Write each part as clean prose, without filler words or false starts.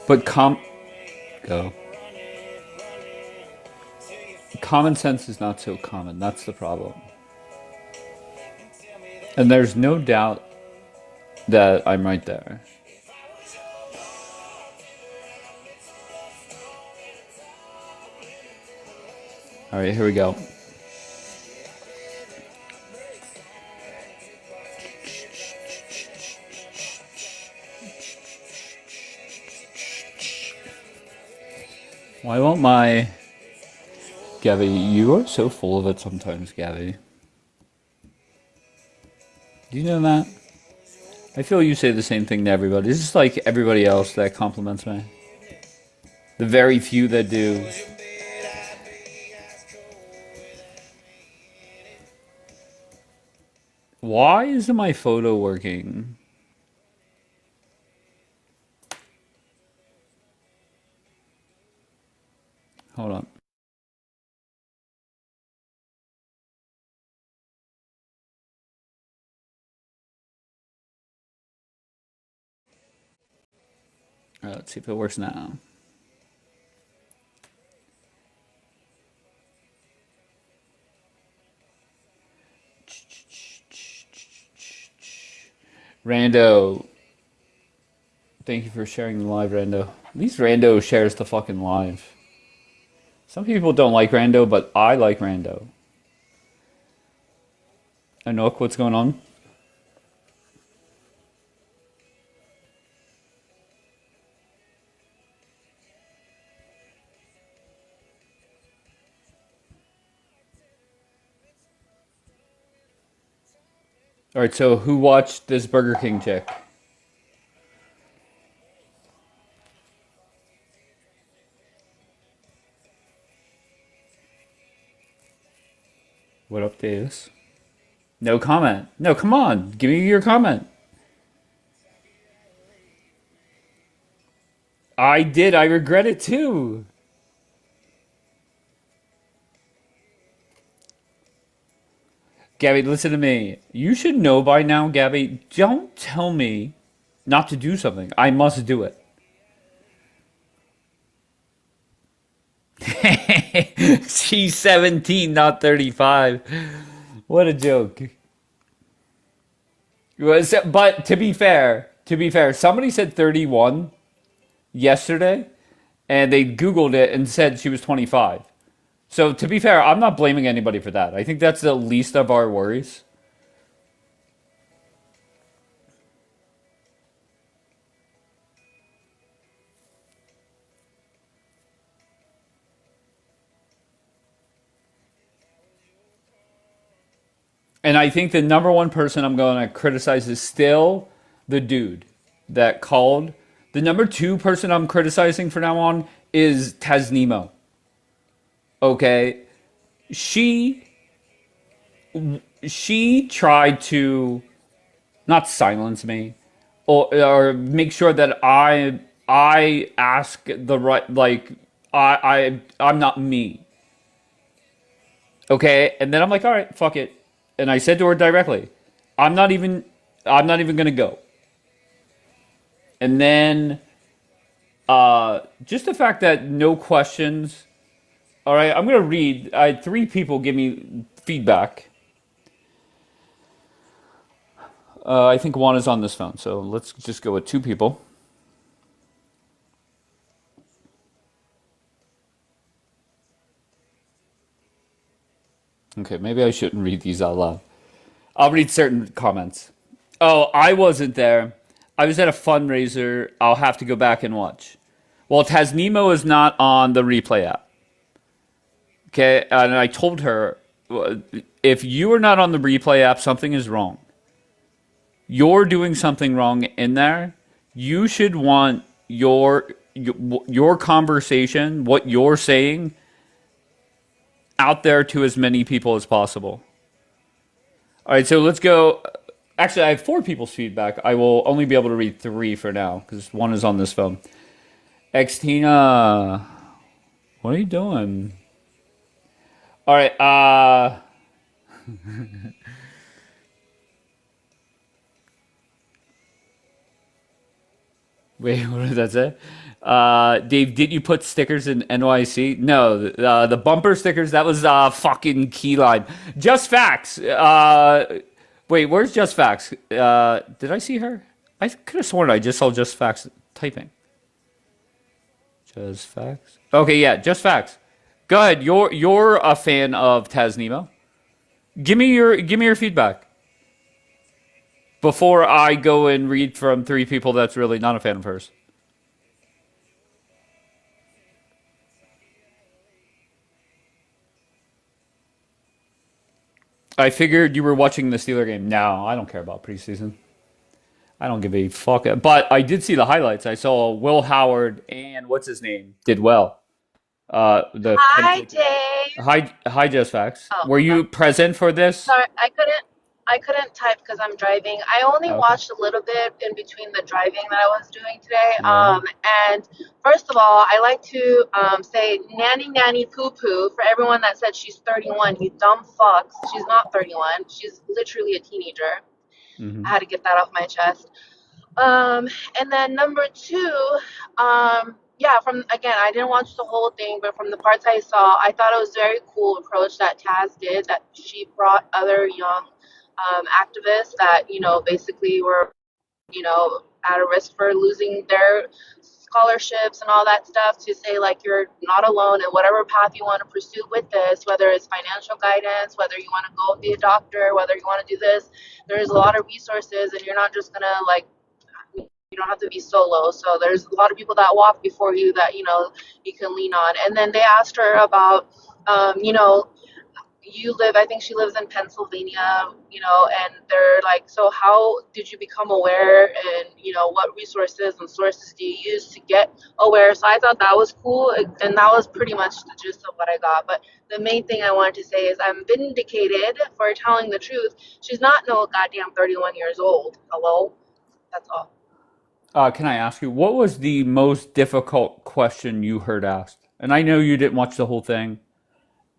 But go. Common sense is not so common. That's the problem. And there's no doubt that I'm right there. All right, here we go. Why won't my... Gabby, you are so full of it sometimes, Gabby. Do you know that? I feel you say the same thing to everybody. It's just like everybody else that compliments me. The very few that do. Why isn't my photo working? Hold on. All right, let's see if it works now. Rando. Thank you for sharing the live, Rando. At least Rando shares the fucking live. Some people don't like Rando, but I like Rando. Anook, what's going on? All right, so who watched this Burger King chick? What up, Davis? No comment. No, come on. Give me your comment. I did. I regret it too. Gabby, listen to me. You should know by now, Gabby. Don't tell me not to do something. I must do it. She's 17, not 35. What a joke. But to be fair, somebody said 31 yesterday, and they Googled it and said she was 25. So to be fair, I'm not blaming anybody for that. I think that's the least of our worries. And I think the number one person I'm going to criticize is still the dude that called. The number two person I'm criticizing from now on is Tasnemo. Okay? She tried to not silence me or make sure that I ask the right, like I'm not me. Okay? And then I'm like, all right, fuck it. And I said to her directly, I'm not even gonna go. And then just the fact that no questions. All right, I'm gonna read. I had three people give me feedback. I think one is on this phone, so let's just go with two people. Okay, maybe I shouldn't read these out loud. I'll read certain comments. Oh, I wasn't there. I was at a fundraiser. I'll have to go back and watch. Well, Tasnemo is not on the replay app. Okay, and I told her, if you are not on the replay app, something is wrong. You're doing something wrong in there. You should want your conversation, what you're saying, out there to as many people as possible. All right, so let's go. Actually, I have four people's feedback. I will only be able to read three for now because one is on this phone. Xtina, what are you doing? All right, Wait, what did that say? Dave, did you put stickers in NYC? No, the bumper stickers, that was fucking Keyline. Just Facts. Wait, where's Just Facts? Did I see her? I could have sworn I just saw Just Facts typing. Just Facts. Okay, yeah, Just Facts. Go ahead. You're a fan of Taz Nemo. Give me your feedback before I go and read from three people that's really not a fan of hers. I figured you were watching the Steeler game. No, I don't care about preseason. I don't give a fuck. But I did see the highlights. I saw Will Howard and what's his name did well. The Penn Hi, State. Dave. Hi, Just Facts. Oh, Were you present for this? sorry, I couldn't type because I'm driving. I only Okay. watched a little bit in between the driving that I was doing today. Yeah. And first of all, I like to say nanny nanny poo poo for everyone that said she's 31. You dumb fucks. She's not 31. She's literally a teenager. I Hmm. had to get that off my chest. Um, and then number two, yeah, from again, I didn't watch the whole thing, but from the parts I saw, I thought it was a very cool approach that Taz did, that she brought other young activists that, basically were, at a risk for losing their scholarships and all that stuff to say, like, you're not alone in whatever path you want to pursue with this, whether it's financial guidance, whether you want to go be a doctor, whether you want to do this. There's a lot of resources, and you're not just going to, like, you don't have to be solo. So there's a lot of people that walk before you that you can lean on. And then they asked her about, you live. I think she lives in Pennsylvania. And they're like, so how did you become aware, and what resources and sources do you use to get aware? So I thought that was cool, and that was pretty much the gist of what I got. But the main thing I wanted to say is I'm vindicated for telling the truth. She's not no goddamn 31 years old. Hello, that's all. Can I ask you, what was the most difficult question you heard asked? And I know you didn't watch the whole thing,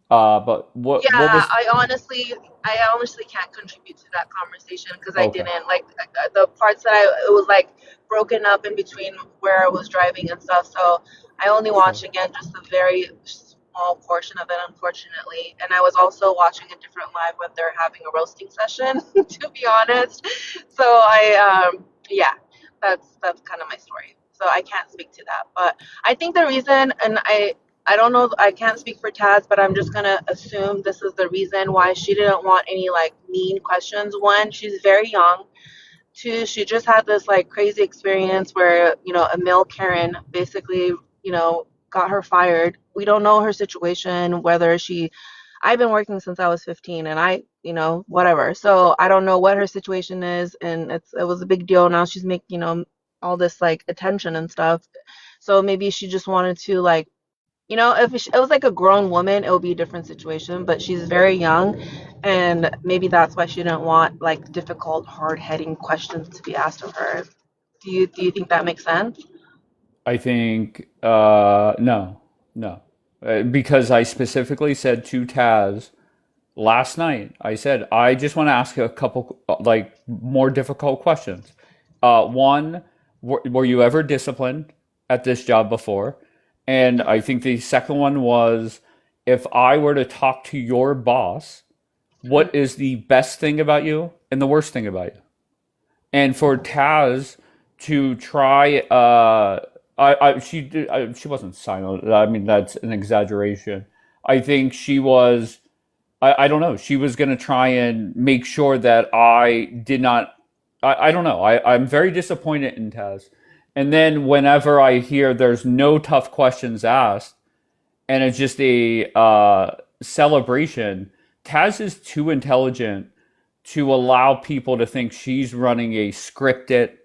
but Yeah, what was I honestly can't contribute to that conversation because I okay? didn't like the parts that it was like broken up in between where I was driving and stuff. So I only Sure. watched again just a very small portion of it, unfortunately. And I was also watching a different live when they're having a roasting session, to be honest. So yeah, that's kind of my story. So I can't speak to that, but I think the reason, and I don't know, I can't speak for Taz, but I'm just gonna assume this is the reason why she didn't want any like mean questions. One, she's very young. Two, she just had this like crazy experience where, a male Karen basically, got her fired. We don't know her situation, whether I've been working since I was 15, and whatever. So I don't know what her situation is, and it was a big deal. Now she's making, all this like attention and stuff. So maybe she just wanted to like, if it was like a grown woman, it would be a different situation. But she's very young, and maybe that's why she didn't want like difficult, hard-hitting questions to be asked of her. Do you think that makes sense? I think no, no, because I specifically said to Taz last night. I said I just want to ask a couple like more difficult questions. One, were you ever disciplined at this job before? And I think the second one was, if I were to talk to your boss, what is the best thing about you and the worst thing about you? And for Taz to try, she wasn't silent. I mean, that's an exaggeration. I think she was. I don't know. She was going to try and make sure that I did not. I don't know. I'm very disappointed in Taz. And then whenever I hear there's no tough questions asked, and it's just a celebration, Taz is too intelligent to allow people to think she's running a scripted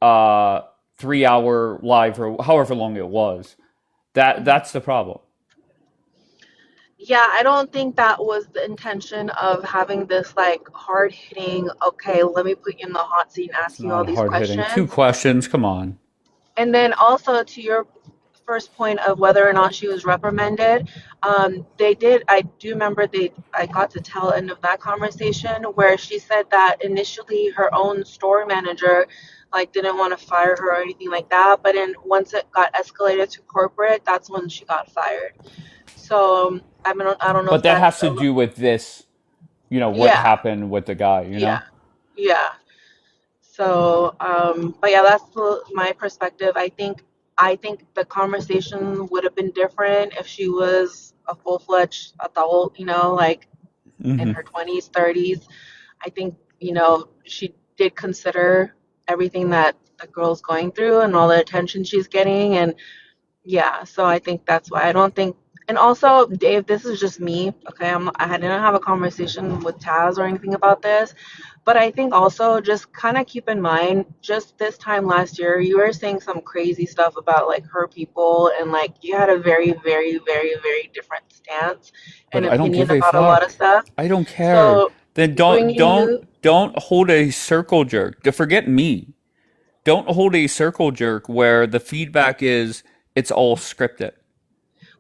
uh, 3 hour live or however long it was. That's the problem. Yeah, I don't think that was the intention of having this like hard hitting, okay, let me put you in the hot seat and It's ask you all not these hard hitting. Two questions. questions. Come on. And then also to your first point of whether or not she was reprimanded, they did. I do remember they. I got to tail end of that conversation where she said that initially her own store manager, like, didn't want to fire her or anything like that. But then once it got escalated to corporate, that's when she got fired. So I don't know But if that has that's to a, do with this, what yeah, happened with the guy, you yeah, know? yeah. So, but yeah, that's my perspective. I think the conversation would have been different if she was a full-fledged adult, like in Hmm. her 20s, 30s. I think, she did consider everything that the girl's going through and all the attention she's getting. And yeah, so I think that's why I don't think. And also, Dave, this is just me. Okay, I didn't have a conversation with Taz or anything about this, but I think also just kind of keep in mind, just this time last year, you were saying some crazy stuff about like her people, and like you had a very, very, very, very different stance But and I don't opinion give a about a lot of fuck. stuff. I don't care. So Then bringing you, don't hold a circle jerk. To forget me. Don't hold a circle jerk where the feedback is it's all scripted.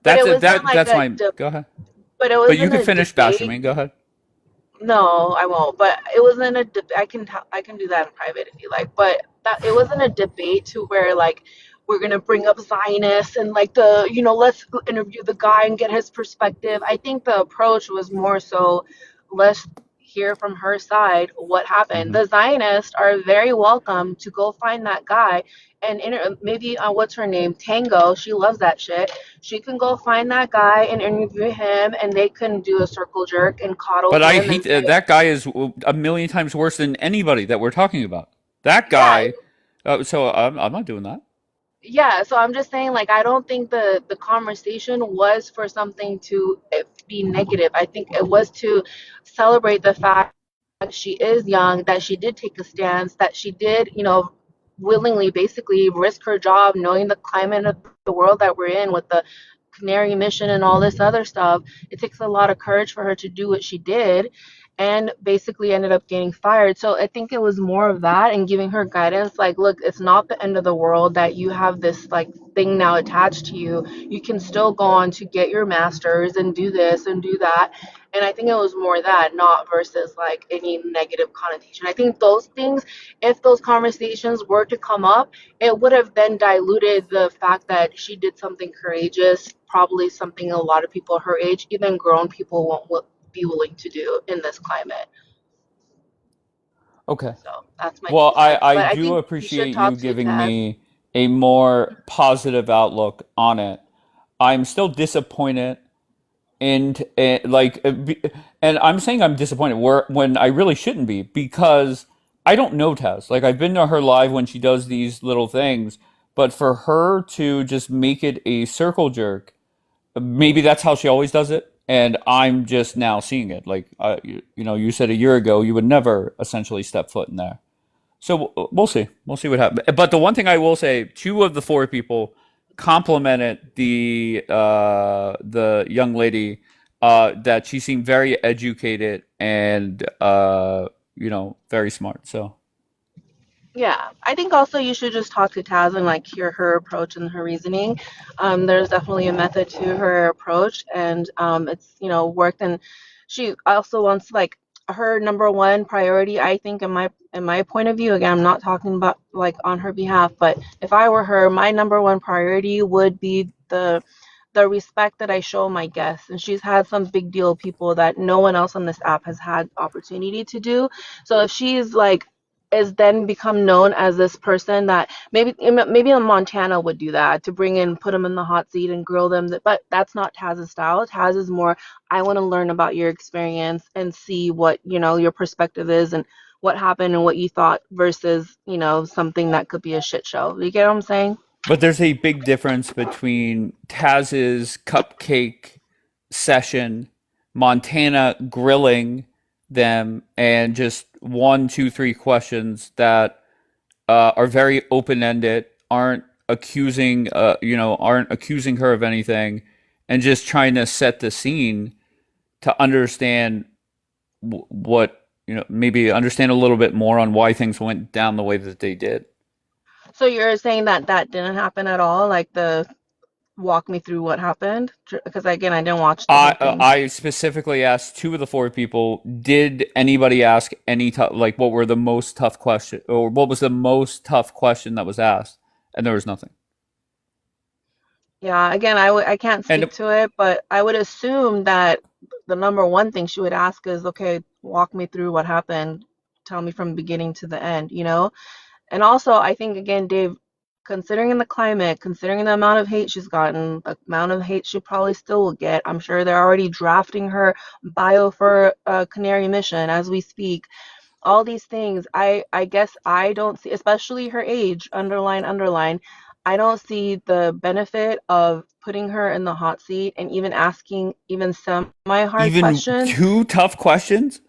but That's it it. wasn't like That's my go ahead. but it But you wasn't can a finish bashing debate. me. Go ahead. No, I won't. But it wasn't a I can do that in private if you like. But that it wasn't a debate to where like we're gonna bring up Zionists and like the let's interview the guy and get his perspective. I think the approach was more so let's hear from her side what happened. Hmm. The Zionists are very welcome to go find that guy and maybe what's her name, Tango. She loves that shit. She can go find that guy and interview him, and they can do a circle jerk and coddle But I him hate and say, that guy is a million times worse than anybody that we're talking about. That yeah, guy. So I'm not doing that. yeah. So I'm just saying, like, I don't think the conversation was for something to be negative. I think it was to celebrate the fact that she is young, that she did take a stance, that she did, willingly basically risk her job, knowing the climate of the world that we're in with the Canary mission and all this other stuff. It takes a lot of courage for her to do what she did and basically ended up getting fired. So I think it was more of that and giving her guidance like, look, it's not the end of the world that you have this like thing now attached to you. You can still go on to get your master's and do this and do that. And I think it was more that, not versus like any negative connotation. I think those things, if those conversations were to come up, it would have then diluted the fact that she did something courageous, probably something a lot of people her age, even grown people, won't be willing to do in this climate. Okay. So that's my Well, 2 cents. I But I do think you should appreciate you talk to giving Taz. me a more positive outlook on it. I'm still disappointed and I'm saying I'm disappointed where when I really shouldn't be because I don't know Taz. Like I've been to her live when she does these little things, but for her to just make it a circle jerk, maybe that's how she always does it, and I'm just now seeing it. Like you said a year ago you would never essentially step foot in there. So we'll see. We'll see what happens. But the one thing I will say, two of the four people complimented the young lady that she seemed very educated and very smart. So Yeah, I think also you should just talk to Taz and like hear her approach and her reasoning. There's definitely a method to her approach, and it's worked. And she also wants like her number one priority. I think in my point of view, again, I'm not talking about like on her behalf, but if I were her, my number one priority would be the respect that I show my guests. And she's had some big deal people that no one else on this app has had opportunity to do. So if she's like is then become known as this person that maybe in Montana would do that to bring in put them in the hot seat and grill them, but that's not Taz's style. Taz is more I want to learn about your experience and see what your perspective is and what happened and what you thought versus something that could be a shit show. You get what I'm saying? but there's a big difference between Taz's cupcake session, Montana grilling them, and just one, two, three questions that are very open ended, aren't accusing her of anything, and just trying to set the scene to understand what maybe understand a little bit more on why things went down the way that they did. So you're saying that that didn't happen at all, like walk me through what happened? Because again, I didn't watch the whole I thing. I specifically asked two of the four people, did anybody ask any tough, like what were the most tough question, or what was the most tough question that was asked? And there was nothing. Yeah, again, I can't And speak to it, but I would assume that the number one thing she would ask is, okay, walk me through what happened. Tell me from beginning to the end, you know? And also, I think, again, Dave, considering the climate, considering the amount of hate she's gotten, the amount of hate she probably still will get, I'm sure they're already drafting her bio for Canary Mission as we speak. All these things, I guess I don't see, especially her age, underline, I don't see the benefit of putting her in the hot seat and even asking even semi-hard even questions. two tough questions?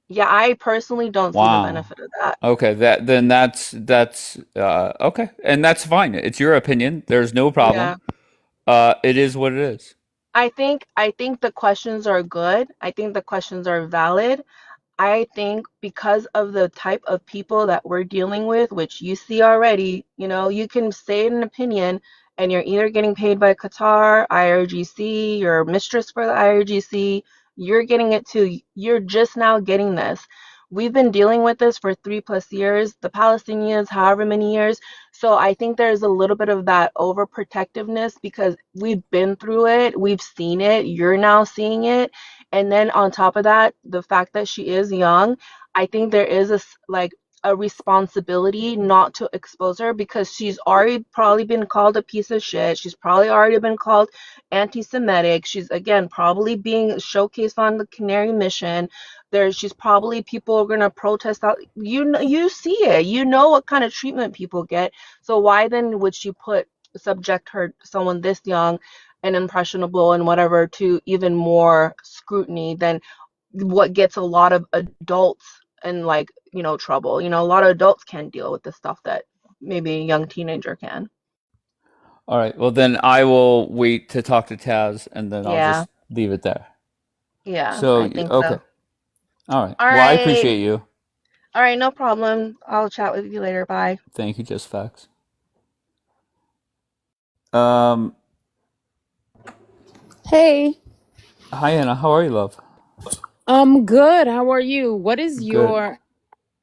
Yeah, I personally don't see the Wow. benefit of that. Okay, that's okay, and that's fine. It's your opinion. There's no problem. Yeah. It is what it is. I think the questions are good. I think the questions are valid. I think because of the type of people that we're dealing with, which you see already, you can say an opinion and you're either getting paid by Qatar, IRGC, you're mistress for the IRGC, you're getting it too. You're just now getting this. We've been dealing with this for 3+ years, the Palestinians, however many years. So I think there's a little bit of that overprotectiveness because we've been through it, we've seen it, you're now seeing it. And then on top of that, the fact that she is young, I think there is like a responsibility not to expose her because she's already probably been called a piece of shit. She's probably already been called anti-Semitic. She's again probably being showcased on the Canary Mission. She's probably people are gonna protest out. You see it. You know what kind of treatment people get. So why then would she subject someone this young and impressionable and whatever to even more scrutiny than what gets a lot of adults in like trouble. A lot of adults can't deal with the stuff that maybe a young teenager can. All right. Well, then I will wait to talk to Taz, and then I'll Yeah, just leave it there. yeah, So, I think okay. so. All right. All Well, I right, appreciate you. all right, no problem. I'll chat with you later. Bye. Thank you, Just Facts. Um, Hey, Hi Anna. How are you, love? I'm good. How are you? Good.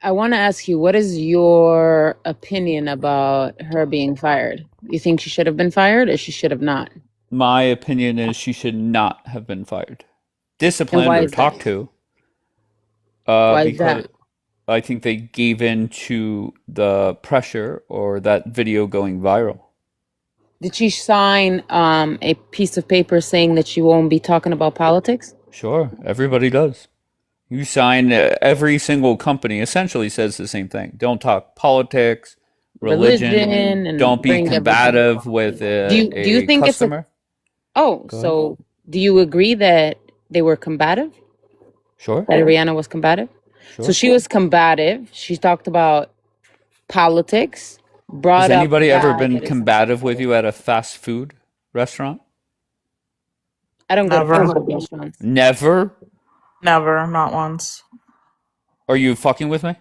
I want to ask you, what is your opinion about her being fired? You think she should have been fired or she should have not? My opinion is she should not have been fired, And disciplined, why or is that? talked to. Why is Because that? I think they gave in to the pressure or that video going viral. Did she sign a piece of paper saying that she won't be talking about politics? Sure, everybody does. You sign, every single company essentially says the same thing. Don't talk politics, religion, Religion don't and be bring everything. combative with Do you a think it's a customer. oh, Go ahead. so do you agree that they were combative? Sure, That Ariana was combative? So sure. she was combative. She talked about politics, Has brought up a anybody ever guy been that is. combative with you at a fast food restaurant? I don't go to fast Never. food restaurants. Never? Never. Not once. Are you fucking with me?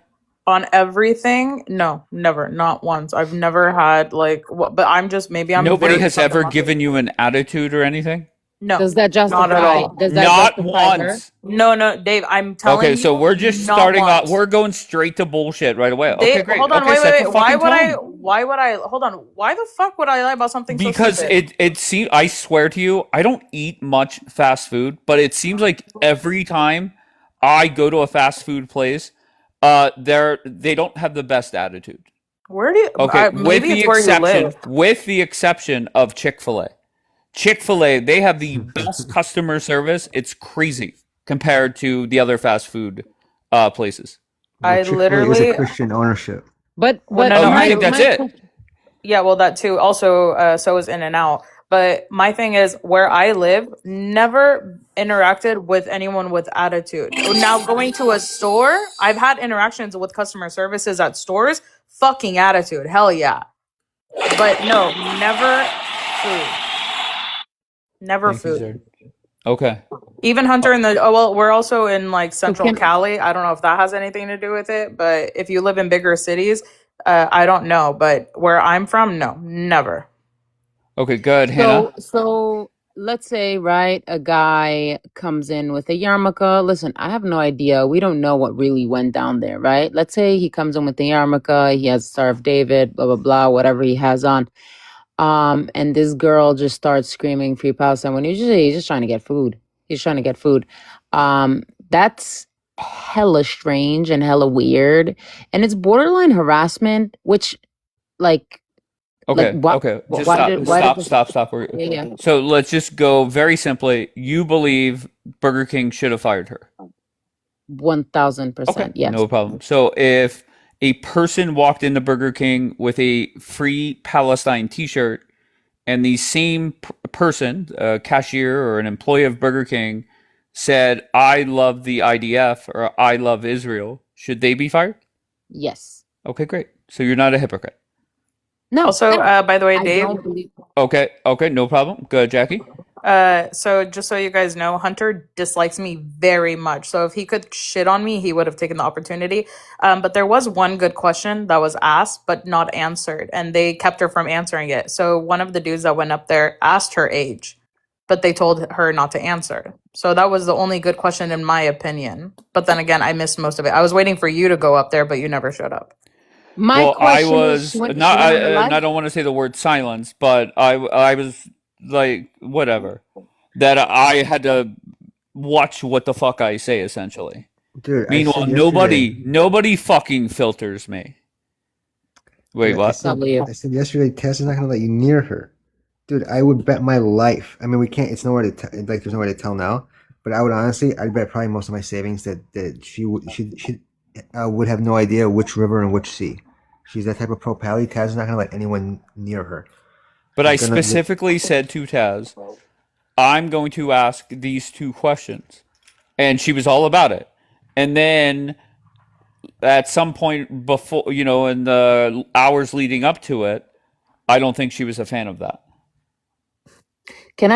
On everything? No, never. Not once. I've never had like what, but maybe I'm Nobody very has ever fucking. given you an attitude or anything? No, Does that not at justify? all. Does that Not justify her? once. No, no, Dave, I'm Okay, telling so you, we're just not starting off. once. We're going straight to bullshit right away. Okay, Dave, great. hold on, Okay, wait, set wait, the wait. Why fucking would I? tone. Why would I? Hold on. Why the fuck would I lie about something so Because stupid? it seems, I swear to you, I don't eat much fast food, but it seems like every time I go to a fast food place, they don't have the best attitude. Where do you? Okay, Maybe it's where you live. with the exception of Chick-fil-A. Chick-fil-A, they have the best customer service. It's crazy compared to the other fast food places. Well, I Chick-fil-A is a literally. Christian ownership. But Well, but no, Oh, no. you my think that's my it? question. Yeah, well, that too. Also, so is In and Out. But my thing is, where I live, never interacted with anyone with attitude. Now, going to a store, I've had interactions with customer services at stores. Fucking attitude. Hell yeah. But no, never food. Never Thank you, food. sir. Okay. Even Hunter in the, oh, well, we're also in like So Central can Cali. I don't know if that has anything to do with it, but if you live in bigger cities, I don't know. But where I'm from, no, never. Okay, good, Hannah. So let's say, right, a guy comes in with a yarmulke. Listen, I have no idea. We don't know what really went down there, right? Let's say he comes in with the yarmulke, he has Star of David, blah blah blah, whatever he has on. And this girl just starts screaming Free Palestine when usually he's just trying to get food. He's trying to get food. That's hella strange and hella weird. And it's borderline harassment, which like Okay, what okay. Just why stop, did stop, this stop, stop. yeah. So let's just go very simply. You believe Burger King should have fired her. 1000%, yes. No problem. So if a person walked into Burger King with a Free Palestine T-shirt, and the same person, a cashier or an employee of Burger King, said, "I love the IDF" or "I love Israel," should they be fired? Yes. Okay, great. So you're not a hypocrite. No. Also, by the way, I Dave. don't believe Okay, no problem. Good, Jackie. So just so you guys know, Hunter dislikes me very much. So if he could shit on me, he would have taken the opportunity. But there was one good question that was asked but not answered, and they kept her from answering it. So one of the dudes that went up there asked her age, but they told her not to answer. So that was the only good question in my opinion. But then again, I missed most of it. I was waiting for you to go up there, but you never showed up. my Well, I question was is, she went not. on the And live? I don't want to say the word silence, but I was like, whatever. That I had to watch what the fuck I say, essentially. Dude, I Meanwhile, said yesterday. nobody fucking filters me. Wait, Dude, what? Probably you. I said yesterday, Tess is not gonna let you near her. Dude, I would bet my life. I mean, we can't. It's nowhere to like. There's nowhere to tell now. But I would honestly, I'd bet probably most of my savings that she would have no idea which river and which sea. She's that type of pro pally. Taz is not gonna let anyone near her. But I She's gonna. specifically said to Taz, I'm going to ask these two questions. And she was all about it. And then at some point before, in the hours leading up to it, I don't think she was a fan of that. Can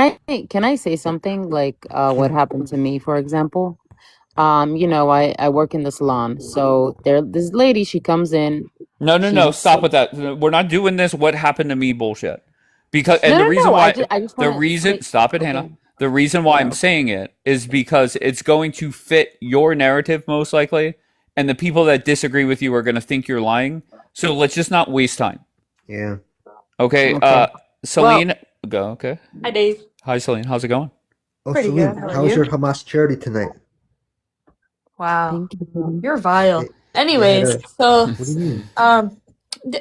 I say something like what happened to me, for example? I work in the salon. So this lady, she comes in, No, she's stop with that. We're not doing this what happened to me bullshit. Because no and the no reason no. why I just the want to reason say stop it, okay. Hannah. The reason why I'm Yeah. saying it is because it's going to fit your narrative most likely, and the people that disagree with you are going to think you're lying. So let's just not waste time. Yeah. Okay, Okay. Well, Celine, go. Okay, Hi, Dave. hi Celine, how's it going? Oh, Pretty Celine, good. How are how was you? your Hamas charity tonight? Wow, thank you. you're vile. They, they had Anyways, a. so What do you mean? D-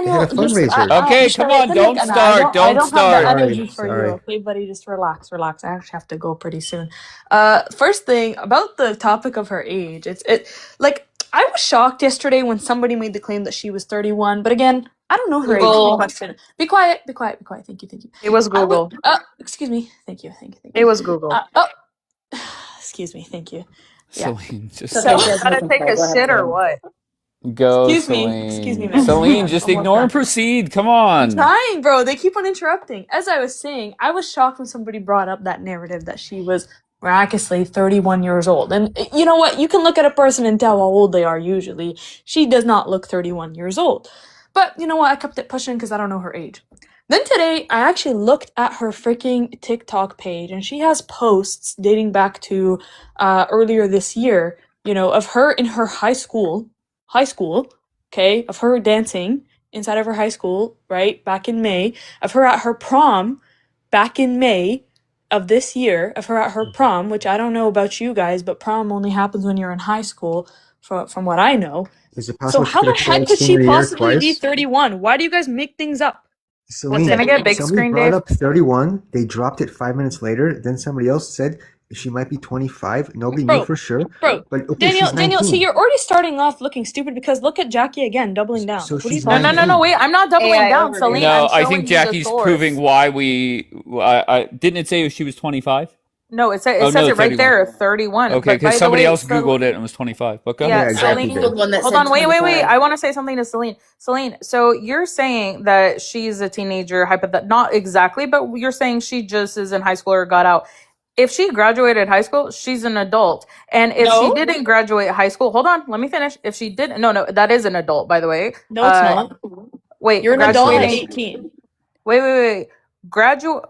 They had Daniel, a just fundraiser. Okay, just come on, don't start, I don't don't have the start. energy Sorry, for you, sorry. okay, buddy? Just relax. I actually have to go pretty soon. First thing about the topic of her age, it like I was shocked yesterday when somebody made the claim that she was 31, but again, I don't know her age. Google. Question. Be quiet. Thank you. It was I would. Google. Excuse me. Thank you. It was Google. Oh, excuse me. Thank you. Yeah. Celine, just It's So, okay. She has Gotta no take control. a Go ahead, shit or Celine. what? go, excuse me, Celine. man. Celine, just Almost ignore and done. proceed. Come I'm on. trying, bro. They keep on interrupting. As I was saying, I was shocked when somebody brought up that narrative that she was miraculously 31 years old. And you know what? You can look at a person and tell how old they are usually. She does not look 31 years old. But you know what? I kept it pushing because I don't know her age. Then today, I actually looked at her freaking TikTok page, and she has posts dating back to earlier this year, of her in her high school, okay, of her dancing inside of her high school, right, back in May, of her at her prom back in May of this year, of her at her prom, which I don't know about you guys, but prom only happens when you're in high school, from what I know. Is it So possible she how could the have tried heck could she senior year possibly be twice? 31? Why do you guys make things up? What's Celine, Can I it? get a big somebody screen, brought Dave? up 31. They dropped it 5 minutes later. Then somebody else said she might be 25. Nobody knew Bro, for sure. bro, But okay, she's Daniel, see, 19. you're already starting off looking stupid because look at Jackie again, doubling down. So What are you she's talking about? No, 19. wait, I'm not doubling AI down, overview. Celine. No, I'm I showing think you the Jackie's proving source. why I didn't it say she was 25? No, it says Oh no, it right 31. there, 31. Okay, But by because the somebody way, else Googled it and it was 25. But go Yeah, ahead. yeah, exactly. Celine. Did. One that Hold said on, wait. 25. I want to say something to Celine. Celine, so you're saying that she's a teenager, not exactly, but you're saying she just is in high school or got out. If she graduated high school, she's an adult. And if she No, didn't graduate high school, hold on, let me finish. If she didn't, no, that is an adult, by the way. no, it's not. Wait, You're an adult at graduating. 18. Wait. Graduate.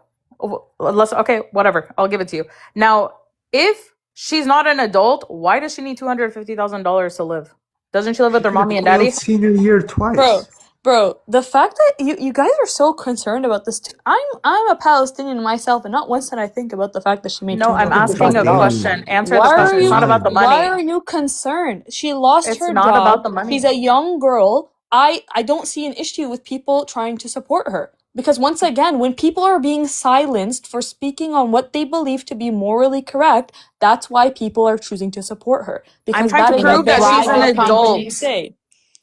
Let's okay. Whatever. I'll give it to you. Now, if she's not an adult, why does she need $250,000 to live? Doesn't she live with her mommy and daddy? Senior year twice. Bro, the fact that you guys are so concerned about this, I'm a Palestinian myself, and not once did I think about the fact that she made No, I'm $250,000. asking a Fuck question. Answer the Why are question. It's you not about the money. Why are you concerned? She lost It's her not job. about the money. She's a young girl. I don't see an issue with people trying to support her. Because once again, when people are being silenced for speaking on what they believe to be morally correct, that's why people are choosing to support her. Because trying to is prove that she's an what adult. you say.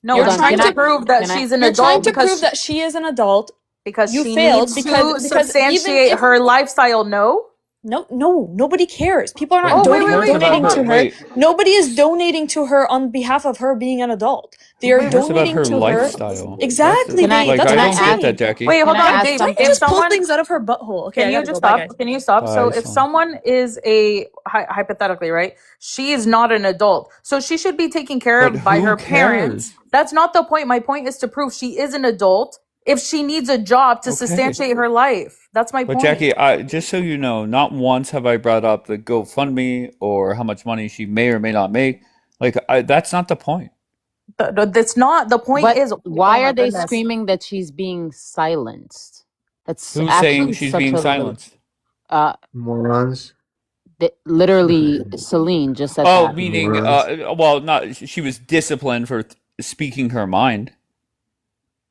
No, You're I'm trying trying to prove that she's an You're trying adult to prove because that she is an adult. because You she failed needs because to even substantiate if her lifestyle. No. no, nobody cares. People are But not who wait, cares donating about to her? her. Wait, Nobody is donating to her on behalf of her being an adult. They are who cares about donating her to her. lifestyle? Exactly. Can I- Like, That's I what I'm don't get saying. that, Jackie. Wait, hold Can I on, ask Dave. something? Don't If just pull someone things out of her butthole. Okay, can I you gotta just go. Bye, stop? guys. Can you stop? So Bye, if son. someone is hypothetically, right, she is not an adult. So she should be taken care But of by who her parents. cares? That's not the point. My point is to prove she is an adult if she needs a job to Okay. substantiate her life. That's my But point. Jackie, just so you know, not once have I brought up the GoFundMe or how much money she may or may not make. Like, that's not the point. That's not the point. But Is why oh my are they goodness. screaming that she's being silenced? That's Who's actually saying she's such being a silenced? Morons. literally Celine just said Oh, that. meaning, Morons. well, not she was disciplined for speaking her mind.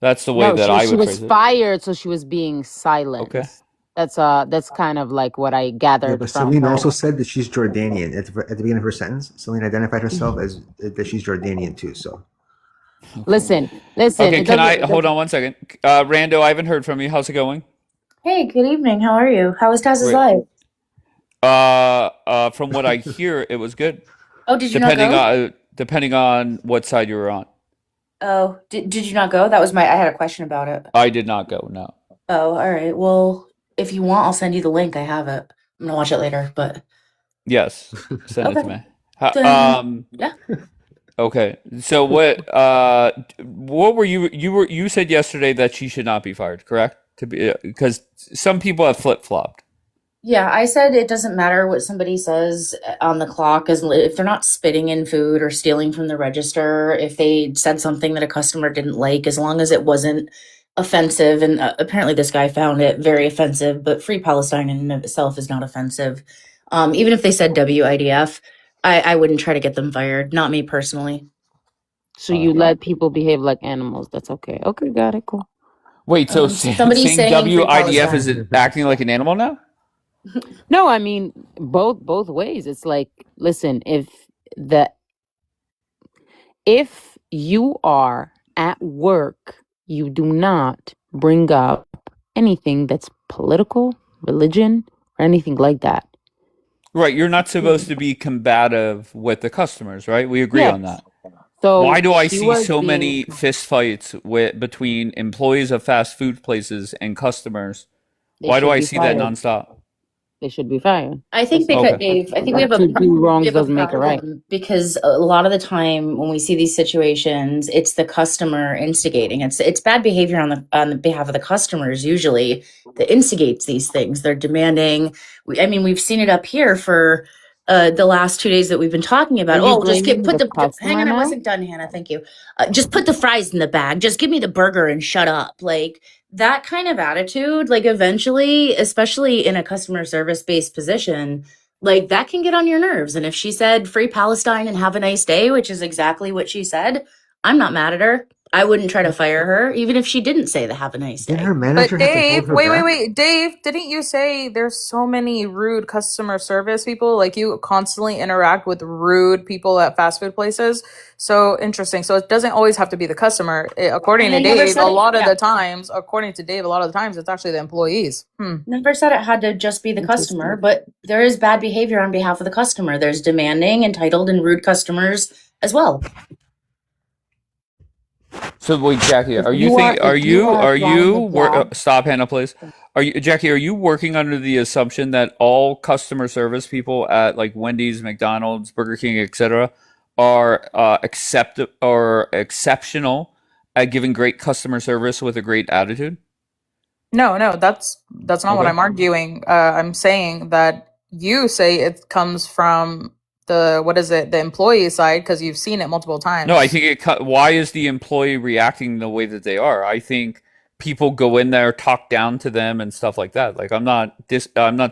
That's the way No, that she I she would was phrase it. fired, so she was being Okay. silenced. That's kind of like what I Yeah, gathered but from Celine her. also said that she's Jordanian at the beginning of her sentence. Celine identified herself as that she's Jordanian too. So Listen, Okay, it can I doesn't. hold on one second? Rando, I haven't heard from you. How's it going? Hey, good evening. How are you? How was Taz's Great. life? From what I hear, it was good. Oh, did you not go? Depending on what side you were on. Oh, did you not go? That was I had a question about it. I did not go. No. Oh, all right. Well, if you want, I'll send you the link. I have it. I'm gonna watch it later, but Yes, send it to okay. me. Then yeah. Okay. So what were you said yesterday that she should not be fired, correct? To be because some people have flip-flopped. Yeah, I said it doesn't matter what somebody says on the clock, as if they're not spitting in food or stealing from the register, if they said something that a customer didn't like, as long as it wasn't offensive. And apparently this guy found it very offensive, but Free Palestine in and of itself is not offensive. Even if they said WIDF, I wouldn't try to get them fired. Not me personally. So you let people behave like animals. That's okay. Okay, got it. Cool. Wait, so Somebody's saying saying Free WIDF is Palestine. acting like an animal now? No, I mean both ways. It's like, listen, if you are at work, you do not bring up anything that's political, religion, or anything like that. Right, you're not supposed to be combative with the customers, right? We agree on Yes. that. So Why do I she see was so being many fist fights between employees of fast food places and customers? they Why do should I be see that fired. nonstop? They should be fired. I think That's because it. Okay. Dave, I think we have a Two wrongs we have a doesn't make it right. problem because a lot of the time when we see these situations, it's the customer instigating. It's bad behavior on the behalf of the customers usually that instigates these things. They're demanding. I mean, we've seen it up here for the last 2 days that we've been talking Are about. you Oh, just blaming put the hang customer on, I now? wasn't done, Hannah. Thank you. Just put the fries in the bag. Just give me the burger and shut up. Like that kind of attitude, like eventually, especially in a customer service based position, like that can get on your nerves. And if she said Free Palestine and have a nice day, which is exactly what she said, I'm not mad at her. I wouldn't try to fire her, even if she didn't say the have a nice didn't day. her But manager have to hold Dave, her wait. back? Dave, didn't you say there's so many rude customer service people? Like you constantly interact with rude people at fast food places. So interesting. So it doesn't always have to be the customer. According And to I never Dave, said a it. lot of Yeah. the times, it's actually the employees. Never said it had to just be the customer, but there is bad behavior on behalf of the customer. There's demanding, entitled, and rude customers as well. So wait, Jackie, If are you you think are if you are applying a job, stop, Hannah, please. Jackie, are you working under the assumption that all customer service people at like Wendy's, McDonald's, Burger King, etc., are exceptional at giving great customer service with a great attitude? No, that's not what Okay. I'm arguing. I'm saying that you say it comes from the what is it, the employee side because you've seen it multiple No, I times. think why is the employee reacting the way that they are? I think people go in there, talk down to them, and stuff like that. Like I'm not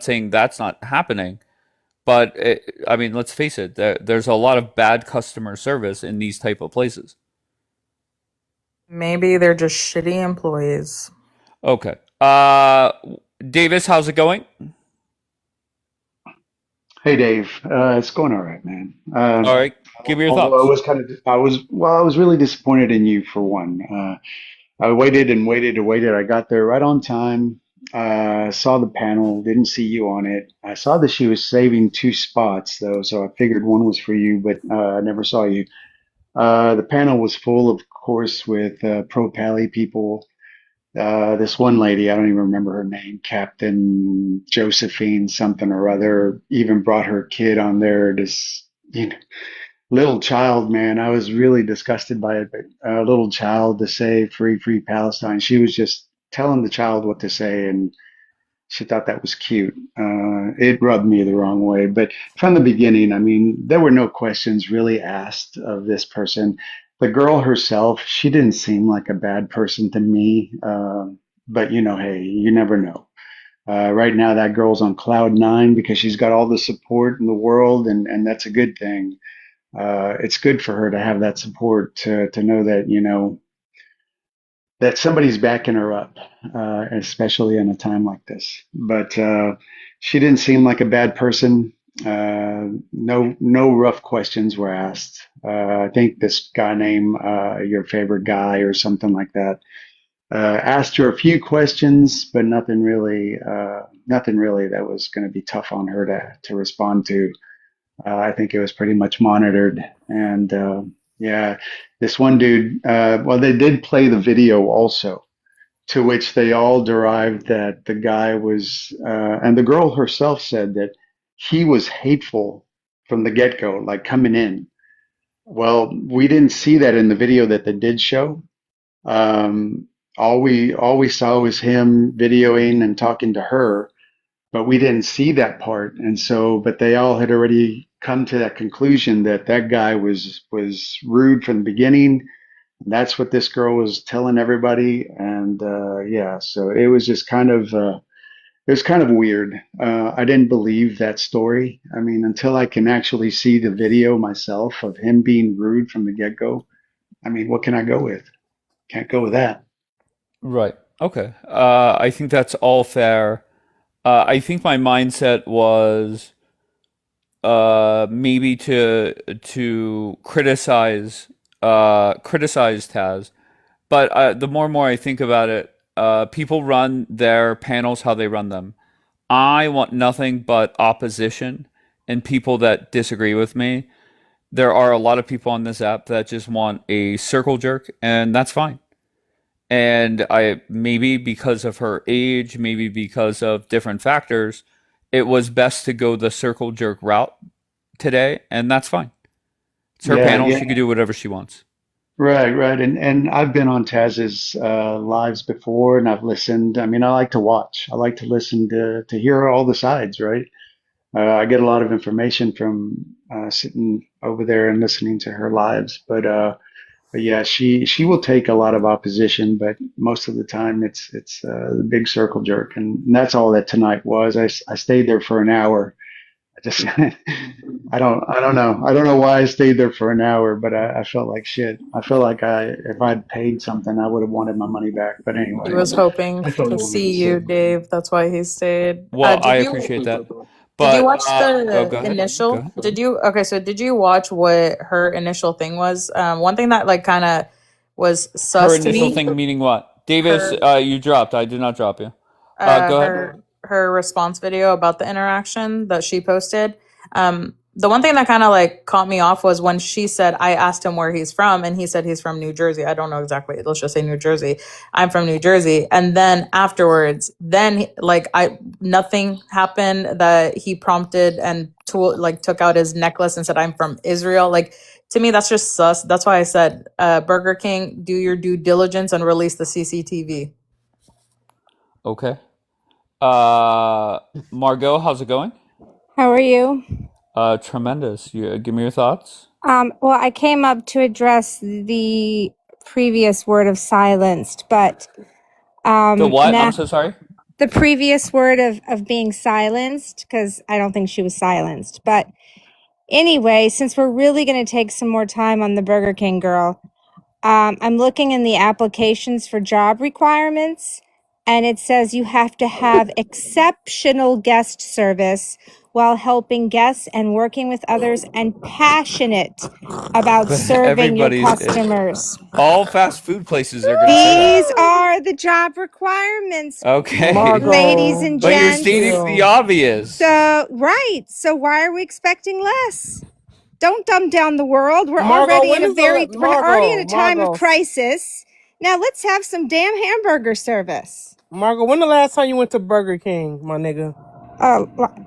saying that's not happening, but I mean, let's face it. There's a lot of bad customer service in these type of places. Maybe they're just shitty employees. Okay. Davis, how's it going? Hey Dave, it's going all right, man. All right. Give me your Although thoughts. I was really disappointed in you for one. I waited and waited and waited. I got there right on time. Saw the panel, didn't see you on it. I saw that she was saving two spots though, so I figured one was for you, but I never saw you. The panel was full, of course, with pro Pally people. This one lady, I don't even remember her name, Captain Josephine something or other, even brought her kid on there. This, you know, little child, man. I was really disgusted by it. But a little child to say free, free Palestine. She was just telling the child what to say, and she thought that was cute. It rubbed me the wrong way. But from the beginning, I mean, there were no questions really asked of this person. The girl herself, she didn't seem like a bad person to me. But you know, hey, you never know. Right now, that girl's on cloud nine because she's got all the support in the world, and that's a good thing. It's good for her to have that support to know that, you know, that somebody's backing her up, especially in a time like this. But she didn't seem like a bad person. No rough questions were asked. I think this guy named your favorite guy or something like that asked her a few questions, but nothing really that was going to be tough on her to respond to. I think it was pretty much monitored. And yeah, this one dude, well, they did play the video also, to which they all derived that the guy was, and the girl herself said that he was hateful from the get go, like coming in. Well, we didn't see that in the video that they did show. Um, all we saw was him videoing and talking to her, but we didn't see that part. And so, but they all had already come to that conclusion that that guy was rude from the beginning. That's what this girl was telling everybody. And yeah, so it was just it was kind of weird. I didn't believe that story. I mean, until I can actually see the video myself of him being rude from the get go. I mean, what can I go with? Can't go with that. Right. Okay. I think that's all fair. I think my mindset was maybe to criticize Taz, but the more and more I think about it, people run their panels how they run them. I want nothing but opposition and people that disagree with me. There are a lot of people on this app that just want a circle jerk, and that's fine. And I maybe because of her age, maybe because of different factors, it was best to go the circle jerk route today, and that's fine. It's her Yeah, panel; yeah. she can do whatever she wants. Right, right. And I've been on Taz's lives before and I've listened. I mean, I like to watch. I like to listen to hear all the sides, right? I get a lot of information from sitting over there and listening to her lives. But yeah, she will take a lot of opposition, but most of the time it's the big circle jerk, and that's all that tonight was. I stayed there for an hour. I just I don't know why I stayed there for an hour, but I felt like shit. I felt like if I'd paid something, I would have wanted my money back. But He anyway, was hoping I totally to wanted see to you, say. Dave. That's why he stayed. Well, I appreciate that, Did you but watch oh, the go ahead. Go initial? ahead. Did you okay? So did you watch what her initial thing was? One thing that like kind of was Her sus to initial me. thing meaning what? Davis, Her you dropped. I did not drop you. Go ahead. her response video about the interaction that she posted. The one thing that kind of like caught me off was when she said, I asked him where he's from, and he said he's from New Jersey. I don't know exactly. Let's just say New Jersey. I'm from New Jersey. And then afterwards, like nothing happened that he prompted and took out his necklace and said, I'm from Israel. Like to me, that's just sus. That's why I said, Burger King, do your due diligence and release the CCTV. Okay. Margot, how's it going? How are you? Tremendous. Give me your thoughts. Well, I came up to address the previous word of silenced, but The what? now I'm so sorry. the previous word of being silenced, because I don't think she was silenced. But anyway, since we're really going to take some more time on the Burger King girl, I'm looking in the applications for job requirements, and it says you have to have exceptional guest service while helping guests and working with others and passionate about But serving your everybody's customers. all fast food places are gonna say that. These are the job requirements, Okay. ladies Margot, and But you're gents. stating the chill. obvious. So, right. So why are we expecting less? Don't dumb down the world. We're Margot, already when in a is the we're already in Margot, a time of Margot, crisis. Now let's have some damn hamburger service. Margot? When the last time you went to Burger King, my nigga?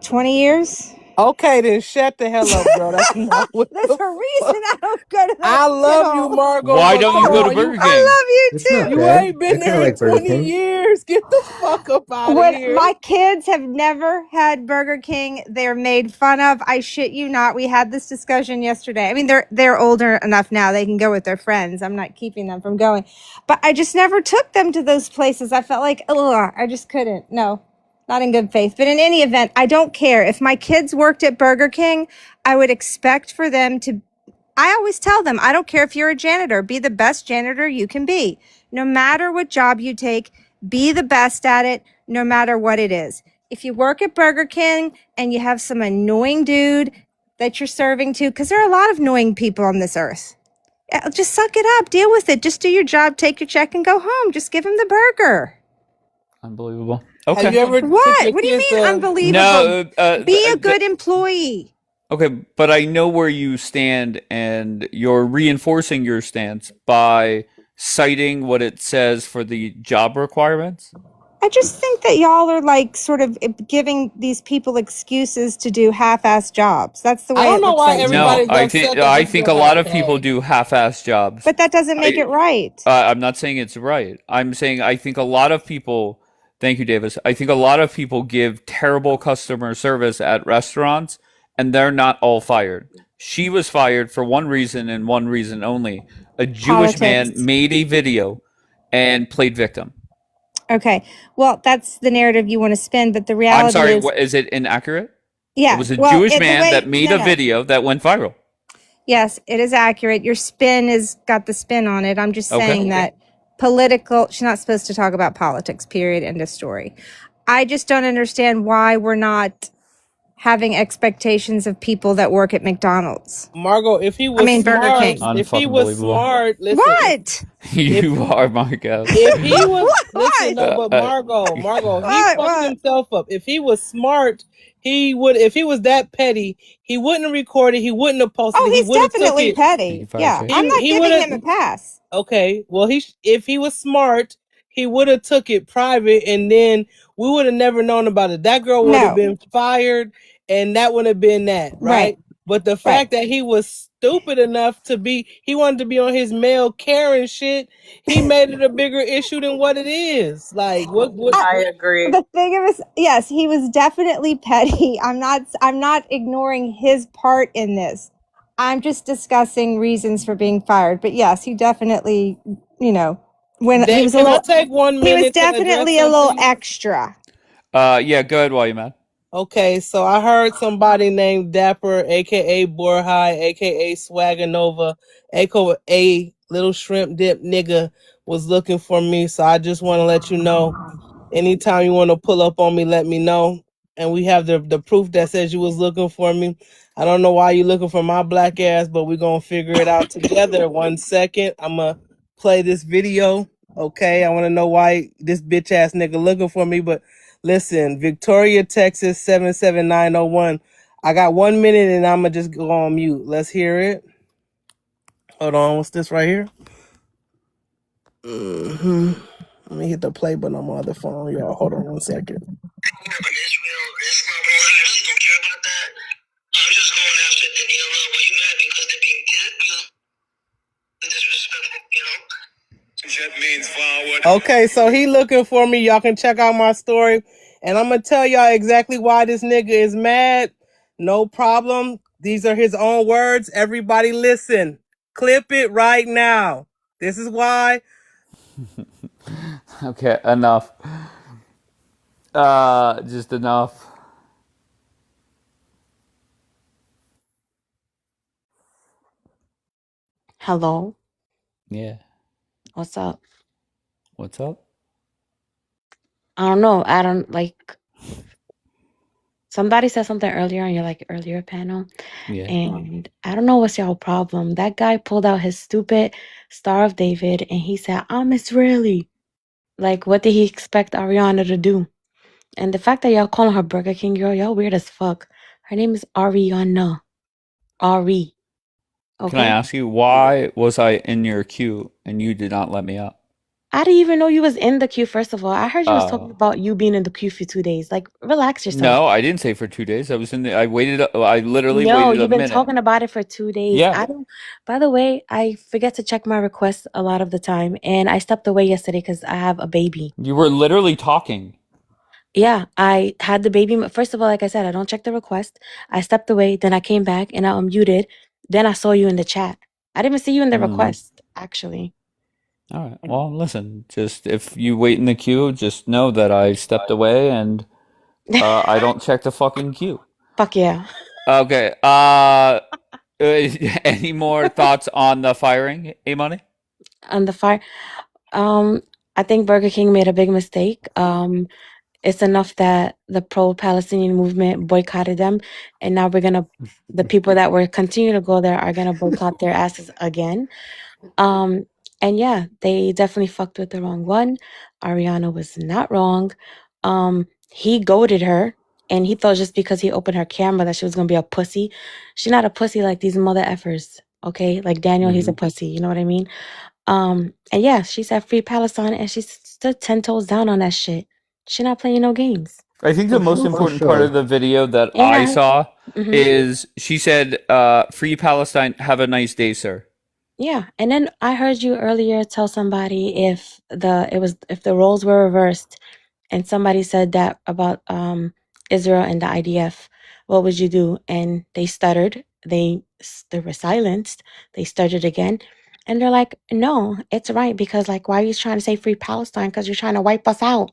20 years. Okay, then shut the hell up, girl. That's not what There's the a reason fuck. I don't go to that I love you, shithole. Margot, Why but don't come you go to on, Burger King? I love you It's not too. you bad. ain't been I kind there of in like Burger 20 King. years. Get the fuck up out of When here. my kids have never had Burger King, they're made fun of. I shit you not. We had this discussion yesterday. I mean, they're older enough now; they can go with their friends. I'm not keeping them from going, but I just never took them to those places. I felt like, ugh, I just couldn't. No, not in good faith. But in any event, I don't care if my kids worked at Burger King. I would expect for them to. I always tell them, I don't care if you're a janitor, be the best janitor you can be. No matter what job you take, be the best at it, no matter what it is. If you work at Burger King and you have some annoying dude that you're serving to, because there are a lot of annoying people on this earth, just suck it up, deal with it. Just do your job, take your check, and go home. Just give him the burger. Unbelievable. Have Okay. you ever took What? your What do you kids mean to? unbelievable? No. Be a good employee. Okay, but I know where you stand, and you're reinforcing your stance by citing what it says for the job requirements. I just think that y'all are like sort of giving these people excuses to do half-ass jobs. That's the I way don't it know looks why like to me. No, everybody's I upset think that I you think feel a lot like of people that. do half-ass jobs. But that doesn't make it I right. I'm not saying it's right. I'm saying I think a lot of people. Thank you, Davis. I think a lot of people give terrible customer service at restaurants, and they're not all fired. She was fired for one reason and one reason only. A Jewish man Politics. made a video and played victim. Okay. Well, that's the narrative you want to spin, but the I'm reality sorry, is, is it inaccurate? It yeah. was a Well, Jewish the man that way, made no, a no. video that went viral. Yes, it is accurate. Your spin is got the spin on it. I'm just Okay. saying that political, she's not supposed to talk about politics, period, end of story. I just don't understand why we're not having expectations of people that work at McDonald's. Margot, if he I was mean, Burger smart, King. if he Unfucking was believable. smart, listen, What? if You are Marcos. if he was listen, What? no, but Margot, he What? fucked What? himself up. If he was smart, he would. If he was that petty, he wouldn't have recorded. He wouldn't have posted Oh, it. He he's would have took definitely it. Thank petty. you, Fire Yeah, Chick. I'm not He giving would have. him a pass. Okay, well, if he was smart, he would have took it private, and then we would have never known about it. That girl would have No. been fired, and that would have been that, right? Right. But the Right. fact that he was stupid enough he wanted to be on his male Karen shit, he made it a bigger issue than what it is. Like, what? I agree. The thing of it, yes, he was definitely petty. I'm not ignoring his part in this. I'm just discussing reasons for being fired. But yes, he definitely, when he Dave, was a can I little, take 1 he minute was to address definitely a little something? extra. Yeah, go ahead while you're mad. Okay, so I heard somebody named Dapper, aka Borhai, aka Swaganova, aka Little Shrimp Dip Nigga, was looking for me. So I just want to let you know, anytime you want to pull up on me, let me know. And we have the proof that says you was looking for me. I don't know why you looking for my black ass, but we're gonna figure it out together. 1 second, I'ma play this video. Okay, I want to know why this bitch ass nigga looking for me, but listen, Victoria, Texas 77901. I got 1 minute and I'm going to just go on mute. Let's hear it. Hold on. What's this right here? Let me hit the play button on my other phone, y'all. Hold on 1 second. Okay, so he looking for me. Y'all can check out my story. And I'm going to tell y'all exactly why this nigga is mad. No problem. These are his own words. Everybody listen. Clip it right now. This is why. Okay, enough. Just enough. Hello, Yeah. what's up? What's up? I don't know. I don't like. Somebody said something earlier on your earlier panel, Yeah. and I don't know what's y'all problem. That guy pulled out his stupid Star of David, and he said, "I'm Israeli." Like, what did he expect Ariana to do? And the fact that y'all calling her Burger King girl, y'all weird as fuck. Her name is Ariana. Ari. Can I Okay. ask you, why was I in your queue and you did not let me up? I didn't even know you was in the queue. First of all, I heard you was talking Oh. about you being in the queue for 2 days. Like, relax yourself. No, I didn't say for 2 days. I was in the. I waited. I literally No, waited a you've been minute. talking about it for 2 days. Yeah. I don't. By the way, I forget to check my requests a lot of the time, and I stepped away yesterday because I have a baby. You were literally talking. Yeah, I had the baby. First of all, like I said, I don't check the request. I stepped away, then I came back and I unmuted. Then I saw you in the chat. I didn't even see you in the request, actually. All right. Well, listen. Just if you wait in the queue, just know that I stepped away and I don't check the fucking queue. Fuck yeah. Okay. Any more thoughts on the firing, A-Money? On the fire. I think Burger King made a big mistake. It's enough that the pro-Palestinian movement boycotted them, and now the people that were continue to go there are gonna boycott their asses again. And yeah, they definitely fucked with the wrong one. Ariana was not wrong. He goaded her, and he thought just because he opened her camera that she was gonna be a pussy. She's not a pussy like these mother effers, okay? Like Daniel, he's a pussy. You know what I mean? And yeah, she said free Palestine, and she stood 10 toes down on that shit. She not playing no games. I think the most important part of the video that And I saw Mhm. is she said, "Free Palestine. Have a nice day, sir." Yeah, and then I heard you earlier tell somebody if the roles were reversed, and somebody said that about Israel and the IDF, what would you do? And they stuttered. They were silenced. They stuttered again, and they're like, "No, it's right because like, why are you trying to say free Palestine? Because you're trying to wipe us out."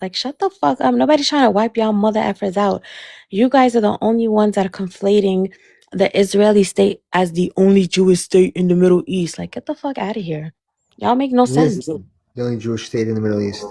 Like, shut the fuck up. Nobody's trying to wipe y'all mother effers out. You guys are the only ones that are conflating the Israeli state as the only Jewish state in the Middle East. Like, get the fuck out of here. Y'all make no It is sense. the only Jewish state in the Middle East.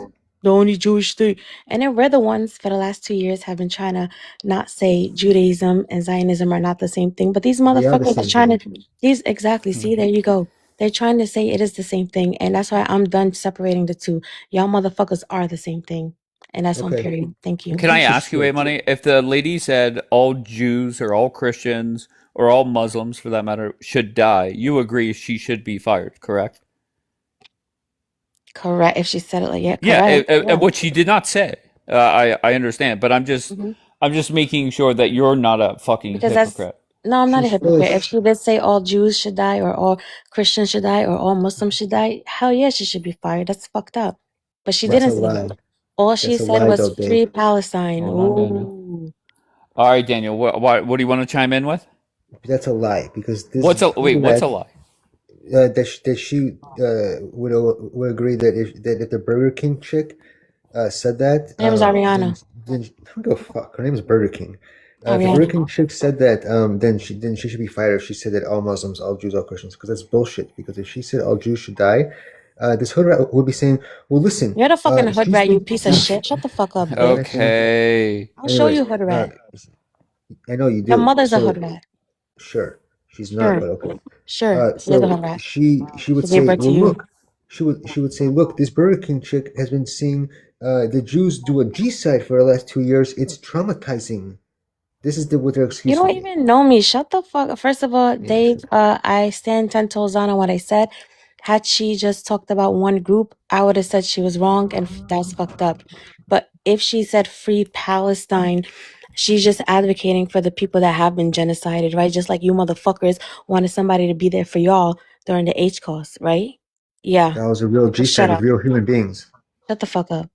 The only Jewish state. And then we're the ones for the last 2 years have been trying to not say Judaism and Zionism are not the same thing. But these They are the motherfuckers are same trying thing. to exactly. See, there you go. They're trying to say it is the same thing. And that's why I'm done separating the two. Y'all motherfuckers are the same thing. And that's on Okay. period. Thank you. Can I ask you, A-Money, if the lady said all Jews or all Christians or all Muslims, for that matter, should die, you agree she should be fired, correct? Correct. If she said it like, yeah, Yeah, correct. Yeah. what she did not say. I understand, but I'm just making sure that you're not a fucking Because that's hypocrite. no, I'm not a She's hypocrite. full If she did say all Jews should die or all Christians should die or all Muslims should die, hell yeah, she should be fired. That's fucked up. But she That's a didn't say lie. that. All she That's a said lie, was though, Dave. free Palestine. Hold on, Daniel. Ooh. All right, Daniel, what do you want to chime in with? That's a lie because this What's is a wait? What's a lie? that she would agree that if the Burger King chick said that, Her name is Ariana. then I don't give a fuck. Her name is Burger King. If the Ariana. Burger King chick said that, then she should be fired. If she said that all Muslims, all Jews, all Christians, because that's bullshit. Because if she said all Jews should die, this hood rat would be saying, "Well, listen, You're the fucking hood she's rat, you been- piece of shit. Shut the fuck up, bitch. Okay. I'll show Anyways, you hood rat. I know you do. Your mother's a So, hood rat. Sure, she's Sure. not, but okay. Sure. She is a hood rat. She would She gave say, birth to well, you. look, she would say, look, this Burger King chick has been seeing the Jews do a G-side for the last 2 years. It's traumatizing. This is what their excuse You don't would be. even know me. Shut the fuck up. First of all, Dave, I stand 10 toes down on what I said. Had she just talked about one group, I would have said she was wrong and that's fucked up. But if she said free Palestine, she's just advocating for the people that have been genocided, right? Just like you motherfuckers wanted somebody to be there for y'all during the H course, right? Yeah. That was a real Just shut G-Fed with up. real human beings. Shut the fuck up.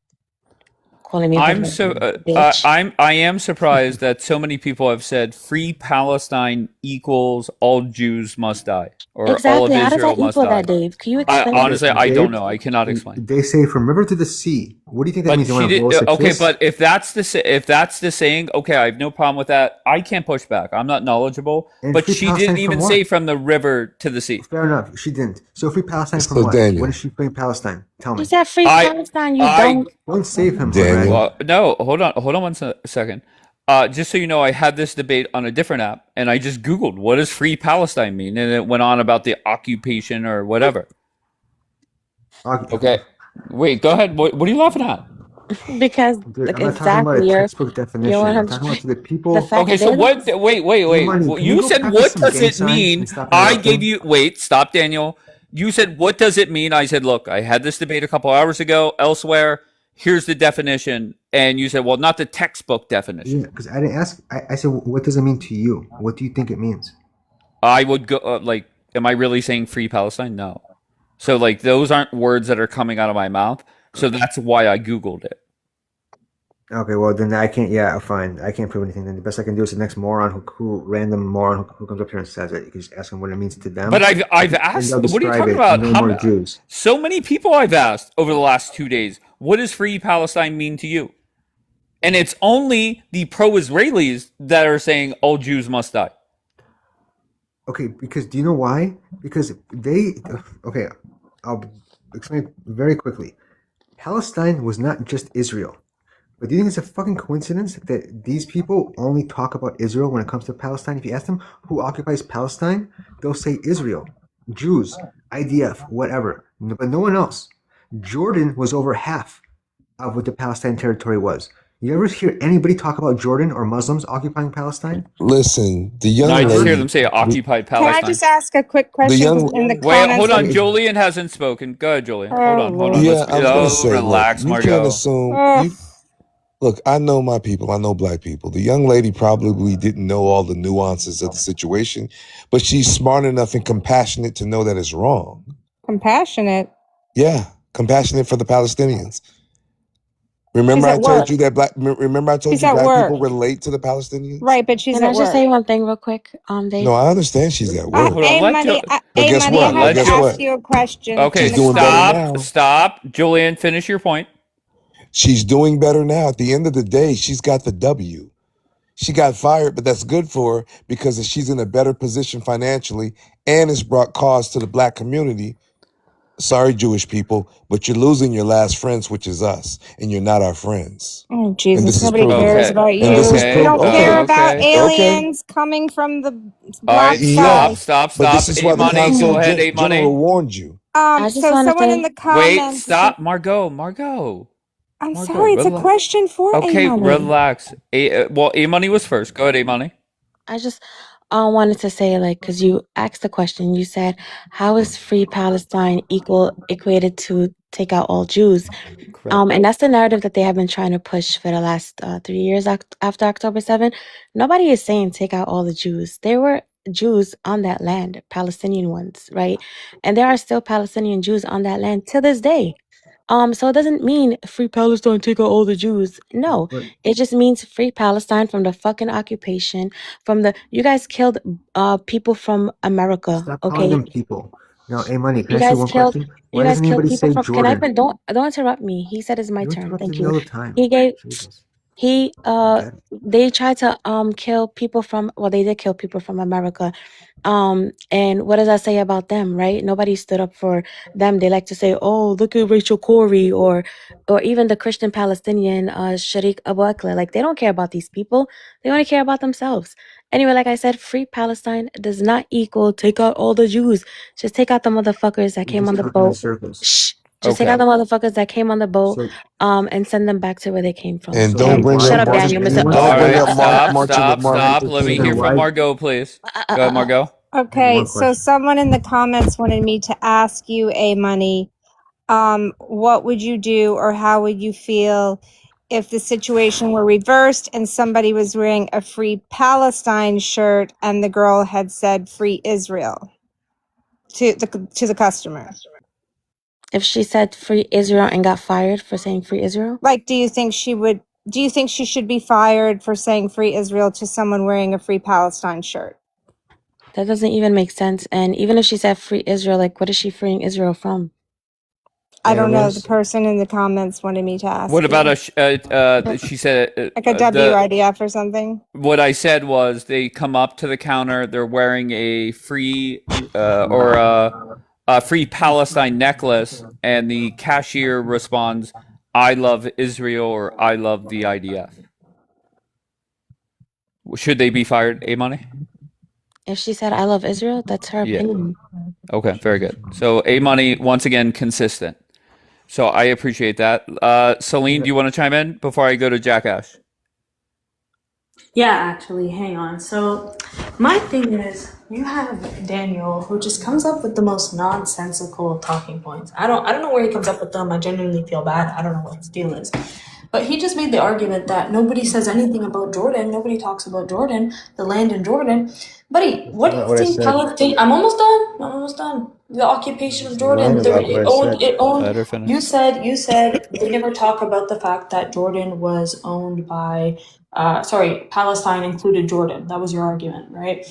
Calling me a I'm bitch. so Bitch. I am surprised that so many people have said free Palestine equals all Jews must die or all Exactly. of How does Israel that must equal die. that, Dave? Can you I explain? Okay, honestly I don't Dave, know. I cannot explain. they say from river to the sea. What do you think that But means? They she want to blow did us a okay. kiss? But if that's the saying, okay, I have no problem with that. I can't push back. I'm not knowledgeable. And But free she didn't Palestine from even say what? from the river to the sea. Fair enough. She didn't. So free Palestine from So what? What is Daniel, she freeing Palestine? Tell He me. said free I Palestine, you I dumb. Don't save him, Conrad. Daniel, well no. Hold on one second. Just so you know, I had this debate on a different app, and I just Googled what does free Palestine mean, and it went on about the occupation or whatever. Okay, wait, go ahead. What are you laughing at? Because Dude, like I'm not talking about a exactly textbook you're definition. I'm 100 talking about to the the people. fact Okay, that so they don't what? Wait. Hey, money, Well, can you you go said practice what some does gang it signs mean? and stop I gave interrupting? you. Wait, stop, Daniel. You said what does it mean? I said, look, I had this debate a couple hours ago elsewhere. Here's the definition, and you said, well, not the textbook definition. Yeah, because I didn't ask. I said, what does it mean to you? What do you think it means? I would go like, am I really saying free Palestine? No. So like, those aren't words that are coming out of my mouth. So that's why I Googled it. Okay, well then I can't. Yeah, fine. I can't prove anything. Then the best I can do is the next moron random moron who comes up here and says it. You can just ask them what it means to But them, I've and asked. they'll What are you describe talking it. about? No more Jews. So many people I've asked over the last 2 days. What does free Palestine mean to you? And it's only the pro-Israelis that are saying all Jews must die. Okay, because do you know why? Because they. Okay, I'll explain very quickly. Palestine was not just Israel. But do you think it's a fucking coincidence that these people only talk about Israel when it comes to Palestine? If you ask them who occupies Palestine, they'll say Israel, Jews, IDF, whatever. But no one else. Jordan was over half of what the Palestine territory was. You ever hear anybody talk about Jordan or Muslims occupying Palestine? listen, the No, young I just hear lady, them say occupied Can I Palestine. just ask a quick the question? 'Cause young, in the Wait, comments, hold on. Okay, Julian hasn't spoken. Go ahead, Julian. Hold oh on. Lord, yeah, I was gonna say, look, Relax, you can't Margot. assume Ugh. look, I know my people, I know black people. The young lady probably didn't know all the nuances of the situation, but she's smart enough and compassionate to know that it's wrong. Compassionate. Yeah, compassionate for the Palestinians. She's Remember I at told work. you that remember I told She's you at black work. people relate to the Palestinians? Right, but she's Can I at just work. say one thing real quick, Dave? No, I understand she's at work. Hold on. Hey, Let money. Jo- But Hey, guess money. what? I But have guess to what? ask you a question Okay, from She's the doing better comments. now. stop. Julian, finish your point. She's doing better now. At the end of the day, she's got the W. She got fired, but that's good for her because she's in a better position financially and it's brought cause to the black community. Sorry, Jewish people, but you're losing your last friends, which is us, and you're not our friends. Oh, And Jesus. this is Nobody proof of cares it. Okay. about And you. this is We Okay. proof. don't care Okay, about Okay. okay. aliens coming from the All black right. Yeah, sky. Stop. but this is A why the money. Go consul ahead. A general money. warned you. I just So want to someone in say the Wait. comments. Stop. Margot. I'm Margot. sorry. It's a Relax. question for A Okay. money. Relax. Well, A money was first. Go ahead. A money. I just wanted to say, like, because you asked the question, you said, how is free Palestine equated to take out all Jews? Correct. And that's the narrative that they have been trying to push for the last 3 years after October 7. Nobody is saying take out all the Jews. There were Jews on that land, Palestinian ones, right? And there are still Palestinian Jews on that land to this day. So it doesn't mean free Palestine, take out all the Jews. No, But it just means free Palestine from the fucking occupation, you guys killed people from America, stop calling okay? them people. Now, hey, money, can You I say guys one killed question? you Why guys doesn't killed anybody people say from Can I Jordan? even don't interrupt me. He said it's my You turn. interrupted Thank me you. all the time. He gave Jesus. he Okay. they tried to kill people from they did kill people from America. And what does that say about them, right? Nobody stood up for them. They like to say, oh, look at Rachel Corrie or even the Christian Palestinian Sharik Abu Akleh. Like, they don't care about these people. They only care about themselves. Anyway, like I said, free Palestine does not equal take out all the Jews. Just take out the motherfuckers that You're came just on the talking in boat. circles. Shh. Just take out Okay. the motherfuckers that came on the boat So, and send them back to where they came from. And so don't And then bring why up shut up, doesn't Daniel, Mr. and anyone don't All bring say? right. up Marching with Martin Stop. Luther Let me So hear then King. from why? Margot, please. Go ahead, Margot. I have Okay, one so question. someone in the comments wanted me to ask you, A money, what would you do or how would you feel if the situation were reversed and somebody was wearing a free Palestine shirt and the girl had said free Israel to the customer? If she said free Israel and got fired for saying free Israel? Like, do you think she should be fired for saying free Israel to someone wearing a free Palestine shirt? That doesn't even make sense. And even if she said free Israel, like, what is she freeing Israel from? I don't know. The Arabs. person in the comments wanted me to ask What about you. she said Like a WIDF or something? what I said was they come up to the counter, they're wearing a free or a free Palestine necklace, and the cashier responds, "I love Israel" or "I love the IDF." Should they be fired, A Money? If she said I love Israel, that's her Yeah. opinion. Okay, very good. So A Money once again consistent. So I appreciate that. Celine, do you want to chime in before I go to Jackass? Yeah, actually, hang on. So, my thing is, you have Daniel who just comes up with the most nonsensical talking points. I don't know where he comes up with them. I genuinely feel bad. I don't know what his deal is. But he just made the argument that nobody says anything about Jordan. Nobody talks about Jordan, the land in Jordan. Buddy, what do Not you what I think said. Palestine? I'm almost done. The occupation of Jordan. Lying about what I said. It owned. Let her finish. You said they never talk about the fact that Jordan was owned by. Palestine included Jordan. That was your argument, right?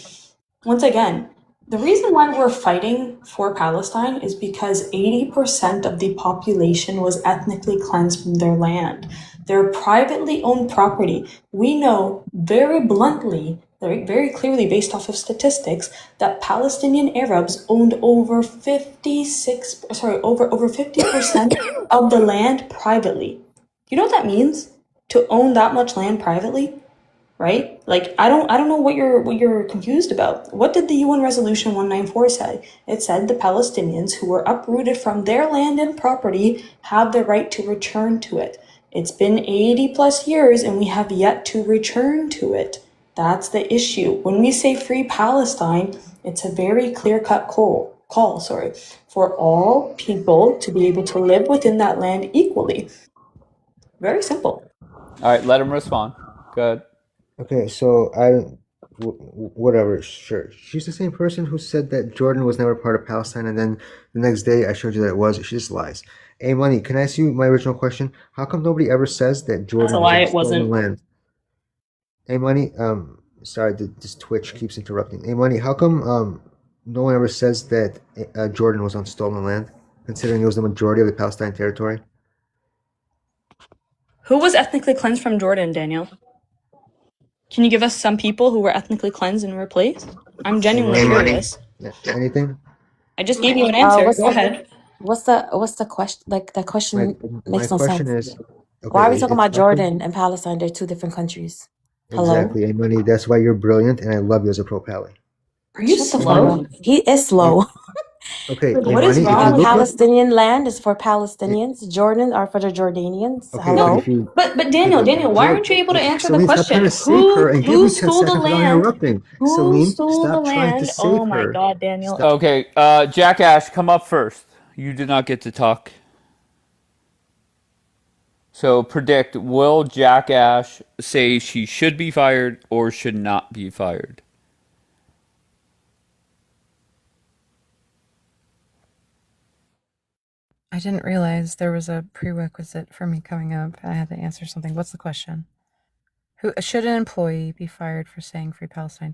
Once again, the reason why we're fighting for Palestine is because 80% of the population was ethnically cleansed from their land. They're privately owned property. We know very bluntly, very clearly based off of statistics, that Palestinian Arabs owned over 50% of the land privately. You know what that means? To own that much land privately, right? Like, I don't know what you're confused about. What did the UN Resolution 194 say? It said the Palestinians who were uprooted from their land and property have the right to return to it. It's been 80 plus years and we have yet to return to it. That's the issue. When we say free Palestine, it's a very clear-cut call for all people to be able to live within that land equally. Very simple. All right, let him respond. Good. Okay, so whatever, sure. She's the same person who said that Jordan was never part of Palestine, and then the next day I showed you that it was. She just lies. Hey, Money, can I ask you my original question? How come nobody ever says that Jordan a was lie, on it stolen wasn't. land? Hey, Money, sorry, this Twitch keeps interrupting. Hey, Money, how come no one ever says that Jordan was on stolen land, considering it was the majority of the Palestine territory? Who was ethnically cleansed from Jordan, Daniel? Can you give us some people who were ethnically cleansed and replaced? I'm genuinely curious. Yeah, anything? I just gave you an answer. Go ahead. What's the question? Like, that question My makes no question sense. is, okay, Why are we talking it's about Jordan and Palestine? They're two different countries. Hello? Exactly, hey, Money, that's why you're brilliant, and I love you as a pro pally. Are you Shut the fuck slow? up. He is slow. Okay, Like, hey, what is Money, if you wrong with look up, Palestinian land is for Palestinians. Jordan are for the Jordanians. okay, Hello? if you, But Daniel, why Jill, aren't you able to answer the Celine, stop question? trying to save her and give Who me 10 stole the seconds without land? interrupting. Who Celine, stole the stop trying to land? save Oh my her. God, Daniel. Stop. Okay, Jackass, come up first. You did not get to talk. So predict, will Jackass say she should be fired or should not be fired? I didn't realize there was a prerequisite for me coming up. I had to answer something. What's the question? Should an employee be fired for saying free Palestine?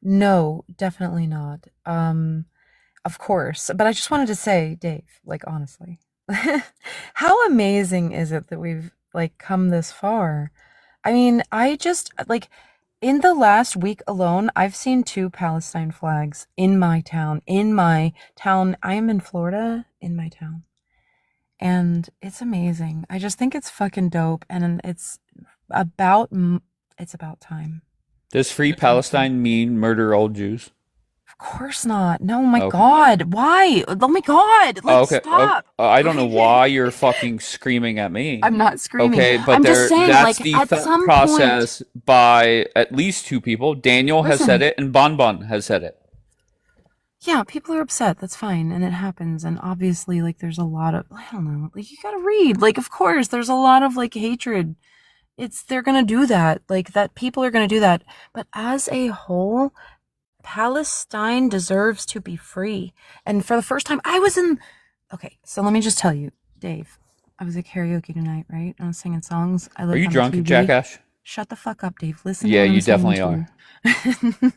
No, definitely not. Of course. But I just wanted to say, Dave, like, honestly, how amazing is it that we've like come this far? I mean, I just like in the last week alone, I've seen 2 Palestine flags in my town. I am in Florida, in my town. And it's amazing. I just think it's fucking dope, and it's about time. Does free Palestine mean murder all Jews? Of course not. No, my Okay. God. Why? Oh my God. Let's stop. I don't know why you're fucking screaming at me. I'm not screaming. Okay, but I'm just saying, that's like, the at thought some process by at least 2 people. Daniel has said it, and Bon has said it. Yeah, people are upset. That's fine. And it happens. And obviously, like, there's a lot of, I don't know, like, you gotta read. Like, of course, there's a lot of, like, hatred. They're gonna do that. Like, that people are gonna do that. But as a whole, Palestine deserves to be free. And for the first time, I was in Okay, so let me just tell you, Dave. I was at karaoke tonight, right? I was singing songs. I Are look you on the drunk, TV. jackass? Shut the fuck up, Dave. Listen to Yeah, what I'm you saying definitely are. to you.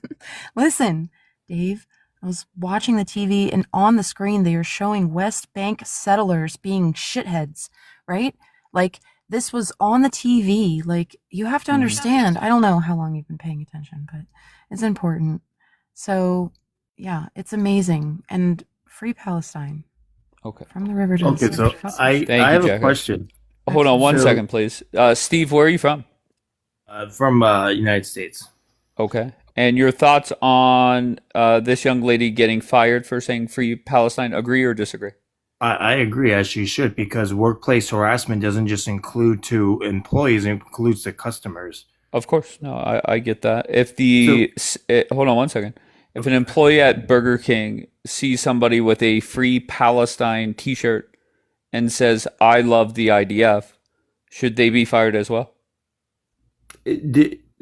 Listen, Dave. I was watching the TV, and on the screen they are showing West Bank settlers being shitheads, right? Like, this was on the TV. Like, you have to Mhm. understand. I don't know how long you've been paying attention, but it's important. So, yeah, it's amazing. And free Palestine. Okay. From the river to the Okay, sea. so Fuck Thank I you, have a jackass. question. Hold on one So, second, please. Steve, where are you from? from United States. Okay. And your thoughts on this young lady getting fired for saying free Palestine? Agree or disagree? I agree, as she should, because workplace harassment doesn't just include to employees; it includes the customers. Of course. No, I get that. If So, hold on one second. If an employee at Burger King sees somebody with a free Palestine T-shirt and says, "I love the IDF," should they be fired as well?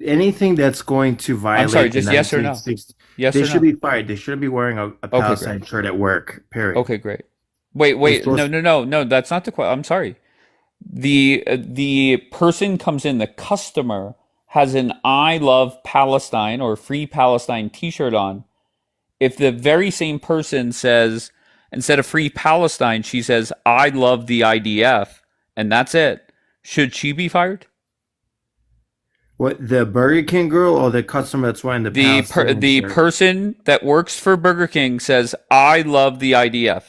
anything that's going to I'm sorry, violate the just yes or no. 1960, Yes they or should no. be fired. They shouldn't be wearing a Okay, great. Palestine shirt at work. Period. Okay, great. Wait, It's wait. supposed No. That's not the question. I'm sorry. The person comes in, the customer has an I love Palestine or free Palestine T-shirt on. If the very same person says, instead of free Palestine, she says, I love the IDF, and that's it, should she be fired? What, the Burger King girl or the customer that's wearing the Palestinian The shirt? person that works for Burger King says, I love the IDF.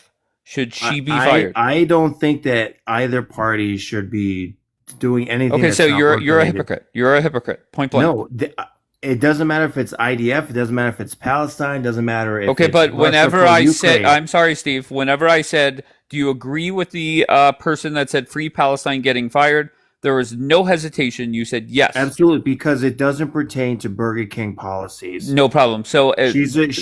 Should she be fired? I don't think that either party should be doing anything. Okay, that's so not you're a work-related. hypocrite. You're a hypocrite. Point blank. No, it doesn't matter if it's IDF. It doesn't matter if it's Palestine. It doesn't matter if Okay, it's but Russia whenever for I said, Ukraine. I'm sorry, Steve, whenever I said, do you agree with the person that said free Palestine getting fired? There was no hesitation. You said yes. Absolutely, because it doesn't pertain to Burger King policies. No problem. So She is a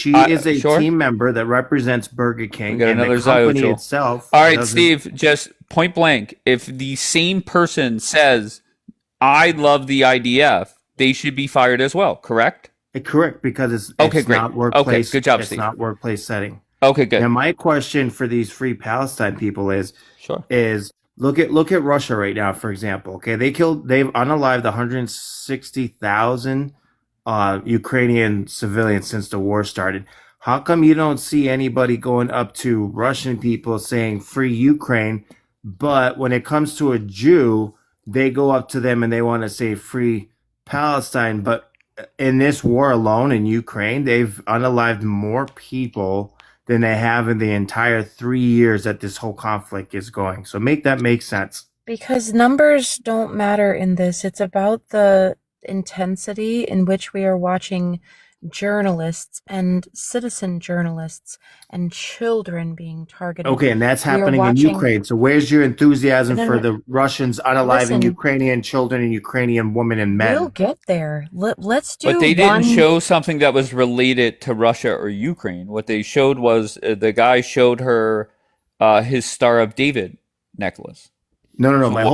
sure. team member that represents Burger We King, got and another the company Ziojo. itself. All right, doesn't. Steve, just point blank. If the same person says, I love the IDF, they should be fired as well, correct? Correct, because it's Okay, great. not workplace. Okay, good job, It's Steve. not workplace setting. Okay, good. Now, my question for these free Palestine people Sure. is look at Russia right now, for example. Okay, they've unalived 160,000 Ukrainian civilians since the war started. How come you don't see anybody going up to Russian people saying free Ukraine, but when it comes to a Jew, they go up to them and they want to say free Palestine? But in this war alone in Ukraine, they've unalived more people than they have in the entire 3 years that this whole conflict is going. So make that make sense. Because numbers don't matter in this. It's about the intensity in which we are watching journalists and citizen journalists and children being targeted. Okay, and that's We are happening in watching. Ukraine. So where's your enthusiasm No, for no. the Russians unaliving Listen. Ukrainian children and Ukrainian women and men? We'll get there. Let's do But they one. didn't show something that was related to Russia or Ukraine. What they showed was the guy showed her his Star of David necklace. No. So My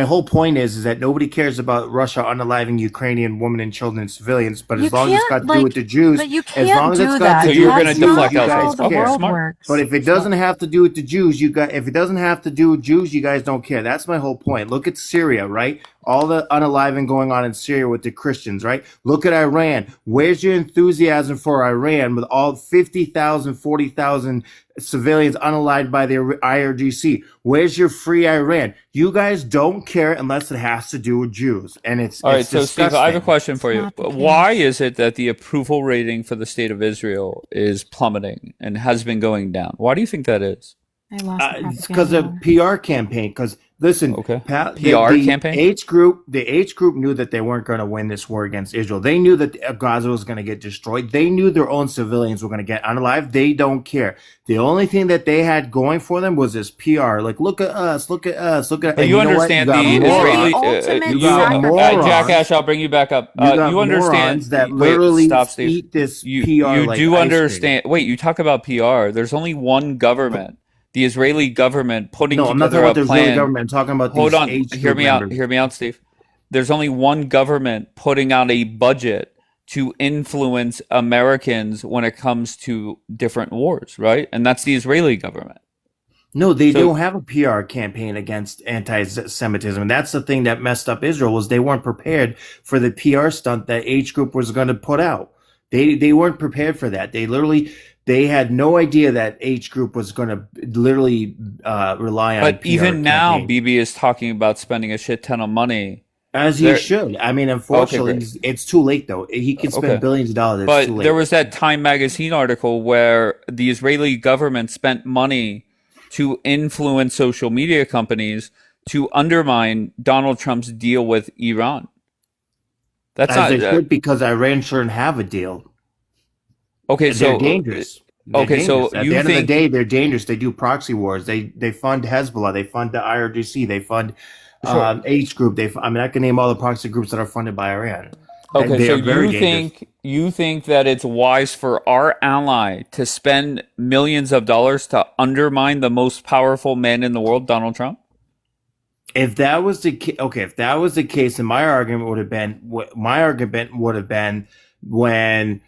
whole point is that nobody cares about Russia unaliving Ukrainian women and children and civilians. But You as long as it's got can't, to do with the Jews, but you as can't long as it's do got that. to So do you're with gonna the That's Jews, not deflect you how elsewhere. guys the Okay, care. world smart. works. But if it doesn't have to do with the Jews, if it doesn't have to do with Jews, you guys don't care. That's my whole point. Look at Syria, right? All the unaliving going on in Syria with the Christians, right? Look at Iran. Where's your enthusiasm for Iran with all 50,000, 40,000 civilians unalived by the IRGC? Where's your free Iran? You guys don't care unless it has to do with Jews. And it's All right, so Steve, I have a disgusting. question for It's you. not the Why case. is it that the approval rating for the state of Israel is plummeting and has been going down? Why do you think that is? I lost the It's because propaganda. of PR campaign. Because listen, Okay. the PR campaign? H group knew that they weren't going to win this war against Israel. They knew that Gaza was going to get destroyed. They knew their own civilians were going to get unalived. They don't care. The only thing that they had going for them was this PR. Like, look at us, look at us, look at. But And you you know what? understand You got the morons. Israeli, ultimate You got morons. Jackass, I'll bring you back up. You got You understand, morons that wait, literally stop, Steve. eat this You PR like do ice understand, wait, you talk about PR. There's only one government, the Israeli government putting cream. No, I'm not together talking about the a Israeli plan. government. I'm talking about Hold these on, H hear group me out, members. hear me out, Steve. There's only one government putting out a budget to influence Americans when it comes to different wars, right? And that's the Israeli government. No, they So, don't have a PR campaign against anti-Semitism. And that's the thing that messed up Israel was they weren't prepared for the PR stunt that H Group was going to put out. They weren't prepared for that. They had no idea that H Group was going to literally rely on but PR even now, campaign. BB is talking about spending a shit ton of money. As he There. should. I mean, Okay, unfortunately, great. it's too late though. He can spend Okay. billions of dollars. It's too But there late. was that Time magazine article where the Israeli government spent money to influence social media companies to undermine Donald Trump's deal with Iran. That's As not they should, because Iran shouldn't have a deal. okay. And they're So dangerous. They're okay, so dangerous. At the you end of the think day, they're dangerous. They do proxy wars. They fund Hezbollah. They fund the IRGC. They fund sure. H Group. I mean, I can name all the proxy groups that are funded by Iran. Okay, They so are very dangerous. you think that it's wise for our ally to spend millions of dollars to undermine the most powerful man in the world, Donald Trump? If that was the if that was the case, then my argument would have been when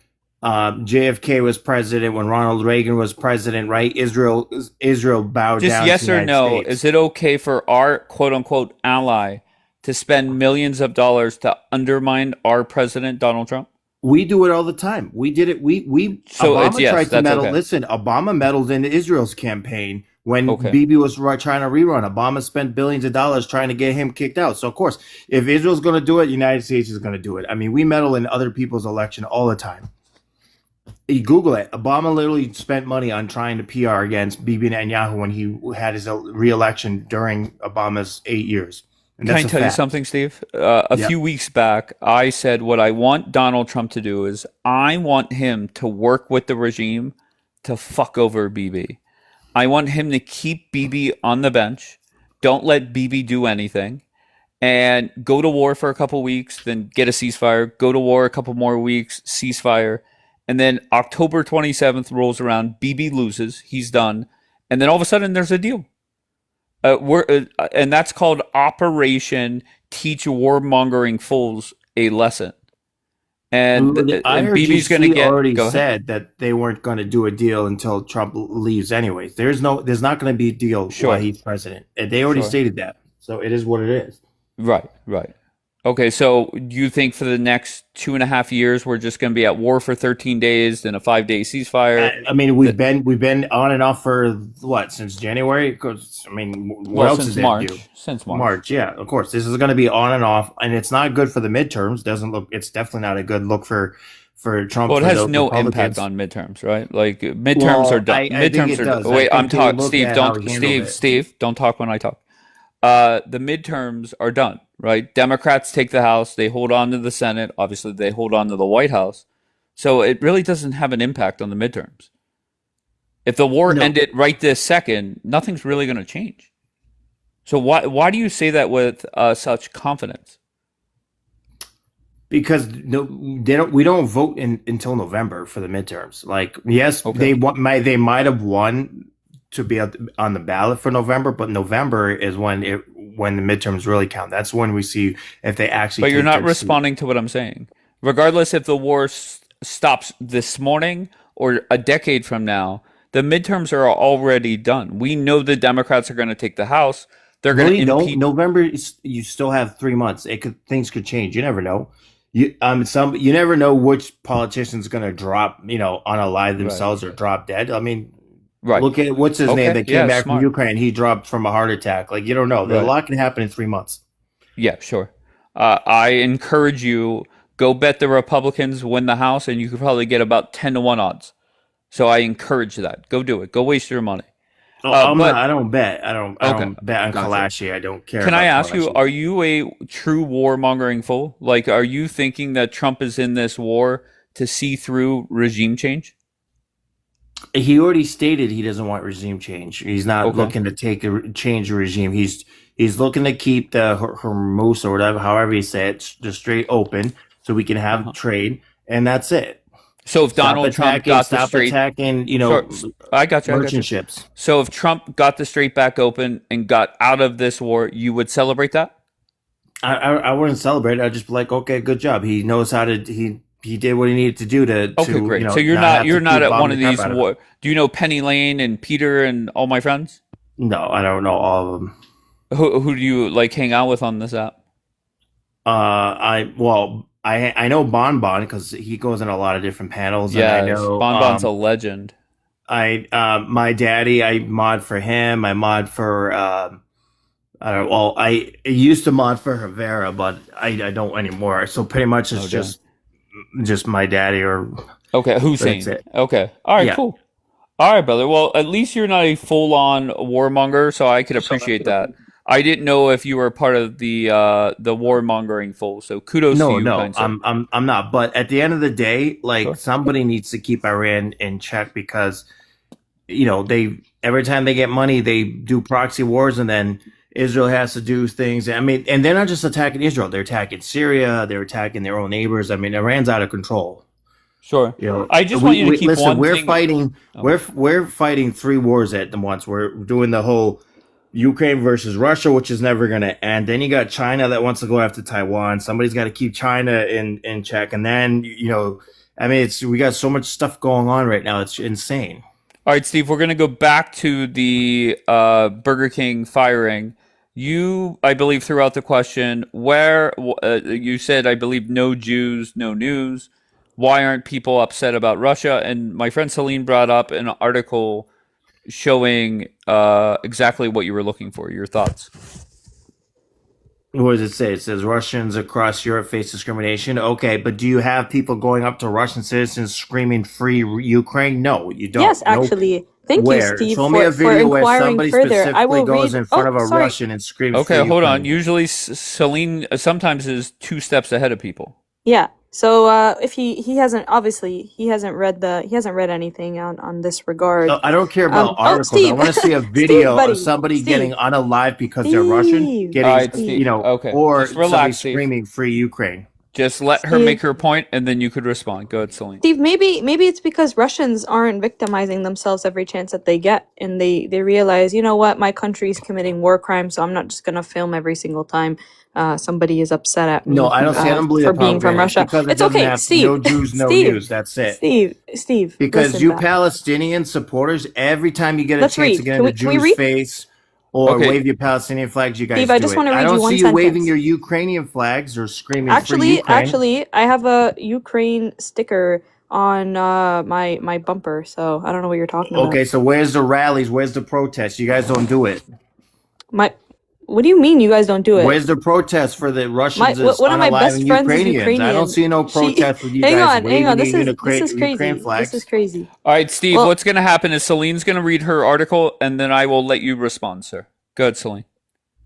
JFK was president, when Ronald Reagan was president, right? Israel bowed Just down to yes the or United no, States. is it okay for our quote unquote ally to spend millions of dollars to undermine our president, Donald Trump? We do it all the time. We did it. We So it's Obama yes, tried to that's meddle. okay. Listen, Obama meddled in Israel's campaign when Okay. Bibi was trying to rerun. Obama spent billions of dollars trying to get him kicked out. So of course, if Israel's going to do it, the United States is going to do it. I mean, we meddle in other people's election all the time. You Google it. Obama literally spent money on trying to PR against Bibi Netanyahu when he had his re-election during Obama's 8 years. And Can I that's a tell you fact. something, Steve? A Yeah. few weeks back, I said what I want Donald Trump to do is I want him to work with the regime to fuck over BB. I want him to keep BB on the bench. Don't let BB do anything. And go to war for a couple weeks, then get a ceasefire. Go to war a couple more weeks, ceasefire. And then October 27th rolls around, BB loses, he's done. And then all of a sudden there's a deal. And that's called Operation Teach Warmongering Fools a Lesson. And The BB's going to IRGC get. already Go ahead. said that they weren't going to do a deal until Trump leaves. Anyways, there's not going to be a deal Sure. while he's president. And they already Sure. stated that. So it is what it is. Right. Okay, so do you think for the next 2.5 years we're just going to be at war for 13 days, then a 5-day ceasefire? I mean, we've been on and off for what, since January? 'Cause, I mean, what else since is there March. to do? Since March. March, yeah, of course. This is going to be on and off, and it's not good for the midterms. It's definitely not a good look for Trump. Well, it for has the no Republicans. impact on midterms, right? Like midterms are done. I think Midterms it are does. done. I Wait, I'm think they talking. look Steve, at how don't. he handled it. Steve, don't talk when I talk. The midterms are done, right? Democrats take the House. They hold on to the Senate. Obviously, they hold on to the White House. So it really doesn't have an impact on the midterms. If the war No. ended right this second, nothing's really going to change. So why do you say that with such confidence? Because we don't vote until November for the midterms. Like, yes, Okay. they might have won to be on the ballot for November, but November is when the midterms really count. That's when we see if they actually. But you're take not their seat. responding to what I'm saying. Regardless if the war stops this morning or a decade from now, the midterms are already done. We know the Democrats are going to take the House. They're going to impeach. November. You still have 3 months. Things could change. You never know. You never know which politician's going to drop. Unalive themselves or drop dead. I mean. Right. Look at what's his name that came Yeah, back smart. from Ukraine. He dropped from a heart attack. Like, you don't know. Right. A lot can happen in 3 months. Yeah, sure. I encourage you, go bet the Republicans win the House, and you could probably get about 10-1 odds. So I encourage that. Go do it. Go waste your money. I don't bet. I don't bet on Gotcha. Kalashi. I don't care. Can I about ask you, Kalashi. are you a true warmongering fool? Like, are you thinking that Trump is in this war to see through regime change? He already stated he doesn't want regime change. He's not Okay. looking to change the regime. He's looking to keep the Hormuz or whatever, however you say it, just straight open, so we can have trade, and that's it. So if Donald Trump got the stop straight, attacking, Sure. I got you. merchant ships. So if Trump got the straight back open and got out of this war, you would celebrate that? I wouldn't celebrate it. I'd just be like, okay, good job. He knows how to. He did what he needed to do to. Okay, great. So you're not at one of these war. Do you know Penny Lane and Peter and all my friends? No, I don't know all of them. Who do you like hang out with on this app? I know Bon because he goes in a lot of different panels, and I Yes, know Bonbon's a legend. my daddy, I mod for him. I mod for I don't. Well, I used to mod for Rivera, but I don't anymore. So pretty much it's Okay. just my daddy or Okay, that's Hussein. it. Okay. All right, Yeah. cool. All right, brother. Well, at least you're not a full-on warmonger, so I could appreciate that. I didn't know if you were part of the warmongering fold, so kudos to No, you, no, kind sir. I'm not. But at the end of the day, like Sure. somebody needs to keep Iran in check because they every time they get money, they do proxy wars, and then Israel has to do things. I mean, and they're not just attacking Israel; they're attacking Syria, they're attacking their own neighbors. I mean, Iran's out of control. Sure. I just want you to keep listen. one We're thing. fighting. Okay. We're fighting 3 wars at once. We're doing the whole Ukraine versus Russia, which is never going to end. Then you got China that wants to go after Taiwan. Somebody's got to keep China in check. And then I mean, we got so much stuff going on right now. It's insane. All right, Steve, we're going to go back to the Burger King firing. You, I believe, threw out the question where you said, I believe, no Jews, no news. Why aren't people upset about Russia? And my friend Celine brought up an article showing exactly what you were looking for. Your thoughts? What does it say? It says Russians across Europe face discrimination. Okay, but do you have people going up to Russian citizens screaming "Free Ukraine"? No, you don't. Yes, Nope. actually. Thank you, Where? Steve, Show me a for video where inquiring somebody further. I specifically will goes read. in front Oh, of a sorry. Russian and screams Okay, "Free hold on. Ukraine." Usually, Celine sometimes is 2 steps ahead of people. Yeah. So if he hasn't read anything on this regard. I don't care about Oh, articles. I Steve. want to see a Steve, video buddy. of somebody Steve. getting unalived because they're Russian, Steve. getting All right, Steve. Okay. or Just somebody relax, Steve. screaming "Free Ukraine." Just let her Steve. make her point, and then you could respond. Go ahead, Celine. Steve, maybe it's because Russians aren't victimizing themselves every chance that they get, and they realize, you know what, my country is committing war crimes, so I'm not just gonna film every single time somebody is upset at me No, I don't see. I don't believe for the being from propaganda. It's Russia. because it It's doesn't okay, have Steve. no Jews, no Steve. news. That's it. Steve. Because listen, you back. Palestinian supporters, every time you get a Let's chance to read. get Can in the we Jews' read? face or Okay. wave your Palestinian flags, you guys Steve, do I just it. want to I read don't you one see you waving sentence. your Ukrainian flags or screaming "Free Ukraine." Actually, I have a Ukraine sticker on my bumper, so I don't know what you're talking about. Okay, so where's the rallies? Where's the protests? You guys don't do it. What do you mean you guys don't do it? Where's the protest for the Russians One of my best unaliving friends is Ukrainians? I Ukrainian. don't see no protest with you Hang guys on. waving This your is crazy. Ukraine flags. This is crazy. All right, Steve, Well- what's going to happen is Celine's going to read her article, and then I will let you respond, sir. Go ahead, Celine.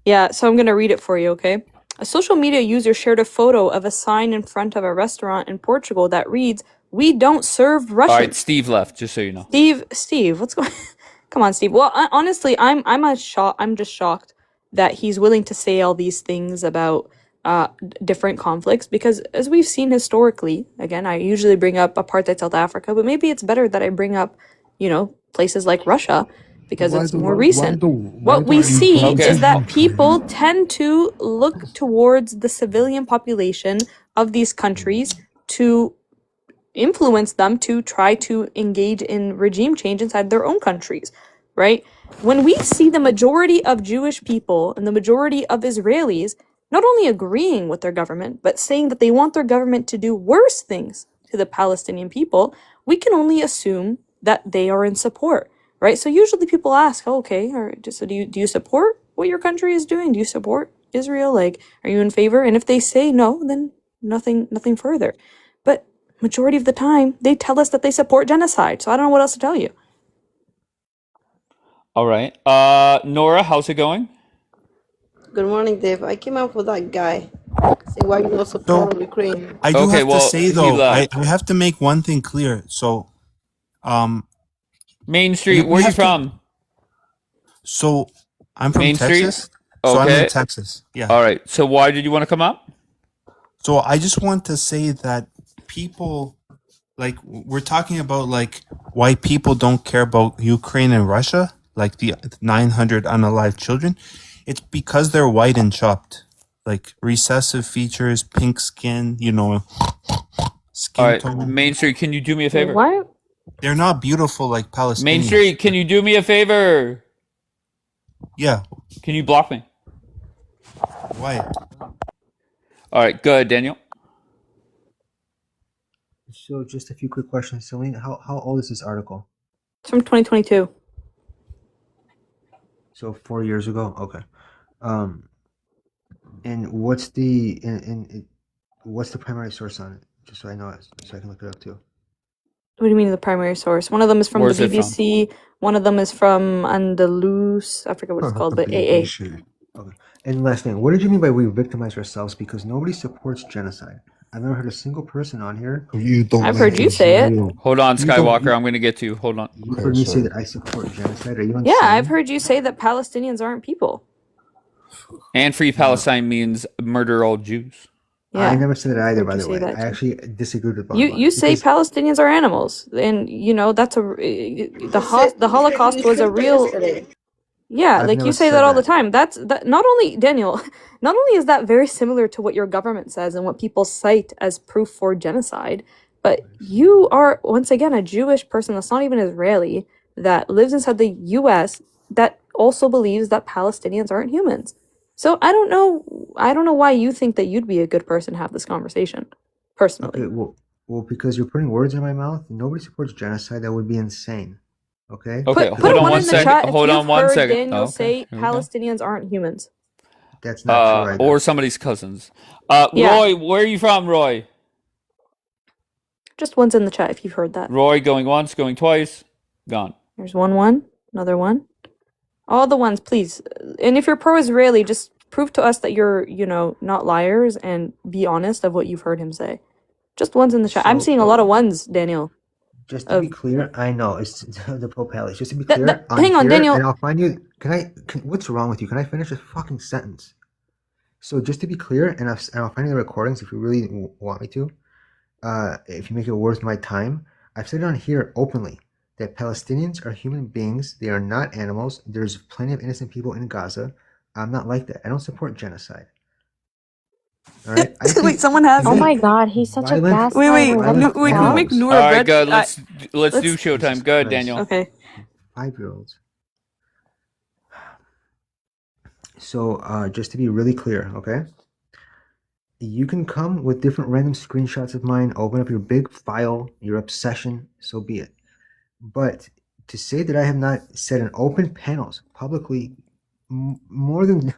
Yeah, so I'm gonna read it for you, okay? A social media user shared a photo of a sign in front of a restaurant in Portugal that reads, "We don't serve All Russians." right, Steve left, just so you know. Steve, what's going? Come on, Steve. Well, honestly, I'm just shocked that he's willing to say all these things about different conflicts because, as we've seen historically, again, I usually bring up apartheid South Africa, but maybe it's better that I bring up, places like Russia because it's more recent. What we see is that people tend to look towards the civilian population of these countries to influence them to try to engage in regime change inside their own countries, right? When we see the majority of Jewish people and the majority of Israelis not only agreeing with their government, but saying that they want their government to do worse things to the Palestinian people, we can only assume that they are in support, right? So usually people ask, oh, okay, so do you support what your country is doing? Do you support Israel? Like, are you in favor? And if they say no, then nothing further. But majority of the time, they tell us that they support genocide. So I don't know what else to tell you. All right. Nora, how's it going? Good morning, Dave. I came out for that guy. Say why you not support Ukraine. I do Okay, have well, to say he though, left. I have to make one thing clear. So, Main Street, we where are you have to- from? so I'm from Main Street? Texas. So I'm Okay. in Texas. Yeah. All right. So why did you want to come up? So I just want to say that people, like, we're talking about like why people don't care about Ukraine and Russia, like the 900 unalived children. It's because they're white and chopped, like recessive features, pink skin, skin All right. tone. Main Street, can you do me a favor? What? They're not beautiful like Palestinians. Main Street, can you do me a favor? Yeah. Can you block me? Why? All right, go ahead, Daniel. So just a few quick questions, Celine. How old is this article? It's from 2022. So 4 years ago. Okay. And what's the what's the primary source on it? Just so I know it, so I can look it up too. What do you mean the primary source? One of them is from Where's the it from? BBC. One of them is from Andalus. I forget what it's called, but AA. Okay. And last thing, what did you mean by we victimize ourselves? Because nobody supports genocide. I've never heard a single person on here. You don't I've like heard you say it. Israel. Hold on, You don't- Skywalker. I'm going to get to you. Hold on. You heard me say that I support genocide. Are you insane? Yeah, I've heard you say that Palestinians aren't people. And free Palestine means murder all Jews. I Yeah. never said that either, Heard by you the say way. that I too. actually disagreed with both. You say Palestinians are animals, and you know that's the Holocaust was a real. Yeah, I've like never you say said that all the that. time. That not only Daniel, not only is that very similar to what your government says and what people cite as proof for genocide, but you are once again a Jewish person that's not even Israeli that lives inside the U.S. that also believes that Palestinians aren't humans. So I don't know why you think that you'd be a good person to have this conversation, personally. Okay, well, because you're putting words in my mouth. Nobody supports genocide. That would be insane. Okay. Okay, Put hold a on one one in the second. chat if Hold you've on one heard second. Daniel Okay, say here we go. Palestinians aren't humans. That's not true either. Or somebody's cousins. Yeah. Roy, where are you from, Roy? Just one's in the chat if you've heard that. Roy going once, going twice, gone. There's one, another one. All the ones, please. And if you're pro-Israeli, just prove to us that you're, not liars and be honest of what you've heard him say. Just ones in the chat. I'm So- seeing a lot of ones, Daniel. Just to be clear, I know it's the Pope Palace. Just to be clear, hang on, here, Daniel. and I'll find you. What's wrong with you? Can I finish a fucking sentence? So just to be clear, and I'll find you the recordings if you really want me to. If you make it worth my time, I've said it on here openly that Palestinians are human beings. They are not animals. There's plenty of innocent people in Gaza. I'm not like that. I don't support genocide. All right. Wait, someone has. Oh my God, he's such a Violent- gaslighter. Wait, What violent the wait, fuck? can we make Noor All right, red? good. Let's do Showtime. Go ahead, Christ. Daniel. Okay. 5-year-olds. So just to be really clear, okay? You can come with different random screenshots of mine, open up your big file, your obsession, so be it. But to say that I have not said in open panels publicly more than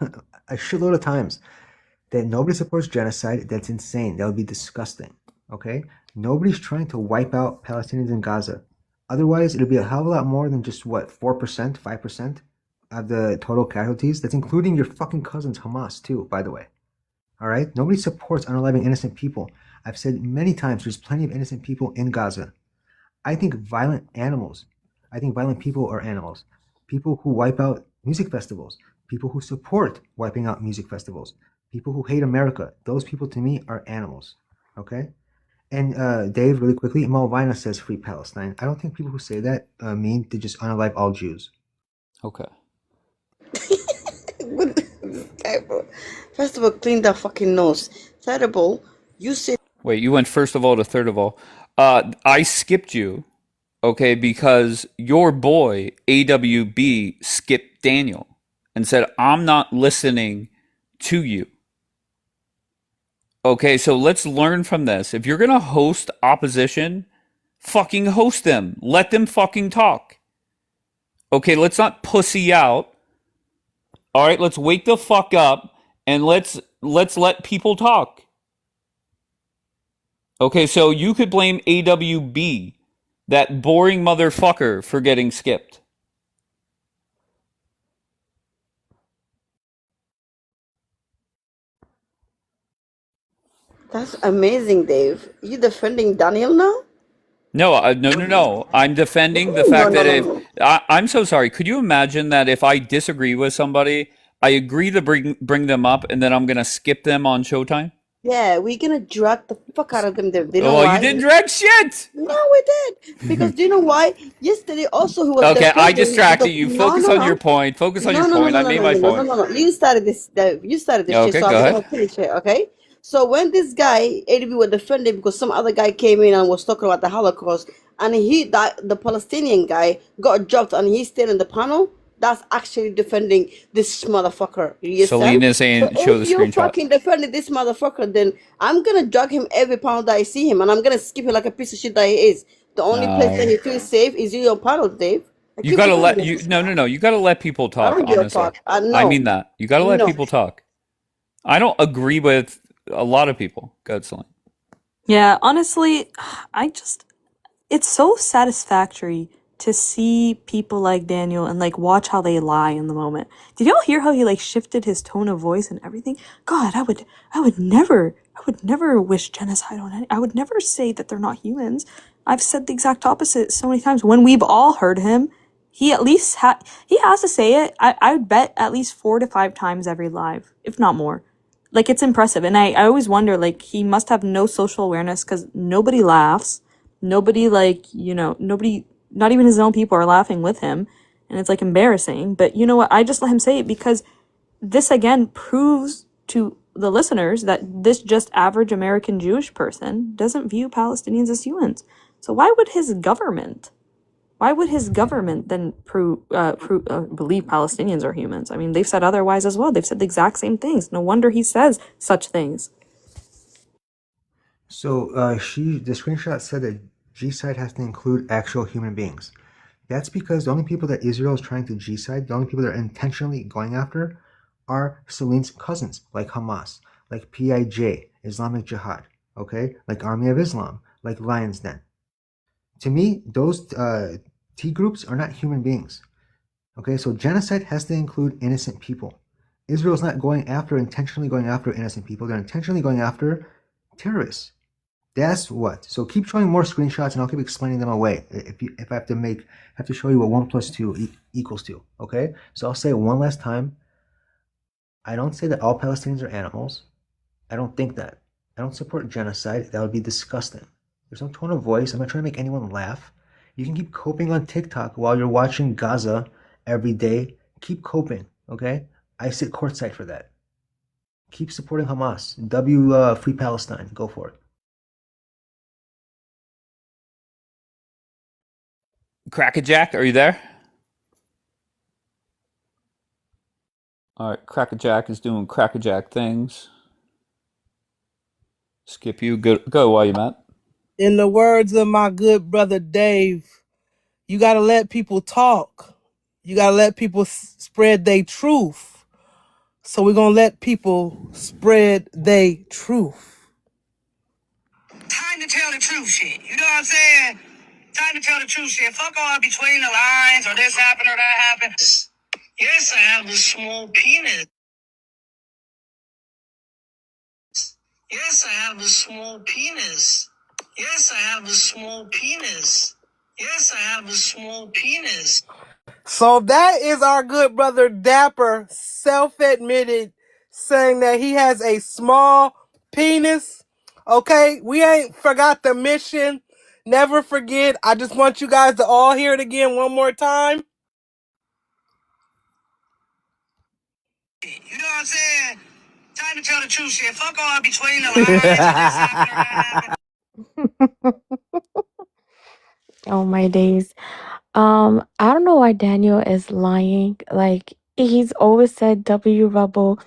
a shitload of times that nobody supports genocide, that's insane. That would be disgusting, okay? Nobody's trying to wipe out Palestinians in Gaza. Otherwise, it'll be a hell of a lot more than just, 4%, 5% of the total casualties. That's including your fucking cousins, Hamas, too, by the way. All right? Nobody supports unaliving innocent people. I've said many times there's plenty of innocent people in Gaza. I think violent people are animals. People who wipe out music festivals. People who support wiping out music festivals. People who hate America. Those people, to me, are animals. Okay? And Dave, really quickly, Malvina says free Palestine. I don't think people who say that mean to just unalive all Jews. Okay. First of all, clean that fucking nose. Third of all, you said. Wait, you went first of all to third of all. I skipped you, okay, because your boy, AWB, skipped Daniel and said, I'm not listening to you. Okay, so let's learn from this. If you're going to host opposition, fucking host them. Let them fucking talk. Okay, let's not pussy out. All right, let's wake the fuck up and let's let people talk. Okay, so you could blame AWB, that boring motherfucker, for getting skipped. That's amazing, Dave. You defending Daniel now? No, no. I'm defending the fact that if I'm so sorry. Could you imagine that if I disagree with somebody, I agree to bring them up, and then I'm gonna skip them on Showtime? Yeah, we're gonna drag the fuck out of them, Dave. You know Oh, why? you didn't drag shit. No, we did. Because do you know why? Yesterday also he was Okay, I defending distracted the- you. No, Focus no, on no. your point. Focus on No, your no, no, point. no, I no, made no, my no, point. no, no, no. You started this. You started this Okay, shit, so go I'm ahead. gonna finish it. Okay. So when this guy ADB was defending because some other guy came in and was talking about the Holocaust, and the Palestinian guy got dropped and he stayed in the panel. that's actually defending this motherfucker. You Selena understand? is saying, So show the if you're screenshot. fucking defending this motherfucker, then I'm gonna drag him every pound that I see him, and I'm gonna skip him like a piece of shit that he is. The only place that he feels safe is your panel, Dave. I You keep gotta defending let him. no. You gotta let people I talk. don't give a Honestly, fuck. I No, mean that. You gotta let no. people talk. I don't agree with a lot of people. Go ahead, Selena. Yeah, honestly, it's so satisfactory to see people like Daniel and like watch how they lie in the moment. Did y'all hear how he like shifted his tone of voice and everything? God, I would never wish genocide on any. I would never say that they're not humans. I've said the exact opposite so many times. When we've all heard him, he at least he has to say it. I would bet at least 4 to 5 times every live, if not more. Like, it's impressive. And I always wonder, like, he must have no social awareness because nobody laughs. Nobody, like, nobody, not even his own people are laughing with him. And it's, like, embarrassing. But you know what? I just let him say it because this, again, proves to the listeners that this just average American Jewish person doesn't view Palestinians as humans. So why would his government then believe Palestinians are humans? I mean, they've said otherwise as well. They've said the exact same things. No wonder he says such things. So the screenshot said that G-side has to include actual human beings. That's because the only people that Israel is trying to G-side, the only people that are intentionally going after, are Celine's cousins, like Hamas, like PIJ, Islamic Jihad, okay, like Army of Islam, like Lion's Den. To me, those T groups are not human beings. Okay, so genocide has to include innocent people. Israel's not intentionally going after innocent people. They're intentionally going after terrorists. That's what. So keep showing more screenshots, and I'll keep explaining them away. If I have to show you what 1 + 2 equals 2. Okay, so I'll say it one last time. I don't say that all Palestinians are animals. I don't think that. I don't support genocide. That would be disgusting. There's no tone of voice. I'm not trying to make anyone laugh. You can keep coping on TikTok while you're watching Gaza every day. Keep coping, okay? I sit courtside for that. Keep supporting Hamas. Free Palestine. Go for it. Crackerjack, are you there? All right, Crackerjack is doing Crackerjack things. Skip you. Go while you Matt. In the words of my good brother Dave, you got to let people talk. You got to let people spread their truth. So we're going to let people spread their truth. Time to tell the truth shit. You know what I'm saying? Time to tell the truth shit. Fuck all between the lines or this happened or that happened. Yes, I have a small penis. Yes, I have a small penis. Yes, I have a small penis. Yes, I have a small penis. So that is our good brother Dapper, self-admitted, saying that he has a small penis. Okay, we ain't forgot the mission. Never forget. I just want you guys to all hear it again one more time. You know what I'm saying? Time to tell the truth shit. Fuck all between the lines or this happened or that happened. Oh my days. I don't know why Daniel is lying. Like, he's always said W rebel.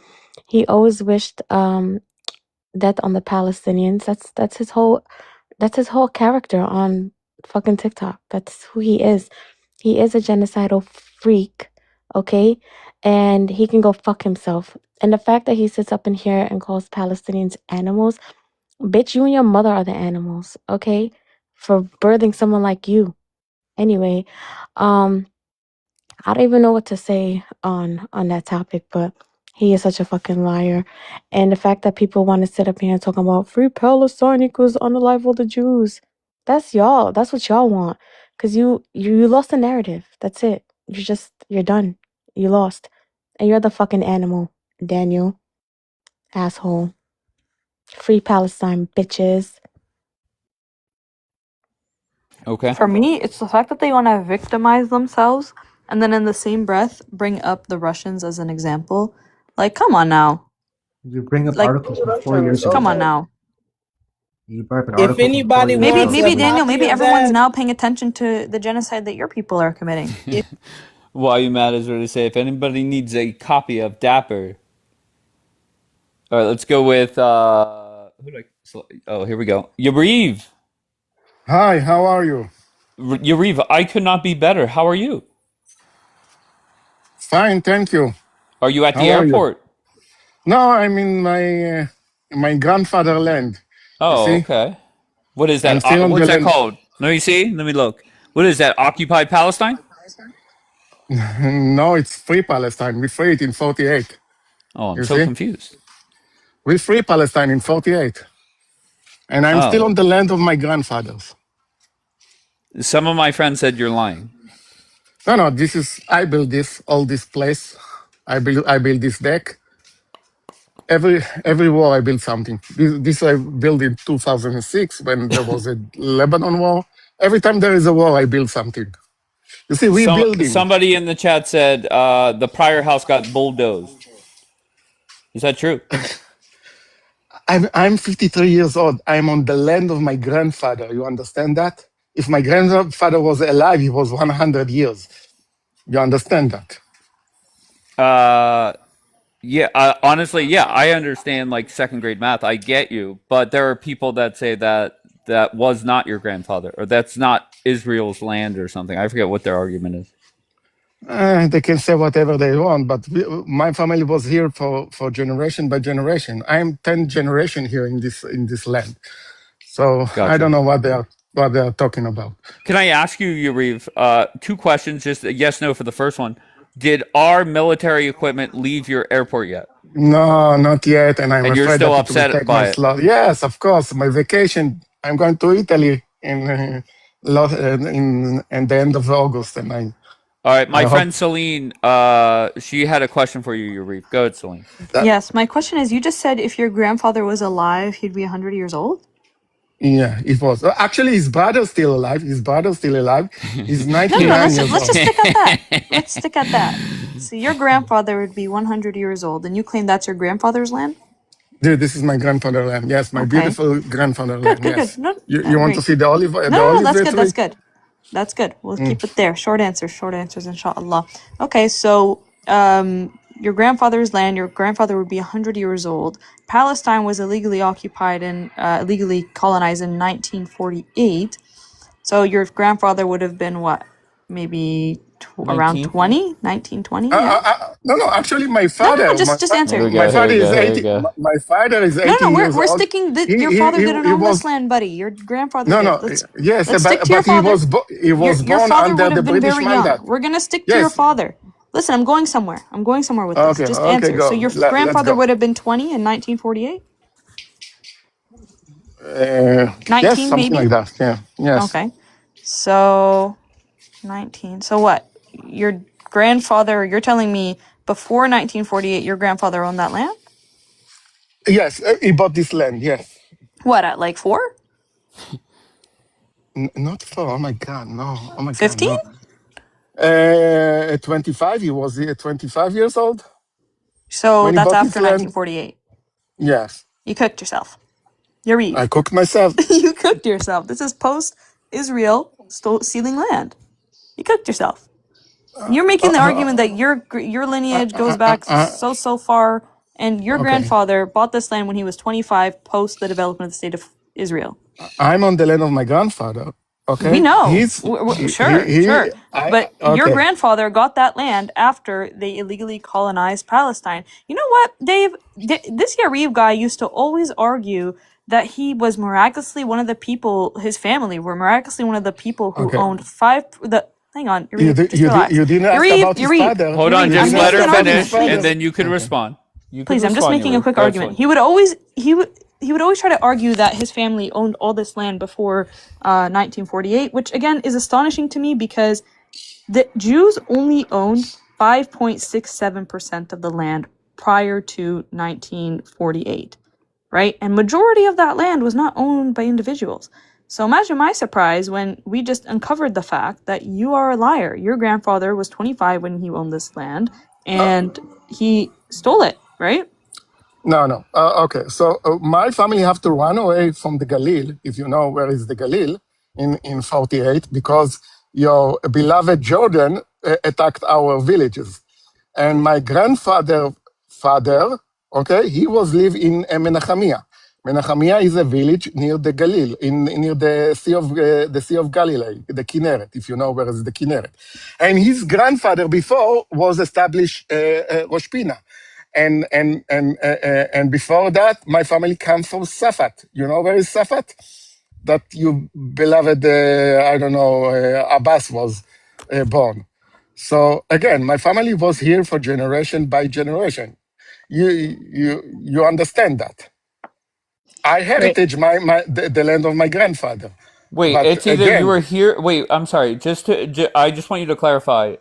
He always wished death on the Palestinians. That's his whole character on fucking TikTok. That's who he is. He is a genocidal freak, okay? And he can go fuck himself. And the fact that he sits up in here and calls Palestinians animals, bitch, you and your mother are the animals, okay? For birthing someone like you. Anyway, I don't even know what to say on that topic, but he is such a fucking liar. And the fact that people want to sit up here and talk about free Palestine equals unalive the Jews. That's y'all. That's what y'all want. Cause you lost the narrative. That's it. You're done. You lost. And you're the fucking animal, Daniel. Asshole. Free Palestine, bitches. Okay. For me, it's the fact that they want to victimize themselves and then in the same breath bring up the Russians as an example. Like, come on now. You bring up Like, articles from 4 years ago. come on now. You brought up an If article from 4 anybody years Maybe wants ago. a Daniel, copy maybe of everyone's that, now paying attention to the genocide that your people are committing. Why You Mad is ready to say. If anybody needs a copy of Dapper. All right, let's go with who do oh, here we go. Yariv. Hi, how are you? Yariv, I could not be better. How are you? Fine, thank you. Are you at the How are you? airport? No, I'm in my grandfather land. You Oh, see, okay. What is I'm that? still on the What's that land. called? Let me see. Let me look. What is that? Occupied Palestine? No, it's free Palestine. We free it in 48. Oh, I'm You so see, confused. we free Palestine in 48, and I'm still Oh, on the land of my grandfathers. some of my friends said you're lying. No, this is I built all this place. I built this deck. Every war I built something. This I built in 2006 when there was a Lebanon war. Every time there is a war, I build something. You see, rebuilding. Somebody in the chat said the prior house got bulldozed. Is that true? I'm 53 years old. I'm on the land of my grandfather. You understand that? If my grandfather was alive, he was 100 years. You understand that? Yeah. Honestly, yeah, I understand like second grade math. I get you, but there are people that say that that was not your grandfather, or that's not Israel's land, or something. I forget what their argument is. They can say whatever they want, but my family was here for generation by generation. I'm 10th generation here in this land, so I Gotcha. don't know what they are talking about. Can I ask you, Yariv, two questions? Just a yes, no for the first one. Did our military equipment leave your airport yet? No, not yet, and I'm And you're afraid still that it will upset take my by it? slot. Yes, of course, my vacation. I'm going to Italy in the end of August, and All right, my I hope friend Celine, she had a question for you, Yariv. Go ahead, Celine. that. Yes, my question is, you just said if your grandfather was alive, he'd be 100 years old? Yeah, it was. Actually, his brother's still alive. He's No, 99 let's years let's old. just stick at that. Let's stick at that. So your grandfather would be 100 years old, and you claim that's your grandfather's land? Dude, this is my grandfather land. Yes, my Okay. beautiful grandfather Good, land. good, good. Yes. No, You want to great. see the No, olive that's good. tree? That's good. That's good. We'll Mm. keep it there. Short answers, inshallah. Okay, so your grandfather's land, your grandfather would be 100 years old. Palestine was illegally occupied and illegally colonized in 1948. So your grandfather would have been what? Maybe around 19? 20? 1920, yeah? No. Actually, my No, father, just answer. Here we my go. Here father we is go. Here we 80. go. My father is No, 18 years we're old. sticking that He your he father he, didn't he own this was land, buddy. Your grandfather no did. no yes, Let's stick to your but he father. was Your born father under would the have been British very young. mandate. We're gonna stick to your Yes. father. Listen, I'm going somewhere. I'm going somewhere with this. Okay. Just Okay. answer. So Go. your Let's grandfather go. would have been 20 in 1948? Yes, 19 something maybe? like that. Yeah. Yes. Okay. So 19. So what? Your grandfather, you're telling me before 1948 your grandfather owned that land? Yes. He bought this land. Yes. What, at like 4? Not for. Oh my God. No. Oh my God. 15? No. At 25, he was 25 years old So when he that's bought after this land. 1948. Yes. You cooked yourself. Yariv. I cooked myself. You cooked yourself. This is post Israel stealing land. You cooked yourself. You're making the argument that your lineage goes back so far, and your Okay. grandfather bought this land when he was 25, post the development of the state of Israel. I'm on the land of my grandfather. We Okay. know. He Sure. But your okay. grandfather got that land after they illegally colonized Palestine. You know what, Dave? This Yariv guy used to always argue that he was miraculously one of the people, his family were miraculously one of the people who Okay. owned hang on, Yariv, just relax. You didn't ask about his Yariv, father. Hold on, You just didn't let ask her about his finish, father. and then you could Okay. respond. You could please, I'm just respond, making a Yariv. quick Go ahead, argument. Celine. He would always try to argue that his family owned all this land before 1948, which again is astonishing to me because the Jews only owned 5.67% of the land prior to 1948, right? And majority of that land was not owned by individuals. So imagine my surprise when we just uncovered the fact that you are a liar. Your grandfather was 25 when he owned this land, and he stole it, right? No. Okay. So my family have to run away from the Galil, if you know where is the Galil, in 48, because your beloved Jordan attacked our villages. And my grandfather, okay, he was live in Menachamia. Menachamia is a village near the Galil, near the Sea of Galilee, the Kinneret, if you know where is the Kinneret. And his grandfather before was established Rosh Pina. And before that, my family comes from Safat. You know where is Safat? That your beloved, Abbas was born. So again, my family was here for generation by generation. You understand that? I Wait, heritage the land of my grandfather, wait. but It's either you again, were here. Wait, I'm sorry. I just want you to clarify.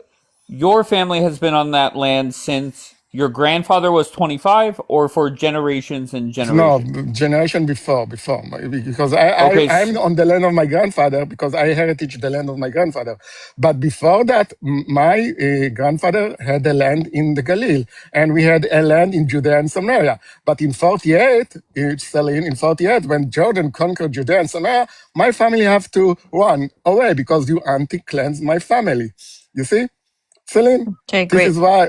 Your family has been on that land since your grandfather was 25, or for generations and no, generations. generation before, because Okay. I'm on the land of my grandfather because I heritage the land of my grandfather. But before that, my grandfather had a land in the Galil, and we had a land in Judea and Samaria. But in 48, in 48, when Jordan conquered Judea and Samaria, my family have to run away because you anti-cleanse my family. You see? Celine, Okay, this great. is why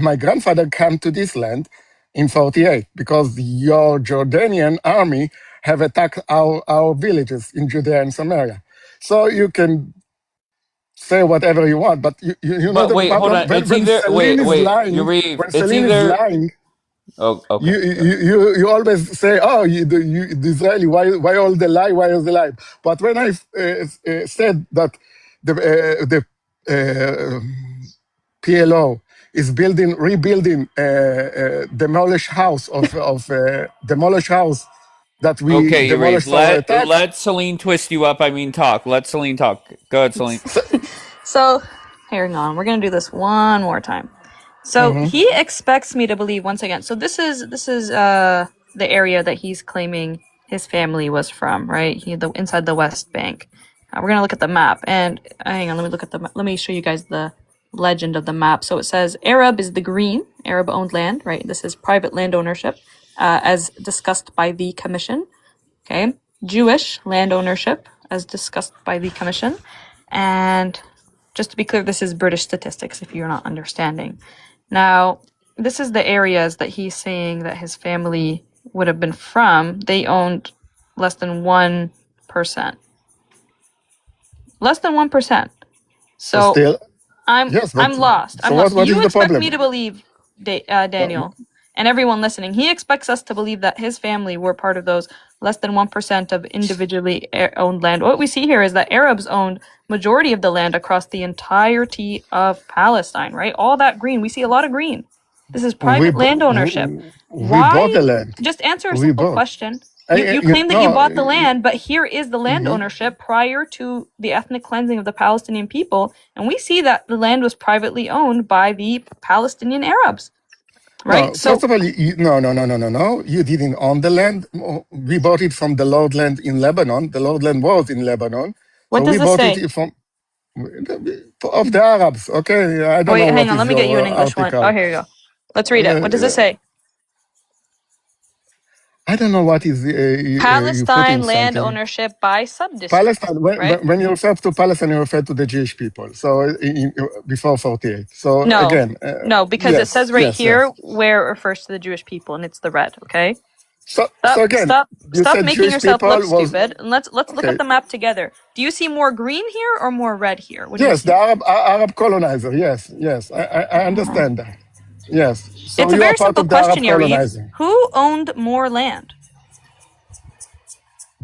my grandfather came to this land in 48 because your Jordanian army have attacked our villages in Judea and Samaria. So you can say whatever you want, but you know But the wait, hold problem on. It's when either Celine wait, is wait, lying. Yariv. When It's Celine is either. lying, Oh, okay. you always say, oh, the Israeli, why all the lie, why is the lie? But when I said that the PLO is rebuilding demolished house demolished house that we Okay, Yariv. demolished our attack. Let Celine twist you up. I mean, talk. Let Celine talk. Go ahead, Celine. So, hang on. We're gonna do this one more time. So he expects me to believe once again. So this is the area that he's claiming his family was from, right? Inside the West Bank. We're gonna look at the map, and hang on. Let me show you guys the legend of the map. So it says Arab is the green, Arab-owned land, right? This is private land ownership, as discussed by the commission. Okay, Jewish land ownership, as discussed by the commission, and just to be clear, this is British statistics. If you're not understanding. Now, this is the areas that he's saying that his family would have been from. They owned less than 1%. Less than 1%. So Still, I'm yes, but lost. so I'm lost. what is You the expect problem? me to believe, Daniel, and everyone listening. He expects us to believe that his family were part of those less than 1% of individually owned land. What we see here is that Arabs owned majority of the land across the entirety of Palestine, right? All that green. We see a lot of green. This is private land ownership. We bought Why? the land. Just answer a We simple bought. question. You claim that you bought the land, but here is the land Mhm. ownership prior to the ethnic cleansing of the Palestinian people, and we see that the land was privately owned by the Palestinian Arabs, right? No, first of all, no. You didn't own the land. We bought it from the Lord land in Lebanon. The Lord land was in Lebanon. What So does we this bought say? it from of the Arabs. Okay, I don't Wait, know hang what on. Let is me get you an your English one. article. Oh, here you go. Let's read it. What does it say? I don't know what is you Palestine putting land something. ownership by sub-district, Palestine. right? When you refer to Palestine, you refer to the Jewish people. So before 48. So No, again, no, because it says right yes. here where it refers to the Jewish people, and it's the red. Okay. So again, you Stop said making Jewish yourself people look was stupid, and let's look okay. at the map together. Do you see more green here or more red here? What do you Yes, see? the Arab colonizer. Yes. I understand that. Yes. So It's a you are very part simple of the Arab question, Yariv. colonizing Who owned more land?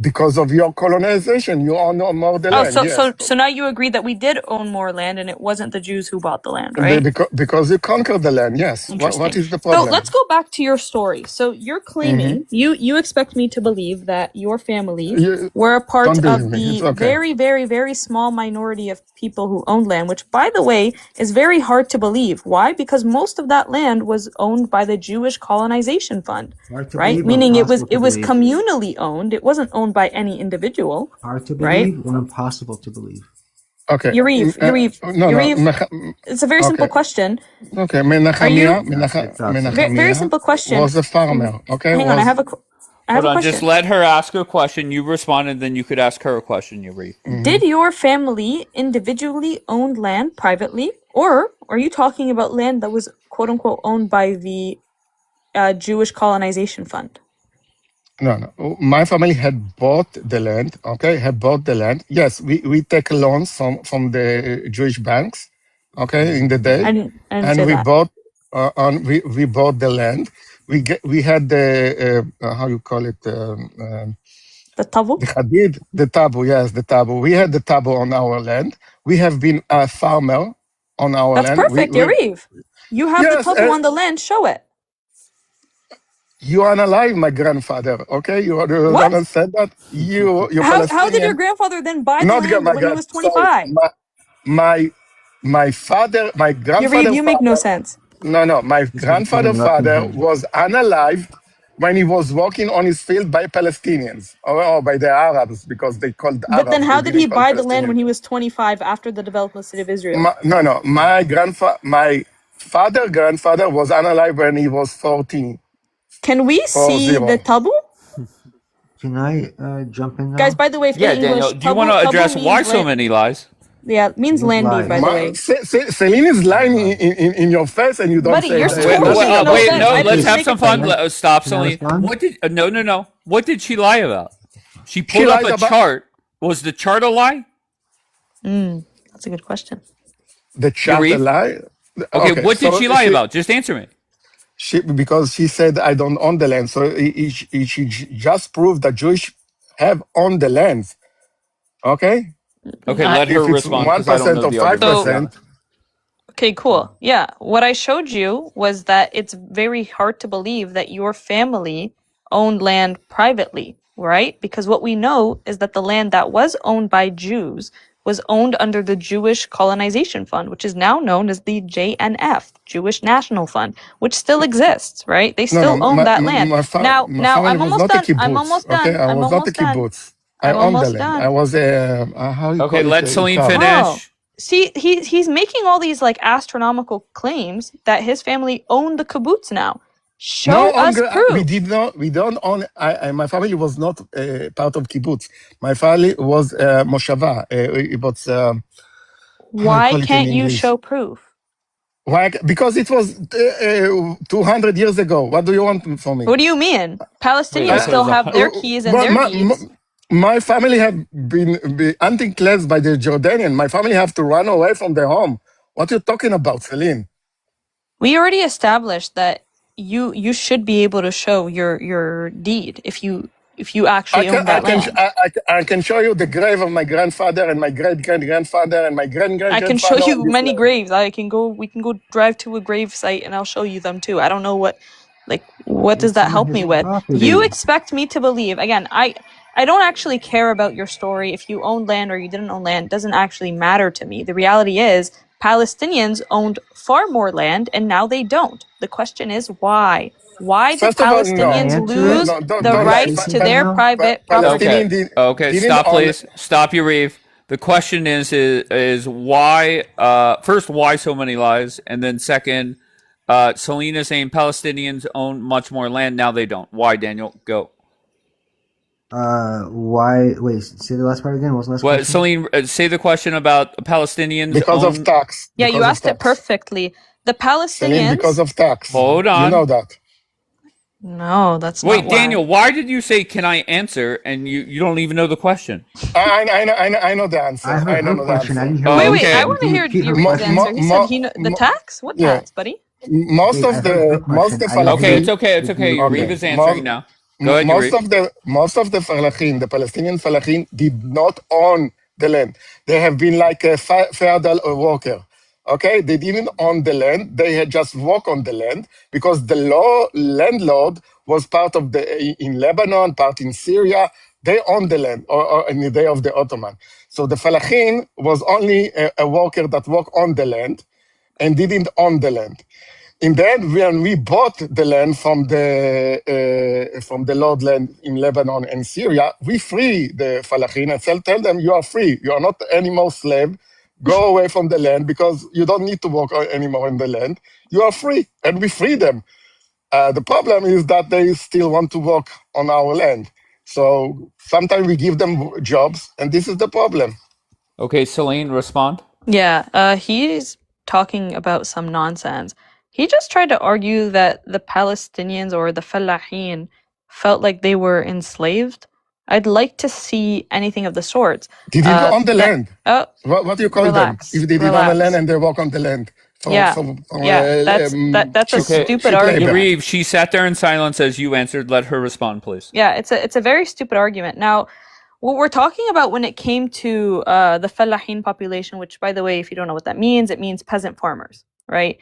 because of your colonization. You own more the Oh, land. Yes. so now you agree that we did own more land, and it wasn't the Jews who bought the land, And right? because you conquered the land. Yes. What Interesting. is the So problem? let's go back to your story. So you're claiming you expect me to believe that your family were a part Don't believe of me. It's the okay. very, very, very small minority of people who owned land, which, by the way, is very hard to believe. Why? Because most of that land was owned by the Jewish Colonization Fund, Hard to right? believe or Meaning it was impossible to believe? communally owned. It wasn't owned by any individual, Hard to right? believe or impossible to believe? Okay. Yariv, it's a very simple Okay. question. Okay. Are you Menachemia very simple question? was a farmer. Okay. Hang on, I have a I have Hold a on, just question. let her ask a question. You respond, and then you could ask her a question, Yuri. Did your family individually own land privately, or are you talking about land that was quote unquote owned by the Jewish colonization fund? No. My family had bought the land. Okay, had bought the land. Yes, we take loans from the Jewish banks. Okay, in the day, I didn't and say we that. bought we bought the land. We had the how you call it The tabu? the hadid, the tabu. Yes, the tabu. We had the tabu on our land. We have been a farmer on our That's land. perfect, Yariv. You have the Yes, tabu on the land. Show it. you are alive, my grandfather. Okay, you What? understand that? You're How did your Palestinian. grandfather then buy the Not land my when he grand. was Sorry, 25? my father, my Yariv, grandfather you make no father. sense. No, my Just because you keep grandfather interrupting father him. was unalived when he was working on his field by Palestinians or by the Arabs because they called But then Arabs. They how did he didn't call buy the land when Palestinians. he was 25 after the development state of Israel? No. My father grandfather was unalive when he was 14. Can we see the 40. tabu? Can I jump in Guys, now? by the way, for Yeah, the Daniel, English, do you want to tabu address why means so land. many lies? Yeah, it means What land deed, by lies? the way. Celine is lying in your face and you don't Buddy, say you're that. still Wait, Let's making no wait, sense. no, I didn't let's even have make a some fun. claim. Stop, Can I Celine. respond? No. What did she lie about? She She pulled up lies a about chart. Was the chart a lie? That's a good question. the charter Yariv? lie. Okay, Okay, what did so she lie about? Just answer me. because she said I don't own the land, so she just proved that Jewish have owned the lands. Okay, Okay, I, let her if it's respond because I don't 1% know or the argument she got. 5%, Okay, cool. Yeah, what I showed you was that it's very hard to believe that your family owned land privately, right? Because what we know is that the land that was owned by Jews was owned under the Jewish Colonization Fund, which is now known as the JNF, Jewish National Fund, which still exists, right? They no, still own that land. my Now family I'm was almost not a done. I'm kibbutz. almost Okay, done. I I'm was not a almost done. kibbutz. I I'm owned the almost land. done. I was a how you Okay, call it let a Celine ikav. Oh, finish. see, he's making all these like astronomical claims that his family owned the kibbutz now. Show No, us we proof. did not. We don't own. My family was not part of kibbutz. My family was moshava. It was how you Why call it in can't you English. show proof? Why? Because it was 200 years ago. What do you want from me? What do you mean? Wait, Palestinians I thought it still was have their keys and their deeds. my family have been anti-classed by the Jordanian. My family have to run away from their home. What are you talking about, Celine? We already established that you should be able to show your deed if you actually own that land. I can show you the grave of my grandfather and my great-great-grandfather and my I can show great-great-grandfather on you this many land. graves. We can go drive to a grave site and I'll show you them too. I don't know what does It's that on help his me with? You property. expect me to believe. Again, I don't actually care about your story. If you owned land or you didn't own land, it doesn't actually matter to me. The reality is Palestinians owned far more land and now they don't. The question is why? Why did First of all, Can I Palestinians answer it? lose don't the Can I lie. say rights to something their now? private property? Okay, Palestinian didn't stop, own. please. Stop, Yariv. The question is why? First, why so many lies, and then second, Selena saying Palestinians own much more land now they don't. Why, Daniel? Go. Why? Wait, say the last part again. What was the last What, question? Celine? Say the question about Palestinians Because of own. tax. Yeah, you Because of asked it tax. perfectly. The Celine, because Palestinians. of tax. Hold You on. know that. No, that's not Wait, why. Daniel. Why did you say can I answer and you don't even know the question? I know the answer. I heard I don't her know the question. I answer. didn't hear Oh, what you Wait, I okay. said. want to Can you hear repeat her Yurev's question? answer. He said the tax? What tax, buddy? Most Okay, of I heard her the question. I didn't Okay, hear it's falafin. okay. It's if you okay. repeat Yariv Okay, it. is answering now. Go ahead, Yariv. most of the falafin, the Palestinian falafin, did not own the land. They have been like a feudal worker. Okay, they didn't own the land. They had just walk on the land because the landlord was part of in Lebanon, part in Syria. They owned the land or in the day of the Ottoman. So the falafin was only a worker that walked on the land and didn't own the land. In the end, when we bought the land from the Lord land in Lebanon and Syria, we free the Falachin and tell them you are free. You are not any more slave. Go away from the land because you don't need to work anymore in the land. You are free, and we free them. The problem is that they still want to work on our land. So sometimes we give them jobs, and this is the problem. Okay, Celine, respond. Yeah, he's talking about some nonsense. He just tried to argue that the Palestinians or the Fallahin felt like they were enslaved. I'd like to see anything of the sorts. Did you go on the land? Oh, What do you call them? relax, If they live on the land relax. and they walk on the land Yeah, that's a cheap stupid labor. argument. Yariv, she sat there in silence as you answered. Let her respond, please. Yeah, it's a very stupid argument. Now, what we're talking about when it came to the Fallahin population, which, by the way, if you don't know what that means, it means peasant farmers, right?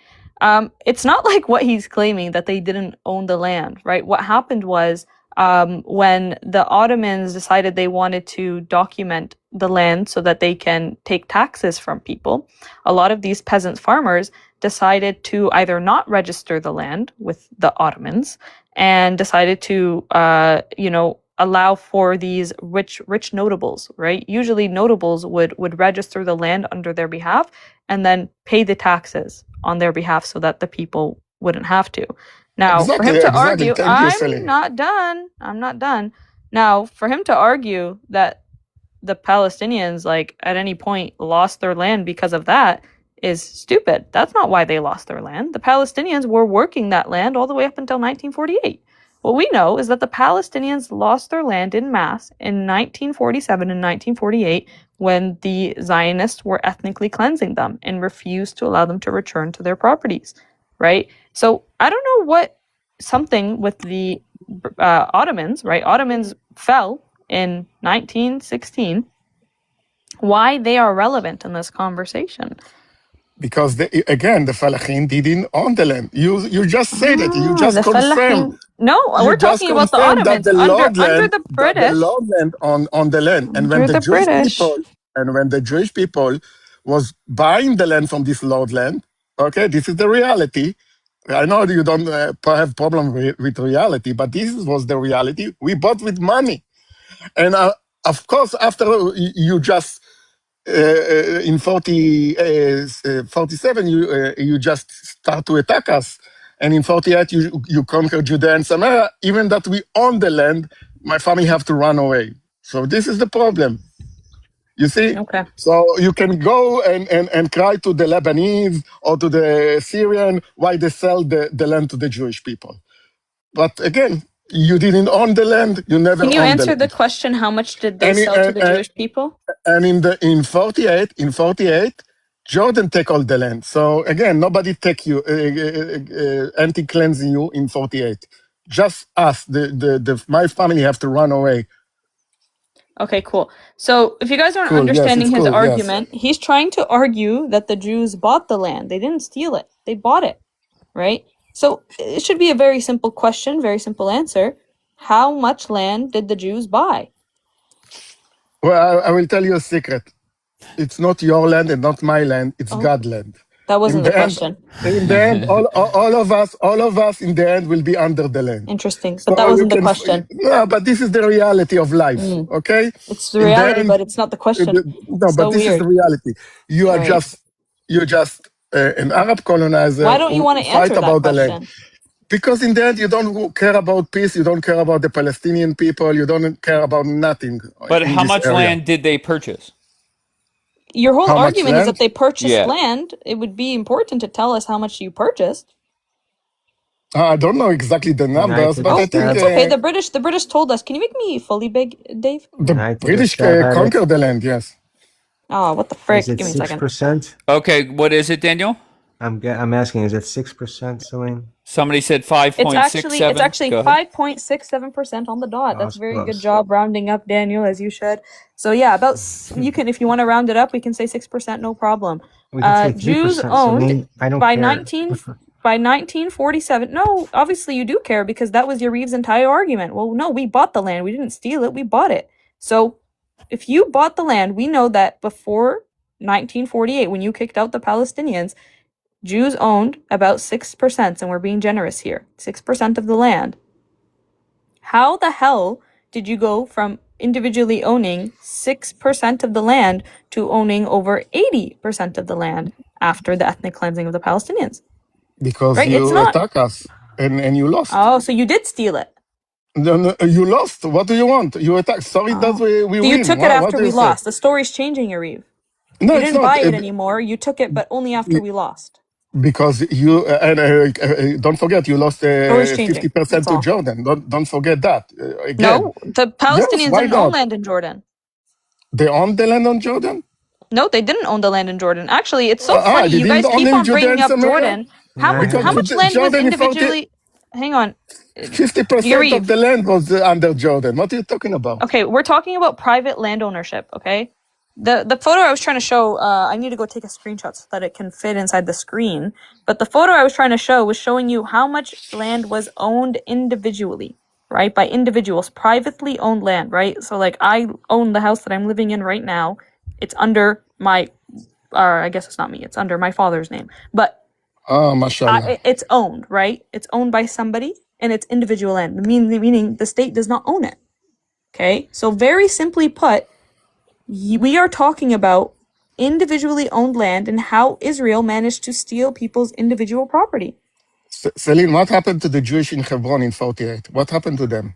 It's not like what he's claiming that they didn't own the land, right? What happened was when the Ottomans decided they wanted to document the land so that they can take taxes from people, a lot of these peasant farmers decided to either not register the land with the Ottomans and decided to, allow for these rich notables, right? Usually notables would register the land under their behalf and then pay the taxes on their behalf so that the people wouldn't have to. Now, for him to argue, I'm not done. Now, for him to argue that the Palestinians, like, at any point lost their land because of that is stupid. That's not why they lost their land. The Palestinians were working that land all the way up until 1948. What we know is that the Palestinians lost their land in mass in 1947 and 1948 when the Zionists were ethnically cleansing them and refused to allow them to return to their properties, right? So I don't know what something with the Ottomans, right? Ottomans fell in 1916. Why they are relevant in this conversation? Because the Fallahin didn't own the land. You just said it. You just confirmed. No, we're talking about the Ottomans under the British. The lowland on the land, and when the Jewish people was buying the land from this lowland, okay, this is the reality. I know you don't have problem with reality, but this was the reality. We bought with money, and of course, after you just. In 47, you just start to attack us. And in 48, you conquer Judea and Samaria. Even that we own the land, my family have to run away. So this is the problem. You see? Okay. So you can go and cry to the Lebanese or to the Syrian why they sell the land to the Jewish people. But again, you didn't own the land. You never owned the land. Can you answer the question, how much did they sell to the Jewish people? And in 48, Jordan take all the land. So again, nobody take you, anti-cleansing you in 48. Just us, my family have to run away. Okay, cool. So if you guys aren't understanding his argument, he's trying to argue that the Jews bought the land. They didn't steal it. They bought it, right? So it should be a very simple question, very simple answer. How much land did the Jews buy? Well, I will tell you a secret. It's not your land and not my land. It's God's land. That wasn't the question. In the end, all of us in the end will be under the land. Interesting, but that wasn't the question. No, but this is the reality of life, okay? It's the reality, but it's not the question. No, but this is the reality. You're just an Arab colonizer. Why don't you want to answer that question? Because in the end, you don't care about peace. You don't care about the Palestinian people. You don't care about nothing. But how much land did they purchase? Your whole argument is that they purchased land. It would be important to tell us how much you purchased. I don't know exactly the numbers, but I think that's okay. The British told us. Can you make me fully big, Dave? The British conquered the land. Yes. Oh, what the frick? Give me a second. 6%? Okay, what is it, Daniel? I'm asking, is it 6%, Celine? Somebody said 5.67. It's actually 5.67% on the dot. That's very good job rounding up, Daniel, as you should. So yeah, you can, if you want to round it up, we can say 6%, no problem. Jews owned by 1947. No, obviously you do care because that was Yariv's entire argument. Well, no, we bought the land. We didn't steal it. We bought it. So if you bought the land, we know that before 1948, when you kicked out the Palestinians, Jews owned about 6%, and we're being generous here, 6% of the land. How the hell did you go from individually owning 6% of the land to owning over 80% of the land after the ethnic cleansing of the Palestinians? Because you attack us. and you lost. Oh, so you did steal it. No, you lost. What do you want? You attacked. Sorry, that we So you win. took it What after do we you say? lost. The story's changing, Yariv. No, You it's didn't not. buy it anymore. You took it, but only after we lost. Because you don't forget you lost Story's changing. 50% That's to all. Jordan. Don't forget that. Again, No, the yes. Palestinians Why didn't own not? land in Jordan. They own the land on Jordan. No, they didn't own the land in Jordan. Actually, it's so funny. They You didn't guys own keep in on Judea bringing and up Samaria Jordan. How much land was Jordan in 40, individually? Hang on, 50% of Yariv. the land was under Jordan. What are you talking about? Okay, we're talking about private land ownership. Okay, the photo I was trying to show. I need to go take a screenshot so that it can fit inside the screen. But the photo I was trying to show was showing you how much land was owned individually, right? By individuals, privately owned land, right? So like I own the house that I'm living in right now. It's under my, or I guess it's not me. It's under my father's name, but mashallah. it's owned, right? It's owned by somebody, and it's individual land. Meaning the state does not own it. Okay, so very simply put, we are talking about individually owned land and how Israel managed to steal people's individual property. Celine, what happened to the Jewish in Hebron in 48? What happened to them?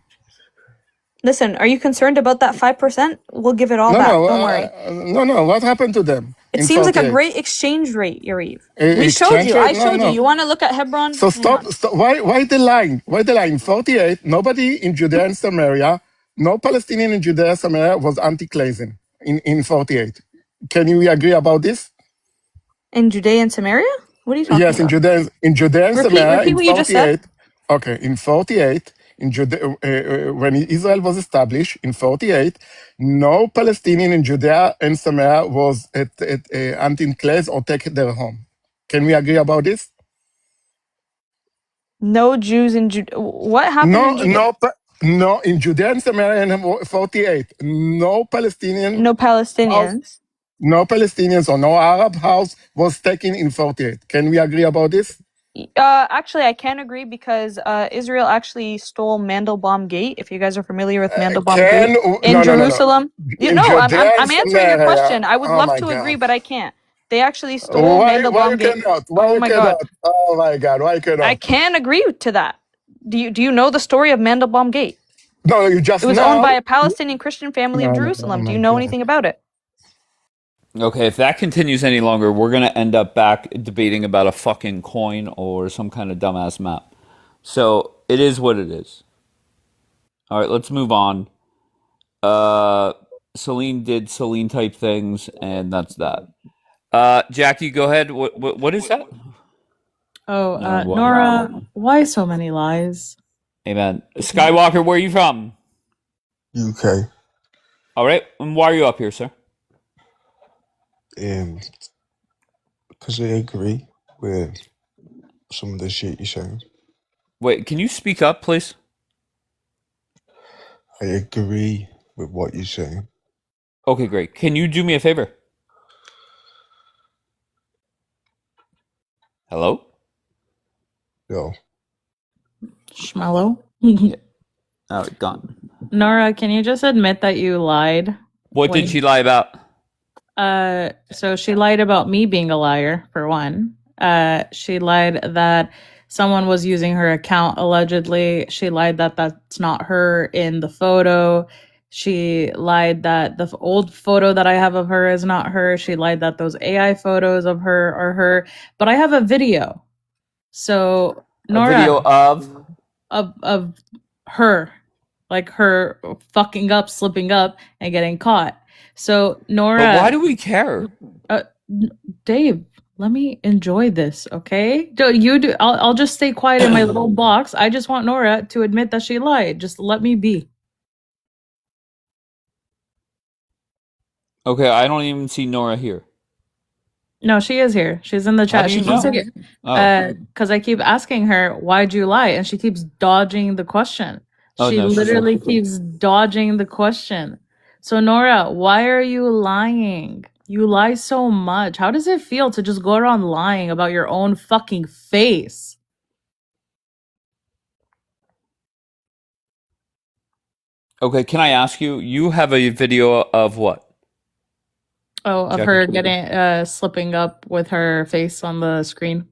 Listen, are you concerned about that 5%? We'll give it all back. Don't worry. No. What happened to them It in seems 48? like a great exchange rate, Yariv. We showed Exchange you. rate? I showed you. You want to look at Hebron? So stop. Why the line? Why the line? 48, nobody in Judea and Samaria, no Palestinian in Judea and Samaria was anti-Clazen in 48. Can you agree about this? In Judea and Samaria? What are you talking Yes, about? in Judea and Samaria Repeat in what you just said. 48. Okay, in 48, in Judea, when Israel was established in 48, no Palestinian in Judea and Samaria was anti-Clazen or take their home. Can we agree about this? No Jews in Judea. What happened in Judea? No, in Judea and Samaria in 48, no Palestinian. No Palestinians. House, no Palestinians or no Arab house was taken in 48. Can we agree about this? Actually, I can't agree because Israel actually stole Mandelbaum Gate. If you guys are familiar with Mandelbaum Gate in Jerusalem, I'm answering your question. I would love to agree, but I can't. They actually stole Mandelbaum Gate. Oh my god! Oh my god! Why cannot? I can't agree to that. Do you know the story of Mandelbaum Gate? No, you just. It was owned by a Palestinian Christian family of Jerusalem. Do you know anything about it? Okay, if that continues any longer, we're gonna end up back debating about a fucking coin or some kind of dumbass map. So it is what it is. All right, let's move on. Celine did Celine type things, and that's that. Jackie, go ahead. What is that? Oh, Nora, why so many lies? Amen. Skywalker, where are you from? UK. All right, and why are you up here, sir? Because I agree with some of the shit you're saying. Wait, can you speak up, please? I agree with what you're saying. Okay, great. Can you do me a favor? Hello? Yo. Schmello? Oh, gone. Nora, can you just admit that you lied? What did she lie about? So she lied about me being a liar, for one. She lied that someone was using her account allegedly. She lied that that's not her in the photo. She lied that the old photo that I have of her is not her. She lied that those AI photos of her are her. But I have a video. So Nora, a video of her, like her fucking up, slipping up, and getting caught. So Nora, but why do we care? Dave, let me enjoy this, okay? I'll just stay quiet in my little box. I just want Nora to admit that she lied. Just let me be. Okay, I don't even see Nora here. No, she is here. She's in the chat. She keeps because I keep asking her, why'd you lie? And she keeps dodging the question. She literally keeps dodging the question. So Nora, why are you lying? You lie so much. How does it feel to just go around lying about your own fucking face? Okay, can I ask you? You have a video of what? Oh, of her getting slipping up with her face on the screen.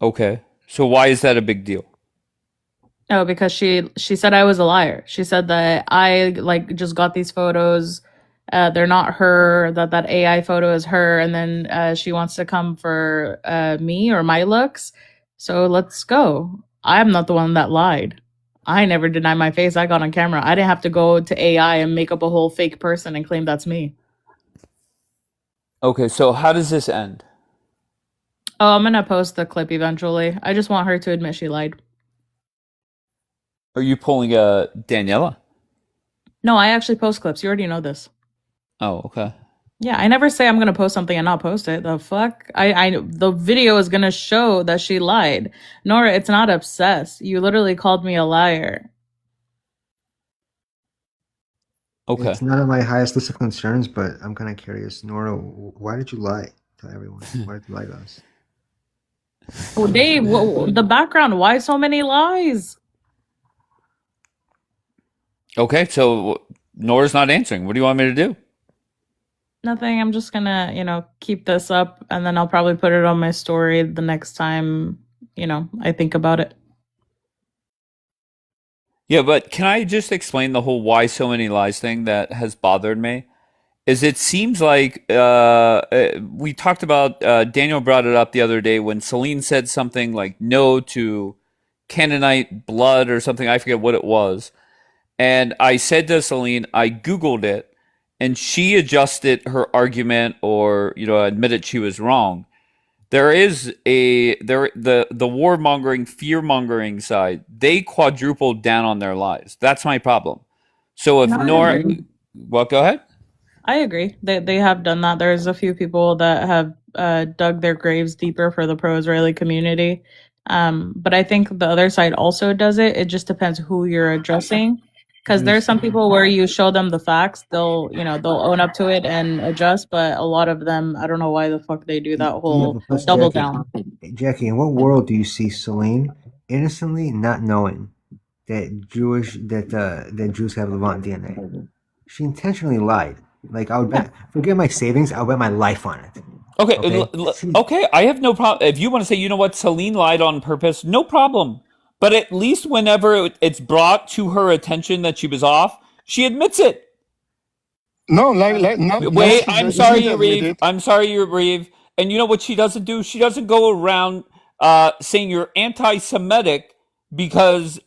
Okay. So why is that a big deal? Oh, because she said I was a liar. She said that I like just got these photos. They're not her. That AI photo is her, and then she wants to come for me or my looks. So let's go. I'm not the one that lied. I never denied my face. I got on camera. I didn't have to go to AI and make up a whole fake person and claim that's me. Okay, so how does this end? Oh, I'm gonna post the clip eventually. I just want her to admit she lied. Are you pulling a Daniela? No, I actually post clips. You already know this. Oh, okay. Yeah, I never say I'm gonna post something and not post it. The fuck? The video is gonna show that she lied. Nora, it's not obsessed. You literally called me a liar. Okay. It's not on my highest list of concerns, but I'm kind of curious. Nora, why did you lie to everyone? Why did you lie to us? Oh, Dave, the background. Why so many lies? Okay, so Nora's not answering. What do you want me to do? Nothing. I'm just gonna, keep this up and then I'll probably put it on my story the next time, I think about it. Yeah, but can I just explain the whole why so many lies thing that has bothered me? Is it seems like we talked about, Daniel brought it up the other day when Celine said something like no to Canaanite blood or something. I forget what it was. And I said to Celine, I Googled it, and she adjusted her argument or, admitted she was wrong. There is the warmongering, fear mongering side. They quadrupled down on their lies. That's my problem. So if No, I Nora, agree. well, go ahead. I agree. They have done that. There's a few people that have dug their graves deeper for the pro-Israeli community. But I think the other side also does it. It just depends who you're addressing. Because there's some people where you show them the facts, they'll own up to it and adjust. But a lot of them, I don't know why the fuck they do that Yeah, whole but plus, double down. Jackie, in what world do you see Celine innocently not knowing that that Jews have Levant DNA? She intentionally lied. Like I would bet, forget my savings, I would bet my life on it. Okay, Okay, okay, I have no problem. If you want to say, you know what, Celine lied on purpose, no problem. But at least whenever it's brought to her attention that she was off, she admits it. No, now Wait, she I'm didn't sorry, admit Yariv. it. I'm sorry, Yariv. And you know what she doesn't do? She doesn't go around saying you're anti-Semitic because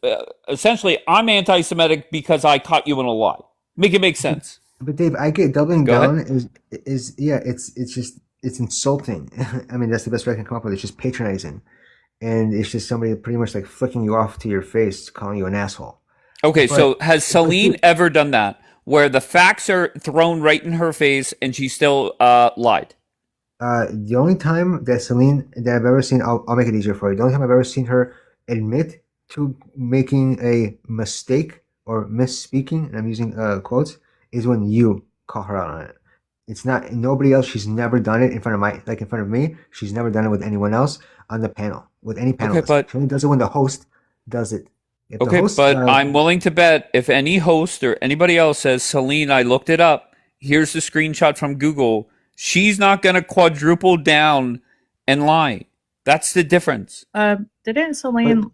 essentially I'm anti-Semitic because I caught you in a lie. Make it make sense. but Dave, I get doubling Go ahead. down is yeah, it's just it's insulting. I mean, that's the best way I can come up with. It's just patronizing, and it's just somebody pretty much like flicking you off to your face, calling you an asshole. Okay, But so has Celine ever done that where the facts are thrown right in her face and she still lied? The only time that Celine that I've ever seen, I'll make it easier for you. The only time I've ever seen her admit to making a mistake or misspeaking, and I'm using quotes, is when you call her out on it. It's not nobody else. She's never done it in front of me. She's never done it with anyone else on the panel, with any Okay, panelist. but She only does it when the host does it. If the okay, host, but I'm willing to bet if any host or anybody else says, Celine, I looked it up. Here's the screenshot from Google. She's not going to quadruple down and lie. That's the difference. Didn't Celine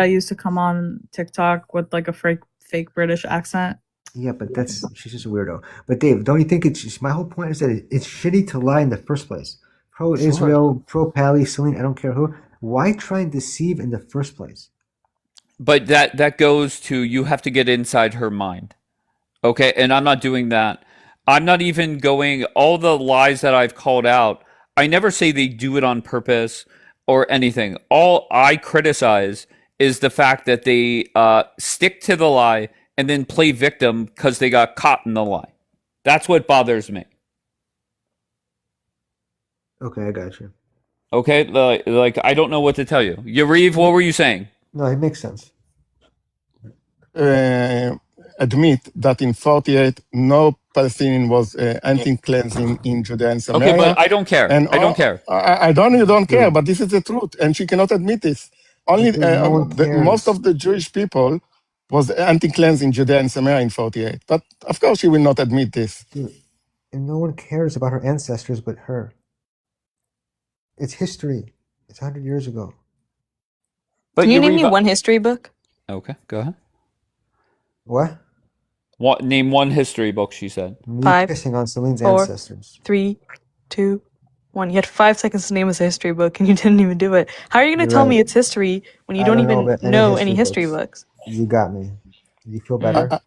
used to come on TikTok with like a fake British accent? yeah, but she's just a weirdo. But Dave, don't you think it's my whole point is that it's shitty to lie in the first place? Pro Israel, pro Pally, Celine, I don't care who. Why try and deceive in the first place? But that goes to you have to get inside her mind. Okay, and I'm not doing that. I'm not even going all the lies that I've called out. I never say they do it on purpose or anything. All I criticize is the fact that they stick to the lie and then play victim because they got caught in the lie. That's what bothers me. Okay, I got you. Okay, like I don't know what to tell you. Yariv, what were you saying? No, it makes sense. Admit that in 48 no Palestinian was anti-cleansing in Judea and Samaria. Okay, but I don't care. And I don't care. I don't you don't care, but this is the truth, and she cannot admit this. Only No one most cares. of the Jewish people was anti-cleansing Judea and Samaria in 48. But of course, she will not admit this. Dude, and no one cares about her ancestors but her. It's history. It's 100 years ago. But Can you you name me revi- one history book? Okay, go ahead. What? Name one history book, she said. Me 5, pissing on Celine's 4, ancestors. 3, 2, 1. You had 5 seconds to name us a history book, and you didn't even do it. How are you going to You're tell me right. it's history when you I don't don't know even about know any history books? You got me. You feel Mm. better?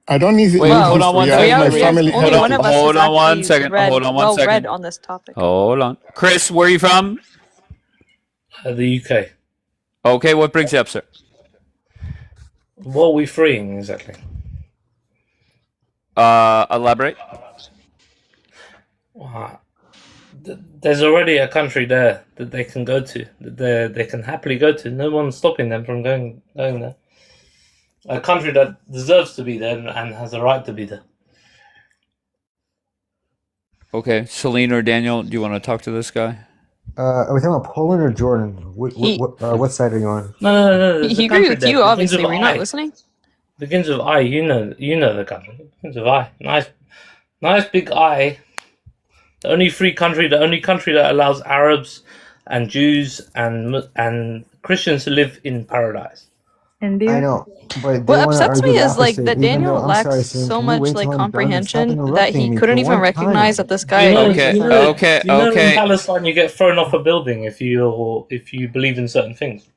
I don't need Wait, need hold on one history. I second. have my We have family only one of heritage. us has Hold on one actually second. read, Hold on one well read second. on this topic. Hold on. Chris, where are you from? The UK. Okay, what brings you up, sir? What are we freeing exactly? Elaborate. There's already a country there that they can go to, that they can happily go to. No one's stopping them from going there. A country that deserves to be there and has a right to be there. Okay, Celine or Daniel, do you want to talk to this guy? Are we talking about Poland or Jordan? What side are you on? No. He agreed with you, obviously. Were you not listening? Begins with I. You know the country. Begins with I. Nice big I. The only free country, the only country that allows Arabs and Jews and Christians to live in paradise. India. I know, but What upsets me is like that Daniel lacks Celine, so can you much wait like till I'm done and stop comprehension that interrupting he me couldn't for even one recognize time? that this guy. In Palestine you get thrown off a building if you believe in certain things.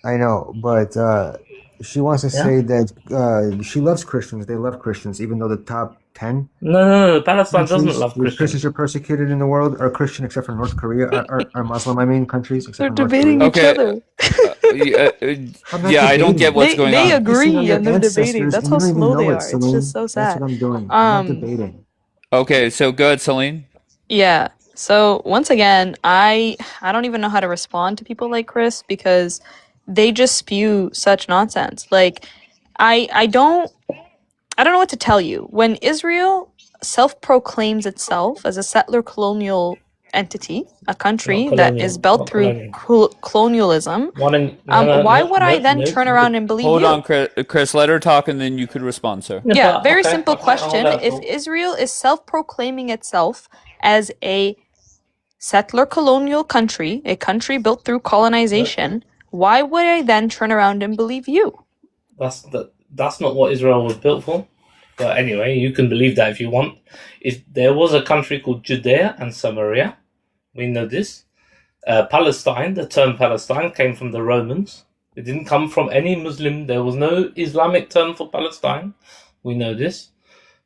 I know, but she wants to say that she loves Christians. They love Christians, even though the top 10 No. Palestine doesn't countries love where Christians. Christians are persecuted in the world are Christian, except for North Korea, are Muslim. I mean, countries except They're for North debating Korea. each other. Yeah, I don't get what's going on. They agree Pissing on and they're your debating. ancestors, That's and how you don't even slow know they it, are. It's Celine. just so sad. That's what I'm doing. I'm not debating. Okay, so go ahead, Celine. Yeah. So once again, I don't even know how to respond to people like Chris because they just spew such nonsense. Like I don't know what to tell you. When Israel self-proclaims itself as a settler colonial entity, a country that is built through colonialism, why would I then turn around and believe Hold you? on, Chris. Let her talk, and then you could respond, sir. Yeah, very simple question. If Israel is self-proclaiming itself as a settler colonial country, a country built through colonization, why would I then turn around and believe you? That's not what Israel was built for. But anyway, you can believe that if you want. If there was a country called Judea and Samaria, we know this. Palestine, the term Palestine came from the Romans. It didn't come from any Muslim. There was no Islamic term for Palestine. We know this.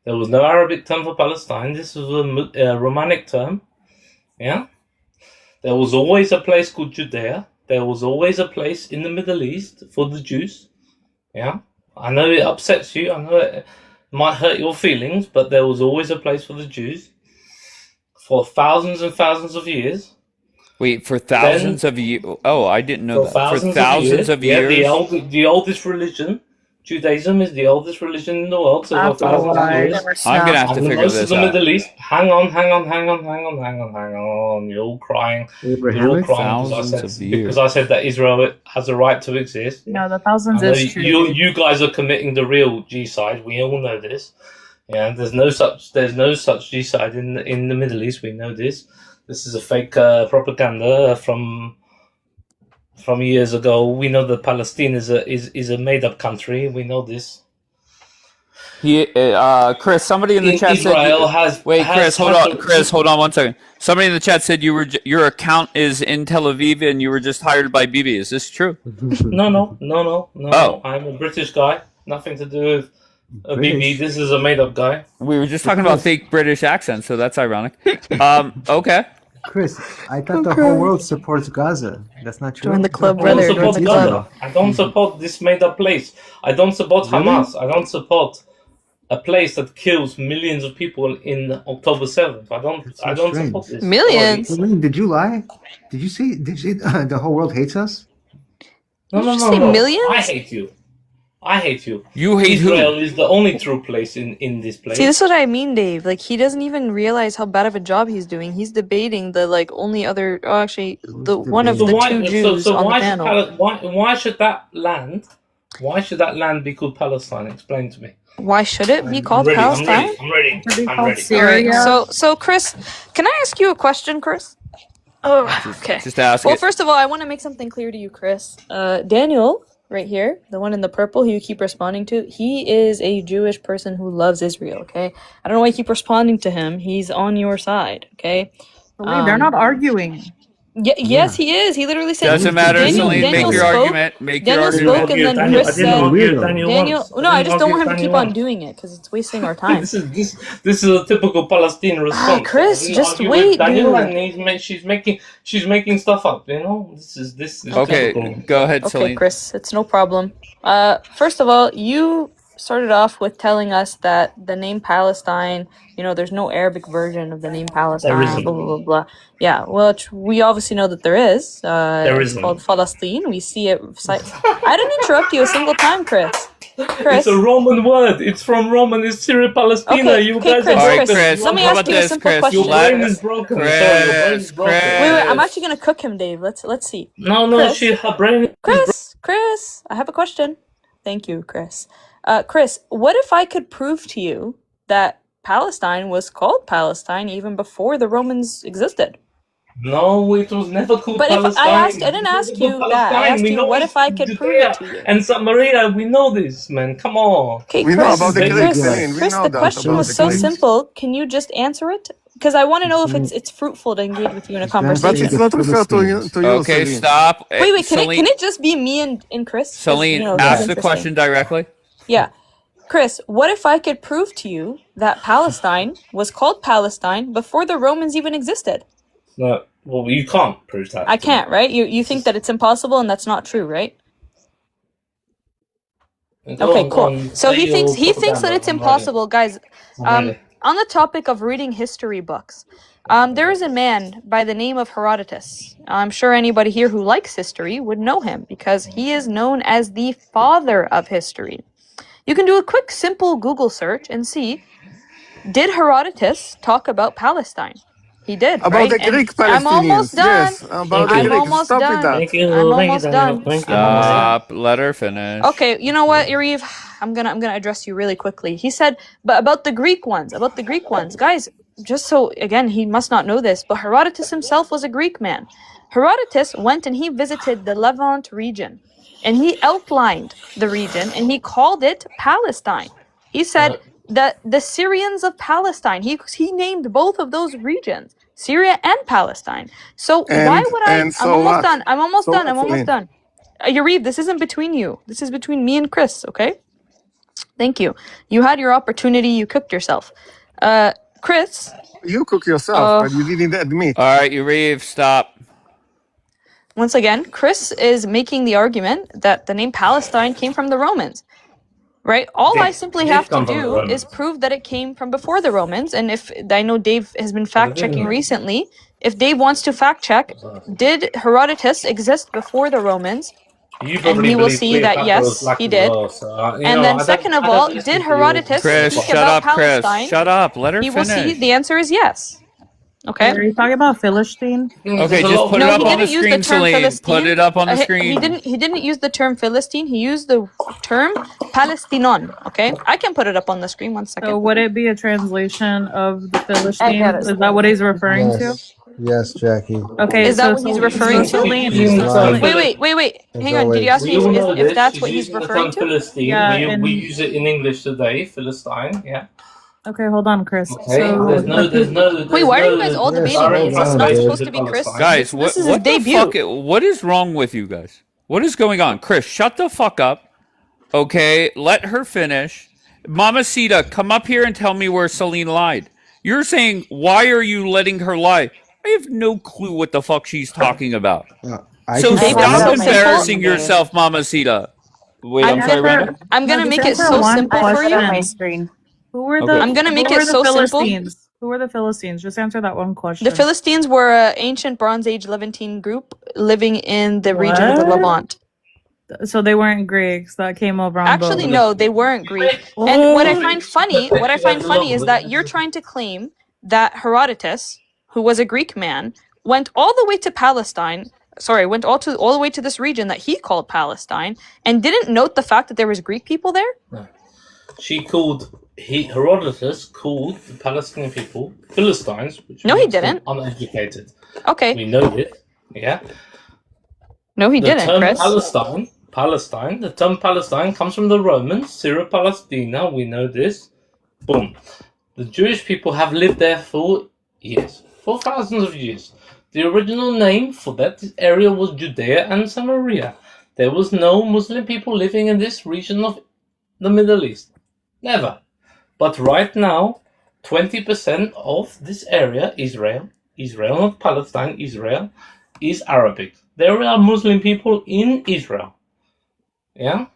There was no Arabic term for Palestine. This was a Romanic term. Yeah. There was always a place called Judea. There was always a place in the Middle East for the Jews. Yeah. I know it upsets you. I know it might hurt your feelings, but there was always a place for the Jews for thousands and thousands of years. Wait, for thousands of years? Oh, I didn't know that. For thousands of years? Yeah, the oldest religion, Judaism, is the oldest religion in the world. So for thousands of years, I'm gonna have to figure most this of the out. Middle East. Hang on. You're all crying. You're all crying because I said that Israel has a right to exist. No, the thousands I know is true. you guys are committing the real G-side. We all know this. Yeah, there's no such G-side in the Middle East. We know this. This is a fake propaganda from years ago. We know that Palestine is a made up country. We know this. Chris, somebody in the chat Israel said. Chris, hold on one second. Somebody in the chat said your account is in Tel Aviv and you were just hired by Bibi. Is this true? No. Oh. I'm a British guy. Nothing to do with Bibi. This is a made up guy. We were just talking about fake British accents, so that's ironic. Okay. Chris, I thought the whole world supports Gaza. That's not true. Join the club, I brother. don't support Gaza. I don't support this made up place. I don't support Hamas. I don't support a place that kills millions of people in October 7th. I don't support this. Millions? Did you lie? Did you say the whole world hates us? No. Millions? I hate you. You hate Israel who? is the only true place in this place. See, this is what I mean, Dave. Like, he doesn't even realize how bad of a job he's doing. He's debating the, like, only other... Oh, actually, one of the two Jews on the panel. Why should that land be called Palestine? Explain to me. Why should it be called Palestine? I'm ready. Alright, so Chris, can I ask you a question, Chris? Oh, okay. Just ask Well, it. first of all, I want to make something clear to you, Chris. Daniel, right here, the one in the purple who you keep responding to, he is a Jewish person who loves Israel, okay? I don't know why you keep responding to him. He's on your side, okay? Celine, they're not arguing. Yes, he is. He literally said Doesn't matter, Celine. Make your argument. Make your Daniel argument. spoke, and then Chris said, No, I just don't want him to keep on doing it because it's wasting our time. This is a typical Palestinian response. Chris, I didn't just argue wait, with Daniel, dude. and she's making stuff up. You know, this is Okay, typical. go ahead, Okay, Celine. Chris, it's no problem. First of all, you started off with telling us that the name Palestine, there's no Arabic version of the name Palestine, There isn't. blah, blah, blah, blah. Yeah, well, we obviously know that there is. There It's isn't. called Palestine. We see it. I didn't interrupt you a single time, Chris. It's a Roman word. It's from Roman. It's Syria Palestina. Okay, You okay, guys Chris, are broken. Chris, let me how ask about you a this, simple Chris? question. Your brain is broken. Sorry, your brain is broken. Wait, I'm actually gonna cook him, Dave. Let's see. No, her brain is Chris, I have a question. Thank you, Chris. Chris, what if I could prove to you that Palestine was called Palestine even before the Romans existed? No, it was never called But Palestine. I didn't ask you that. I asked you, what if I could prove it to you? And Samaria, we know this, man. Come on. Okay, We know Chris, about the Greeks, Chris, Celine. We Chris, know the that question about was the so Greeks. simple. Can you just answer it? Because I want to know if it's fruitful to engage with you in a But conversation. it's not referred to you, Okay, Celine. stop. Wait, can Celine, it just be me and Chris? 'Cause, Celine, this is ask the interesting. question directly. Yeah. Chris, what if I could prove to you that Palestine was called Palestine before the Romans even existed? No, well, you can't prove that. I can't, right? You think that it's impossible and that's not true, right? Okay, cool. So he thinks that it's impossible, guys. On the topic of reading history books, there is a man by the name of Herodotus. I'm sure anybody here who likes history would know him because he is known as the father of history. You can do a quick, simple Google search and see, did Herodotus talk about Palestine? He did, About right? the And Greek I'm almost Palestinians, done. yes. About the I'm Greeks. almost Stop with done. that. Thank you. I'm Thank you, almost Daniel. done. Thank you. I'm almost done. Stop. Let her finish. Okay, you know what, Yariv? I'm gonna address you really quickly. He said, but about the Greek ones, guys. Just so again, he must not know this, but Herodotus himself was a Greek man. Herodotus went and he visited the Levant region, and he outlined the region, and he called it Palestine. He said that the Syrians of Palestine. He named both of those regions, Syria and Palestine. So why would I? And so I'm almost what? done. I'm almost So done. what, I'm almost Celine? done. Yariv, this isn't between you. This is between me and Chris, okay? Thank you. You had your opportunity. You cooked yourself. Chris? You cook yourself, but you didn't admit. All right, Yariv, stop. Once again, Chris is making the argument that the name Palestine came from the Romans. Right? All I simply did have to come from the do Romans. is prove that it came from before the Romans. And if I know Dave has been fact checking recently, if Dave wants to fact check, did Herodotus exist before the Romans? You And probably he will believe see that Cleopatra was yes, black he as did. well, so, And then second of all, did Herodotus Chris, speak shut about up, Chris. Palestine? Shut up. Let her He will finish. see the answer is yes. Okay. Are you talking about Philistine? Okay, just put it No, up he on the didn't use the screen, term Celine. Philistine. Put it up on the He screen. didn't use the term Philistine. He used the term Palestinon. Okay, I can put it up on the screen. 1 second. So would it be a translation of the Philistines? got it. Is that what he's referring to? Yes, Jackie. Okay, Is that so what he's referring to? Celine, Wait. Hang on. Did you ask me We all know if this. that's She's what he's using the referring term to? Philistine. Yeah, we use it in English today, Philistine. Yeah. Okay, hold on, Chris. Okay. So Wait, why are you guys all debating this? It's not supposed to be Chris. Guys, This is his what the debut. fuck? What is wrong with you guys? What is going on? Chris, shut the fuck up. Okay, let her finish. Mama Sita, come up here and tell me where Celine lied. You're saying, why are you letting her lie? I have no clue what the fuck she's talking about. So stop embarrassing yourself, Mama Sita. Wait, I'm sorry, Randall. I'm gonna make it so simple for you. Who were Okay. I'm gonna make who were it the so simple. Philistines? Who were the Philistines? Just answer that one question. The Philistines were an ancient Bronze Age Levantine group living in the region of the What? Levant. So they weren't Greeks that came over on Actually, boats. no, they weren't Greek. And what I find funny is that you're trying to claim that Herodotus, who was a Greek man, went all the way to Palestine. Sorry, went all the way to this region that he called Palestine, and didn't note the fact that there was Greek people there. Herodotus called the Palestinian people Philistines, which No, he makes them didn't. uneducated. Okay. We know this. Yeah. No, he The didn't, term Chris. Palestine. The term Palestine comes from the Romans. Syria Palestina. We know this. Boom. The Jewish people have lived there for years, for thousands of years. The original name for that area was Judea and Samaria. There was no Muslim people living in this region of the Middle East. Never. But right now, 20% of this area, Israel, not Palestine, Israel, is Arabic. There are Muslim people in Israel. Yeah?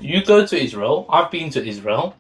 You go to Israel. I've been to Israel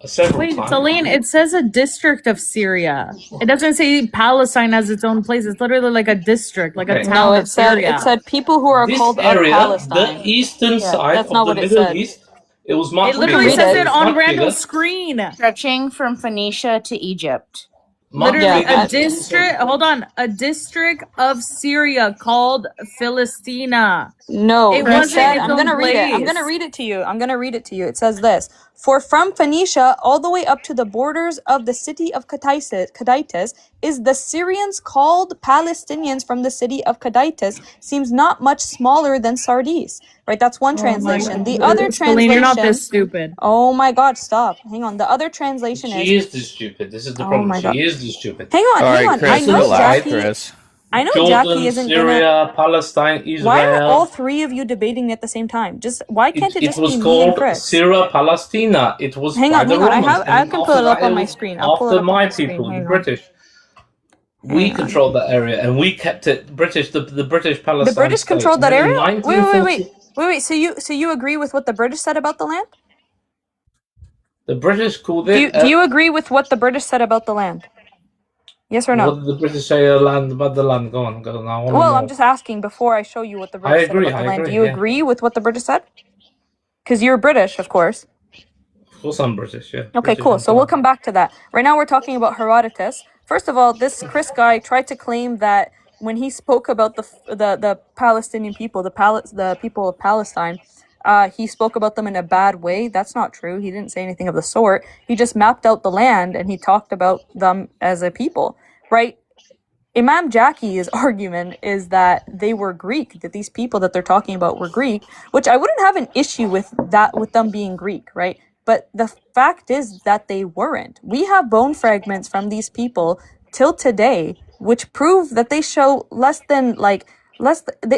several Wait, times. Celine, it says a district of Syria. It doesn't say Palestine as its own place. It's literally like a district, like a Okay. town No, of Syria. it said people who are This called of area, Palestine. the eastern Yeah, side that's of not the what it Middle said. East, it was It much literally bigger. says It it was on much bigger. Randall's screen. Stretching from Phoenicia to Egypt. Much Literally, bigger. a district. Hold on, a district of Syria called Philistina. No, It he wasn't said, its I'm own going to read it. I'm going to place. read it to you. I'm going to read it to you. It says this. For from Phoenicia all the way up to the borders of the city of Caditis is the Syrians called Palestinians from the city of Caditis seems not much smaller than Sardis. Right? That's one Oh my translation. The God. other Celine, you're not translation. this stupid. Oh my God, stop. Hang on. The other translation She is. is this stupid. This is the Oh problem. my God. She is this stupid. Hang on, All hang right, on. I Chris, know relax, Jackie. Chris. I know Jordan, Jackie isn't gonna. Syria, Palestine, Israel. Why are all three of you debating at the same time? Why can't it It just was be me and called Chris? Syria Palestina. It was Hang by on, the hang on. Romans. I can pull it up on my screen. I'll pull it After up on my my screen. people, the Hang on. British. We Hang on. controlled that area, and we kept it British. The British Palestine. The British state. controlled that And in area? Wait. 1940 So you agree with what the British said about the land? The British called Do it. you agree with what the British said about the land? Yes or no? What did the British say about the land? Go on. I want to Well, know. I'm just asking before I show you what the I British agree. said about the I land. agree. Do you Yeah. agree with what the British said? Because you're British, of course. Of course, I'm British. Yeah. Okay, British cool. and So we'll come back to that. Right now we're talking about Herodotus. First of all, this Chris guy tried to claim that when he spoke about the Palestinian people, the people of Palestine, he spoke about them in a bad way. That's not true. He didn't say anything of the sort. He just mapped out the land and he talked about them as a people, right? Imam Jackie's argument is that they were Greek, that these people that they're talking about were Greek, which I wouldn't have an issue with that, with them being Greek, right? But the fact is that they weren't. We have bone fragments from these people till today, which prove that they show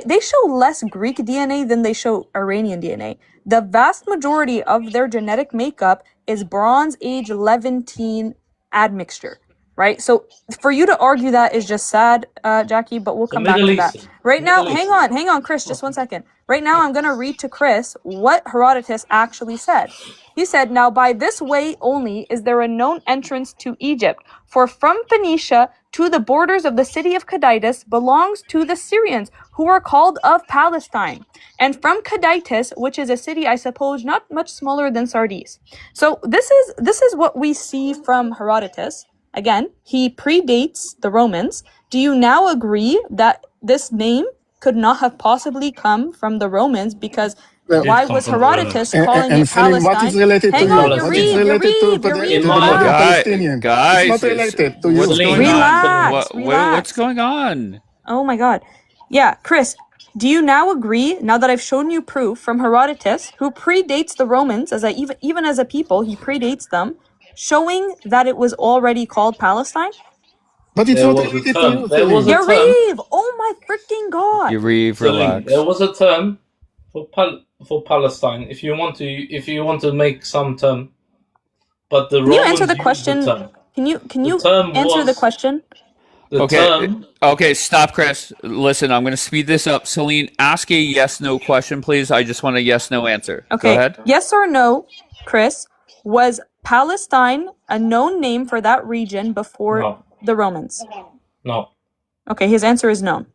they show less Greek DNA than they show Iranian DNA. The vast majority of their genetic makeup is Bronze Age Levantine admixture. Right? So for you to argue that is just sad, Jackie, but we'll come back to that. Right now, hang on, Chris, just 1 second. Right now, I'm going to read to Chris what Herodotus actually said. He said, now by this way only is there a known entrance to Egypt, for from Phoenicia to the borders of the city of Caditis belongs to the Syrians, who are called of Palestine. And from Caditis, which is a city, I suppose, not much smaller than Sardis. So this is what we see from Herodotus. Again, he predates the Romans. Do you now agree that this name could not have possibly come from the Romans? Because why was Herodotus calling it Celine, Palestine? what is related to Hang you? on, you What read, is you related read, to you the read. border Relax, Palestinian? Guys, It's not related to you. what's going relax, on? relax. What's going on? Oh my God. Yeah, Chris, do you now agree, now that I've shown you proof from Herodotus, who predates the Romans, even as a people, he predates them, showing that it was already called Palestine? But it's There not was a related to term. you, There was Celine. a term. Yariv! Oh my freaking God! Yariv, Celine, relax. there was a term for Palestine. If you want to make some term, but the Can you Romans answer the used question? the term. Can you The term answer the was question? the term. Okay, stop, Chris. Listen, I'm going to speed this up. Celine, ask a yes/no question, please. I just want a yes/no answer. Go Okay, ahead. yes or no, Chris, was Palestine a known name for that region before No. the Romans? No. Okay, his answer is no.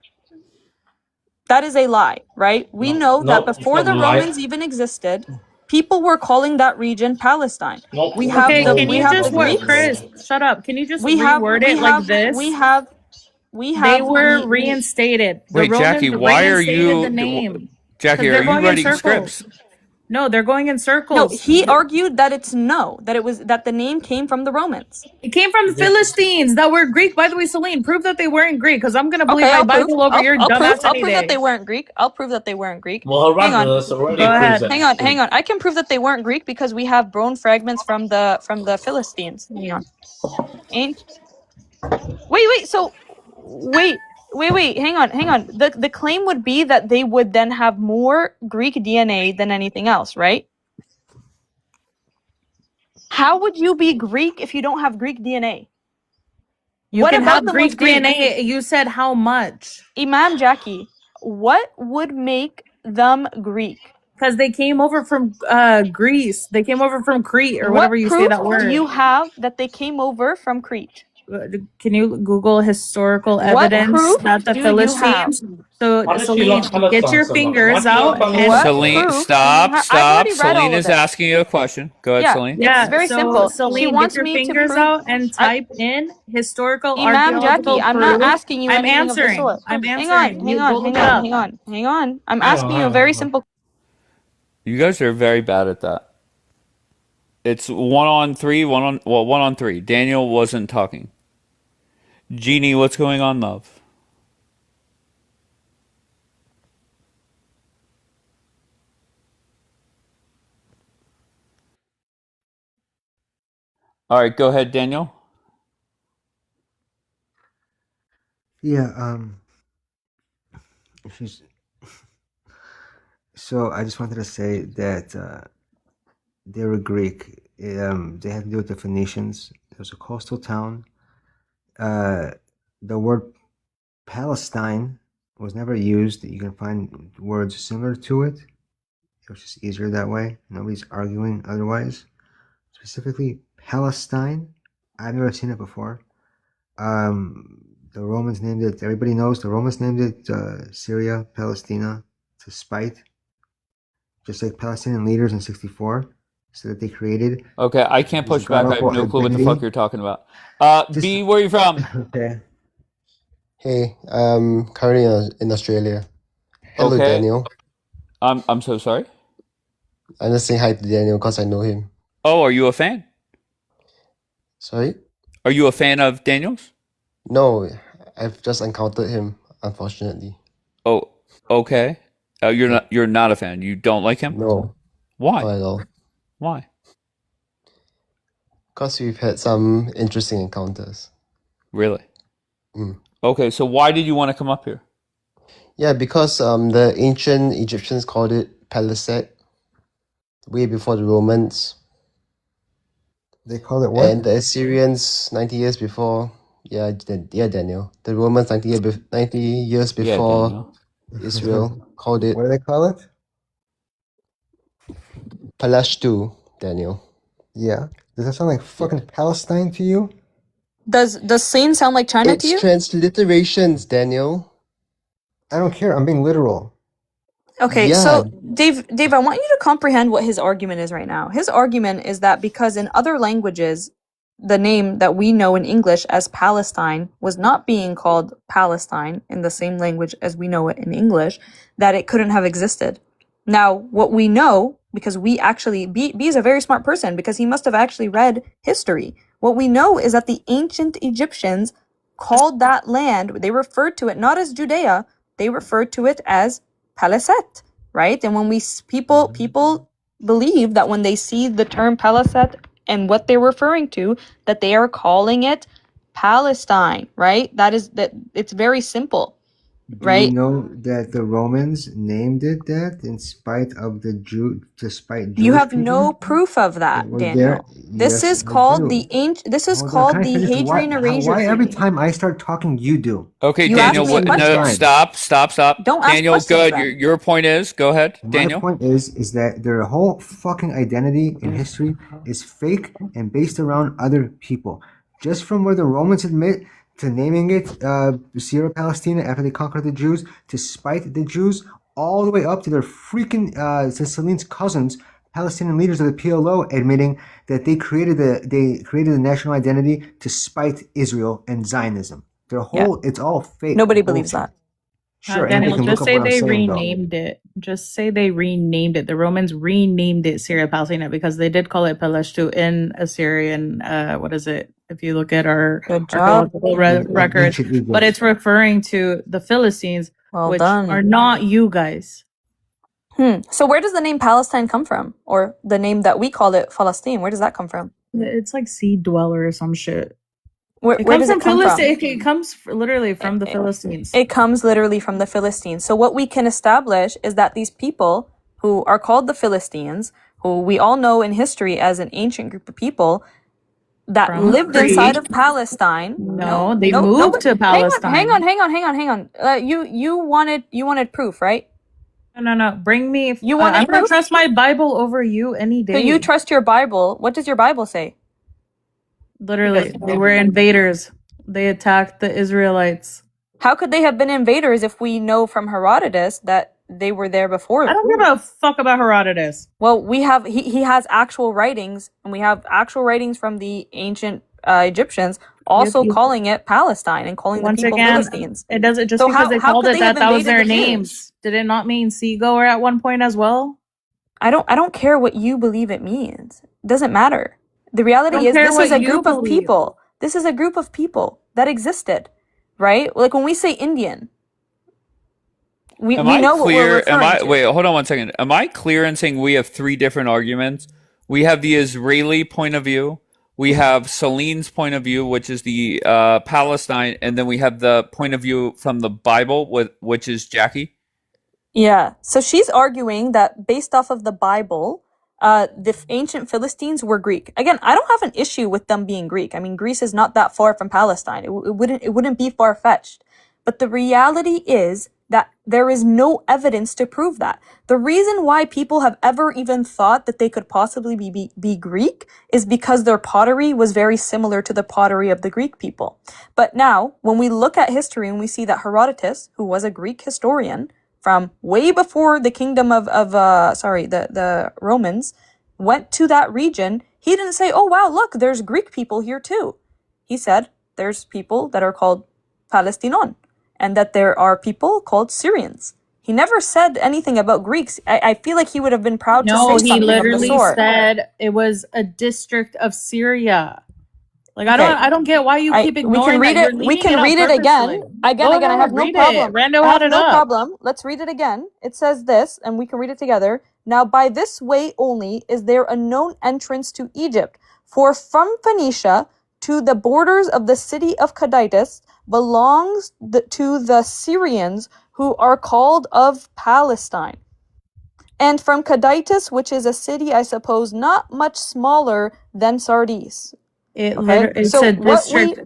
That is a lie, right? We know that it's before not the a lie. Romans even existed, people were calling that region Palestine. No. We have Okay, the can you just Greeks. Chris, shut up. Can you just We have reword it like this? They were reinstated. The Wait, Romans Jackie, why are reinstated you? the name. Jackie, 'Cause are they're you going in writing circles. scripts? No, they're going in No, circles. he argued that it's that the name came from the Romans. It came from the Philistines that were Greek. By the way, Celine, prove that they weren't Greek, because I'm gonna believe Okay, my I'll prove. Bible over your dumbass I'll any prove that day. they weren't Greek. I'll prove that they weren't Greek. Well, Hang on. Horrendous already Go proves ahead. that. Hang on. I can prove that they weren't Greek because we have bone fragments from the Philistines. Hang on. Wait. So wait. Hang on. The claim would be that they would then have more Greek DNA than anything else, right? How would you be Greek if you don't have Greek DNA? You What can about have them Greek was Greek? DNA. You said how much? Imam Jackie, what would make them Greek? Because they came over from Greece. They came over from Crete, or whatever What you say proof that word. do you have that they came over from Crete? Can you Google historical What evidence proof that the do you have? Philistines? So, Why does she Celine, love Palestine get your so much? fingers Why do you love out Palestine? and What Celine, proof do you stop, have? I've stop. already read all Celine of is this. asking you a question. Go ahead, Yeah, Celine. it's very so simple. She Celine, wants get your me to fingers prove. out and type in historical Imam archaeological Jackie, I'm not proof. asking you I'm anything of the answering. sort. I'm Hang answering. on. You go look it up. Hang on. I'm asking you a very simple. You guys are very bad at that. It's 1-on-3, 1-on-3. Daniel wasn't talking. Jeannie, what's going on, love? All right, go ahead, Daniel. Yeah, she's. So I just wanted to say that they were Greek. They had to do with the Phoenicians. It was a coastal town. The word Palestine was never used. You can find words similar to it. It was just easier that way. Nobody's arguing otherwise. Specifically, Palestine. I've never seen it before. The Romans named it. Everybody knows the Romans named it Syria, Palestina, to spite. Just like Palestinian leaders in '64, so that they created. Okay, I can't push back. I have no clue what the fuck you're talking about. B, where are you from? Okay. Hey, currently in Australia. Hello, Okay. Daniel. I'm so sorry. I'm just saying hi to Daniel because I know him. Oh, are you a fan? Sorry? Are you a fan of Daniel's? No, I've just encountered him, unfortunately. Oh, okay. You're not a fan. You don't like him? No. Why? Not at all. Why? Because we've had some interesting encounters. Really? Mm. Okay, so why did you want to come up here? Yeah, because the ancient Egyptians called it Palisade, way before the Romans. They call it what? And the Assyrians 90 years before. Yeah, Daniel. The Romans 90 years before Daniel. Israel called it What do they call it? Palashtu, Daniel. Yeah. Does that sound like fucking Palestine to you? Does Sin sound like China to you? It's transliterations, Daniel. I don't care. I'm being literal. Okay, Yeah. so Dave, I want you to comprehend what his argument is right now. His argument is that because in other languages, the name that we know in English as Palestine was not being called Palestine in the same language as we know it in English, that it couldn't have existed. Now, what we know, because we actually, B is a very smart person because he must have actually read history. What we know is that the ancient Egyptians called that land, they referred to it not as Judea, they referred to it as Palaset, right? And when people believe that when they see the term Palaset and what they're referring to, that they are calling it Palestine, right? That it's very simple, Do right? you know that the Romans named it that in spite of despite Jewish You have people? no proof of that, Well, Daniel. This yes, is I called do. the ancient. This is Hold on, called can I the finish? Hadrian Erasure Why every theory. time I start talking, you do? Okay, You Daniel, asked me a no, question. stop. Don't ask Daniel, questions good. then. Your point is, go ahead, My Daniel. point is that their whole fucking identity in history is fake and based around other people. Just from where the Romans admit to naming it Syria Palestina after they conquered the Jews to spite the Jews, all the way up to their freaking to Celine's cousins, Palestinian leaders of the PLO, admitting that they created the national identity to spite Israel and Zionism. Their whole it's all fake. Nobody believes bullshit. that. Sure, and you Daniel, can look just up say what I'm they saying though. renamed it. Just say they renamed it. The Romans renamed it Syria Palestina because they did call it Paleshtu in Assyrian. What is it? If you look at our Good job. archaeological In records, ancient but Egypt. it's referring to the Philistines, Well which done. are not you guys. So where does the name Palestine come from? Or the name that we call it, Palestine, where does that come from? It's like seed dweller or some shit. Where It does comes from it come from? Philistines. It comes literally from the Philistines. It comes literally from the Philistines. So what we can establish is that these people who are called the Philistines, who we all know in history as an ancient group of people that From lived Crete. inside of Palestine. No, they moved to Palestine. Hang on. You wanted proof, right? No. Bring me. You wanted I'm gonna proof? trust my Bible over you any day. So you trust your Bible. What does your Bible say? Literally, they were invaders. They attacked the Israelites. How could they have been invaders if we know from Herodotus that they were there before? I don't give a fuck about Herodotus. Well, we have he has actual writings, and we have actual writings from the ancient Egyptians also calling it Palestine and calling Once the people again, Philistines. it doesn't just So because they how called could it they have that was their invaded the Jews? names. Did it not mean seagoer at one point as well? I don't care what you believe it means. It doesn't matter. The reality Don't is care this what is a you group of believe. people. This is a group of people that existed, right? Like when we say Indian, we Am I know what we're clear? referring to. Wait, hold on one second. Am I clear in saying we have three different arguments? We have the Israeli point of view, we have Celine's point of view, which is the Palestine, and then we have the point of view from the Bible, which is Jackie. Yeah. So she's arguing that based off of the Bible, ancient Philistines were Greek. Again, I don't have an issue with them being Greek. I mean, Greece is not that far from Palestine. It wouldn't be far fetched. But the reality is that there is no evidence to prove that. The reason why people have ever even thought that they could possibly be Greek is because their pottery was very similar to the pottery of the Greek people. But now, when we look at history and we see that Herodotus, who was a Greek historian, from way before the kingdom of the Romans went to that region, he didn't say, oh wow, look, there's Greek people here too. He said there's people that are called Palestinon and that there are people called Syrians. He never said anything about Greeks. I feel like he would have been proud to No, say he something of the literally sort. said it was a district of Syria. Like Okay. I don't get why you keep We ignoring can read that. it. We can read it again. Again. I have no problem. Rando I had have it no up. problem. Let's read it again. It says this, and we can read it together. Now, by this way only is there a known entrance to Egypt, for from Phoenicia to the borders of the city of Caditis belongs to the Syrians who are called of Palestine. And from Caditis, which is a city, I suppose, not much smaller than Sardis. It's a district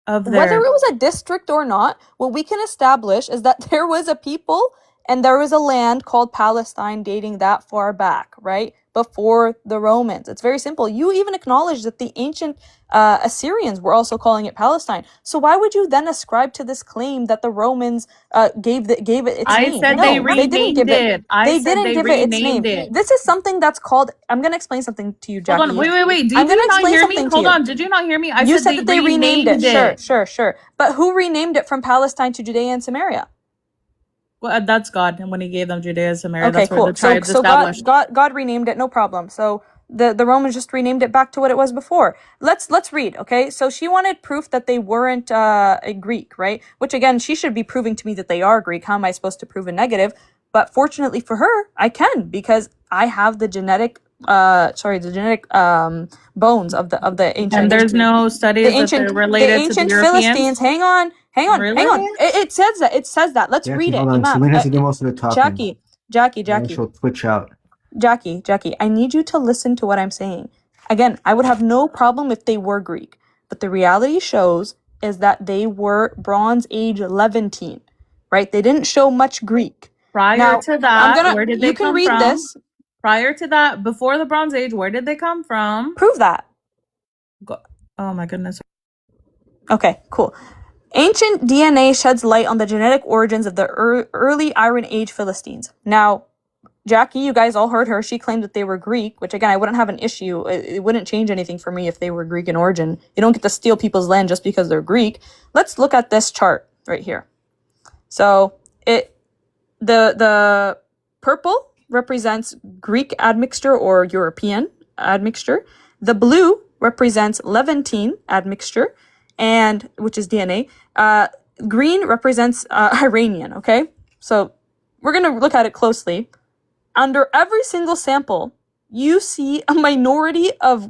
of Whether there. it was a district or not, what we can establish is that there was a people and there was a land called Palestine dating that far back, right? Before the Romans. It's very simple. You even acknowledge that the ancient Assyrians were also calling it Palestine. So why would you then ascribe to this claim that the Romans gave it its I name? said No, they didn't renamed give it. I They said didn't they give it its name. renamed it. This is something that's called. I'm gonna explain something to you, Jackie. Hold on, wait. Did I'm gonna you not explain hear me? something to Hold you. on, did you not hear me? I You said said that they renamed it. Sure. But who renamed it from Palestine to Judea and Samaria? Well, that's God, and when He gave them Judea and Samaria, Okay, that's where cool. the tribes So established. God renamed it, no problem. So the Romans just renamed it back to what it was before. Let's read, okay? So she wanted proof that they weren't a Greek, right? Which again, she should be proving to me that they are Greek. How am I supposed to prove a negative? But fortunately for her, I can because I have the genetic bones of the ancient. And there's no studies that they're related the to the ancient Europeans? Philistines. Hang on. Really? It says that. It says that. Let's Jackie, read it. hold on. Imam. Celine has to do most of the talking. Jackie. Then she'll twitch out. Jackie, I need you to listen to what I'm saying. Again, I would have no problem if they were Greek, but the reality shows is that they were Bronze Age Levantine, right? They didn't show much Greek. Prior to that, where did they you can come read from? this. Prior to that, before the Bronze Age, where did they come from? Prove that. Oh my goodness. Okay, cool. Ancient DNA sheds light on the genetic origins of the early Iron Age Philistines. Now, Jackie, you guys all heard her. She claimed that they were Greek, which again, I wouldn't have an issue. It wouldn't change anything for me if they were Greek in origin. You don't get to steal people's land just because they're Greek. Let's look at this chart right here. So The purple represents Greek admixture or European admixture. The blue represents Levantine admixture, and which is DNA. Green represents Iranian. Okay, so we're gonna look at it closely. Under every single sample, you see a minority of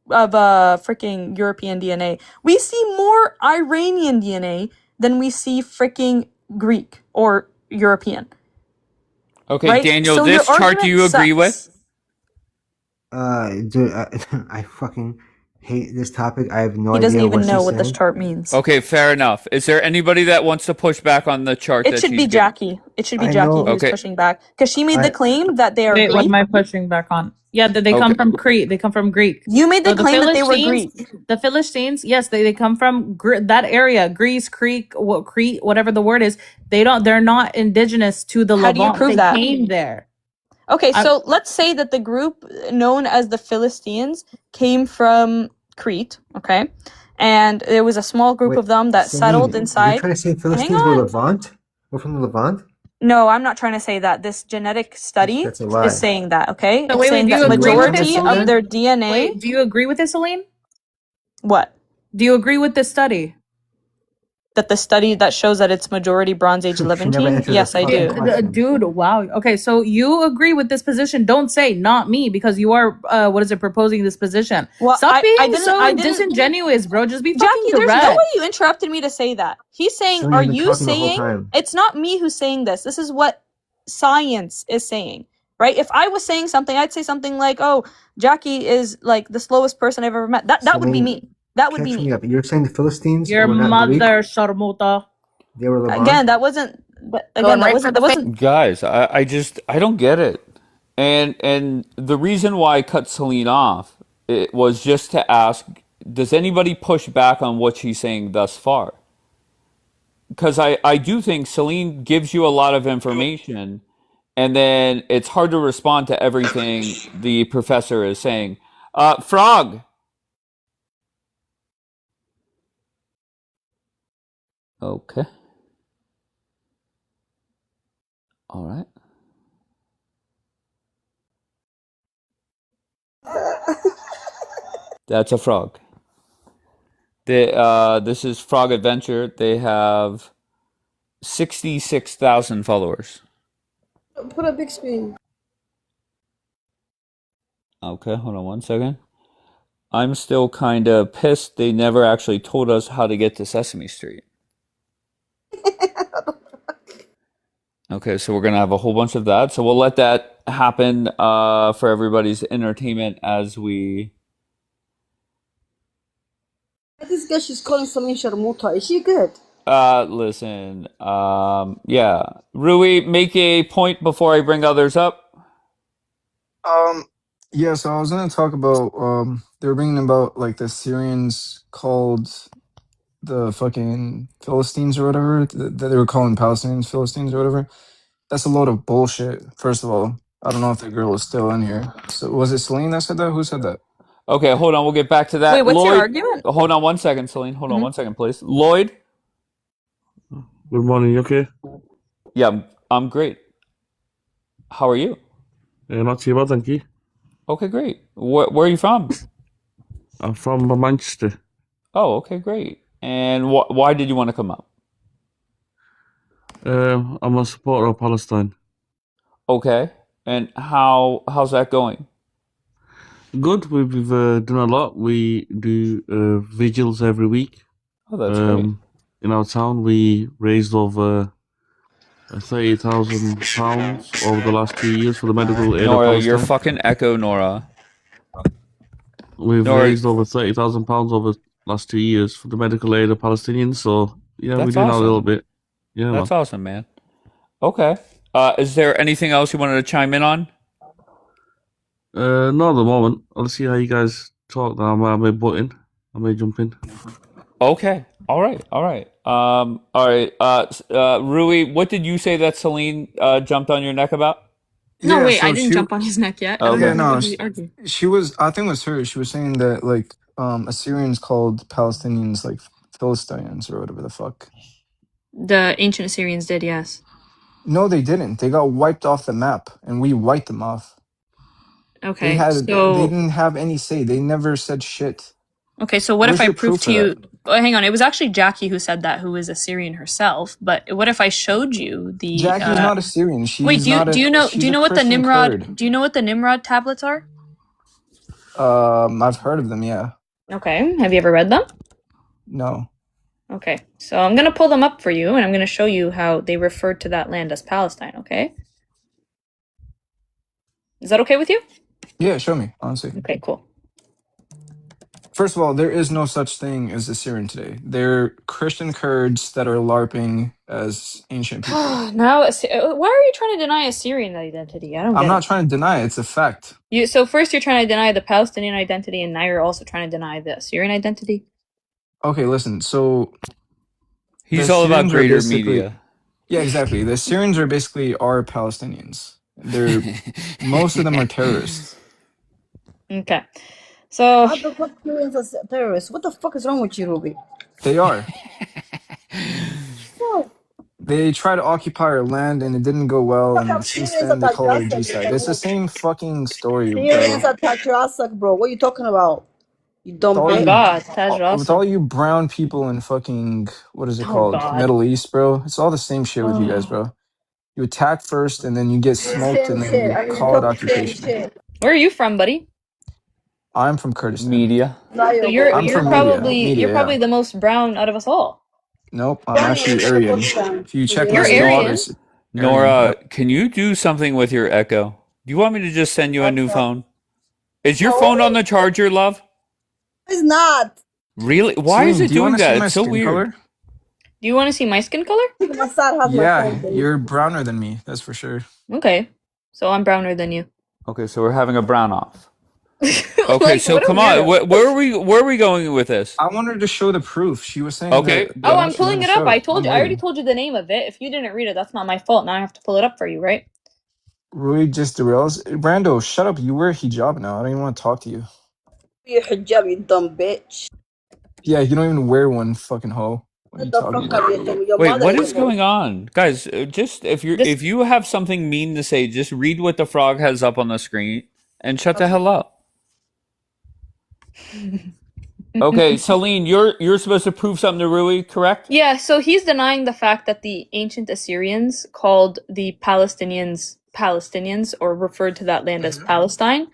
freaking European DNA. We see more Iranian DNA than we see freaking Greek or European. Okay, Right? Daniel, So this your chart do you argument agree sucks. with? Dude, I fucking hate this topic. I have no He doesn't idea even what know she's what this saying. chart means. Okay, fair enough. Is there anybody that wants to push back on the chart It that should she's be giving? Jackie. It should be I Jackie know. who's Okay. pushing back because she made the claim that they are Wait, what Greek. am I pushing back on? Yeah, they come Okay. from Crete. They come from Greek. You made the So the claim that they were Philistines, Greek. the Philistines, yes, they come from that area, Greece, Crete, whatever the word is. They're not indigenous to the How do you Levant. prove They that? came there. Okay, I- so let's say that the group known as the Philistines came from Crete, okay? And there was a small group Wait, of them that Celine, settled you're inside. trying to say Hang Philistines were on. Levant? We're from the Levant? No, I'm not trying to say that. This genetic study That's a lie. is saying that, okay? So It's wait, saying do you that agree with majority this, of Celine? their DNA. Wait, do you agree with this, Celine? What? Do you agree with this study? That the study that shows that it's majority Bronze Age She never Levantine? answered the Yes, I fucking do. question. Dude, wow. Okay, so you agree with this position. Don't say not me because you are proposing this position. Well, Stop being I didn't disingenuous, bro. Just be Jackie, fucking there's direct. no way you interrupted me to say that. He's saying, Celine, are you've been you talking the whole saying time. it's not me who's saying this. This is what science is saying. Right? If I was saying something, I'd say something like, oh, Jackie is like the slowest person I've ever met. That would be Celine, me. That would be catch me. me up. You're saying the Philistines Your were not Greek? mother, Sharmuta. They were Levant? Again, that wasn't but Going again, that right wasn't for that the wasn't Guys, I don't get it. And the reason why I cut Celine off it was just to ask, does anybody push back on what she's saying thus far? Because I do think Celine gives you a lot of information, and then it's hard to respond to everything the professor is saying. Frog. Okay. All right. That's a frog. This is Frog Adventure. They have 66,000 followers. Put a big screen. Okay, hold on one second. I'm still kind of pissed they never actually told us how to get to Sesame Street. Okay, so we're going to have a whole bunch of that. So we'll let that happen for everybody's entertainment as we... This girl, she's calling Celine Sharmuta. Is she good? Listen, yeah. Rui, make a point before I bring others up. Yeah, so I was gonna talk about they were bringing about like the Syrians called the fucking Philistines or whatever that they were calling Palestinians Philistines or whatever. That's a load of bullshit. First of all, I don't know if the girl is still in here. So was it Celine that said that? Who said that? Okay, hold on. We'll get back to that. Wait, what's your Lloyd, argument? hold on one second, Celine. Hold on one second, please. Lloyd? Good morning, you okay? Yeah, I'm great. How are you? Not too bad, thank you. Okay, great. Where are you from? I'm from Manchester. Oh, okay, great. And why did you want to come up? I'm a supporter of Palestine. Okay. And how's that going? Good, we've done a lot. We do vigils every week. Oh, that's great. In our town, we raised over £30,000 over the last 2 years for the medical aid of Nora, you're Palestine. fucking echo, Nora. We've Nora, raised over £30,000 over the last 2 years for the medical aid of Palestinians. So yeah, we're that's doing a little awesome. bit. Yeah, That's man. awesome, man. Okay. Is there anything else you wanted to chime in on? Not at the moment. I'll see how you guys talk. I may butt in. I may jump in. Okay. All right. All right. All right. Rui, what did you say that Celine jumped on your neck about? No, Yeah, wait, so I didn't she jump on his neck yet. I don't Okay. yeah, know no, what he argued. she was I think it was her. She was saying that like Assyrians called Palestinians like Philistines or whatever the fuck. The ancient Assyrians did, yes. No, they didn't. They got wiped off the map, and we wiped them off. Okay, They so didn't have any say. They never said shit. okay, so what Where's if I your prove proof to for you? that? Oh, hang on, it was actually Jackie who said that, who is Assyrian herself. But what if I showed you the? Jackie's not Assyrian. Wait, She's not do a. you know She's a what the Christian Nimrod? Kurd. Do you know what the Nimrod tablets are? I've heard of them. Yeah. Okay, have you ever read them? No. Okay, so I'm gonna pull them up for you, and I'm gonna show you how they referred to that land as Palestine. Okay, is that okay with you? Yeah, show me. Honestly. Okay, cool. First of all, there is no such thing as Assyrian today. They're Christian Kurds that are LARPing as ancient people. Now, why are you trying to deny Assyrian identity? I don't I'm get not it. trying to deny it. It's a fact. So first you're trying to deny the Palestinian identity, and now you're also trying to deny the Assyrian identity. Okay, listen. So He's the all about Assyrians are greater basically- media. Yeah, exactly. The Assyrians are basically our Palestinians. Most of them are terrorists. Okay, so How the fuck Syrians are terrorists? What the fuck is wrong with you, Ruby? They are. No. They try to occupy our land and it didn't go well, Fuck, and since Syrians then they attack call it a your ass, G-side. It's the same fucking story, Syrians bro. attack your ass, bro. What are you talking about? You dumb All bitch. you- God, Taj with all you brown people in fucking, what is it Oh, called? God. Middle East, bro. It's all the same shit with you guys, bro. You attack first and then you get smoked and then you call it occupation. Where are you from, buddy? I'm from Kurdistan. Media. So you're I'm you're from probably media, you're yeah. probably the most brown out of us all. Nope, I'm actually Aryan. If you check my You're skin Aryan? colors, Nora, can you do something with your Echo? Do you want me to just send you a new phone? Is your phone on the charger, love? It's not. Really? Why is Celine, it do you doing wanna see that? my It's so skin weird. color? Do you want to see my skin color? Yeah, you're browner than me, that's for sure. Okay, so I'm browner than you. Okay, so we're having a brown off. Okay, so what a come on. weirdo. Where are we going with this? I wanted to show the proof. She was saying Okay. that Oh, I'm she pulling didn't it up. show I told you. I I'm already waiting. told you the name of it. If you didn't read it, that's not my fault. Now I have to pull it up for you, right? Rui just derails. Brando, shut up. You wear a hijab now. I don't even want to talk to you. Your hijab, you dumb bitch. Yeah, you don't even wear one, fucking hoe. What are you Get the talking fuck about? out of here. Your Wait, mother what is is going on, guys? Just if you have something mean to say, just read what the frog has up on the screen and shut the hell up. Okay, Celine, you're supposed to prove something to Rui, correct? Yeah, so he's denying the fact that the ancient Assyrians called the Palestinians or referred to that land as Palestine,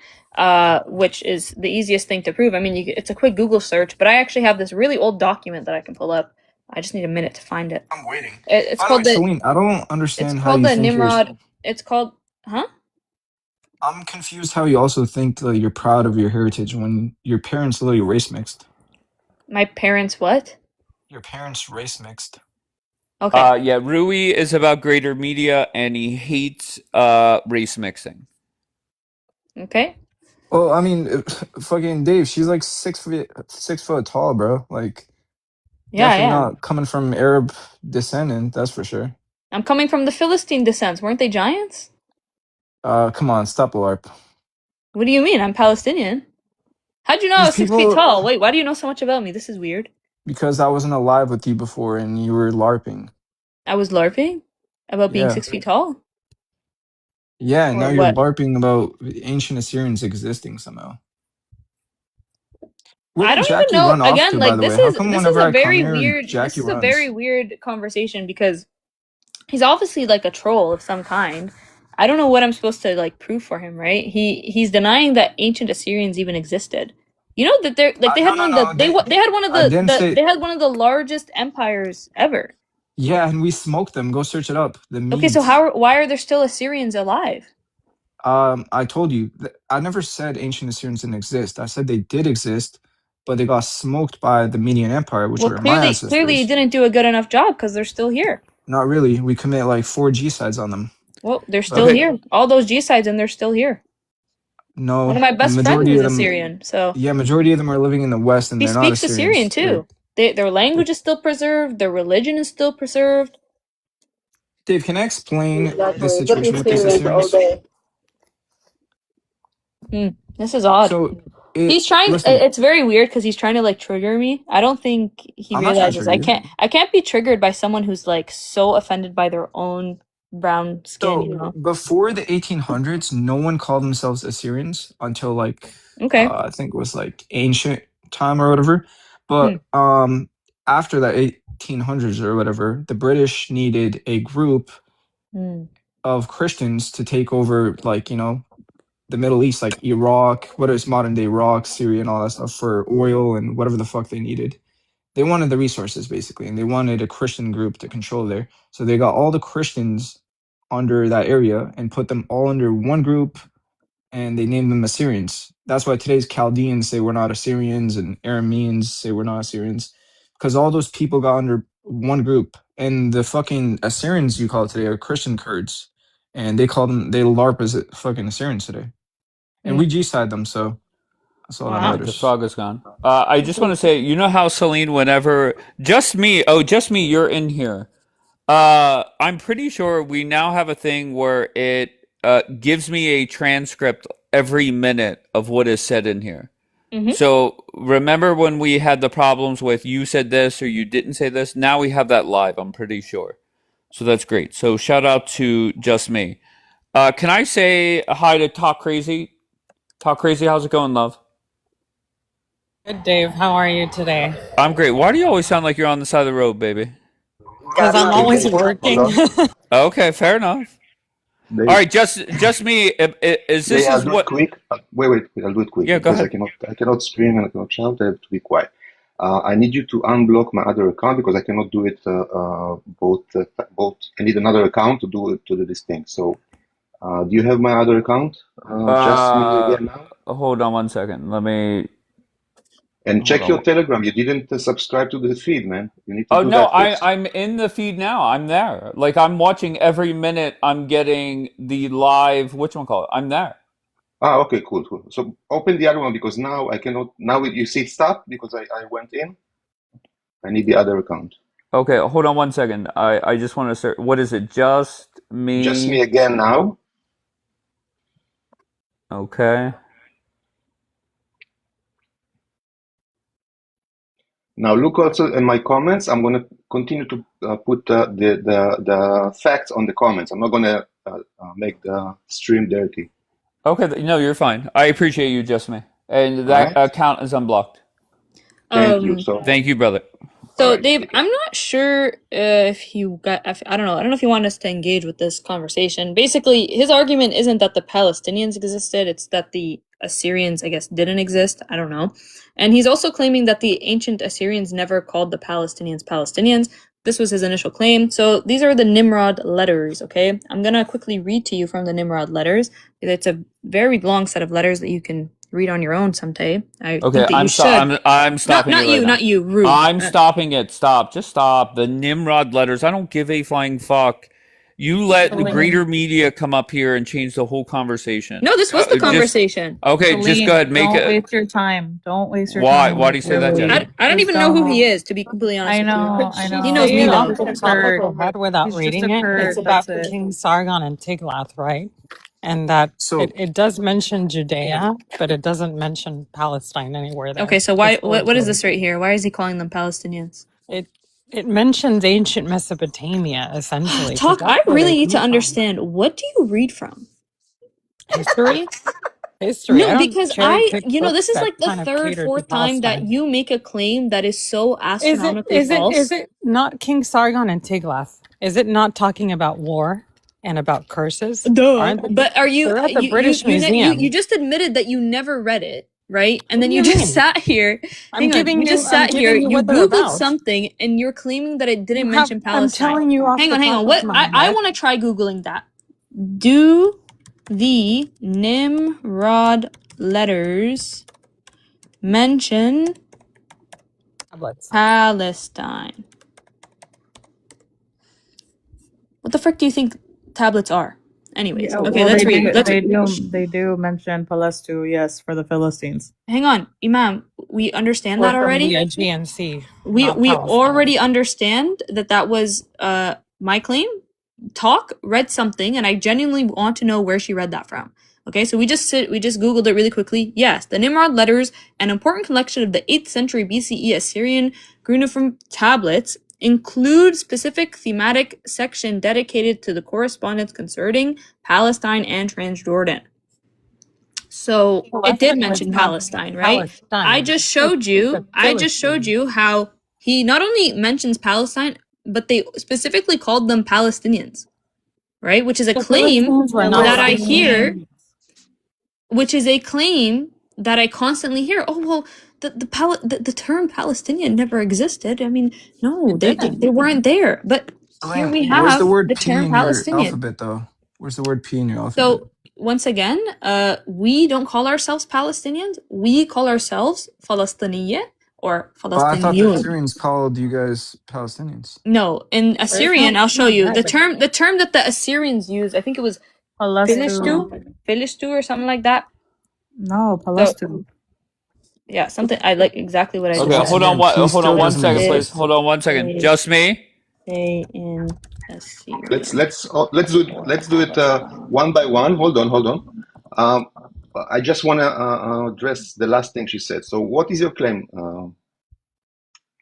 which is the easiest thing to prove. I mean, it's a quick Google search, but I actually have this really old document that I can pull up. I just need a minute to find it. I'm waiting. It's By the called way, the Celine, I don't understand it's how called you the think Nimrod. It's called I'm confused how you also think that you're proud of your heritage when your parents literally race mixed. My parents what? Your parents race mixed. Okay. Yeah, Rui is about greater media and he hates race mixing. Okay. Well, I mean, fucking Dave, she's like 6 foot tall, bro. Like, Yeah, definitely I am. not coming from Arab descendant, that's for sure. I'm coming from the Philistine descent. Weren't they giants? Come on, stop LARP. What do you mean? I'm Palestinian. How'd you know I was These 6 feet people- tall? Wait, why do you know so much about me? This is weird. Because I wasn't alive with you before and you were LARPing. I was LARPing about being Yeah. 6 feet tall. Yeah, and Or now you're what? LARPing about ancient Assyrians existing somehow. Where I did don't Jackie even know. run off Again, to, like by the this way? How is come this is whenever a I come very here, weird. Jackie This is a runs? very weird conversation because he's obviously like a troll of some kind. I don't know what I'm supposed to like prove for him, right? He's denying that ancient Assyrians even existed. You know that they're like they had one of the they had one of I didn't the say- they had one of the largest empires ever. Yeah, and we smoked them. Go search it up. The Medes. Okay, so why are there still Assyrians alive? I told you, I never said ancient Assyrians didn't exist. I said they did exist, but they got smoked by the Median Empire, which Well, were my clearly you ancestors. didn't do a good enough job because they're still here. Not really. We commit like 4 G-sides on them. Well, they're still Okay. here. All those G-sides and they're still here. No. One of my best the friends majority is of them- Assyrian, so Yeah, majority of them are living in the West, and he they're not speaks Assyrian Assyrians. too. Their language is still preserved. Their religion is still preserved. Dave, can I explain Exactly. the Get situation with these Syrians all Assyrians? day. This is odd. So He's trying. listen. It's very weird because he's trying to like trigger me. I don't think he I'm not trying to realizes trigger you. I can't be triggered by someone who's like so offended by their own brown skin, you So know. before the 1800s, no one called themselves Assyrians until like Okay. I think it was like ancient time or whatever. Hmm. But after the 1800s or whatever, the British needed a group Hmm. of Christians to take over, like, you know, the Middle East, like Iraq, what is modern day Iraq, Syria, and all that stuff for oil and whatever the fuck they needed. They wanted the resources basically, and they wanted a Christian group to control there. So they got all the Christians under that area and put them all under one group, and they named them Assyrians. That's why today's Chaldeans say we're not Assyrians and Arameans say we're not Assyrians, because all those people got under one group. And the fucking Assyrians you call it today are Christian Kurds, and they LARP as fucking Assyrians today. And we G-side them, so that's all that Wow. The matters. frog is gone. I just want to say, you know how Celine, whenever just me, you're in here. I'm pretty sure we now have a thing where it gives me a transcript every minute of what is said in here. Mhm. So remember when we had the problems with you said this or you didn't say this? Now we have that live, I'm pretty sure. So that's great. So shout out to just me. Can I say hi to Talk Crazy? Talk Crazy, how's it going, love? Good, Dave. How are you today? I'm great. Why do you always sound like you're on the side of the road, baby? Because I'm always working. Okay, fair enough. They, All right, just me. Is this I'll is do what? it quick. Wait, I'll do it quick. Yeah, go because ahead. I cannot scream and I cannot shout. I have to be quiet. I need you to unblock my other account because I cannot do it both. I need another account to do this thing. So, do you have my other account? Just me again now. Hold on one second. Let me. And check your Telegram. You didn't subscribe to the feed, man. You need to Oh do no, that first. I'm in the feed now. I'm there. Like I'm watching every minute. I'm getting the live. Whatchamacallit? I'm there. Ah, okay, cool. So open the other one because now I cannot. Now you see it stop because I went in. I need the other account. Okay, hold on one second. I just want to search. What is it? Just me. Just me again now. Okay. Now look also in my comments. I'm going to continue to put the facts on the comments. I'm not going to make the stream dirty. Okay, no, you're fine. I appreciate you, just me. And that account is unblocked. Thank you. So thank you, brother. So Dave, I'm not sure if you got. I don't know. I don't know if you want us to engage with this conversation. Basically, his argument isn't that the Palestinians existed; it's that the Assyrians, I guess, didn't exist. I don't know. And he's also claiming that the ancient Assyrians never called the Palestinians Palestinians. This was his initial claim. So these are the Nimrod letters. Okay, I'm gonna quickly read to you from the Nimrod letters. It's a very long set of letters that you can read on your own someday. I Okay, think that you should. I'm stopping not it right you, now. not you, rude. I'm stopping it. Stop. Just stop. The Nimrod letters. I don't give a flying fuck. You let the Celine. greater media come up here and change the whole conversation. No, this was the conversation. Okay, just go ahead. Make don't it. waste your time. Don't waste your Why? time. Why do you say that, Jenny? I don't even know who he is, to be completely honest. I know, with you. I know. He knows me He's though. just a Off the top of Kurd. my head without He's just reading a it. Kurd, It's about that's it. King Sargon and Tiglath, right? And that So it does mention Judea, but it doesn't mention Palestine anywhere there. Okay, so why? It's What is Israel. this right here? Why is he calling them Palestinians? It mentions ancient Mesopotamia essentially. 'cause Talk. I that's where really they need to come from. understand. What do you read from? History. History. No, I don't because cherry pick this books is that like the kind of third, cater to fourth time that Palestine. you make a claim that is so Is astronomically false. is it not King Sargon and Tiglath? Is it not talking about war and about curses? Duh. But are you? They're at the You British Museum. you just admitted that you never read it, right? And then What do you you just mean? sat here. I'm Hang on. giving You just you- I'm sat here. giving you You what they're googled about. something, and you're claiming that it didn't You mention have- I'm Palestine. telling you off Hang the on. top What? of my I head. want to try googling that. Do the Nimrod letters mention Palestine? What the frick do you think tablets are? Anyways, Yeah, okay, well, let's read. They do mention Palestine, yes, for the Philistines. Hang on, Imam. We understand We're that from already. the Aegean Sea. We not we Palestine. already understand that was my claim. Talk read something, and I genuinely want to know where she read that from. Okay, so we just googled it really quickly. Yes, the Nimrod letters, an important collection of the 8th century BCE Assyrian cuneiform tablets, include specific thematic section dedicated to the correspondence concerning Palestine and Transjordan. So it did mention Palestine, right? I just showed you how he not only mentions Palestine, but they specifically called them Palestinians, right? Which is a claim that I hear, which is a claim that I constantly hear. Oh, well, the term Palestinian never existed. I mean, no, they weren't there. But here we Where's have the word the P term in your Palestinian. alphabet, though? Where's the word P in your alphabet? So once again, we don't call ourselves Palestinians. We call ourselves Falastiniye or But I thought the Falastiniyun. Assyrians called you guys Palestinians. No, in Assyrian, I'll show you the term. The term that the Assyrians used, I think it was Philistu or something like that. No, Palastu. Yeah, something I like exactly what I Okay, just hold on, P hold still on one doesn't second, please. exist. Hold on one second. Just me. Say in Assyrian. Let's do it one by one. Hold on. I just want to address the last thing she said. So, what is your claim,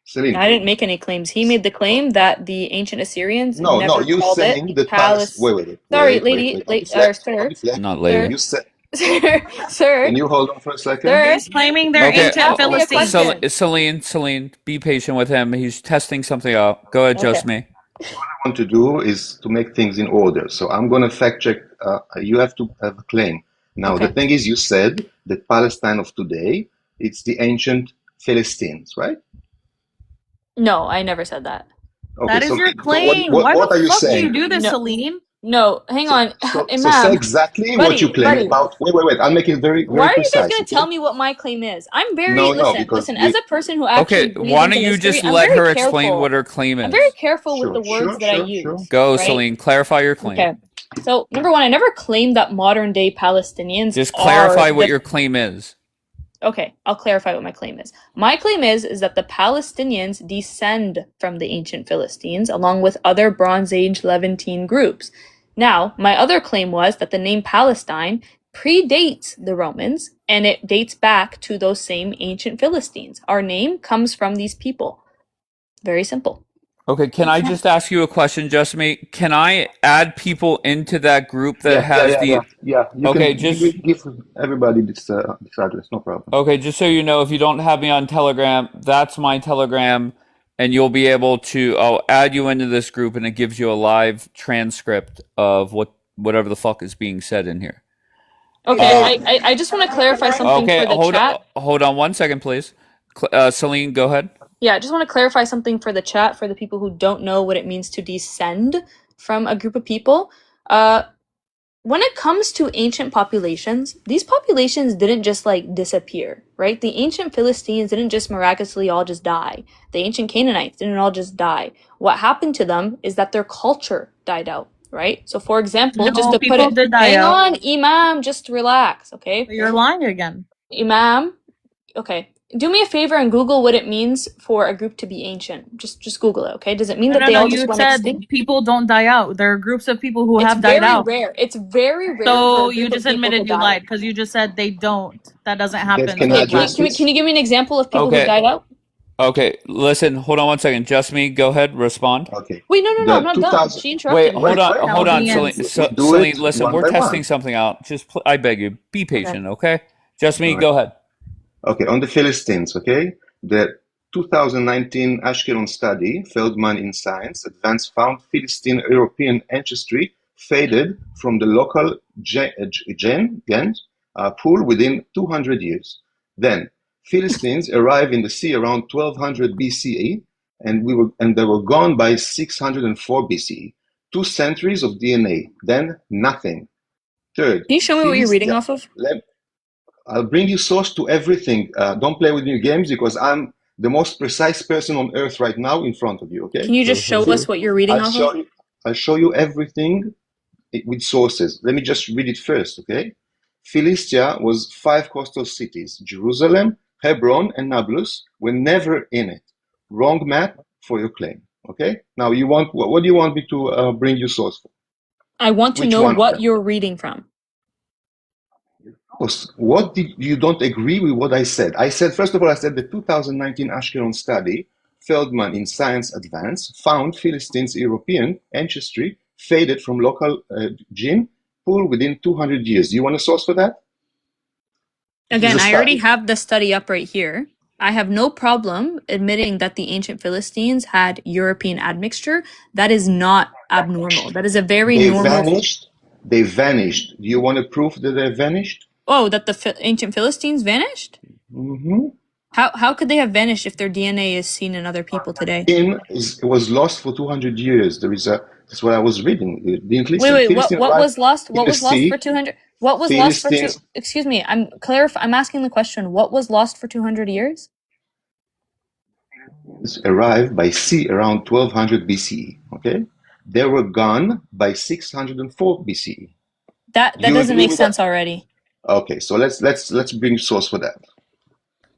Celine? I didn't make any claims. He made the claim that the ancient Assyrians No, never you're called saying it that Palestine. Sorry, lady, sir. Not lady. You said, Sir. Can you hold on for a second? Sir. He's claiming they're Okay, ancient Philistines. Celine, be patient with him. He's testing something out. Go ahead, just me. What I want to do is to make things in order. So I'm going to fact check. You have to have a claim. Now, the thing is, you said that Palestine of today, it's the ancient Philistines, right? No, I never said that. Okay, That is your claim. What Why the are you fuck saying? do you do this, No. Celine? No, hang on. So Imam, say exactly what you claim about. Wait. I'll make it very, very why are you precise. guys going to tell me what my claim is? I'm very listen. As a person who actually Okay, why don't you just let her explain what her claim is? I'm very careful with the words that I use. Go, right? Celine. Clarify your claim. Okay. So number one, I never claimed that modern day Palestinians. Just clarify what your claim is. Okay, I'll clarify what my claim is. My claim is that the Palestinians descend from the ancient Philistines along with other Bronze Age Levantine groups. Now, my other claim was that the name Palestine predates the Romans and it dates back to those same ancient Philistines. Our name comes from these people. Very simple. Okay, can I just ask you a question, just me? Can I add people into that group that has You okay, can just give everybody this address, no problem. okay, just so you know, if you don't have me on Telegram, that's my Telegram, and you'll be able to. I'll add you into this group, and it gives you a live transcript of whatever the fuck is being said in here. Okay, I just want to clarify something for the chat. Hold on 1 second, please. Celine, go ahead. Yeah, I just want to clarify something for the chat for the people who don't know what it means to descend from a group of people. When it comes to ancient populations, these populations didn't just like disappear, right? The ancient Philistines didn't just miraculously all just die. The ancient Canaanites didn't all just die. What happened to them is that their culture died out, right? So for example, just to put it, hang on, Imam, just relax, okay? You're lying again. Imam, okay. Do me a favor and Google what it means for a group to be ancient. Just Google it, okay? Does it mean that they all just went extinct? People don't die out. There are groups of people who have died out. It's very rare. So you just admitted you lied because you just said they don't. That doesn't happen. Can you give me an example of people who died out? Okay, listen, hold on 1 second. Just me, go ahead, respond. Okay. Wait, no, I'm not done. She interrupted me. Wait, hold on, Celine, listen, we're testing something out. Just, I beg you, be patient, okay? Just me, go ahead. Okay, on the Philistines, okay? The 2019 Ashkelon study, Feldman in Science, Advanced found Philistine European ancestry faded from the local gen pool within 200 years. Then, Philistines arrived in the sea around 1200 BCE, and they were gone by 604 BCE. 2 centuries of DNA, then nothing. Third, can you show me what you're reading off of? I'll bring you source to everything. Don't play with new games because I'm the most precise person on earth right now in front of you, okay? Can you just show us what you're reading off of? I'll show you everything with sources. Let me just read it first, okay? Philistia was 5 coastal cities. Jerusalem, Hebron, and Nablus were never in it. Wrong map for your claim, okay? Now, what do you want me to bring you source for? I want to know what you're reading from. What did you don't agree with what I said? I said, first of all, I said the 2019 Ashkelon study Feldman in Science Advance found Philistines' European ancestry faded from local gene pool within 200 years. Do you want a source for that? Again, I already Study. have the study up right here. I have no problem admitting that the ancient Philistines had European admixture. That is not abnormal. That is a very They normal. vanished. They vanished. Do you want to prove that they vanished? Oh, that the ancient Philistines vanished? Mm-hmm. How could they have vanished if their DNA is seen in other people today? It was lost for 200 years. That's what I was reading. You didn't listen. Wait, Philistines what arrived was lost? What in the was lost for sea. 200? What was lost for two? Philistines Excuse me, I'm asking the question. What was lost for 200 years? arrived by sea around 1200 BCE. Okay, they were gone by 604 BCE. That Do you doesn't agree make with that? sense already. Okay, so let's bring source for that.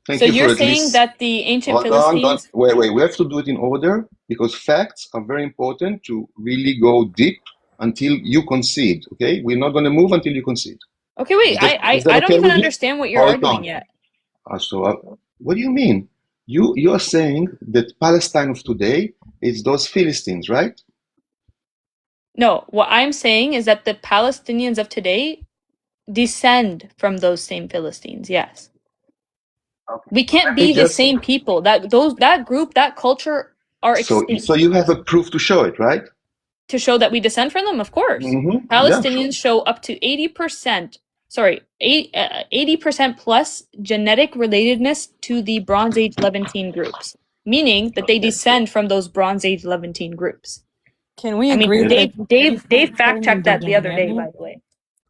Thank So you for you're at saying least. that the ancient Hold on, Philistines. wait. We have to do it in order because facts are very important to really go deep until you concede. Okay, we're not going to move until you concede. Okay, wait. Is that I don't okay even with you? understand what you're Hold arguing on. yet. What do you mean? You are saying that Palestine of today is those Philistines, right? No, what I'm saying is that the Palestinians of today descend from those same Philistines. Yes. We can't Let me be the just. same people. That group, that culture are extinct. So you have a proof to show it, right? To show that we descend from them, of course. Mm-hmm. Palestinians show up to 80%, 80% plus genetic relatedness to the Bronze Age Levantine groups, meaning that they descend from those Bronze Age Levantine groups. Can we I mean, agree that Dave fact checked that the other day, by the way.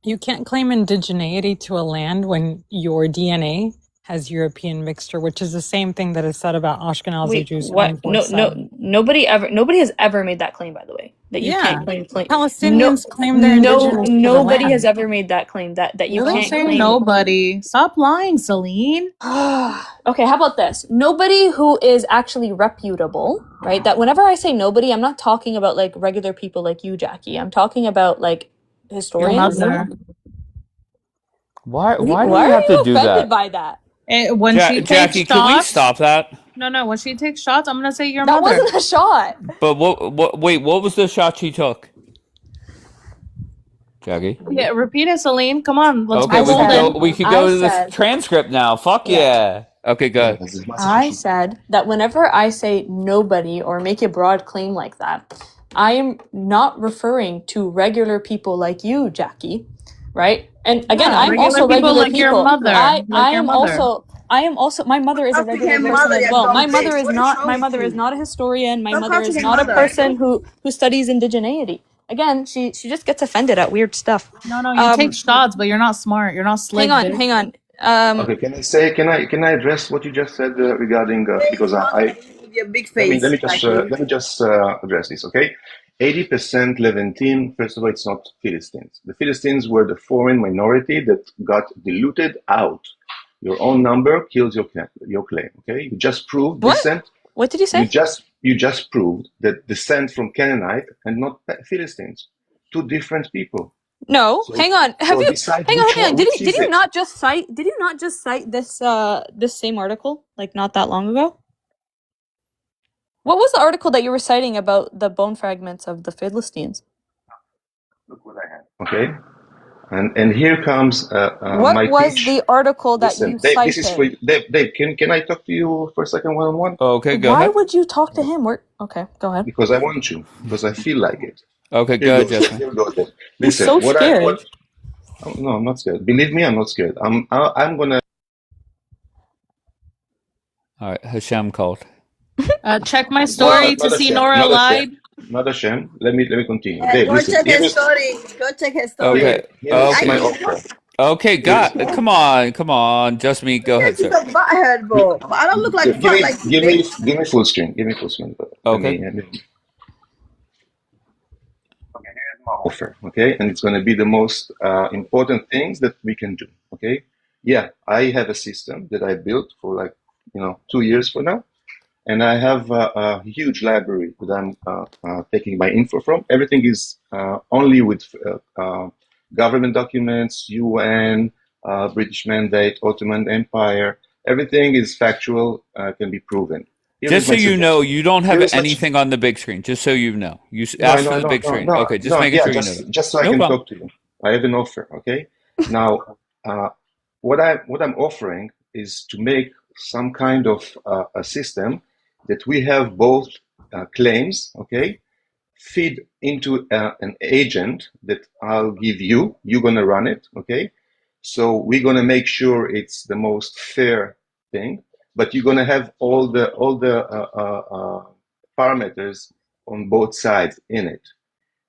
You can't claim indigeneity to a land when your DNA has European mixture, which is the same thing that is said about Ashkenazi Wait, Jews. what? Nobody has ever made that claim, by the way. That you can't claim. Palestinians claim they're indigenous to the Nobody land. has ever made that claim. That you Don't can't say claim. nobody. Stop lying, Celine. Okay, how about this? Nobody who is actually reputable, right? That whenever I say nobody, I'm not talking about like regular people like you, Jackie. I'm talking about like historians. Why do Why you are have you to do offended that? by that? When she takes Jackie, shots, can we stop that? No. When she takes shots, I'm gonna say your That mother. wasn't a shot. But what was the shot she took? Jackie? Yeah, repeat it, Celine. Come on, let's Okay, go. we could go to this transcript now. Fuck yeah. Okay, good. I said that whenever I say nobody or make a broad claim like that, I am not referring to regular people like you, Jackie, right? And again, I'm also regular like your people. mother. I Like your am mother. also my mother is a regular person as well. My mother is not a historian. My mother is not a person who studies indigeneity. Again, she just gets offended at weird stuff. No, you take shots, but you're not smart. You're not slick. Hang on. Okay, can I address what you just said regarding because I With your big let face, me just address this. Okay, 80% Levantine. First of all, it's not Philistines. The Philistines were the foreign minority that got diluted out. Your own number kills your claim. Okay, you just proved descent. What did you say? You just proved that descent from Canaanite and not Philistines, two different people. No, hang on. Decide Hang on. Did which you is it. not just cite this this same article like not that long ago? What was the article that you were citing about the bone fragments of the Philistines? Look what I have. Okay, and here comes What my was pitch. the article that Listen, you Dave, cited? this is for Dave. Can I talk to you for a second, one-on-one? Okay, go Why ahead. would you talk to him? Okay, go ahead. Because I want to. Because I feel like it. Okay, Here good, goes. Justin. Here goes. Dave. He's Listen, so scared. Oh, no, I'm not scared. Believe me, I'm not scared. I'm gonna. All right, Hashem called. Check my story to see Nora lied. Not a shame. Let me continue. Yeah, Dave, go listen. check her story. Go check her story. Okay. My offer. Okay, come on. Just me. Go ahead, She's sir. a butthead, bro. But I don't look like fun like Give me full screen. Give me full screen. Okay. Let me. Okay, here's my offer. Okay, and it's going to be the most important things that we can do. Okay. Yeah, I have a system that I built for 2 years for now, and I have a huge library that I'm taking my info from. Everything is only with government documents, UN, British Mandate, Ottoman Empire. Everything is factual, can be proven. Here Just is so my you know, suggestion. you don't have Here is my anything on the big screen. Just so you know. You no, I asked know, for I the know, big no, screen. no, Okay, just no. making Yeah, sure you know that. just so I No can problem. talk to you. I have an offer. Okay. Now, what I'm offering is to make some kind of a system that we have both claims. Okay, feed into an agent that I'll give you. You're gonna run it. Okay. So we're gonna make sure it's the most fair thing, but you're gonna have all the parameters on both sides in it,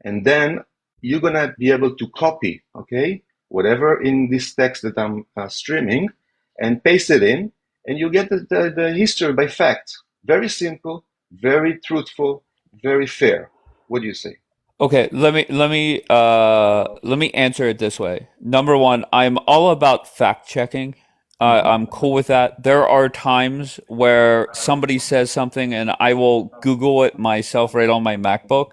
and then you're gonna be able to copy, okay, whatever in this text that I'm streaming, and paste it in, and you get the history by fact. Very simple, very truthful, very fair. What do you say? Okay, let me answer it this way. Number one, I'm all about fact checking. I'm cool with that. There are times where somebody says something and I will Google it myself right on my MacBook.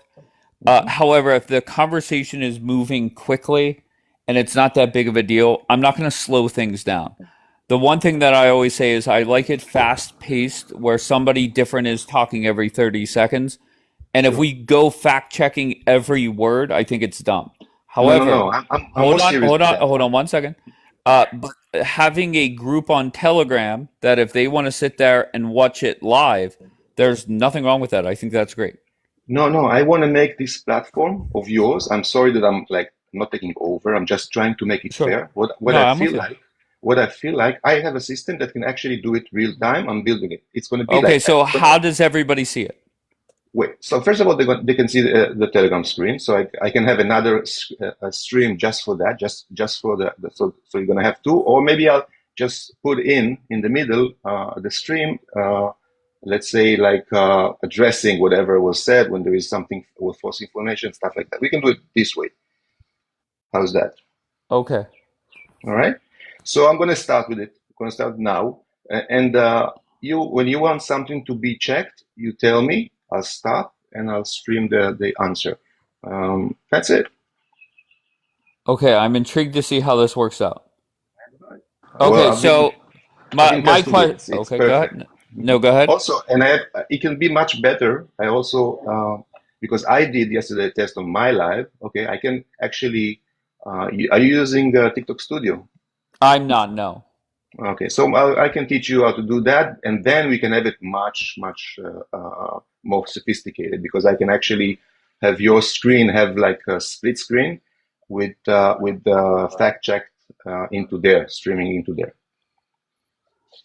However, if the conversation is moving quickly and it's not that big of a deal, I'm not going to slow things down. The one thing that I always say is I like it fast paced, where somebody different is talking every 30 seconds. And if Sure. we go fact checking every word, I think it's dumb. No, However, I'm more serious than that. hold on 1 second. But having a group on Telegram that if they want to sit there and watch it live, there's nothing wrong with that. I think that's great. No, I want to make this platform of yours. I'm sorry that I'm like not taking over. I'm just trying to make it Sure. fair. What No, I I'm with feel you. like, I have a system that can actually do it real time. I'm building it. It's going to be Okay, like that. so how does everybody see it? Wait. So first of all, they can see the Telegram screen. So I can have another stream just for that, just for so you're going to have two, or maybe I'll just put in the middle the stream. Let's say like addressing whatever was said when there is something with false information, stuff like that. We can do it this way. How's that? Okay. All right. So I'm going to start with it. I'm going to start now. And when you want something to be checked, you tell me. I'll stop and I'll stream the answer. That's it. Okay, I'm intrigued to see how this works out. Well, Okay, I've been so my testing it. question. It's Okay, go perfect. ahead. No, go ahead. Also, and it can be much better. I also because I did yesterday a test on my live. Okay, I can actually. Are you using TikTok Studio? I'm not. No. Okay, so I can teach you how to do that, and then we can have it much more sophisticated because I can actually have your screen have like a split screen with fact check into there, streaming into there.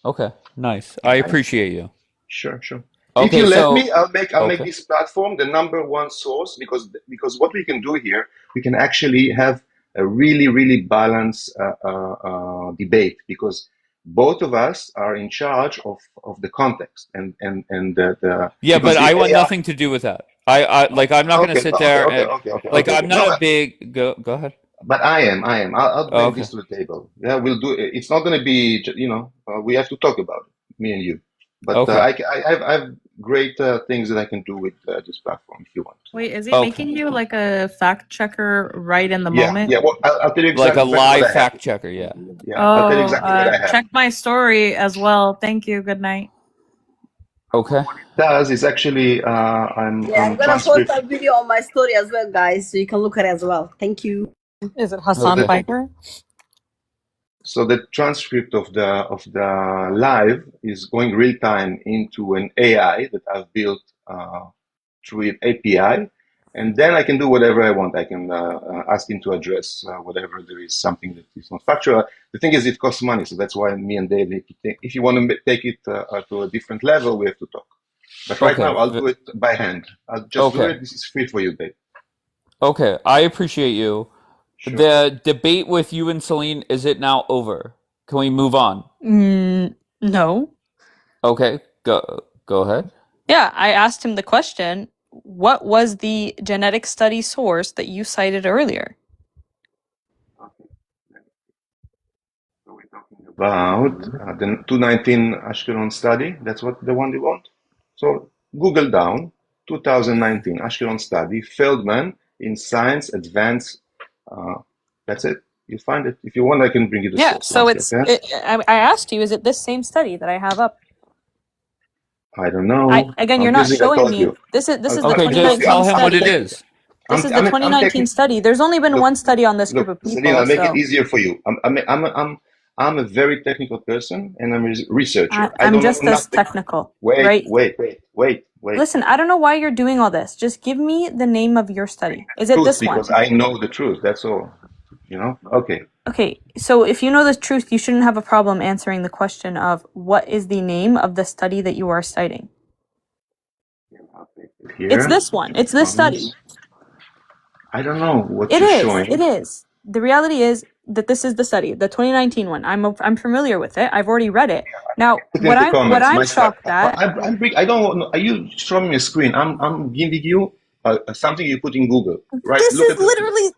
Okay, nice. I appreciate you. Sure. If Okay, you let so me, I'll make okay. this platform the number one source because what we can do here, we can actually have a really balanced debate because both of us are in charge of the context and the Yeah, because but the I want AI. nothing to do with that. I like I'm not gonna sit there and like I'm No, not a big go ahead. but I am. I'll Oh, bring okay. this to the table. Yeah, we'll do it. It's not going to be, we have to talk about it, me and you. But Okay. I have great things that I can do with this platform if you want. Wait, is he Okay. making you like a fact checker right in the Yeah, moment? yeah. Well, I'll tell you Like a exactly what live I have. fact checker, yeah. Yeah, I'll tell you Oh, exactly what I have. check my story as well. Thank you. Good night. Okay. What it does is actually, I'm I'm gonna post that video on my story as well, guys, so you can look at it as well. Thank you. Is it Hassan Okay. Piker? So the transcript of the live is going real time into an AI that I've built through an API, and then I can do whatever I want. I can ask him to address whatever there is something that is not factual. The thing is, it costs money, so that's why me and Dave, if you want to take it to a different level, we have to talk. But right now, I'll do it by hand. I'll just do it. This is free for you, Dave. Okay, I appreciate you. Sure. The debate with you and Celine, is it now over? Can we move on? No. Okay, go ahead. Yeah, I asked him the question, what was the genetic study source that you cited earlier? So we're talking about the 219 Ashkelon study. That's what the one they want. So Google down 2019 Ashkelon study, Feldman in Science Advanced. That's it. You find it. If you want, I can bring you the Yeah, source. so One sec, yeah? I asked you, is it this same study that I have up? I don't know. Again, you're I'm not guessing I showing told me. you. This is the Okay, just 2019 tell him what it study. is. This is the I'm 2019 study. There's only been Look, one study on this group of Celine, I'll people. make it So easier for you. I'm a very technical person and I'm a researcher. I I'm don't know just as nothing. technical, Wait, right? wait. Listen, I don't know why you're doing all this. Just give me the name of your study. Is it Truth, this because one? I know the truth. That's all. You know? Okay. Okay, so if you know the truth, you shouldn't have a problem answering the question of what is the name of the study that you are citing. Here. It's this one. It's this study. I don't know what It you're is. showing. It is. The reality is that this is the study, the 2019 one. I'm familiar with it. I've already read it. Now, Put in the what comments. I'm shocked at. I don't know. Are you showing me a screen? I'm giving you something you put in Google. Right? This is literally.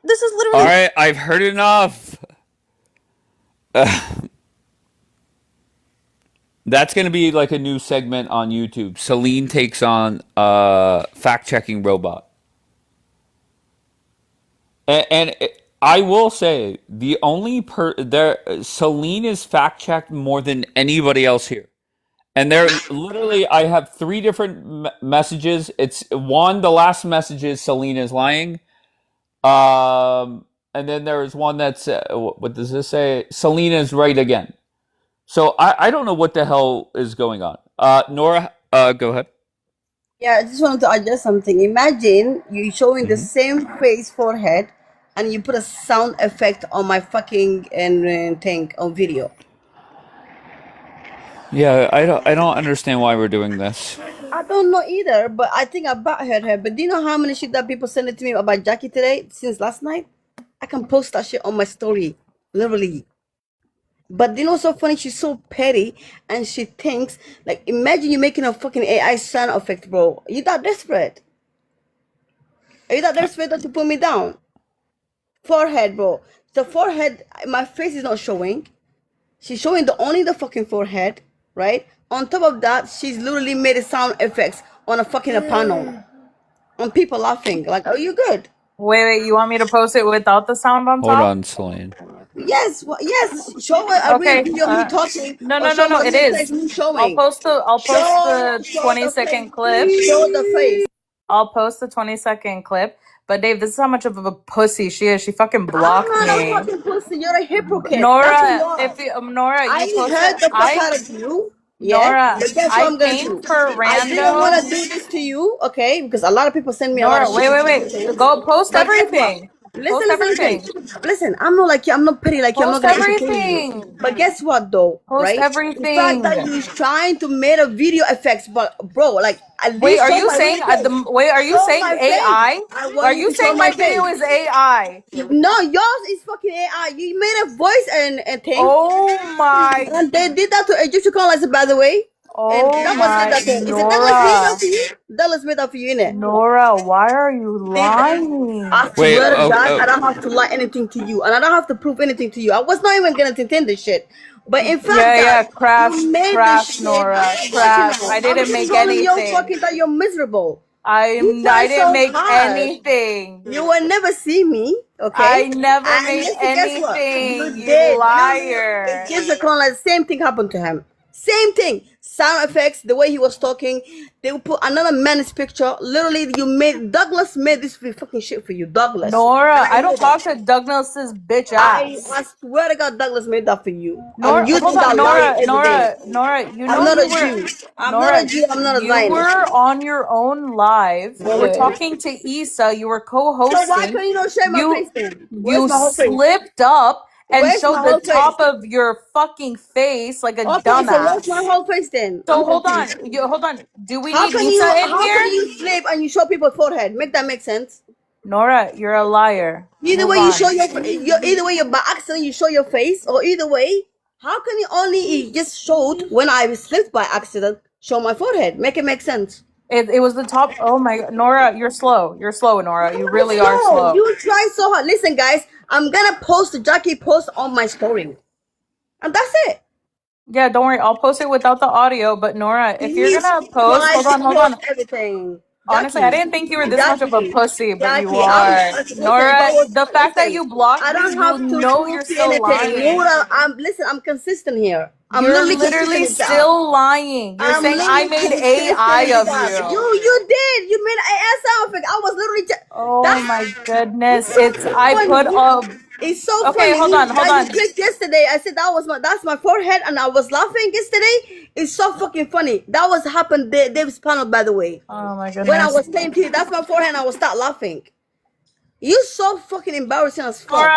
All right, I've heard enough. That's going to be like a new segment on YouTube. Celine takes on fact-checking robot. And I will say the only Celine is fact-checked more than anybody else here. And there literally I have 3 different messages. It's one, the last message is Celine is lying. And then there is one that's what does this say? Celine is right again. So I don't know what the hell is going on. Nora, go ahead. Yeah, I just wanted to adjust something. Imagine you showing the same face forehead, and you put a sound effect on my fucking thing on video. Yeah, I don't understand why we're doing this. I don't know either, but I think I butthurt her. But do you know how many shit that people send it to me about Jackie today since last night? I can post that shit on my story, literally. But you know, so funny. She's so petty, and she thinks like, imagine you making a fucking AI sound effect, bro. Are you that desperate? Are you that desperate to put me down? Forehead, bro. The forehead, my face is not showing. She's showing only the fucking forehead, right? On top of that, she's literally made a sound effects on a fucking panel, on people laughing. Like, are you good? Wait, you want me to post it without the sound on Hold top? on, Celine. Yes, yes. Show a real Okay. video of me talking. No, Or show it the is. face me I'll showing. post the 20-second clip. Show the face. I'll post the 20-second clip. But Dave, this is how much of a pussy she is. She fucking blocked I'm not me. a fucking pussy. You're a hypocrite. Nora, That's who you are. if you, Nora, you I posted. heard the fuck out of you. Yeah, Nora, but guess what I I'm gonna came do? for I didn't want to random. do this to you, okay? Because a lot of people send me a lot Nora, of shit. wait. Go post But guess everything. what? Everything. Listen, I'm not like you. I'm not petty like you. I'm not Post gonna entertain you. everything. But guess what, though? Post Right? everything. The fact that you're trying to make a video effects, but bro, like at least Wait, are show you my saying real face. are you Show saying my face. AI? I want Are you you to show saying my my video face. is AI? No, yours is fucking AI. You made a voice and thing. Oh my! And they did that to Egyptian colonizer, by the way. And Oh Douglas my! made that thing. Is it Douglas made Nora, that for you? Douglas made that for you, innit? Nora, why are you lying? I Wait, swear to God, oh. I don't have to lie anything to you, and I don't have to prove anything to you. I was not even gonna entertain this shit. But in fact, Yeah, that you made this crash, shit Nora, unprofessional. crash. I I'm didn't just make telling you anything. fucking that you're miserable. I didn't make anything. You will never see me, okay? I never And made guess what? anything. You You did. liar. Gives the clown like the same thing happened to him. Same thing. Sound effects, the way he was talking. They will put another man's picture. Literally, Douglas made this fucking shit for you. Douglas. Nora, I don't talk to Douglas's bitch ass. I swear to God, Douglas made that for you. Nora, I'm using hold that on, line every day. Nora, you know I'm not you a were, Jew. I'm Nora, not a Jew. I'm not a you Zionist. were on your own live. You were Yeah. talking to Issa. You were co-hosting. So why can you not share my face then? Where's You my whole face? slipped up and Where's showed my the whole top face? of your fucking face like a Okay, so dumbass. where's my whole face then? So I'm hold on, confused. hold on. Do we How need can Issa in how here? can you flip and you show people forehead? Make that make sense? Nora, you're a liar. Either Move way, you on. show either way you by accident you show your face, or either way, how can you only just showed when I slipped by accident show my forehead? Make it make sense. It was the top. Oh my God, Nora, you're slow. You're slow, Nora. You really are No, slow. you try so hard. Listen, guys, I'm gonna post the Jackie post on my story, and that's it. Yeah, don't worry. I'll post it without the audio. But Nora, if you're Please gonna post, try hold to on. post everything. Honestly, I didn't think you were this much of a pussy, but you Jackie, are. listen, Nora, that was, the fact that listen, you blocked I me, don't you have to know prove you're to still anything. lying. Nora, I'm consistent here. I'm You're literally consistent literally with that. still lying. You're I'm saying I literally made consistent AI with of that. you. You did. You made an ass outfit. I was literally. Oh my goodness! So It's I funny. put up. It's so Okay, funny hold on, hold that you on. clicked yesterday. I said that's my forehead, and I was laughing yesterday. It's so fucking funny. That was happened. Dave's panel, by the way. Oh my When I goodness. was saying to you, that's my forehead, and I was start laughing. You so fucking embarrassing as fuck.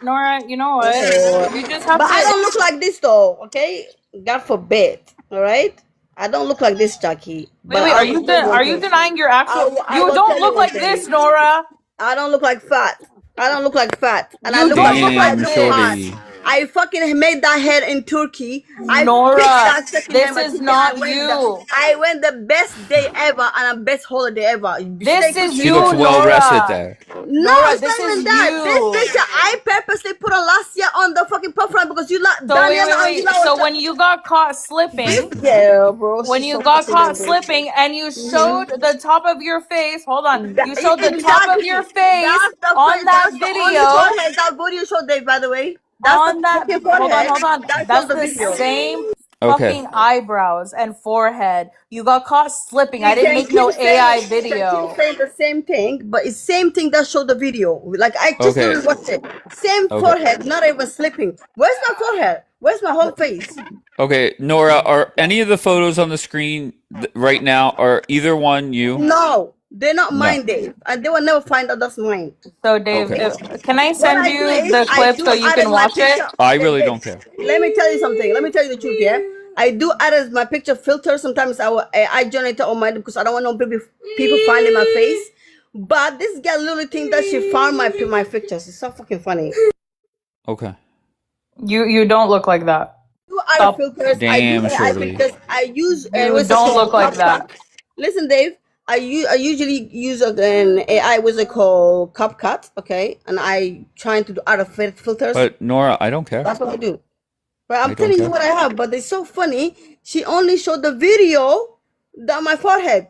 Nora, you know what? Oh. You just have But I to. don't look like this though. Okay, God forbid. All right, I don't look like this, Jackie. But Wait, I are will you tell one are you thing. denying your actual? I You will don't tell you look one like thing. this, Nora. I don't look like fat. I don't look like fat, and I You look don't like look like Damn, hot. this. shorty. I fucking made that hair in Turkey. I picked Nora, that second hair this in my is Turkey. not you. I went the best day ever and the best holiday ever. This is She looks you, well rested Nora. there. No, Nora, it's this not even is that. This you. picture I purposely put on last year on the fucking profile because you like So Daniela and you know So when you got caught slipping, yeah, bro, when she's you so got fucking caught dangerous. slipping and you showed the top of your face, hold on, you showed the top of Exactly. your face That's the on that that's the only video. forehead that video showed Dave, by the way. That's the On that, fucking hold on, forehead hold on. that That's showed the the video. same Okay. fucking eyebrows and forehead. You got caught slipping. I You didn't can make no keep saying AI you can keep video. saying the same thing, but it's same thing that showed the video. Like I just Okay. literally watched it. Same Okay. forehead, not even slipping. Where's my forehead? Where's my whole face? Okay, Nora, are any of the photos on the screen right now, are either one you? No, they're not No. mine, Dave, and they will never find out that's mine. So Dave, Okay. Can I What send I do you is the I clip do so you add can my watch it? picture. I really Dave, don't care. let me tell you something. Let me tell you the truth. Yeah, I do add as my picture filter. Sometimes I generate it on mine because I don't want no people finding my face. But this girl literally think that she found my pictures. It's so fucking funny. Okay. You don't look like that. Do other Stop. filters. I do Damn, AI shorty. pictures. I use You what's it don't called? look like that. CapCut. Listen, Dave. I usually use an AI what's it called CapCut. Okay, and I trying to do other filters. But Nora, I don't care. That's what I do. But I I'm don't telling you care. what I have. But it's so funny. She only showed the video that my forehead.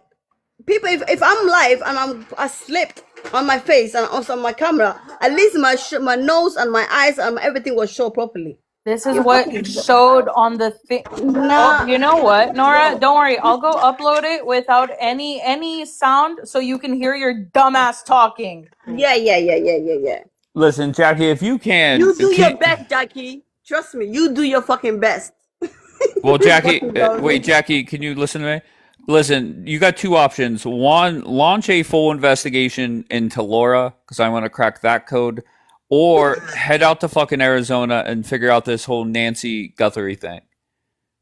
People, if I'm live and I slipped on my face and also on my camera, at least my nose and my eyes and everything will show properly. This is what showed on the thing. Nah. Oh, you know what, Nora? Don't worry. I'll go upload it without any sound so you can hear your dumbass talking. Yeah. Listen, Jackie, if you You do your can best, Jackie. Trust me, you do your fucking best. well, Jackie, Fucking dog. wait, Jackie, can you listen to me? Listen, you got two options. One, launch a full investigation into Laura, because I want to crack that code, or head out to fucking Arizona and figure out this whole Nancy Guthrie thing.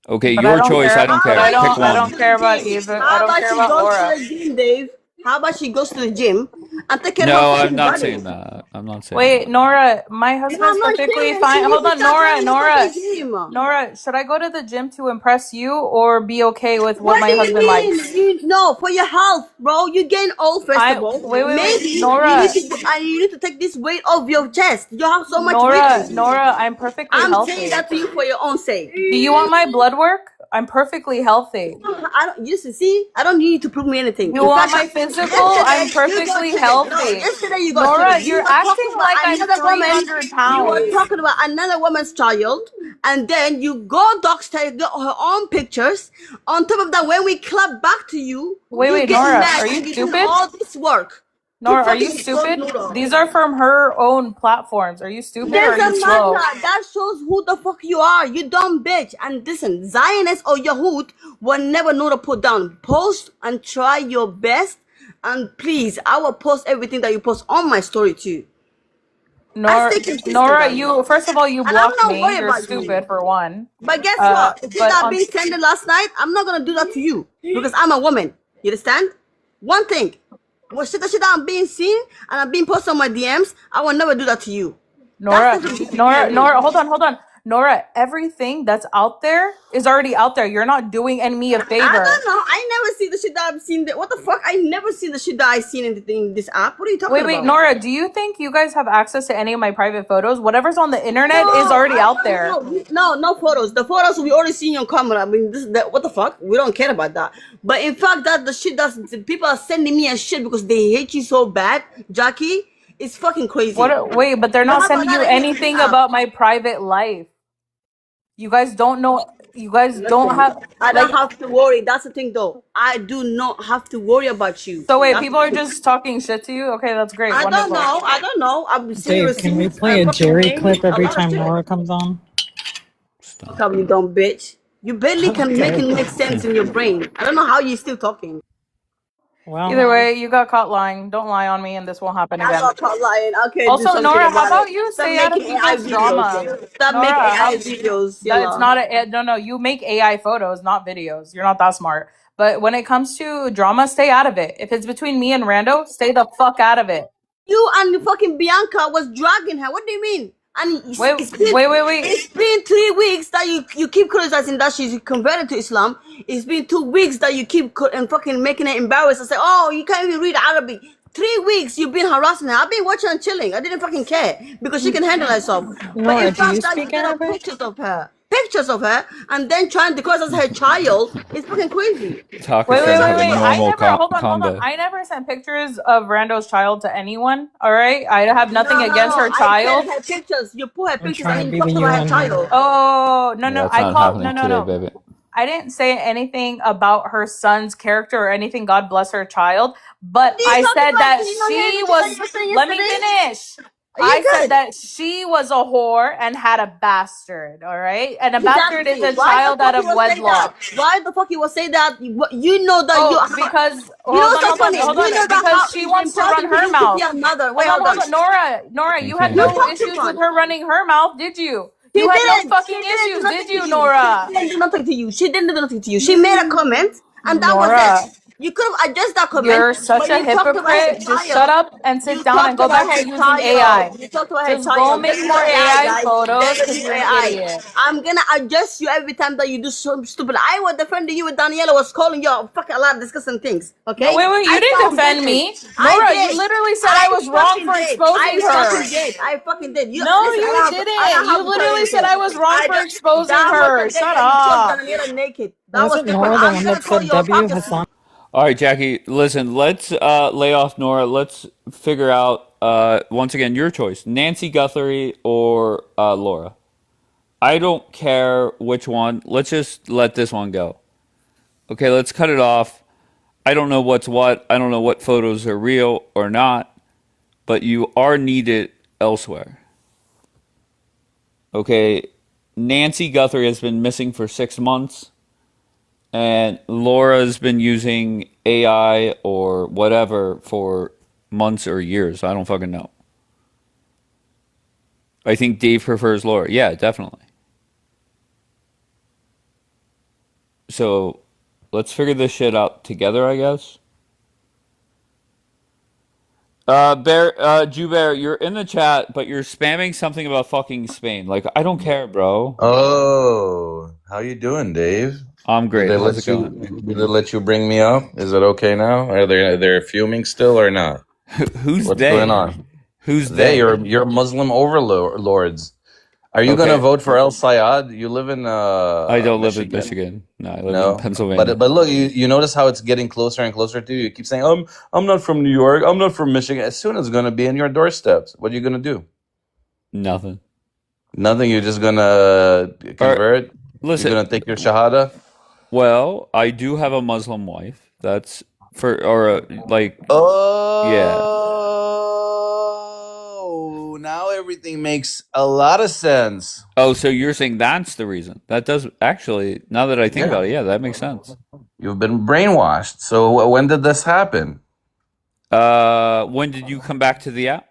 Okay, But your choice. care. I don't How care. about Pick she one. I don't care about either. I How don't about care she about goes Laura. to the gym, Dave? How about she goes to the gym and take care of No, her I'm fucking not body? saying that. I'm not saying Wait, Nora, my I'm husband's not perfectly saying fine. she Hold needs to on, start going to the Nora. fucking gym. Nora, should I go to the gym to impress you or be okay with what What my do you husband mean? likes? No, for your health, bro. You gain old first of all. Wait, Maybe Nora. you need to take this weight off your chest. You have so much weight. Nora, I'm perfectly I'm healthy. saying that to you for your own sake. Do you want my blood work? I'm perfectly healthy. I don't. You see, I don't need you to prove me anything. You In want fact, my physical? yesterday I'm you got perfectly sick. healthy. No, yesterday you got Nora, sick. You you're were talking acting about like I'm another woman. 300 You pounds. were talking about another woman's child, and then you go doxtail her own pictures. On top of that, when we clap back to you, Wait, get Nora, mad are and you do stupid? all this work. Nora, are you stupid? These are from her own platforms. Are you stupid or are you Doesn't slow? matter. That shows who the fuck you are. You dumb bitch. And listen, Zionist or Yahud will never know to put down. Post and try your best. And please, I will post everything that you post on my story too. Nora, you first of all you And I'm blocked not me. worried You're about stupid you. for one. But guess what? Since But I've been sending last night, I'm not gonna do that to you because I'm a woman. You understand? One thing, when shit that I'm being seen and I'm being posted on my DMs, I will never do that to you. Nora, hold on. Nora, everything that's out there is already out there. You're not doing me a favor. I don't know. I never see the shit that I've seen. What the fuck? I never see the shit that I seen in this app. What are you talking about? Wait, Nora, do you think you guys have access to any of my private photos? Whatever's on the internet is already out there. No photos. The photos we already seen on camera. I mean, what the fuck? We don't care about that. But in fact, that the shit that people are sending me a shit because they hate you so bad, Jackie. It's fucking crazy. Wait, but they're not sending you anything about my private life. You guys don't know. You guys don't have. I don't have to worry. That's the thing, though. I do not have to worry about you. So wait, people are just talking shit to you? Okay, that's great. I Wonderful. don't know. I'm Dave, serious. can we play a Jerry clip every time Nora comes on? Stop, you dumb bitch. You barely can make it make sense in your brain. I don't know how you're still talking. Well, Either way, you got caught lying. Don't lie on me, and this won't happen I again. got caught lying. Okay. Also, Nora, how about you stay out of people's drama? Stop Nora, making AI videos. It's not a no. You make AI photos, not videos. You're not that smart. But when it comes to drama, stay out of it. If it's between me and Rando, stay the fuck out of it. You and fucking Bianca was dragging her. What do you mean? And wait. It's been 3 weeks that you keep criticizing that she's converted to Islam. It's been 2 weeks that you keep and fucking making her embarrassed and say, oh, you can't even read Arabic. 3 weeks you've been harassing her. I've been watching and chilling. I didn't fucking care because she can handle herself. But in fact, that you get pictures of her, and then trying to cause as her child is fucking crazy. Wait. Hold on. I never sent pictures of Rando's child to anyone. All right, I have nothing against her child. I sent her pictures. You put her pictures and you talk about her child. Oh no! I called no. Baby. I didn't say anything about her son's character or anything. God bless her child. But I said that she was. Let me finish. I said that she was a whore and had a bastard, all right? And a bastard is a child out of wedlock. Why the fuck you will say that? You know that because hold on, because she wants to run her mouth. Nora, you had no issues with her running her mouth, did you? You had no fucking issues, did you, Nora? She didn't do nothing to you. She didn't do nothing to you. She made a comment, and that was it. You could have addressed that comment. You're such a hypocrite. Just shut up and sit down and go back to using AI. Just go make more AI photos because you're an idiot. I'm gonna adjust you every time that you do something stupid. I was defending you when Daniela was calling you fucking a lot of disgusting things. Okay? Wait, you didn't defend me. Nora, you literally said I was wrong for exposing her. I fucking did. No, you didn't. You literally said I was wrong for exposing her. Shut up. Daniela naked. Wasn't Nora the one that said W Hassan? All right, Jackie, listen, let's lay off Nora. Let's figure out, once again, your choice, Nancy Guthrie or Laura. I don't care which one. Let's just let this one go. Okay, let's cut it off. I don't know what's what. I don't know what photos are real or not, but you are needed elsewhere. Okay, Nancy Guthrie has been missing for 6 months. And Laura's been using AI or whatever for months or years. I don't fucking know. I think Dave prefers Laura. Yeah, definitely. So let's figure this shit out together, I guess. Joubert, you're in the chat, but you're spamming something about fucking Spain. Like, I don't care, bro. Oh, how you doing, Dave? I'm great. Did they let you bring me up? Is it okay now? Are they fuming still or not? Who's What's they? going on? Who's they? You're Muslim overlords. Are you gonna vote for El Sayad? You live in I don't live in Michigan. No, I live in Pennsylvania. But look, you notice how it's getting closer and closer to you. You keep saying, I'm not from New York. I'm not from Michigan. As soon as it's gonna be in your doorsteps, what are you gonna do? Nothing. Nothing. You're just gonna convert. Listen, you're gonna take your shahada. Well, I do have a Muslim wife. That's yeah. Oh, now everything makes a lot of sense. Oh, so you're saying that's the reason? That does actually. Now that I think about it, yeah, that makes sense. You've been brainwashed. So when did this happen? When did you come back to the app?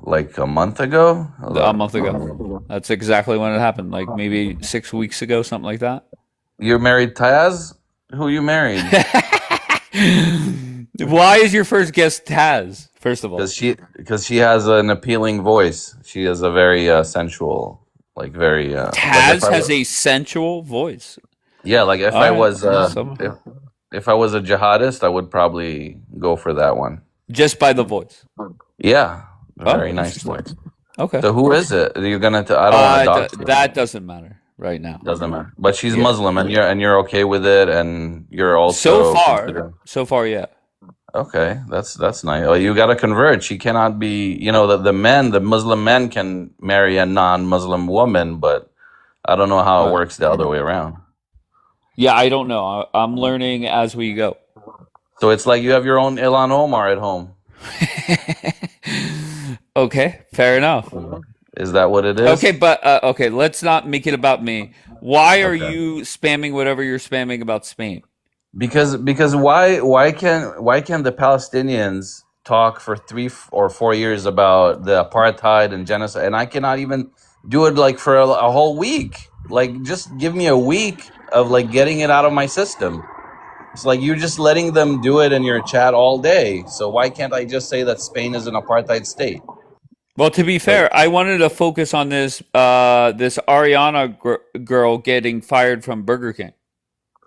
Like a month ago. A month ago. That's exactly when it happened. Like maybe 6 weeks ago, something like that. You're married, Taz? Who you married? Why is your first guest Taz? First of all, because she has an appealing voice. She has a very sensual, like very. Taz has a sensual voice. Yeah, like if All I right. was if I was a jihadist, I would probably go for that one. Just by the voice. Yeah, Oh, very nice interesting. voice. Okay. So who is it? You're gonna? I don't want to dox you. That doesn't matter right now. Doesn't matter. But she's Yeah. Muslim, and you're okay with it, and you're also So far, yeah. Okay, that's nice. Well, you got to convert. She cannot be. The Muslim men can marry a non-Muslim woman, but I don't know how it works the other way around. Yeah, I don't know. I'm learning as we go. So it's like you have your own Ilhan Omar at home. Okay, fair enough. Is that what it is? Okay, but okay, let's not make it about me. Why are you spamming whatever you're spamming about Spain? Because why can the Palestinians talk for 3 or 4 years about the apartheid and genocide, and I cannot even do it like for a whole week? Like, just give me a week of like getting it out of my system. It's like you're just letting them do it in your chat all day. So why can't I just say that Spain is an apartheid state? Well, to be fair, I wanted to focus on this Ariana girl getting fired from Burger King.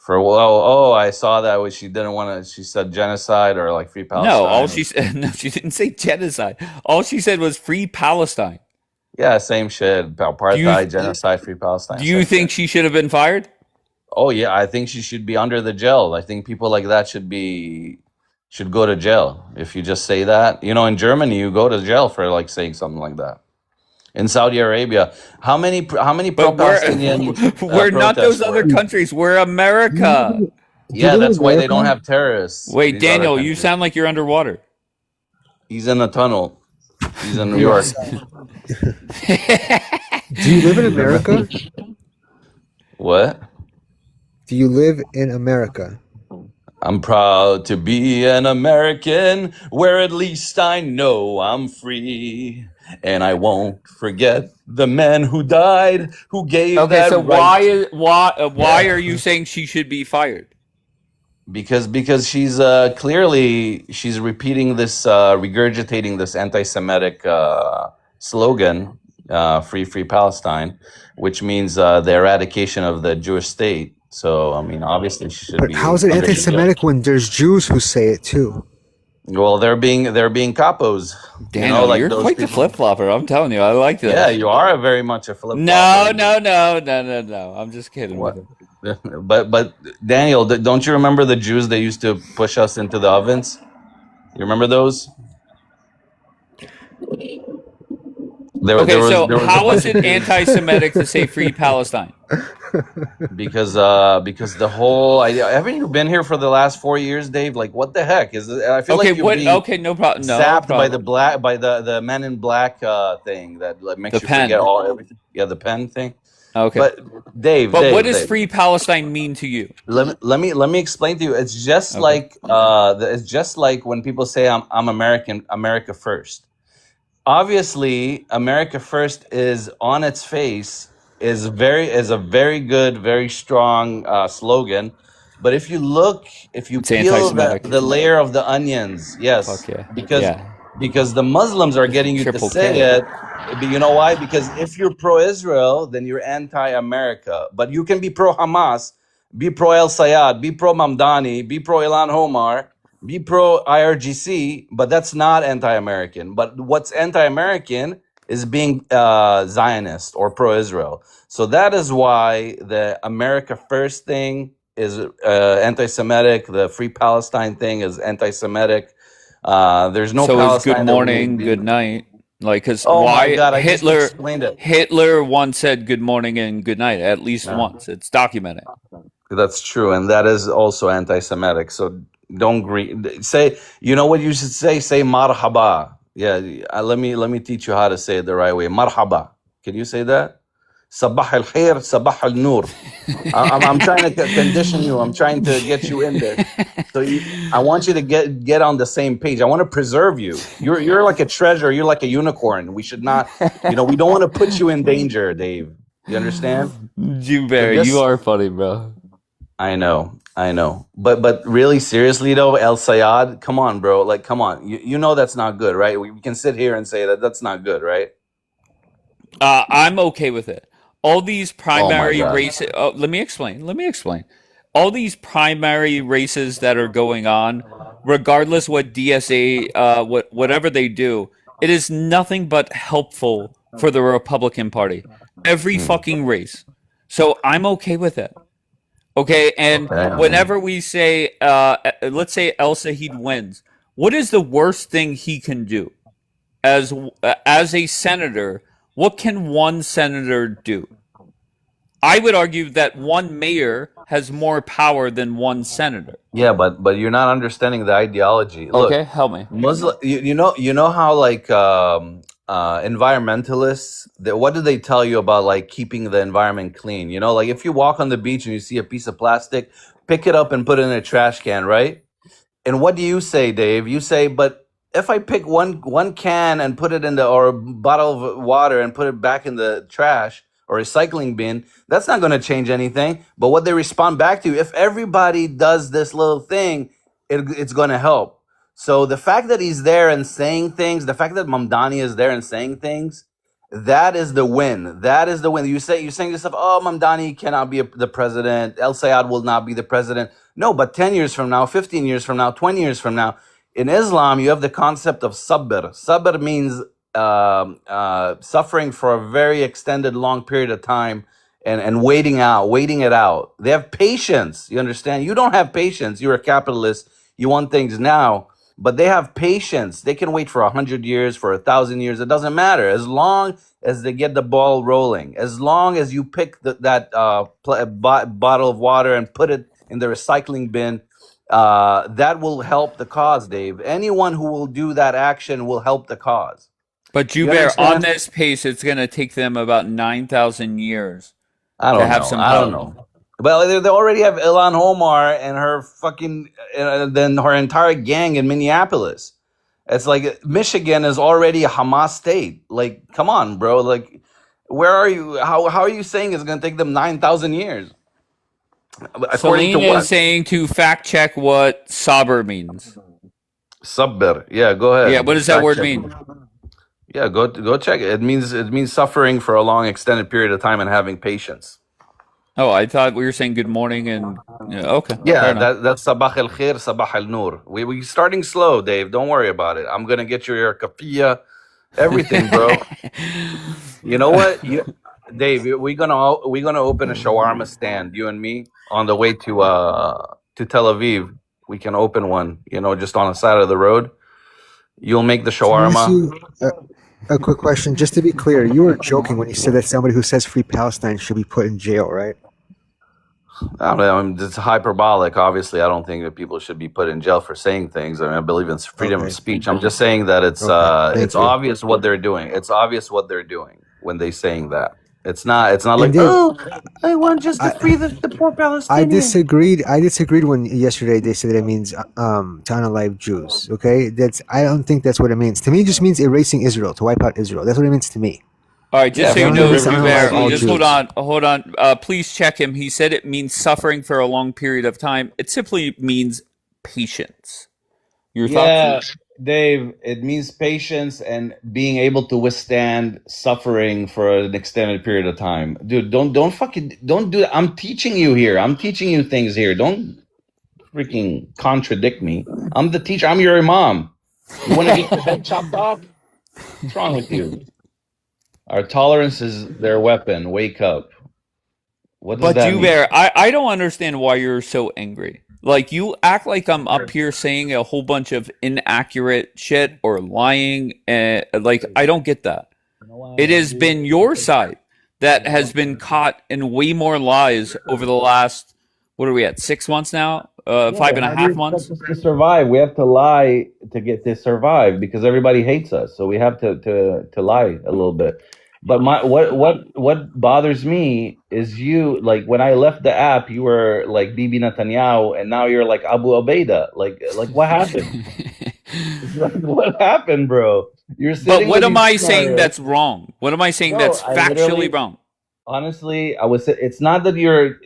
I saw that when she didn't want to. She said genocide or like free Palestine. No, all she said. No, she didn't say genocide. All she said was free Palestine. Yeah, same shit. Apartheid, genocide, free Palestine. Do you think she should have been fired? Oh yeah, I think she should be under the jail. I think people like that should go to jail. If you just say that, in Germany, you go to jail for like saying something like that. In Saudi Arabia, how many pro-Palestinian? We're not those other countries. We're America. Yeah, that's why they don't have terrorists. Wait, Daniel, you sound like you're underwater. He's in a tunnel. He's in New York. Do you live in America? What? Do you live in America? I'm proud to be an American, where at least I know I'm free. And I won't forget the men who died, who gave that so right. why are you saying she should be fired? Because she's clearly she's repeating this, regurgitating this anti-Semitic slogan, "Free Palestine," which means the eradication of the Jewish state. So I mean, obviously she should But be. how is it anti-Semitic when there's Jews who say it too? Well, they're being capos. Daniel, you're quite the flip flopper. I'm telling you, I like that. Yeah, you are very much a flip flopper. No. No. I'm just kidding. What? But Daniel, don't you remember the Jews that used to push us into the ovens? You remember those? How is it anti-Semitic to say free Palestine? Because the whole idea. Haven't you been here for the last 4 years, Dave? Like, what the heck is it? I feel like you're being no problem. Sapped by the Men in Black thing that like, makes you forget everything. Yeah, the pen thing. Okay, but Dave. What does free Palestine mean to you? Let me explain to you. It's just like when people say I'm American, America first. Obviously, America first is on its face is a very good, very strong slogan. But if you peel the layer of the onions, yes, because the Muslims are getting you to say it. You know why? Because if you're pro-Israel, then you're anti-America. But you can be pro-Hamas, be pro-El Sayad, be pro-Mamdani, be pro-Ilhan Omar, be pro-IRGC, but that's not anti-American. But what's anti-American is being Zionist or pro-Israel. So that is why the America First thing is anti-Semitic. The Free Palestine thing is anti-Semitic. There's no. So it's good morning, good night. Like, because my God, I just explained it. Hitler once said good morning and good night at least once. It's documented. That's true, and that is also anti-Semitic. So don't say. You know what you should say? Say marhaba. Yeah, let me teach you how to say it the right way. Marhaba. Can you say that? Sabah al khair, sabah al nur. I'm trying to condition you. I'm trying to get you in there. So I want you to get on the same page. I want to preserve you. You're like a treasure. You're like a unicorn. We should not. We don't want to put you in danger, Dave. You understand? Dewberry, you are funny, bro. I know. I know, but really seriously though, El Sayad, come on, bro, like come on, you know that's not good, right? We can sit here and say that that's not good, right? I'm okay with it. All these Oh my primary god. races. Oh, let me explain. Let me explain. All these primary races that are going on, regardless what DSA, whatever they do, it is nothing but helpful for the Republican Party. Every fucking race. So I'm okay with it. Okay, and Okay. whenever we say, let's say El Sayed wins, what is the worst thing he can do? As a senator, what can one senator do? I would argue that one mayor has more power than one senator. Yeah, but you're not understanding the ideology. Look, Okay, help me. Muslim, you know how like environmentalists, what do they tell you about like keeping the environment clean? You know, like if you walk on the beach and you see a piece of plastic, pick it up and put it in a trash can, right? And what do you say, Dave? You say, but if I pick one can and put it in the or a bottle of water and put it back in the trash or recycling bin, that's not going to change anything. But what they respond back to, if everybody does this little thing, it's going to help. So the fact that he's there and saying things, the fact that Mamdani is there and saying things, that is the win. That is the win. You're saying to yourself, oh, Mamdani cannot be the president. El Sayad will not be the president. No, but 10 years from now, 15 years from now, 20 years from now, in Islam, you have the concept of sabr. Sabr means suffering for a very extended, long period of time and waiting it out. They have patience. You understand? You don't have patience. You're a capitalist. You want things now. But they have patience. They can wait for 100 years, for 1,000 years. It doesn't matter. As long as they get the ball rolling, as long as you pick that bottle of water and put it in the recycling bin, that will help the cause, Dave. Anyone who will do that action will help the cause. But You Jubair, on understand? this pace, it's going to take them about 9,000 years I to don't have know. some I don't help. know. Well, they already have Ilhan Omar and her fucking, then her entire gang in Minneapolis. It's like Michigan is already a Hamas state. Like, come on, bro. Like, where are you? How are you saying it's going to take them 9,000 years? According to Celine is what? saying to fact check what sabr means. Sabr. Yeah, go ahead. Yeah, what does that Fact word check mean? me. Yeah, go check it. It means suffering for a long, extended period of time and having patience. Oh, I thought we were saying good morning and okay, fair Yeah, enough. that's sabah al khair, sabah al nur. We starting slow, Dave. Don't worry about it. I'm gonna get you your kafia, everything, bro. You know what, Dave? We're gonna open a shawarma stand, you and me, on the way to Tel Aviv. We can open one, just on the side of the road. You'll make the shawarma. A quick question, just to be clear, you were joking when you said that somebody who says free Palestine should be put in jail, right? I don't know. It's hyperbolic. Obviously, I don't think that people should be put in jail for saying things. I mean, I believe in freedom of speech. I'm just saying that it's Thank you. obvious what they're doing. It's obvious what they're doing when they saying that. It's not And like, Dave, oh, I want just to free the poor I Palestinians. disagreed when yesterday they said it means to unalive Jews. Okay, I don't think that's what it means. To me, it just means erasing Israel, to wipe out Israel. That's what it means to me. All right, just so I you don't think know, it's to unalive all Jubair, just Jews. hold on. Please check him. He said it means suffering for a long period of time. It simply means patience. Your thoughts? Dave, it means patience and being able to withstand suffering for an extended period of time. Dude, don't do that. I'm teaching you here. I'm teaching you things here. Don't freaking contradict me. I'm the teacher. I'm your imam. You want to get your head chopped off? What's wrong with you? Our tolerance is their weapon. Wake up. What does But that mean? Jubair, I don't understand why you're so angry. Like, you act like I'm up here saying a whole bunch of inaccurate shit or lying. Like, I don't get that. It has been your side that has been caught in way more lies over the last, what are we at, 6 months now? 5.5 months? To survive, we have to lie to survive because everybody hates us. So we have to lie a little bit. But what bothers me is you, like, when I left the app, you were like Bibi Netanyahu, and now you're like Abu Ubaidah. Like what happened? Like, what happened, bro? You're sitting. But what with am these I saying scenarios. that's wrong? What am I saying Bro, that's I factually literally- wrong? Honestly, I would say it's not that you're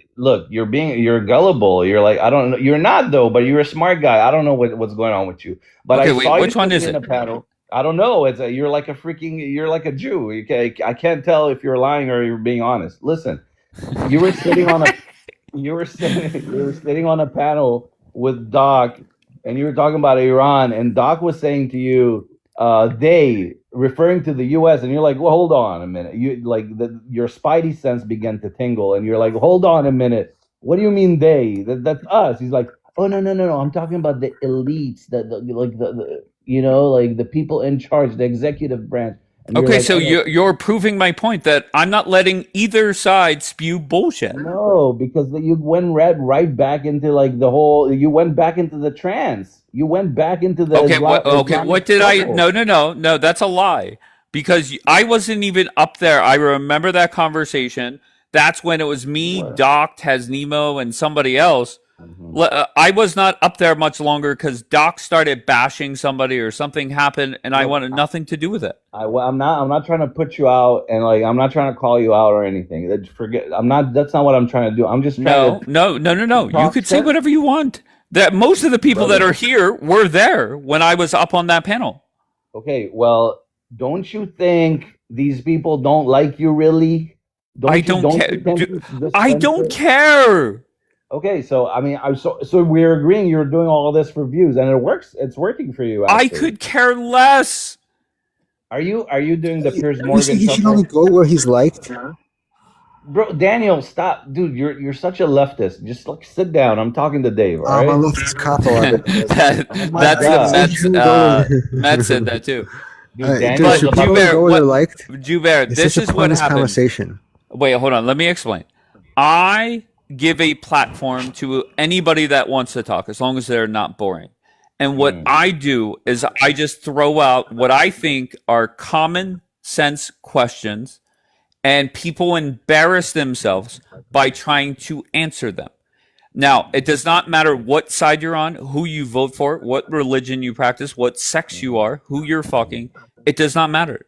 gullible. You're like, I don't know. You're not though, but you're a smart guy. I don't know what's going on with you. But Okay, I wait, saw you which one is sitting in a it? panel. I don't know. You're like a Jew. I can't tell if you're lying or you're being honest. Listen, you were sitting on a you were sitting on a panel with Doc, and you were talking about Iran, and Doc was saying to you, they referring to the U.S., and you're like, well, hold on a minute. Your spidey sense began to tingle, and you're like, hold on a minute. What do you mean they? That's us. He's like, oh no. I'm talking about the elites, like the people in charge, the executive branch. And you're Okay, like, so oh, you're proving my point that I'm not letting either side spew bullshit. no, because you went right back into like the whole. You went back into the trance. You went back into the Okay, Islamic what did I? struggle. No, that's a lie. Because I wasn't even up there. I remember that conversation. That's when it was me, Doc, Nemo, and somebody else. I was not up there much longer because Doc started bashing somebody or something happened, and I Look, wanted nothing to do with it. I'm not trying to put you out, and like I'm not trying to call you out or anything. Forget. I'm not. That's not what I'm trying to do. I'm just trying to. No. You could say whatever you want. That most of the people that are here were there when I was up on that panel. Okay, well, don't you think these people don't like you really? I don't care. I don't care. Okay, so I mean, so we're agreeing you're doing all this for views, and it works. It's working for you. I Actually. could care less. Are you doing the Piers You think he should Morgan? only go where he's liked? Bro, Daniel, stop, dude. You're such a leftist. Just like sit down. I'm talking to Dave. All I'm right. a leftist capo. That's Matt said that too. Dude, Dude, should people go where they're liked? Joubert, It's this such a is what pointless happened. conversation. Wait, hold on. Let me explain. I give a platform to anybody that wants to talk, as long as they're not boring. And what I do is I just throw out what I think are common sense questions, and people embarrass themselves by trying to answer them. Now, it does not matter what side you're on, who you vote for, what religion you practice, what sex you are, who you're fucking. It does not matter.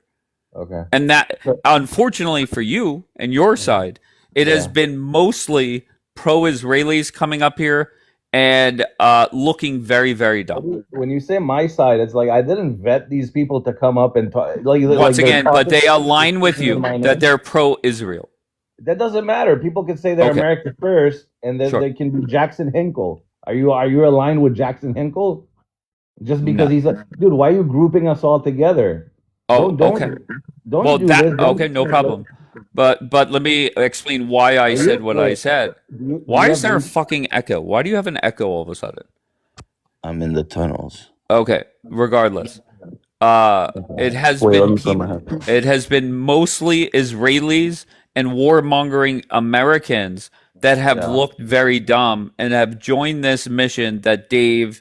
Okay. And that, unfortunately for you and your side, it has been mostly pro-Israelis coming up here and looking very, very dumb. When you say my side, it's like I didn't vet these people to come up and talk. Once again, but they align with you that they're pro-Israel. That doesn't matter. People can say they're America first, and then they can be Jackson Hinkle. Are you aligned with Jackson Hinkle? Just because he's like, dude, why are you grouping us all together? Okay. Don't well, do this. Okay, no problem. But let me explain why I said what I said. Why is there a fucking echo? Why do you have an echo all of a sudden? I'm in the tunnels. Okay, regardless. It has been mostly Israelis and warmongering Americans that have looked very dumb and have joined this mission that Dave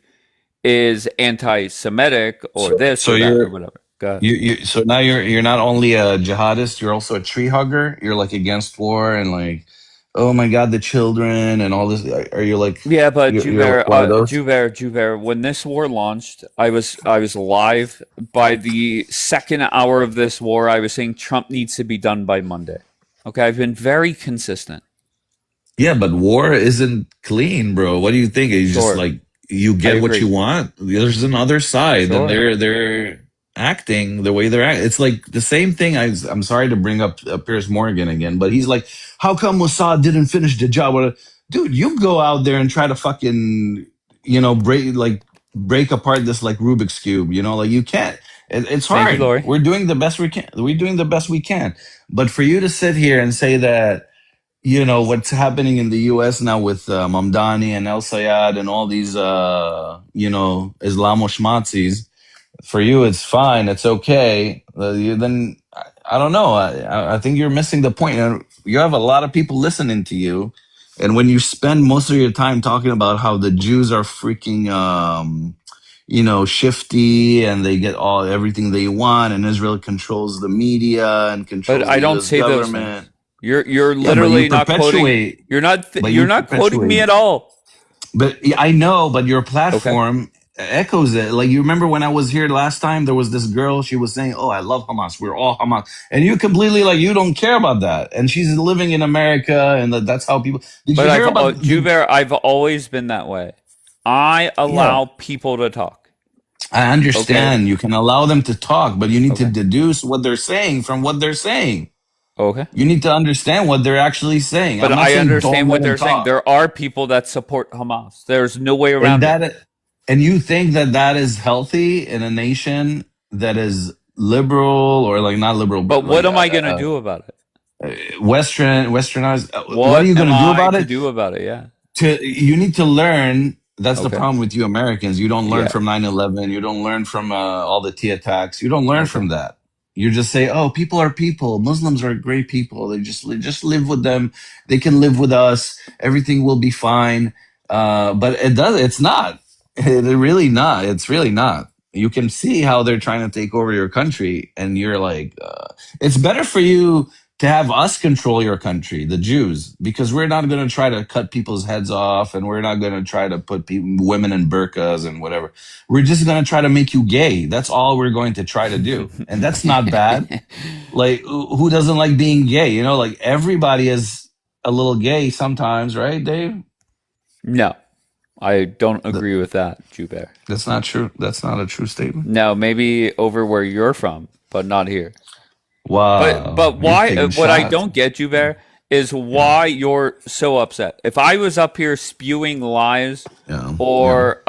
is anti-Semitic or this or that or whatever. Go ahead. So now you're not only a jihadist, you're also a tree hugger. You're like against war and like, oh my God, the children and all this. Are you like? Yeah, but Joubert, when this war launched, I was live. By the second hour of this war, I was saying Trump needs to be done by Monday. Okay, I've been very consistent. Yeah, but war isn't clean, bro. What do you think? It's just like you get what you want. There's another side, and they're acting the way they're acting. It's like the same thing. I'm sorry to bring up Piers Morgan again, but he's like, how come Mossad didn't finish the job? Dude, you go out there and try to fucking, break apart this like Rubik's Cube, like you can't. It's hard. Thank you, Lori. We're doing the best we can. We're doing the best we can. But for you to sit here and say that, what's happening in the U.S. now with Mamdani and El Sayed and all these, Islamo-schmazis, for you, it's fine. It's okay. Then I don't know. I think you're missing the point. You have a lot of people listening to you. And when you spend most of your time talking about how the Jews are freaking, shifty and they get everything they want, and Israel controls the media and controls But I don't say those things. You're literally not quoting. You're not quoting me at all. But I know. But your platform echoes it. Like, you remember when I was here last time, there was this girl, she was saying, "Oh, I love Hamas. We're all Hamas." And you completely, like, you don't care about that. And she's living in America, and that's how people. Did But you hear about Juver, I've always been that way. I allow Yeah, people to talk. I understand. You can allow them to talk, but you need to Okay. deduce what they're saying from what they're saying. Okay. You need to understand what they're actually saying. But I'm not I saying don't understand let what them they're saying. talk. There are people that support Hamas. There's no way And around it. and you think that that is healthy in a nation that is liberal, or like not liberal, But but like what am I going to do about it? westernized. What are What you am going to do I about to it? do about it? Yeah. You need to learn. That's the Okay. problem with you Americans. You don't learn Yeah. from 9/11. You don't learn from all the T attacks. You don't learn Okay. from that. You just say, "Oh, people are people. Muslims are great people. They just live with them. They can live with us. Everything will be fine." But it does. It's not. It really not. It's really not. You can see how they're trying to take over your country, and you're like, it's better for you to have us control your country, the Jews, because we're not going to try to cut people's heads off, and we're not going to try to put women in burqas and whatever. We're just going to try to make you gay. That's all we're going to try to do. And that's not bad. Like, who doesn't like being gay? You know, like, everybody is a little gay sometimes, right, Dave? No, I don't agree with that, Juber. That's not true. That's not a true statement. No, maybe over where you're from, but not here. Wow. But You're why? taking What I shots. don't get, Juber, is why you're so upset. If I was up here spewing lies, or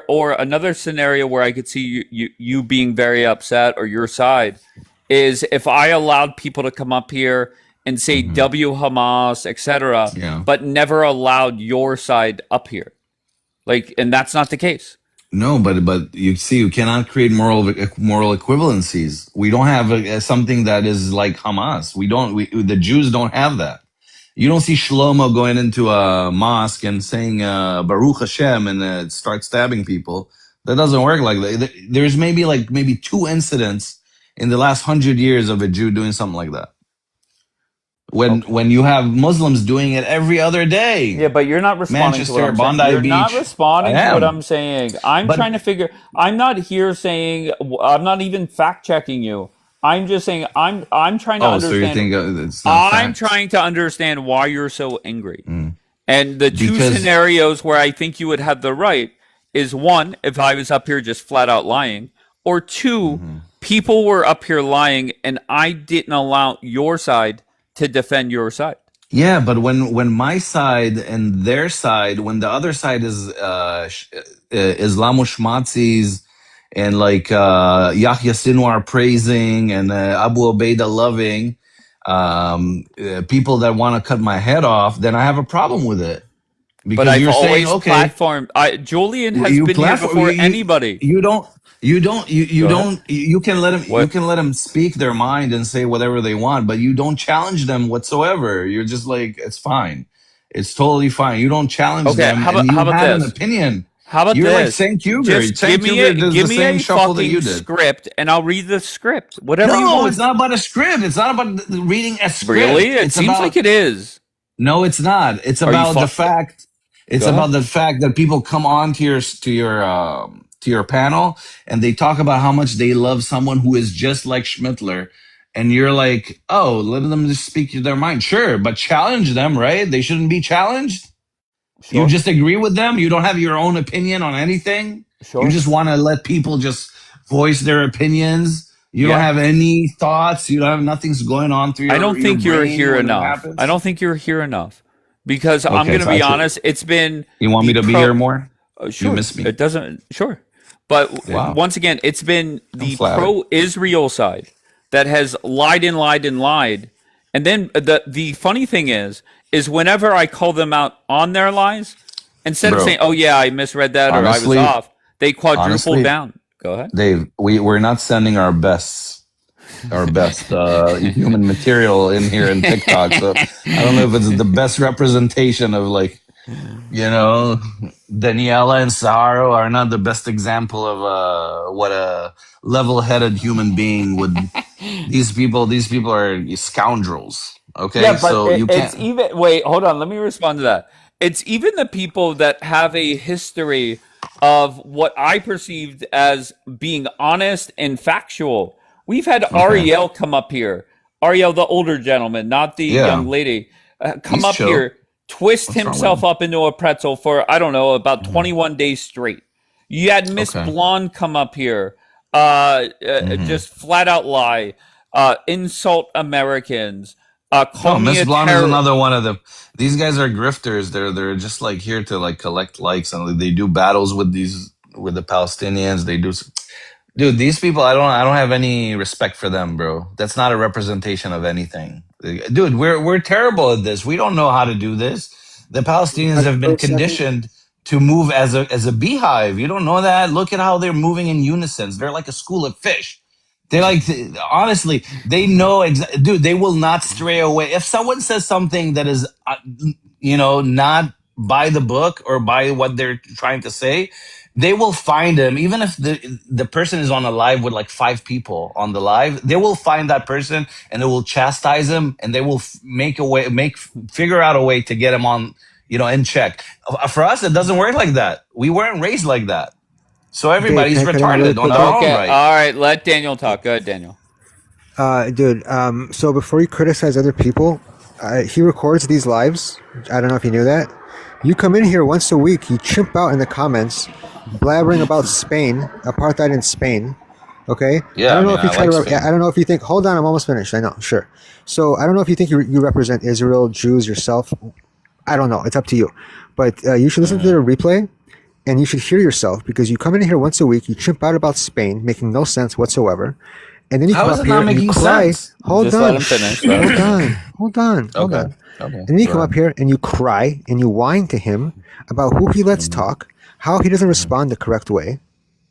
or another scenario where I could see you being very upset, or your side, is if I allowed people to come up here and say W Hamas, etc., but never allowed your side up here. Like, and that's not the case. No, but you see, you cannot create moral equivalencies. We don't have something that is like Hamas. The Jews don't have that. You don't see Shlomo going into a mosque and saying Baruch Hashem and start stabbing people. That doesn't work like that. There's maybe 2 incidents in the last 100 years of a Jew doing something like that. When you have Muslims doing it every other day. Yeah, but you're not responding to what Manchester, I'm saying. Bondi You're not Beach. responding I to what am. I'm saying. I'm But- trying to figure. I'm not here saying. I'm not even fact checking you. I'm just saying. I'm trying to Oh, so you understand. think it's not I'm facts? trying to understand why you're so angry. And the two Because- scenarios where I think you would have the right is, one, if I was up here just flat out lying, or two, people were up here lying and I didn't allow your side to defend your side. Yeah, but when my side and their side, when the other side is Islamo schmatzis and like Yahya Sinwar praising and Abu Ubaidah loving, people that want to cut my head off, then I have a problem with it. Because But I've you're saying, always okay, platformed. Julian has you been here platform- before you- anybody. You Go don't. ahead. You can let them. You can let them speak their mind and say whatever they want, but you don't challenge them whatsoever. You're just like, it's fine, it's totally fine. You don't challenge Okay, them, how about- and you how about had an this? opinion. How about You're like this? St. Huger. Just St. Huger does give the me same a shuffle that fucking you did. script, and I'll read the script. Whatever you No, want. it's not about a script. It's not about reading a script. Really? It It's seems about- like it is. No, it's not. It's Are you about the fuck- fact. It's Go about ahead. the fact that people come on to your panel and they talk about how much they love someone who is just like Schmittler, and you're like, oh, let them just speak their mind. Sure, but challenge them, right? They shouldn't be challenged. Sure. You just agree with them. You don't have your own opinion on anything. Sure. You just want to let people just voice their opinions. You don't Yeah. have any thoughts. You don't have nothing's going on through your. I don't think your you're brain here when it enough. happens. I don't think you're here enough because I'm Okay, going to so be actually- honest. It's been. You want me to be here more? Sure. You miss me. It doesn't. Sure. But Wow. once again, it's been the flattered. pro-Israel side that has lied and lied and lied. And then the funny thing is whenever I call them out on their lies, instead of Bro, saying, "Oh yeah, I misread that," honestly- or "I was off," they quadruple honestly- down. Go ahead. Dave, we're not sending our best human material in here in TikTok. So I don't know if it's the best representation of, like, Daniela and Saharo are not the best example of what a level-headed human being would. These people are scoundrels. Okay, Yeah, but so you it's can't. even. Wait, hold on. Let me respond to that. It's even the people that have a history of what I perceived as being honest and factual. We've had Okay. Ariel come up here. Ariel, the older gentleman, not the young Yeah. lady, come He's up chill. here, twist What's wrong with himself him? up into a pretzel for, I don't know, about 21 days straight. You had Miss Okay. Blonde come up here, Mhm. just flat out lie, insult Americans, call No, me Miss a Blonde is terror. another one of the. These guys are grifters. They're just like here to like collect likes, and they do battles with the Palestinians. They do. Dude, these people, I don't have any respect for them, bro. That's not a representation of anything. Dude, we're terrible at this. We don't know how to do this. The Palestinians have For been a second. conditioned to move as a beehive. You don't know that? Look at how they're moving in unison. They're like a school of fish. They like honestly, they know dude, they will not stray away. If someone says something that is not by the book or by what they're trying to say, they will find him. Even if the person is on a live with like 5 people on the live, they will find that person and they will chastise him and they will figure out a way to get him on, in check. For us, it doesn't work like that. We weren't raised like that. So Dave, everybody's can I cut in really retarded on quick, their Dave? own Okay, right. all right, let Daniel talk. Go ahead, Daniel. Dude, so before you criticize other people, he records these lives. I don't know if you knew that. You come in here once a week, you chimp out in the comments, blabbering about Spain, apartheid in Spain. Okay? Yeah, I don't know if you I try like to. Spain. I don't know if you think. Hold on, I'm almost finished. I know, sure. So I don't know if you think you represent Israel, Jews yourself. I don't know. It's up to you. But you should listen to the replay, and you should hear yourself because you come in here once a week, you chimp out about Spain, making no sense whatsoever. And then you How come is up it here not and you making cry. sense? Hold Just let on. him finish. Hold on. Okay. And then you come up here and you cry and you whine to him about who he lets talk, how he doesn't respond the correct way.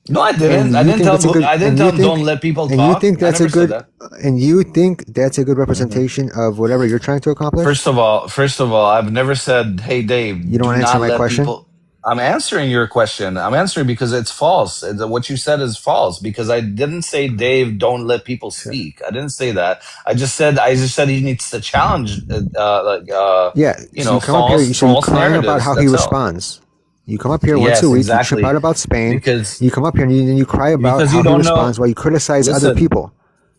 No, I didn't. And I you didn't think tell. that's a good. I didn't And tell you them think. don't let people And you talk. think I that's a never said good. that. And you think that's a good representation of whatever you're trying to accomplish. First of all, I've never said, "Hey, Dave, You don't do want to answer not my let question. people." I'm answering your question. I'm answering because it's false. What you said is false because I didn't say, Dave, don't let people speak. I didn't say that. I just said he needs to challenge, Yeah. So you come up here. So you false crying about narratives. how he That's all. responds. You come up here once a Yes, week. You chip out exactly. about Spain. Because You come up here and you cry about you how he don't know. responds while you criticize other Listen, people.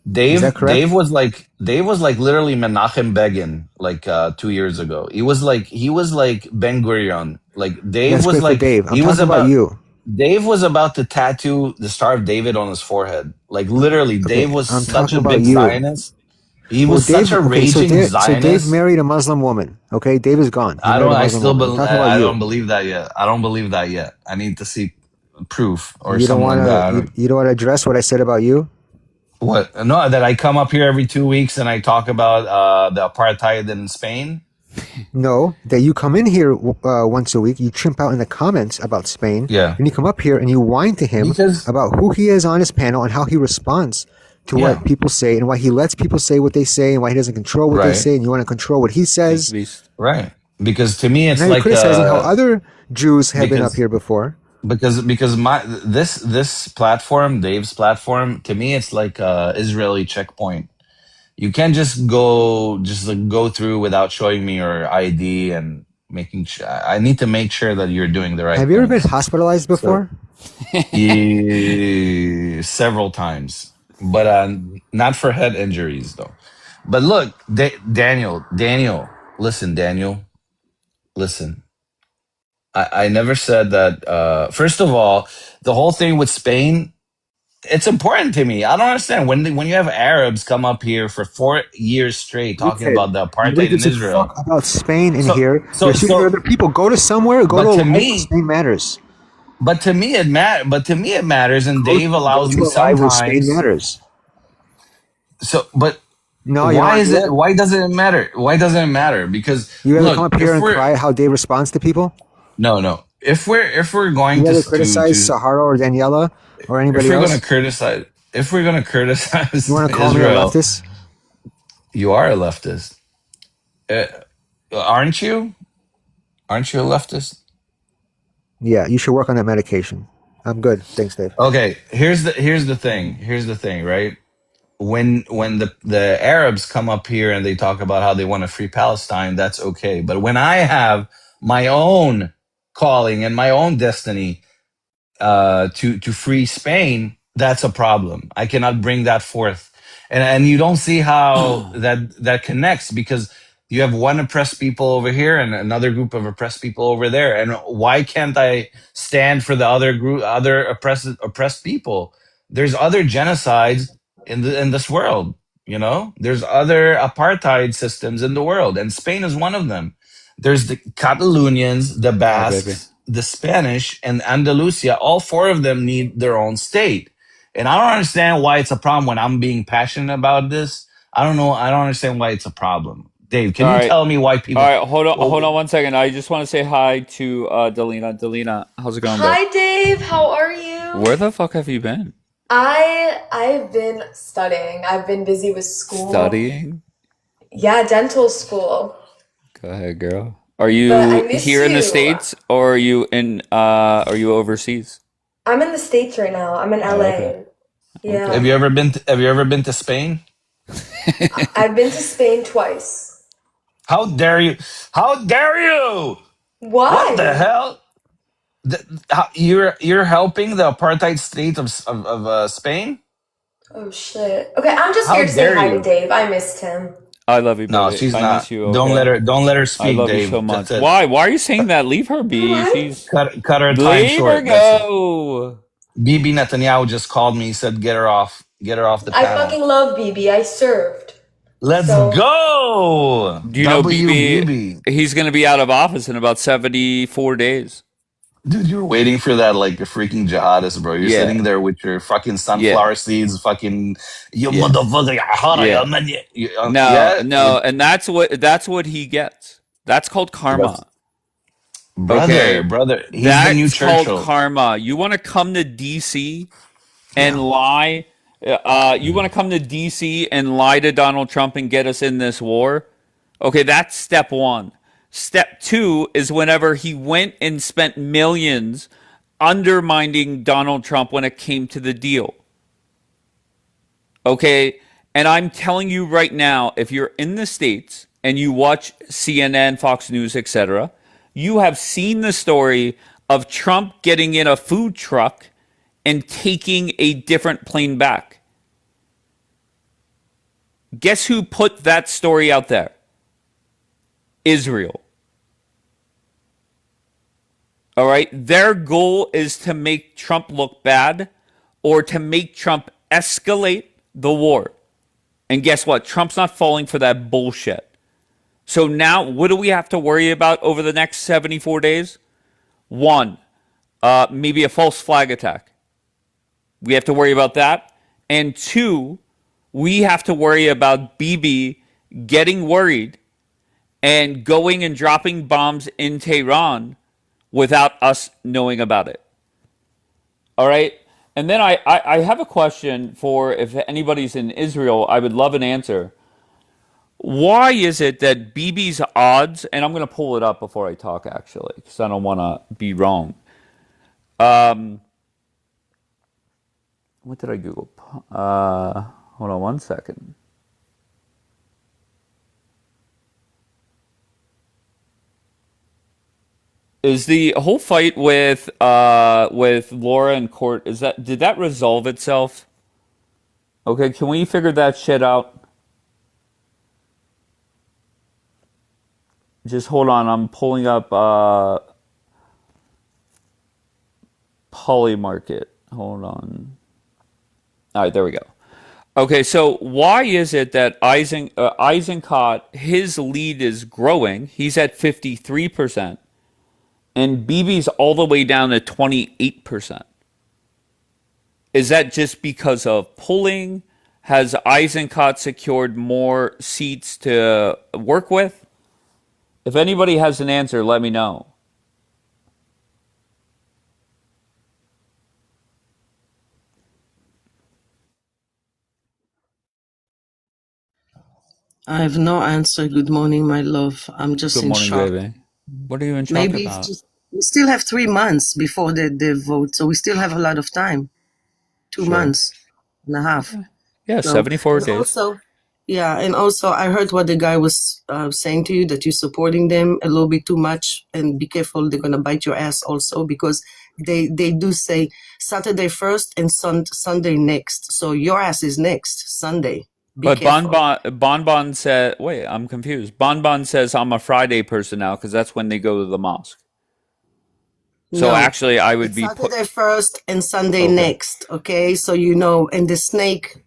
Is that correct? Dave was like literally Menachem Begin like 2 years ago. He was like Ben Gurion. Like That's great for Dave. I'm talking about you. Dave was about to tattoo the Star of David on his forehead. Like literally, Okay, Dave was I'm such talking a about big you. Zionist. He Well, was such Dave. a Okay, raging so Dave Zionist. married a Muslim woman. Okay, Dave is gone. He married a Muslim woman. I'm talking about I you. don't believe that yet. I don't believe that yet. I need to see proof or You don't something want like that. to. You don't want to address what I said about you. What? No, that I come up here every 2 weeks and I talk about the apartheid in Spain. No, that you come in here once a week. You chimp out in the comments about Spain. Yeah. And you come up here and you whine to him Because about who he is on his panel and how he responds to Yeah. what people say and why he lets people say what they say and why he doesn't control what they Right. say and you want to control what he says. Right. Because to me it's Now you're like criticizing how other Jews have been up because here before. because my this platform, Dave's platform, to me it's like a Israeli checkpoint. You can't just go through without showing me your ID and making sure. I need to make sure that you're doing the right Have you ever been things. hospitalized before? Several times, but not for head injuries though. But look, Daniel, listen. I never said that. First of all, the whole thing with Spain, it's important to me. I don't understand when you have Arabs come up here for 4 years straight talking about the Nobody apartheid in gives a Israel. fuck about Spain in So here. so They're shooting so, other people. Go to somewhere. Go but to a to live where me, Spain matters. but to me it matters, and Dave Go allows to me a live where Spain sometimes. matters. So, but No, you don't want to do that. why doesn't it matter? Why doesn't it matter? Because You rather look, come up here and cry how Dave responds to people? no, if we're going You rather to criticize Sahara or Daniela or if anybody we're else? going to criticize You want to call me a Israel, leftist? you are a leftist, aren't you? Aren't you a leftist? Yeah, you should work on that medication. I'm good. Thanks, Dave. Okay, here's the thing, right? When the Arabs come up here and they talk about how they want to free Palestine, that's okay. But when I have my own calling and my own destiny, to free Spain, that's a problem. I cannot bring that forth, and you don't see how that connects, because you have one oppressed people over here and another group of oppressed people over there. And why can't I stand for the other group, other oppressed people? There's other genocides in this world. You know, there's other apartheid systems in the world, and Spain is one of them. There's the Catalonians, the Hi, baby. Basques, the Spanish, and Andalusia. All four of them need their own state. And I don't understand why it's a problem when I'm being passionate about this. I don't know. I don't understand why it's a problem. Dave, can All you right. tell me why people? All right, hold on 1 second. I just want to say hi to Delina. Delina, how's it going, babe? Hi Dave, how are you? Where the fuck have you been? I've been studying. I've been busy with school. Studying? Yeah, dental school. Go ahead, girl. Are But I you miss here in the you. States or are you overseas? I'm in the States right now. I'm in LA. Oh, okay. Yeah. Have you ever been to Spain? I've been to Spain twice. How dare you? How dare you? Why? What the hell? You're helping the apartheid state of Spain? Oh shit. Okay, I'm just How here to say dare hi to you? Dave. I missed him. I love you, No, baby. she's I not. miss you, Don't okay? let her I speak, love you Dave. so much. That's it. Why? Why are you saying that? Leave her be. What? She's Cut her time leave her short. That's it. go. Bibi Netanyahu just called me. He said, "Get her off. Get her off the I panel." fucking love BB. I served. Let's So go. Do you know BB? WBB. He's gonna be out of office in about 74 days. Dude, you're waiting for that like a freaking jihadist, bro. You're Yeah. sitting there with your fucking Yeah. sunflower seeds, fucking you Yeah. motherfucker. Yeah. No, Yeah, no, and that's what he gets. That's called karma. Okay? brother. He's the new That's called Churchill. karma. You want to come to DC and lie? You want to come to DC and lie to Donald Trump and get us in this war? Okay, that's step one. Step two is whenever he went and spent millions undermining Donald Trump when it came to the deal. Okay, and I'm telling you right now, if you're in the States and you watch CNN, Fox News, etc., you have seen the story of Trump getting in a food truck and taking a different plane back. Guess who put that story out there? Israel. All right? Their goal is to make Trump look bad or to make Trump escalate the war. And guess what? Trump's not falling for that bullshit. So now, what do we have to worry about over the next 74 days? One, maybe a false flag attack. We have to worry about that. And two, we have to worry about BB getting worried and going and dropping bombs in Tehran without us knowing about it. All right? And then I have a question for if anybody's in Israel. I would love an answer. Why is it that BB's odds, and I'm going to pull it up before I talk actually, because I don't want to be wrong. What did I Google? Hold on 1 second. Is the whole fight with Laura and Court, did that resolve itself? Okay, can we figure that shit out? Just hold on, I'm pulling up Polymarket. Hold on. All right, there we go. Okay, so why is it that Eisenkot, his lead is growing? He's at 53%. And BB's all the way down to 28%. Is that just because of polling? Has Eisenkot secured more seats to work with? If anybody has an answer, let me know. I have no answer. Good morning, my love. I'm just Good in morning, shock. baby. What are you in shock Maybe it's about? just we still have 3 months before the vote, so we still have a lot of time. 2 Sure. months and a half. Yeah, So 74 and days. also, yeah, and also I heard what the guy was saying to you that you're supporting them a little bit too much, and be careful, they're gonna bite your ass also because they do say Saturday first and Sunday next. So your ass is next Sunday. Be But careful. Bonbon said, wait, I'm confused. Bonbon says I'm a Friday person now because that's when they go to the mosque. So No, actually, I would it's be put. Saturday first and Sunday Okay. next. Okay, so you know, and the snake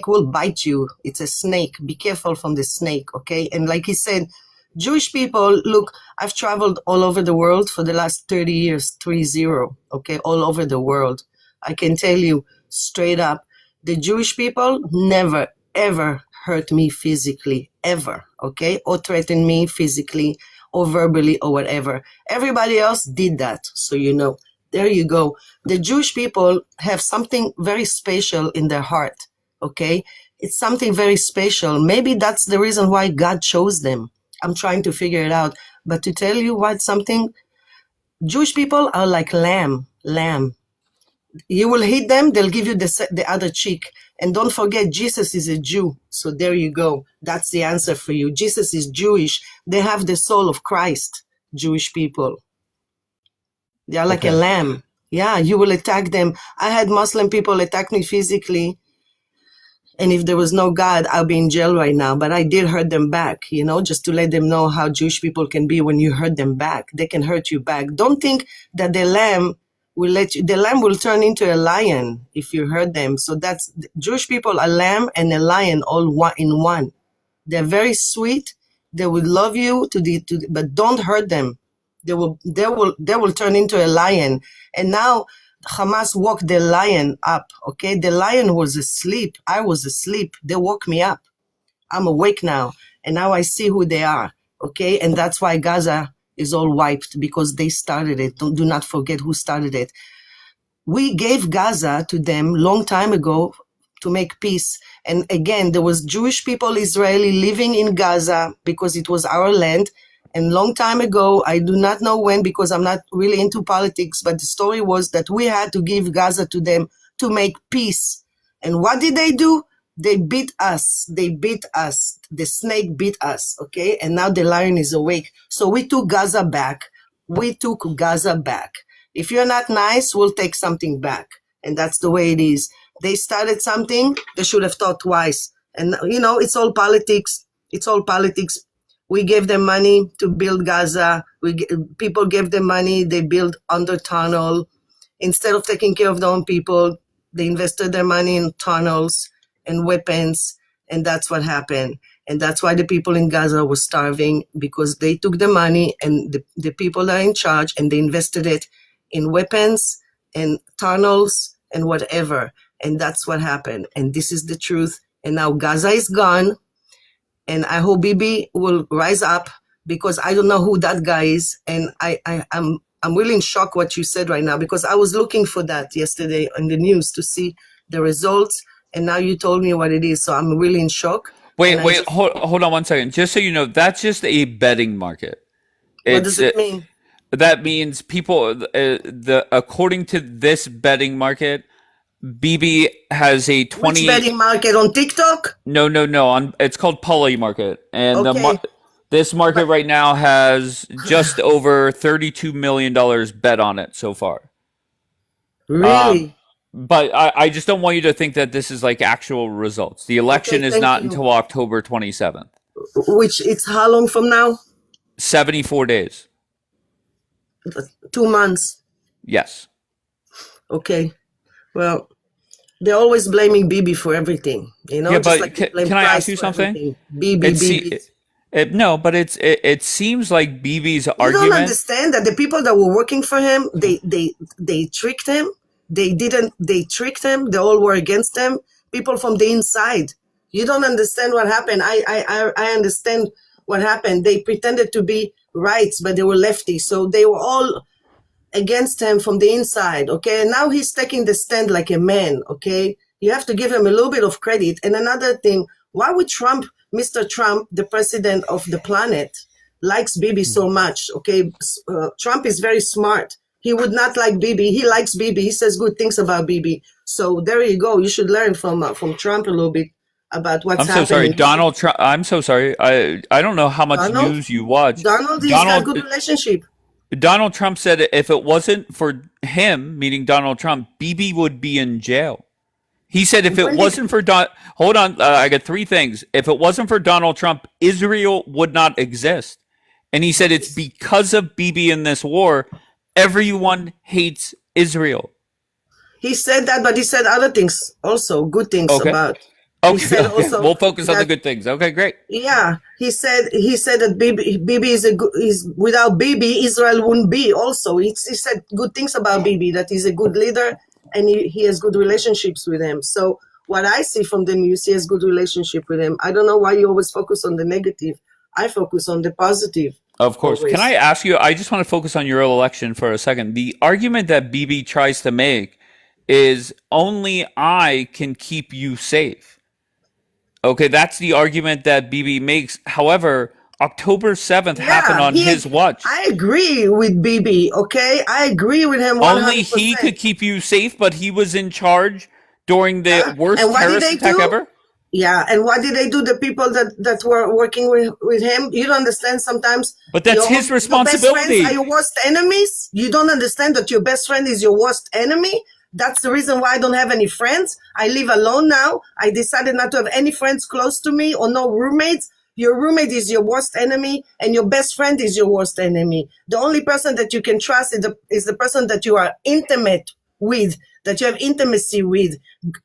will bite you. It's a snake. Be careful from the snake. Okay, and like he said, Jewish people. Look, I've traveled all over the world for the last 30 years, 30. Okay, all over the world. I can tell you straight up, the Jewish people never ever hurt me physically, ever. Okay, or threaten me physically or verbally or whatever. Everybody else did that. So, you know, there you go. The Jewish people have something very special in their heart. Okay. It's something very special. Maybe that's the reason why God chose them. I'm trying to figure it out. But to tell you what something, Jewish people are like lamb. You will hit them, they'll give you the other cheek. And don't forget, Jesus is a Jew. So there you go. That's the answer for you. Jesus is Jewish. They have the soul of Christ, Jewish people. They are like a Okay. lamb. Yeah, you will attack them. I had Muslim people attack me physically. And if there was no God, I'll be in jail right now. But I did hurt them back, you know, just to let them know how Jewish people can be when you hurt them back. They can hurt you back. Don't think that the lamb will turn into a lion if you hurt them. So that's Jewish people, a lamb and a lion all one in one. They're very sweet. They will love you but don't hurt them. They will turn into a lion. And now Hamas woke the lion up. Okay, the lion was asleep. I was asleep. They woke me up. I'm awake now, and now I see who they are. Okay, and that's why Gaza is all wiped, because they started it. Do not forget who started it. We gave Gaza to them long time ago to make peace. And again, there was Jewish people, Israeli, living in Gaza because it was our land. And long time ago, I do not know when, because I'm not really into politics, but the story was that we had to give Gaza to them to make peace. And what did they do? They beat us. They beat us. The snake beat us, okay? And now the lion is awake. So we took Gaza back. We took Gaza back. If you're not nice, we'll take something back. And that's the way it is. They started something, they should have thought twice. And, you know, it's all politics. It's all politics. We gave them money to build Gaza. People gave them money. They built under tunnel. Instead of taking care of their own people, they invested their money in tunnels and weapons. And that's what happened. And that's why the people in Gaza were starving, because they took the money and the people that are in charge, and they invested it in weapons and tunnels and whatever. And that's what happened. And this is the truth. And now Gaza is gone. And I hope Bibi will rise up, because I don't know who that guy is. And I'm really in shock what you said right now, because I was looking for that yesterday on the news to see the results. And now you told me what it is. So I'm really in shock. Wait, hold on one second. Just so you know, that's just a betting market. What does it mean? That means people, according to this betting market, BB has a 20. Which betting market, on TikTok? No. It's called Poly Market, and Okay. this market right now has just over $32 million bet on it so far. Really? But I just don't want you to think that this is like actual results. The election is thank not you. until October 27th. Which, it's how long from now? 74 days. 2 months. Yes. Okay. Well, they're always blaming Bibi for everything, you know. Yeah, just but like they blame can I Christ ask you for something? everything. Bibi. No, but it seems like BB's You argument. don't understand that the people that were working for him, they tricked him. They tricked him. They all were against him. People from the inside. You don't understand what happened. I understand what happened. They pretended to be rights, but they were lefty. So they were all against him from the inside, okay? And now he's taking the stand like a man, okay? You have to give him a little bit of credit. And another thing, why would Mr. Trump, the president of the planet, likes Bibi so much, okay? Trump is very smart. He would not like Bibi. He likes Bibi. He says good things about Bibi. So there you go. You should learn from Trump a little bit about what's I'm so happening. sorry, Donald Trump. I'm so sorry. I don't know how much news you watch. Donald has got a good relationship. Donald Trump said if it wasn't for him, meaning Donald Trump, Bibi would be in jail. He said if it When did wasn't for hold on, I got three things. If it wasn't for Donald Trump, Israel would not exist. And he said it's because of Bibi in this war, everyone hates Israel. he said that, but he said other things also, good things Okay. about. He Okay. said Okay. also We'll focus on the that good things. Okay, great. yeah, he said that Bibi is without Bibi Israel wouldn't be. Also, he said good things about Bibi, that he's a good leader and he has good relationships with him. So what I see from the news, he has good relationship with him. I don't know why you always focus on the negative. I focus on the positive. Of course. Always. Can I ask you, I just want to focus on your election for a second. The argument that Bibi tries to make is only I can keep you safe. Okay, that's the argument that Bibi makes. However, October 7th happened on his watch. I agree with Bibi, okay? I agree with him 100%. Only he could keep you safe, but he was in charge during the worst And what did terrorist they attack do? ever? Yeah, and what did they do? The people that were working with him, you don't understand sometimes. But that's his Your best responsibility. friends are your worst enemies. You don't understand that your best friend is your worst enemy. That's the reason why I don't have any friends. I live alone now. I decided not to have any friends close to me or no roommates. Your roommate is your worst enemy, and your best friend is your worst enemy. The only person that you can trust is the person that you are intimate with, that you have intimacy with,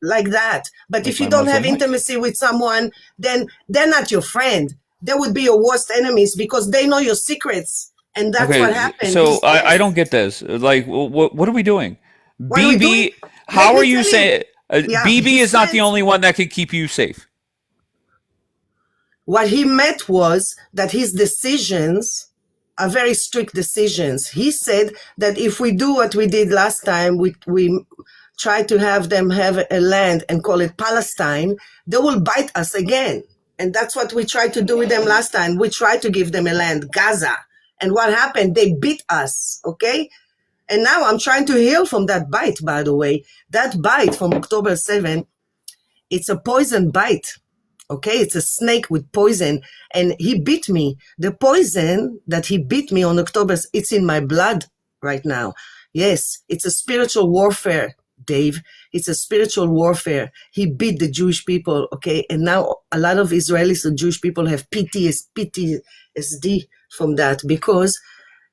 like that. But Like if you my don't have Muslim wife? intimacy with someone, then they're not your friend. They would be your worst enemies because they know your secrets, and that's what Okay, happened. so I don't get this. Like, what are we doing? What are we doing? BB, how Let are me you tell saying Yeah, BB he is not the said only one that could keep you safe? what he meant was that his decisions are very strict decisions. He said that if we do what we did last time, we try to have them have a land and call it Palestine, they will bite us again. And that's what we tried to do with them last time. We tried to give them a land, Gaza. And what happened? They beat us, okay? And now I'm trying to heal from that bite, by the way. That bite from October 7th, it's a poison bite. Okay, it's a snake with poison, and he bit me. The poison that he bit me on October, it's in my blood right now. Yes, it's a spiritual warfare, Dave. It's a spiritual warfare. He beat the Jewish people, okay? And now a lot of Israelis and Jewish people have PTSD from that because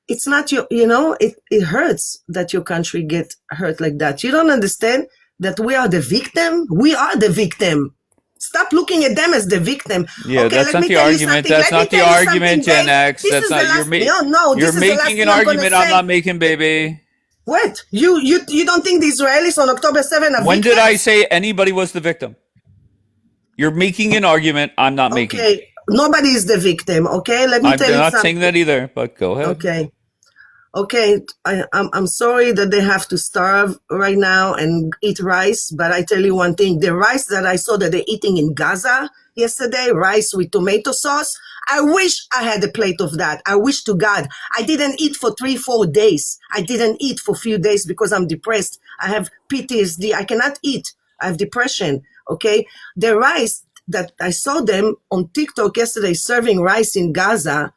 it's not it hurts that your country get hurt like that. You don't understand that we are the victim? We are the victim. Stop looking at them as the victim. Yeah, Okay, that's let not me the tell you argument. something. That's Let me not the tell you something, argument, Gen Dave. X. This That's is not the last. No, you're this is the last making thing an I'm gonna argument I'm say. not making, baby. What? You don't think the Israelis on October 7 are When did victims? I say anybody was the victim? You're making an argument I'm not making. Okay, nobody is the victim. Okay, let me I'm tell you not something. saying that either, but go ahead. Okay, I'm sorry that they have to starve right now and eat rice, but I tell you one thing, the rice that I saw that they're eating in Gaza yesterday, rice with tomato sauce, I wish I had a plate of that. I wish to God. I didn't eat for 3-4 days. I didn't eat for a few days because I'm depressed. I have PTSD. I cannot eat. I have depression, okay? The rice that I saw them on TikTok yesterday serving rice in Gaza,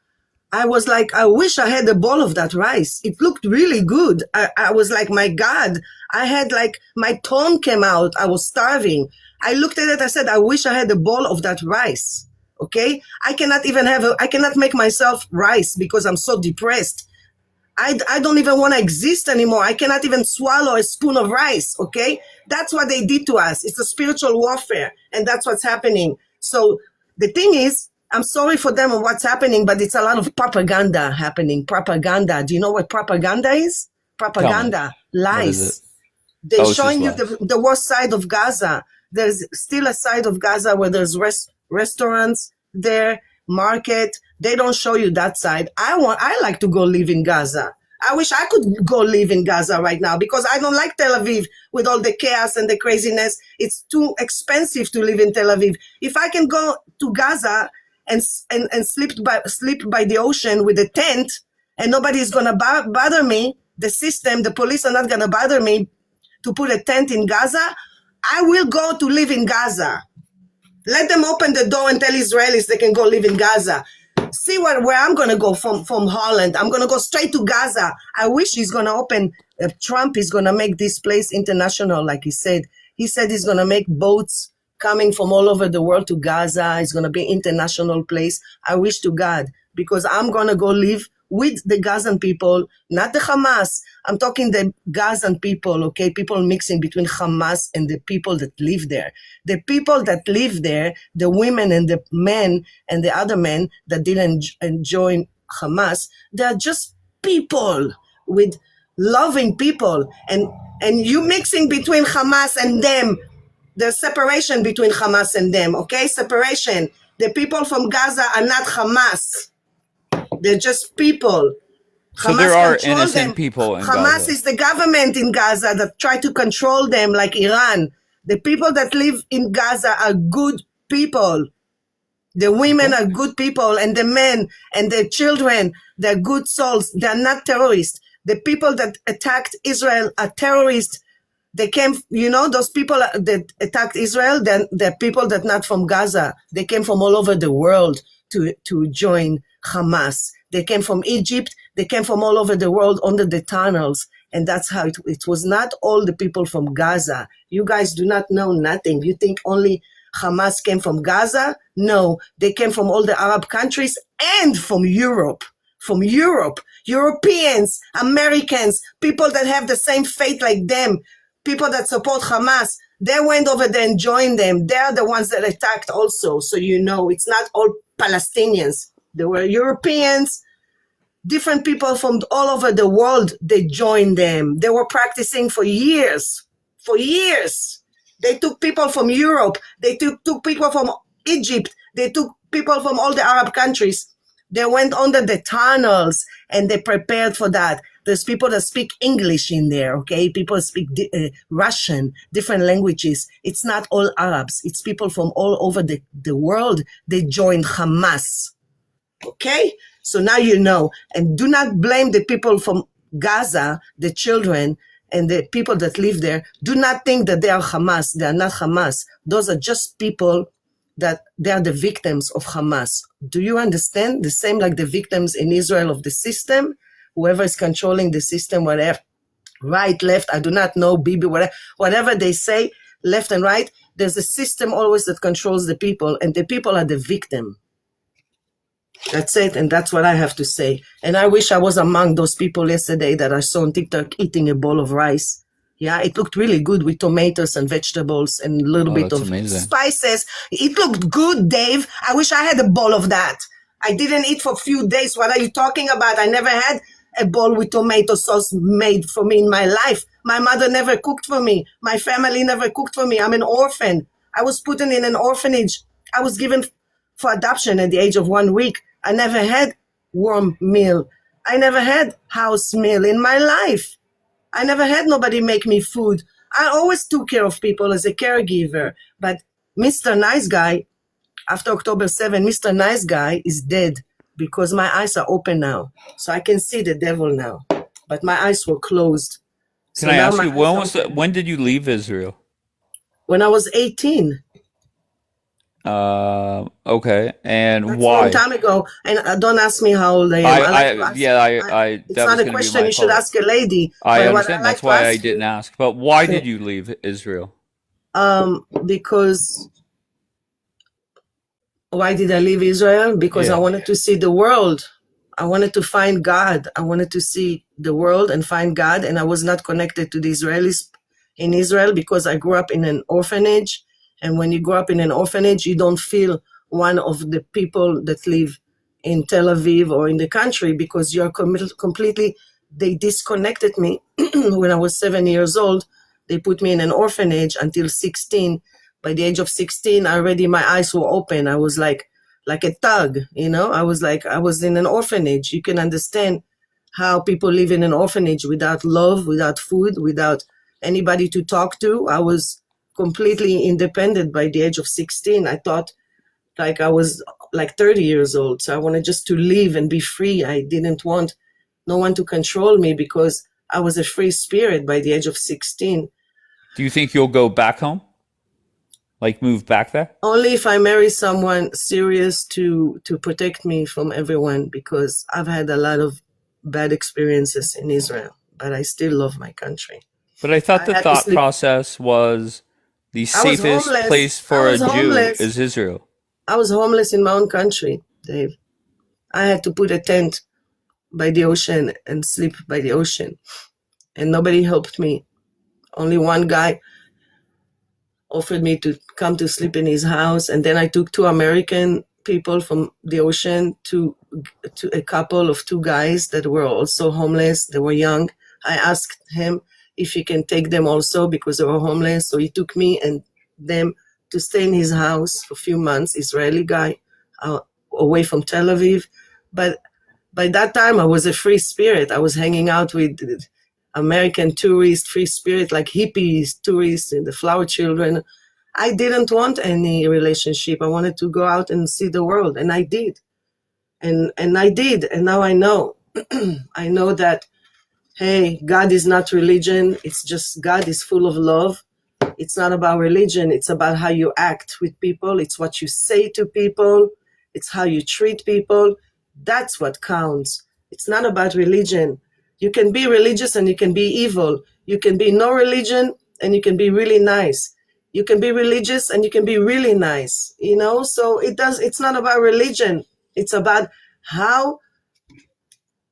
I was like, I wish I had a bowl of that rice. It looked really good. I was like, my God, I had like, my tongue came out. I was starving. I looked at it. I said, I wish I had a bowl of that rice. Okay. I cannot make myself rice because I'm so depressed. I don't even want to exist anymore. I cannot even swallow a spoon of rice. Okay. That's what they did to us. It's a spiritual warfare. And that's what's happening. So the thing is, I'm sorry for them and what's happening, but it's a lot of propaganda happening. Propaganda. Do you know what propaganda is? Propaganda. Lies. They're showing you the worst side of Gaza. There's still a side of Gaza where there's restaurants there, market. They don't show you that side. I like to go live in Gaza. I wish I could go live in Gaza right now because I don't like Tel Aviv with all the chaos and the craziness. It's too expensive to live in Tel Aviv. If I can go to Gaza and sleep by the ocean with a tent and nobody's going to bother me, the police are not going to bother me to put a tent in Gaza, I will go to live in Gaza. Let them open the door and tell Israelis they can go live in Gaza. See where I'm gonna go from Holland. I'm gonna go straight to Gaza. I wish he's gonna open. Trump is gonna make this place international, like he said. He said he's gonna make boats coming from all over the world to Gaza. It's gonna be an international place. I wish to God, because I'm gonna go live with the Gazan people, not the Hamas. I'm talking the Gazan people, okay? People mixing between Hamas and the people that live there. The people that live there, the women and the men and the other men that didn't join Hamas, they're just people with loving people. And you mixing between Hamas and them, there's separation between Hamas and them, okay? Separation. The people from Gaza are not Hamas. They're just people. So Hamas there are control innocent them. people in Hamas Gaza. is the government in Gaza that try to control them like Iran. The people that live in Gaza are good people. The women are good people, and the men and the children, they're good souls. They're not terrorists. The people that attacked Israel are terrorists. They came, those people that attacked Israel, they're people that not from Gaza. They came from all over the world to join Hamas. They came from Egypt. They came from all over the world under the tunnels. And that's how it was not all the people from Gaza. You guys do not know nothing. You think only Hamas came from Gaza? No, they came from all the Arab countries and from Europe. From Europe. Europeans, Americans, people that have the same faith like them, people that support Hamas, they went over there and joined them. They're the ones that attacked also. So it's not all Palestinians. There were Europeans, different people from all over the world. They joined them. They were practicing for years. For years. They took people from Europe. They took people from Egypt. They took people from all the Arab countries. They went under the tunnels and they prepared for that. There's people that speak English in there, okay? People speak Russian, different languages. It's not all Arabs. It's people from all over the world. They joined Hamas, okay? So now you know. And do not blame the people from Gaza, the children, and the people that live there. Do not think that they are Hamas. They are not Hamas. Those are just people that they are the victims of Hamas. Do you understand? The same like the victims in Israel of the system. Whoever is controlling the system, whatever, right, left, I do not know, Bibi, whatever they say, left and right, there's a system always that controls the people, and the people are the victim. That's it, and that's what I have to say. And I wish I was among those people yesterday that I saw on TikTok eating a bowl of rice. Yeah, it looked really good with tomatoes and vegetables and a little bit of spices. It looked good, Dave. I wish I had a bowl of that. I didn't eat for a few days. What are you talking about? I never had a bowl with tomato sauce made for me in my life. My mother never cooked for me. My family never cooked for me. I'm an orphan. I was put in an orphanage. I was given for adoption at the age of 1 week. I never had warm meal. I never had house meal in my life. I never had nobody make me food. I always took care of people as a caregiver. But Mr. Nice Guy, after October 7, Mr. Nice Guy is dead because my eyes are open now. So I can see the devil now. But my eyes were closed. Can I ask you, when did you leave Israel? When I was 18. Okay. And That's why? a long time ago. And don't ask me how old I am. It's not a question you should ask a lady. I understand. That's why I didn't ask. But why did you leave Israel? Because why did I leave Israel? Because I wanted to see the world. I wanted to find God. I wanted to see the world and find God. And I was not connected to the Israelis in Israel because I grew up in an orphanage. And when you grow up in an orphanage, you don't feel one of the people that live in Tel Aviv or in the country because you're completely, they disconnected me when I was 7 years old. They put me in an orphanage until 16. By the age of 16, my eyes were open. I was like a thug, I was in an orphanage. You can understand how people live in an orphanage without love, without food, without anybody to talk to. I was completely independent by the age of 16. I thought like I was like 30 years old. So I wanted just to live and be free. I didn't want no one to control me because I was a free spirit by the age of 16. Do you think you'll go back home? Like move back there? Only if I marry someone serious to protect me from everyone, because I've had a lot of bad experiences in Israel, but I still love my country. But I thought the had to thought sleep. process was the I was safest homeless. place I for a was Jew homeless. is Israel. I was homeless in my own country, Dave. I had to put a tent by the ocean and sleep by the ocean, and nobody helped me. Only one guy offered me to come to sleep in his house, and then I took 2 American people from the ocean to a couple of 2 guys that were also homeless. They were young. I asked him if he can take them also because they were homeless, so he took me and them to stay in his house for a few months, Israeli guy, away from Tel Aviv. But by that time, I was a free spirit. I was hanging out with American tourists, free spirit, like hippies, tourists, and the flower children. I didn't want any relationship. I wanted to go out and see the world, and I did. And I did, and now I know. I know that, hey, God is not religion. It's just God is full of love. It's not about religion. It's about how you act with people. It's what you say to people. It's how you treat people. That's what counts. It's not about religion. You can be religious and you can be evil. You can be no religion and you can be really nice. You can be religious and you can be really nice. So it's not about religion. It's about how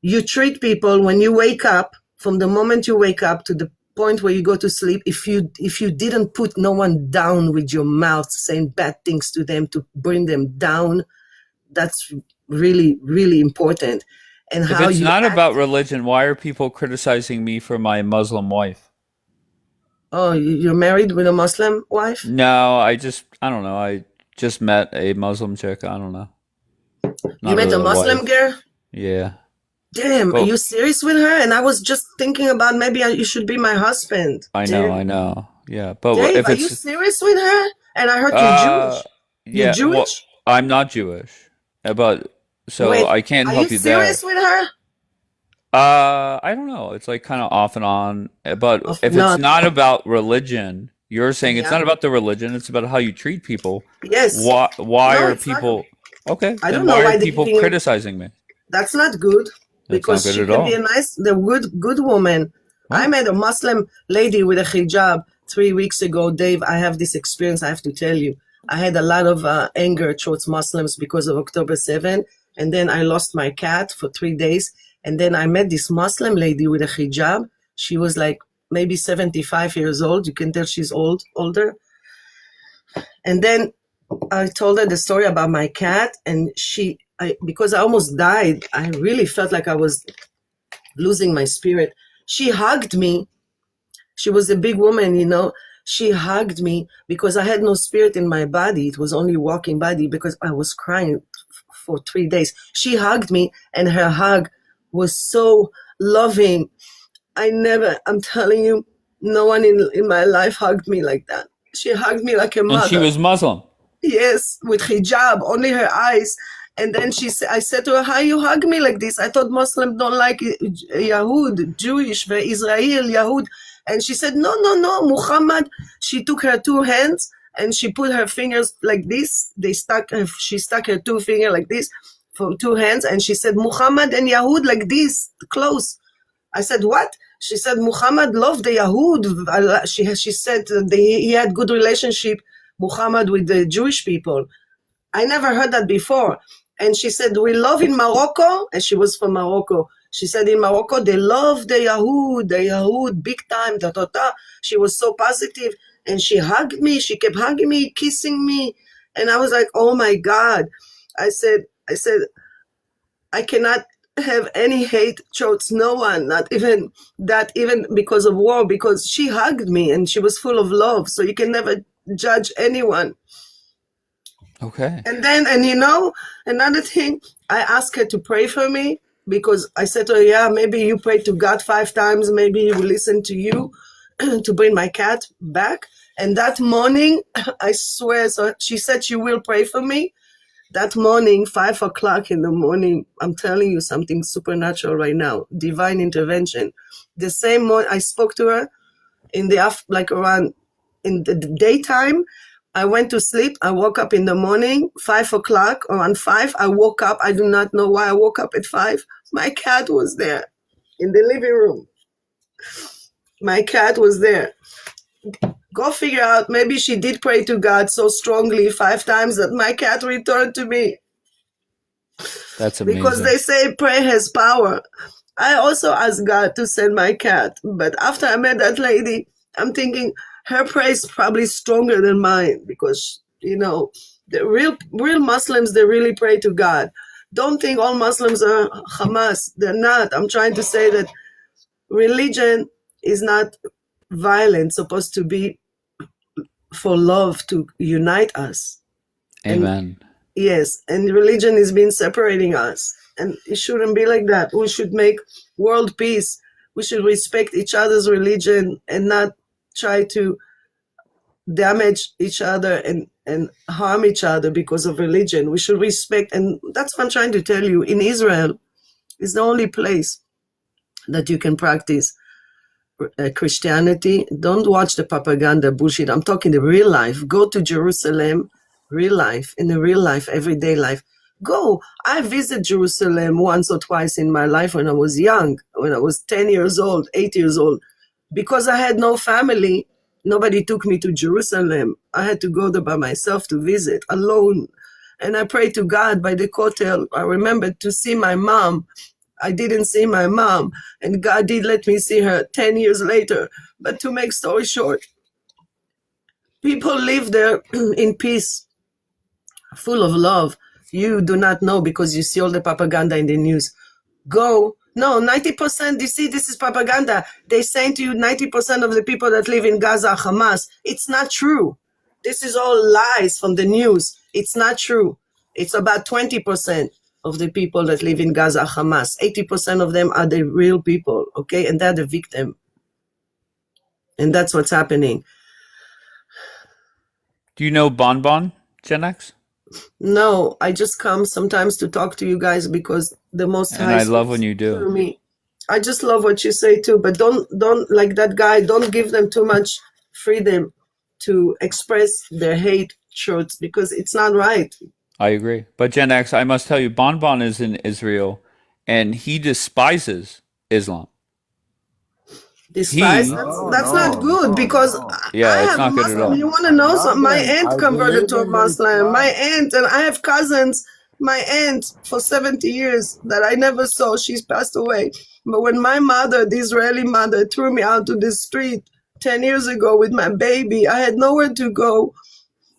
you treat people when you wake up, from the moment you wake up to the point where you go to sleep. If you didn't put no one down with your mouth saying bad things to them to bring them down, that's really, really important. And If how it's you not act. about religion, why are people criticizing me for my Muslim wife? Oh, you're married with a Muslim wife? No, I don't know. I just met a Muslim chick. I don't know. You met a Muslim girl? Yeah. Damn, But are you serious with her? And I was just thinking about maybe you should be my husband. I know. Yeah, but Dave, if are you it's serious with her? And I heard you're Jewish. You're yeah, well, Jewish? I'm not Jewish, but so Wait, I can't are help you you there. serious with her? I don't know. It's like kind of off and on. But Off if and it's on. not about religion, you're saying it's Yeah. not about the religion. It's about how you treat people. Yes. Why No, are it's not. people? Okay, I then don't know why why are they're people giving you. criticizing me? That's not good, That's not because good she at can be all. the good woman. I What? met a Muslim lady with a hijab 3 weeks ago. Dave, I have this experience. I have to tell you. I had a lot of anger towards Muslims because of October 7, and then I lost my cat for 3 days, and then I met this Muslim lady with a hijab. She was like maybe 75 years old. You can tell she's older. And then I told her the story about my cat, and because I almost died, I really felt like I was losing my spirit. She hugged me. She was a big woman, She hugged me because I had no spirit in my body. It was only walking body because I was crying for 3 days. She hugged me, and her hug was so loving. I'm telling you, no one in my life hugged me like that. She hugged me like a And she mother. was Muslim. Yes, with hijab, only her eyes. And then I said to her, how you hug me like this? I thought Muslims don't like Yahud, Jewish, Israel, Yahud. And she said, no, Muhammad. She took her 2 hands and she put her fingers like this. She stuck her 2 fingers like this from 2 hands. And she said, Muhammad and Yahud like this, close. I said, what? She said, Muhammad loved the Yahud. She said he had good relationship, Muhammad, with the Jewish people. I never heard that before. And she said, we love in Morocco, and she was from Morocco. She said in Morocco, they love the Yahud, big time, She was so positive, and she hugged me. She kept hugging me, kissing me. And I was like, oh my God. I said, I cannot have any hate towards no one, not even that, even because of war, because she hugged me and she was full of love. So you can never judge anyone. Okay. And then, another thing, I asked her to pray for me because I said to her, yeah, maybe you pray to God 5 times, maybe he will listen to you to bring my cat back. And that morning, I swear, so she said she will pray for me. That morning, 5 o'clock in the morning, I'm telling you something supernatural right now, divine intervention. The same morning, I spoke to her in the daytime. I went to sleep. I woke up in the morning, 5 o'clock, or on 5. I woke up. I do not know why I woke up at 5. My cat was there in the living room. My cat was there. Go figure out. Maybe she did pray to God so strongly 5 times that my cat returned to me. That's Because amazing. they say prayer has power. I also asked God to send my cat. But after I met that lady, I'm thinking her prayer is probably stronger than mine because, you know, the real Muslims, they really pray to God. Don't think all Muslims are Hamas. They're not. I'm trying to say that religion is not violent, supposed to be for love to unite us. Amen. Yes, and religion is been separating us, and it shouldn't be like that. We should make world peace. We should respect each other's religion and not try to damage each other and harm each other because of religion. We should respect, and that's what I'm trying to tell you. In Israel, it's the only place that you can practice Christianity. Don't watch the propaganda bullshit. I'm talking the real life. Go to Jerusalem, real life, in the real life, everyday life. Go. I visited Jerusalem once or twice in my life when I was young, when I was 10 years old, 8 years old. Because I had no family, nobody took me to Jerusalem. I had to go there by myself to visit, alone. And I prayed to God by the Kotel. I remember to see my mom. I didn't see my mom, and God did let me see her 10 years later. But to make story short, people live there in peace, full of love. You do not know because you see all the propaganda in the news. Go. No, 90%, you see, this is propaganda. They saying to you 90% of the people that live in Gaza are Hamas. It's not true. This is all lies from the news. It's not true. It's about 20% of the people that live in Gaza are Hamas. 80% of them are the real people, okay? And they're the victim. And that's what's happening. Do you know Bon Bon, Gen X? No, I just come sometimes to talk to you guys because the Most And High I love speaks when you do. through me. I just love what you say too, but don't like that guy. Don't give them too much freedom to express their hate shirts because it's not right. I agree. But Gen X, I must tell you, Bon Bon is in Israel, and he despises Islam. Despise, He, that's not good because I yeah, it's have not good at Muslim. all. You want to know something? My Nothing. aunt I converted believe to a in this Muslim. My God. aunt, and I have cousins. My aunt for 70 years that I never saw. She's passed away. But when my mother, the Israeli mother, threw me out to the street 10 years ago with my baby, I had nowhere to go.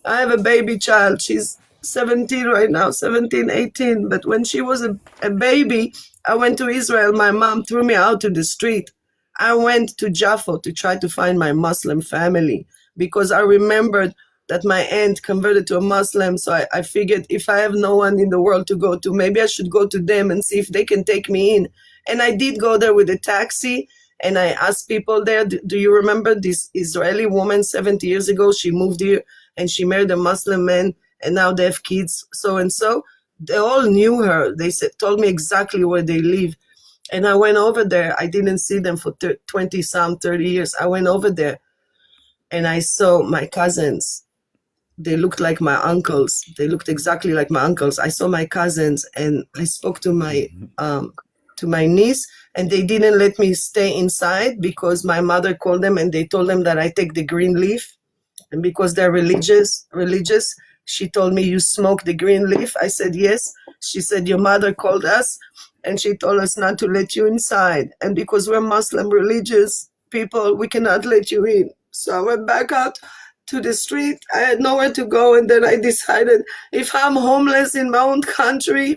I have a baby child. She's 17 right now, 17, 18. But when she was a baby, I went to Israel. My mom threw me out to the street. I went to Jaffa to try to find my Muslim family because I remembered that my aunt converted to a Muslim. So I figured if I have no one in the world to go to, maybe I should go to them and see if they can take me in. And I did go there with a taxi. And I asked people there, do you remember this Israeli woman 70 years ago? She moved here and she married a Muslim man, and now they have kids, so and so. They all knew her. They told me exactly where they live. And I went over there. I didn't see them for 20-some, 30 years. I went over there, and I saw my cousins. They looked like my uncles. They looked exactly like my uncles. I saw my cousins, and I spoke to my niece, and they didn't let me stay inside because my mother called them, and they told them that I take the green leaf. And because they're religious, she told me, you smoke the green leaf? I said, yes. She said, your mother called us and she told us not to let you inside. And because we're Muslim religious people, we cannot let you in. So I went back out to the street. I had nowhere to go. And then I decided if I'm homeless in my own country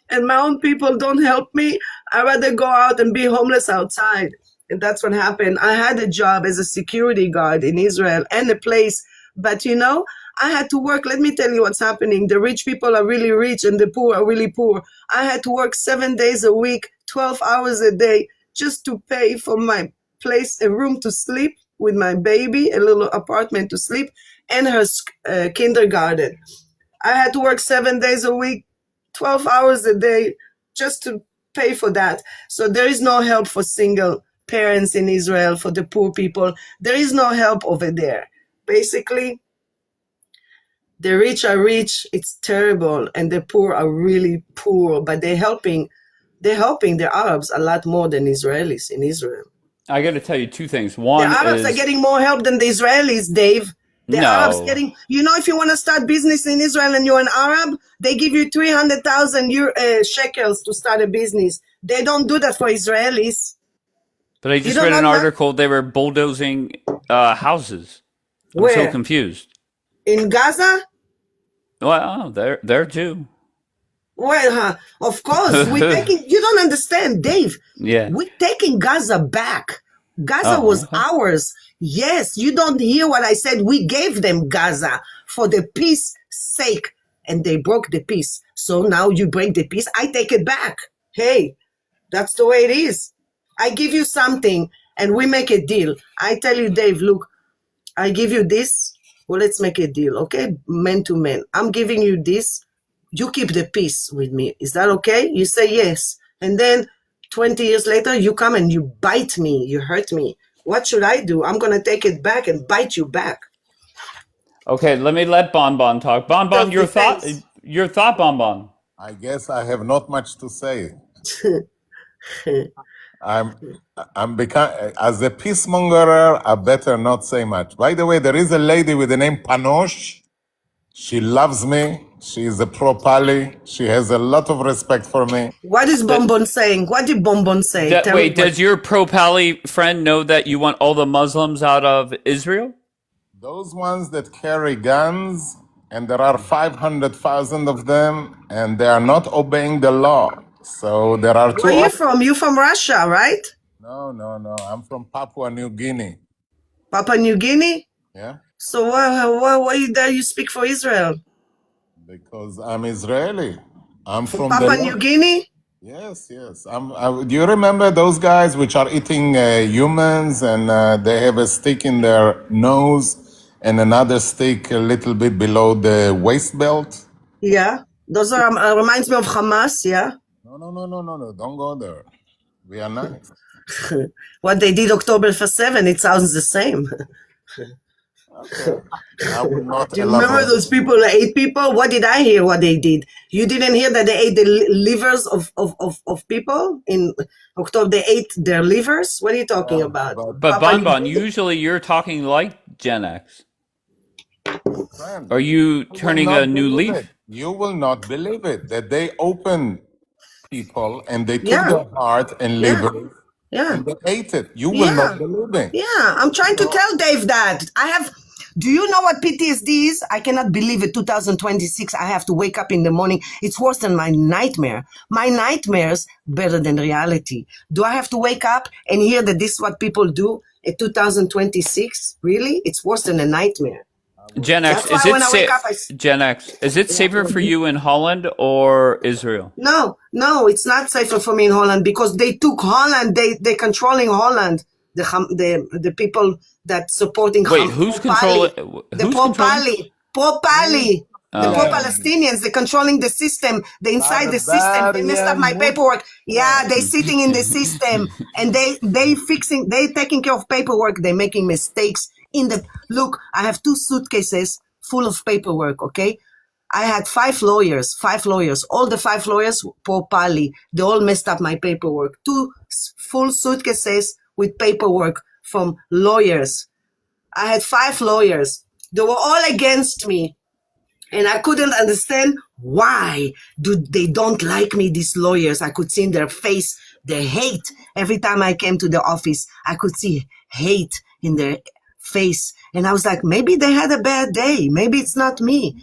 and my own people don't help me, I'd rather go out and be homeless outside. And that's what happened. I had a job as a security guard in Israel and a place, but I had to work. Let me tell you what's happening. The rich people are really rich and the poor are really poor. I had to work 7 days a week, 12 hours a day, just to pay for my place, a room to sleep with my baby, a little apartment to sleep, and her kindergarten. I had to work 7 days a week, 12 hours a day, just to pay for that. So there is no help for single parents in Israel, for the poor people. There is no help over there. Basically, The rich are rich. It's terrible, and the poor are really poor. But they're helping the Arabs a lot more than Israelis in Israel. I got to tell you two things. The One Arabs are is getting more help than the Israelis, Dave. The Arabs no. getting, if you want to start business in Israel and you're an Arab, they give you 300,000 shekels to start a business. They don't do that for Israelis. But I just read an article. They were bulldozing houses. I'm so Where? confused. In Gaza? Well, there too. Well, of course, we're taking, you don't understand, Dave. Yeah. We're taking Gaza back. Gaza was ours. Yes, you don't hear what I said. We gave them Gaza for the peace sake, and they broke the peace. So now you break the peace, I take it back. Hey, that's the way it is. I give you something, and we make a deal. I tell you, Dave, look, I give you this. Well, let's make a deal, okay? Man to man. I'm giving you this. You keep the peace with me. Is that okay? You say yes. And then 20 years later, you come and you bite me. You hurt me. What should I do? I'm going to take it back and bite you back. Okay, let me let Bonbon talk. Bonbon, your thought, Bonbon. I guess I have not much to say. I'm as a peacemonger, I better not say much. By the way, there is a lady with the name Panosh. She loves me. She is a pro-Pali. She has a lot of respect for me. What is Bonbon saying? What did Bonbon say? Wait, does your pro-Pali friend know that you want all the Muslims out of Israel? Those ones that carry guns, and there are 500,000 of them, and they are not obeying the law. So there are two. Where are you from? You from Russia, right? No. I'm from Papua New Guinea. Papua New Guinea? Yeah. So why dare you speak for Israel? Because I'm Israeli. I'm from Papua New Guinea? Yes. Do you remember those guys which are eating humans, and they have a stick in their nose and another stick a little bit below the waist belt? Yeah. Those are reminds me of Hamas, yeah? No. Don't go there. We are nice. What they did October 7, it sounds the same. Okay. I will not Do you remember those people, 8 people? What did I hear what they did? You didn't hear that they ate the livers of people in October? They ate their livers? What are you talking about? But Bonbon, usually you're talking like Gen X. Friend, are you turning a new leaf? You will not believe it, that they opened people and they took their heart and liver and they ate it. You will not believe it. Yeah, I'm trying to tell Dave that. Do you know what PTSD is? I cannot believe it. 2026, I have to wake up in the morning. It's worse than my nightmare. My nightmare's better than reality. Do I have to wake up and hear that this is what people do in 2026? Really? It's worse than a nightmare. Gen X, Gen X, is it safer for you in Holland or Israel? No, it's not safer for me in Holland because they took Holland. They're controlling Holland. The people that supporting. Wait, who's controlling? The pro-Pali. The pro-Palestinians, they're controlling the system. They're inside the system. They messed up my paperwork. Yeah, they're sitting in the system and they're taking care of paperwork. They're making mistakes look, I have 2 suitcases full of paperwork, okay? I had 5 lawyers. All the 5 lawyers, pro-Pali, they all messed up my paperwork. 2 full suitcases with paperwork from lawyers. I had 5 lawyers. They were all against me. And I couldn't understand why they don't like me, these lawyers. I could see in their face the hate. Every time I came to the office, I could see hate in their face. And I was like, maybe they had a bad day. Maybe it's not me.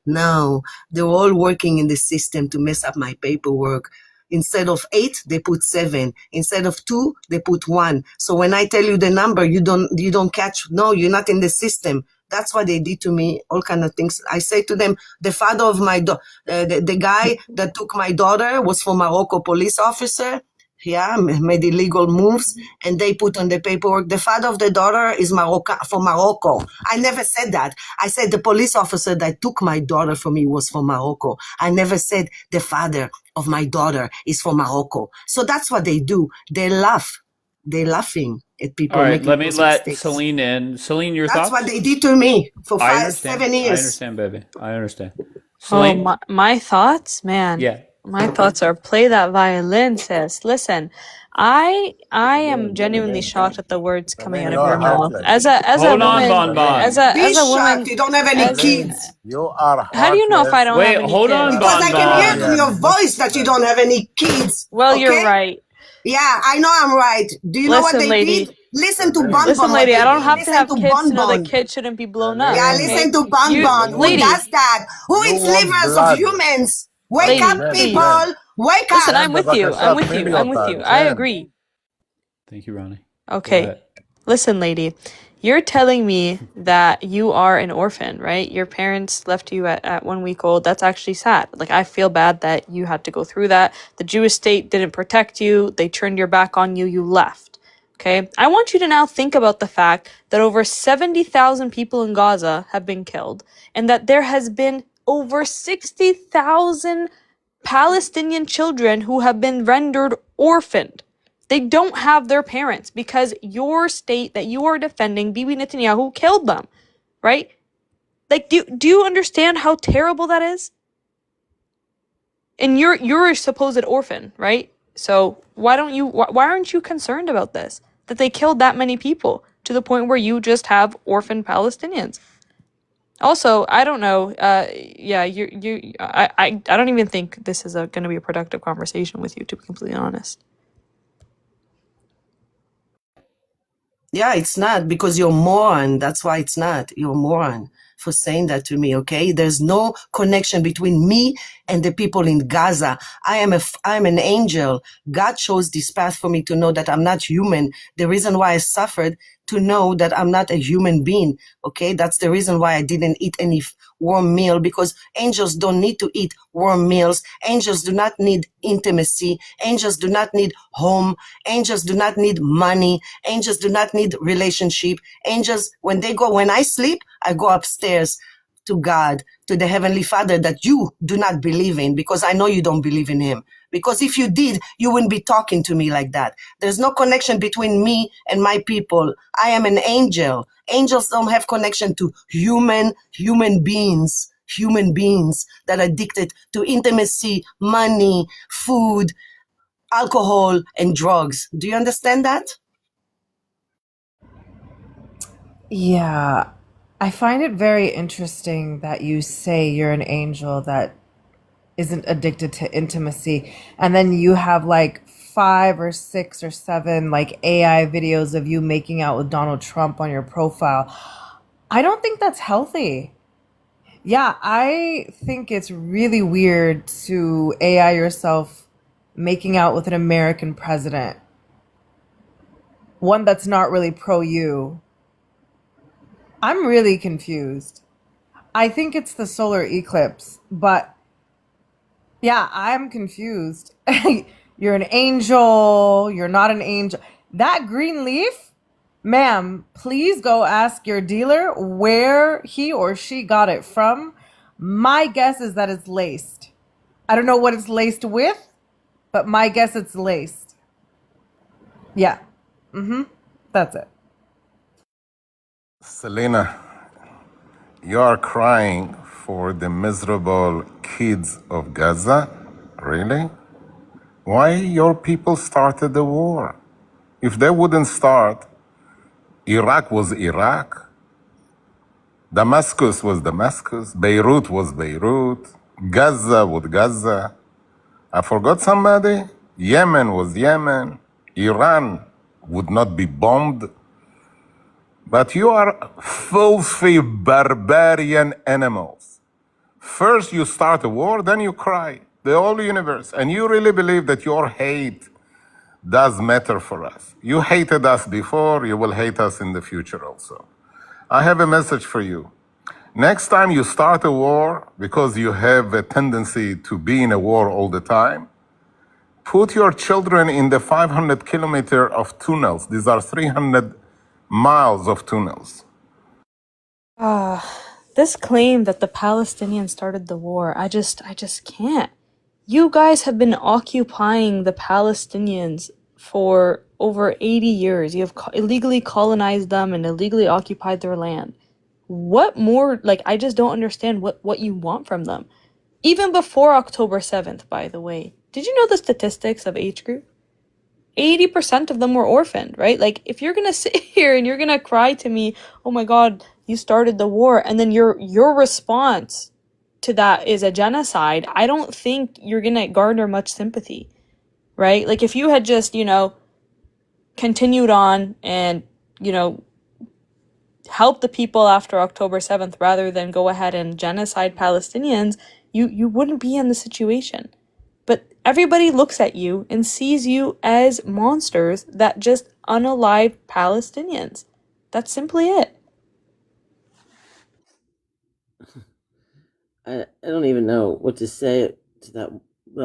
No. They were all working in the system to mess up my paperwork. Instead of 8, they put 7. Instead of 2, they put 1. So when I tell you the number, you don't catch. No, you're not in the system. That's what they did to me, all kind of things. I say to them, the father of my the guy that took my daughter was from Morocco police officer. Yeah, made illegal moves, and they put on the paperwork, the father of the daughter is from Morocco. I never said that. I said the police officer that took my daughter from me was from Morocco. I never said the father of my daughter is from Morocco. So that's what they do. They laugh. They're laughing. at All people right, making let me those let mistakes. Celine in. Celine, your That's what thoughts? they did to me for I 5, understand. 7 I years. understand, baby. I understand. Oh, Celine? my thoughts, man. Yeah. My thoughts are play that violin, sis. Listen, I am genuinely shocked at the words coming Celine, out you of are your mouth. heartless. As a Hold on, woman, Bon Celine, Bon. Be as a shocked. woman, You don't have any as Celine, kids. you are how do you know if I heartless, don't Wait, have any hold on, kids? Because Bon I can hear Bon. from barbarian, your voice that you useless. don't have any kids. Well, you're Okay? right. Yeah, I know I'm right. Do you know what Listen, they lady. did? Listen to Celine, Bon Listen, Bon, what lady, I they don't did. have to Listen have to kids to Bon know that Bon. kids shouldn't be blown up. Yeah, Celine, Okay, listen to Bon you, Bon. Who Celine, does lady, that? Who you eats want livers of blood. humans? Wake טוב, up, lady, שב, please. שב. people. Wake Listen, up. שב, I'm with you. בבקשה, I'm with תני you. לי I'm with אותה, you. I כן. agree. Thank you, Ronnie. Go Okay. ahead. Listen, lady, you're telling me that you are an orphan, right? Your parents left you at 1 week old. That's actually sad. Like, I feel bad that you had to go through that. The Jewish state didn't protect you. They turned your back on you. You left. Okay? I want you to now think about the fact that over 70,000 people in Gaza have been killed and that there has been over 60,000 Palestinian children who have been rendered orphaned. They don't have their parents because your state that you are defending, Bibi Netanyahu, killed them, right? Like, do you understand how terrible that is? And you're a supposed orphan, right? So why aren't you concerned about this? That they killed that many people to the point where you just have orphaned Palestinians. Also, I don't know. Yeah, I don't even think this is going to be a productive conversation with you, to be completely honest. Yeah, it's not because you're a moron. That's why it's not. You're a moron for saying that to me, okay? There's no connection between me and the people in Gaza. I'm an angel. God chose this path for me to know that I'm not human. The reason why I suffered to know that I'm not a human being, okay? That's the reason why I didn't eat any warm meal, because angels don't need to eat warm meals. Angels do not need intimacy. Angels do not need home. Angels do not need money. Angels do not need relationship. Angels, when I sleep, I go upstairs to God, to the Heavenly Father that you do not believe in, because I know you don't believe in Him. Because if you did, you wouldn't be talking to me like that. There's no connection between me and my people. I am an angel. Angels don't have connection to human beings that are addicted to intimacy, money, food, alcohol, and drugs. Do you understand that? Yeah, I find it very interesting that you say you're an angel that isn't addicted to intimacy, and then you have like 5 or 6 or 7 like AI videos of you making out with Donald Trump on your profile. I don't think that's healthy. Yeah, I think it's really weird to AI yourself making out with an American president, one that's not really pro you. I'm really confused. I think it's the solar eclipse, but yeah, I'm confused. You're an angel, you're not an angel. That green leaf, ma'am, please go ask your dealer where he or she got it from. My guess is that it's laced. I don't know what it's laced with, but my guess it's laced. Yeah. That's it. Selena, you are crying for the miserable kids of Gaza? Really? Why your people started the war? If they wouldn't start, Iraq was Iraq, Damascus was Damascus, Beirut was Beirut, Gaza was Gaza. I forgot somebody? Yemen was Yemen, Iran would not be bombed. But you are filthy, barbarian animals. First you start a war, then you cry, the whole universe. And you really believe that your hate does matter for us. You hated us before, you will hate us in the future also. I have a message for you. Next time you start a war, because you have a tendency to be in a war all the time, put your children in the 500 kilometer of tunnels. These are 300 miles of tunnels. This claim that the Palestinians started the war, I just can't. You guys have been occupying the Palestinians for over 80 years. You have illegally colonized them and illegally occupied their land. What more? Like, I just don't understand what you want from them. Even before October 7th, by the way. Did you know the statistics of age group? 80% of them were orphaned, right? Like, if you're gonna sit here and you're gonna cry to me, oh my god, you started the war, and then your response to that is a genocide, I don't think you're gonna garner much sympathy, right? Like, if you had just, continued on and, help the people after October 7th rather than go ahead and genocide Palestinians, you wouldn't be in the situation. But everybody looks at you and sees you as monsters that just unalive Palestinians. That's simply it. I don't even know what to say to that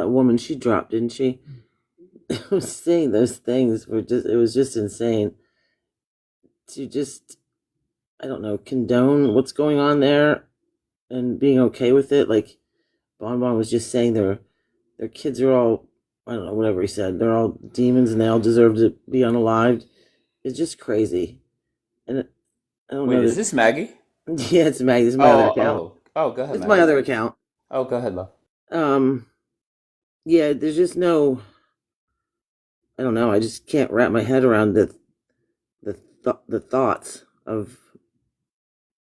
woman. She dropped, didn't she? Was saying those things it was just insane. To just, I don't know, condone what's going on there and being okay with it. Like Bon was just saying their kids are all, I don't know, whatever he said, they're all demons and they all deserve to be unalived. It's just crazy. And I don't know. Wait, is this Maggie? Yeah, it's Maggie. This is my other account. Oh, go ahead. It's Maggie. my other account. Oh, go ahead, love. Yeah, there's just no, I don't know. I just can't wrap my head around the thoughts of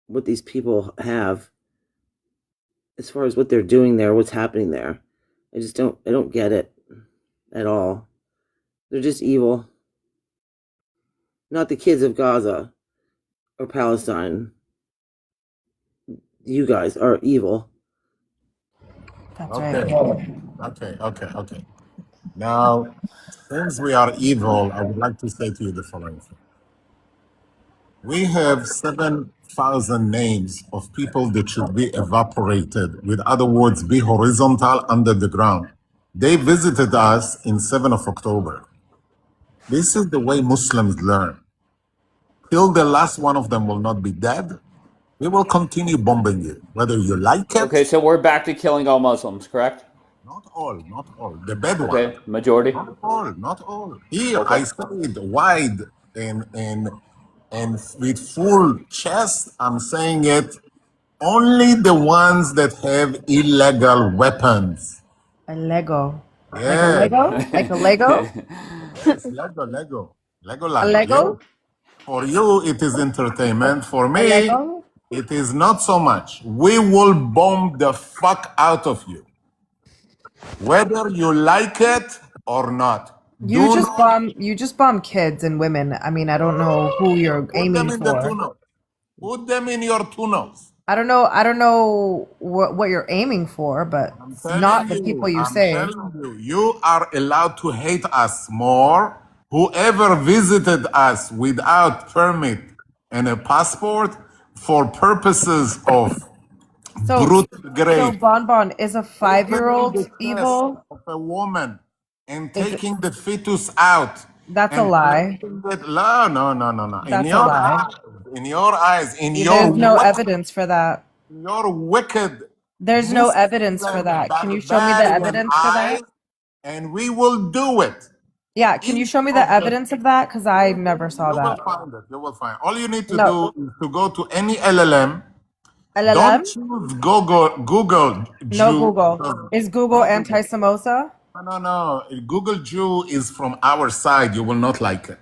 what these people have as far as what they're doing there, what's happening there. I don't get it at all. They're just evil. Not the kids of Gaza or Palestine. You guys are evil. That's Okay. Now, since we are evil, I would like to say to you the following thing. We have 7,000 names of people that should be evaporated. With other words, be horizontal under the ground. They visited us in 7th of October. This is the way Muslims learn. Till the last one of them will not be dead, we will continue bombing you, whether you like it. Okay, so we're back to killing all Muslims, correct? Not all. The bad one. Okay, majority. Not all. Here, okay. I said wide and with full chest, I'm saying it, only the ones that have illegal weapons. A Lego. Yeah. Like a Lego? Yes, Lego. A Lego? Yeah. For you, it is entertainment. For me, it is not so much. We will bomb the fuck out of you. Whether you like it or not. You just bomb kids and women. I mean, I don't know who you're aiming for. Put them in your tunnels. I don't know what you're aiming for, but it's not the people you say. I'm telling you are allowed to hate us more. Whoever visited us without permit and a passport for purposes of brutal grave. So Bon is a 5-year-old evil? Of a woman and taking the fetus out. That's a lie. No. That's a lie. In your eyes, There's no evidence for that. You're wicked. There's no evidence for that. Can you show me the evidence for that? And we will do it. Yeah, can you show me the evidence of that? Because I never saw that. You will find. All you need to do is to go to any LLM. LLM? Don't choose Google. No Google. Is Google anti-Samosa? No. Google Jew is from our side. You will not like it.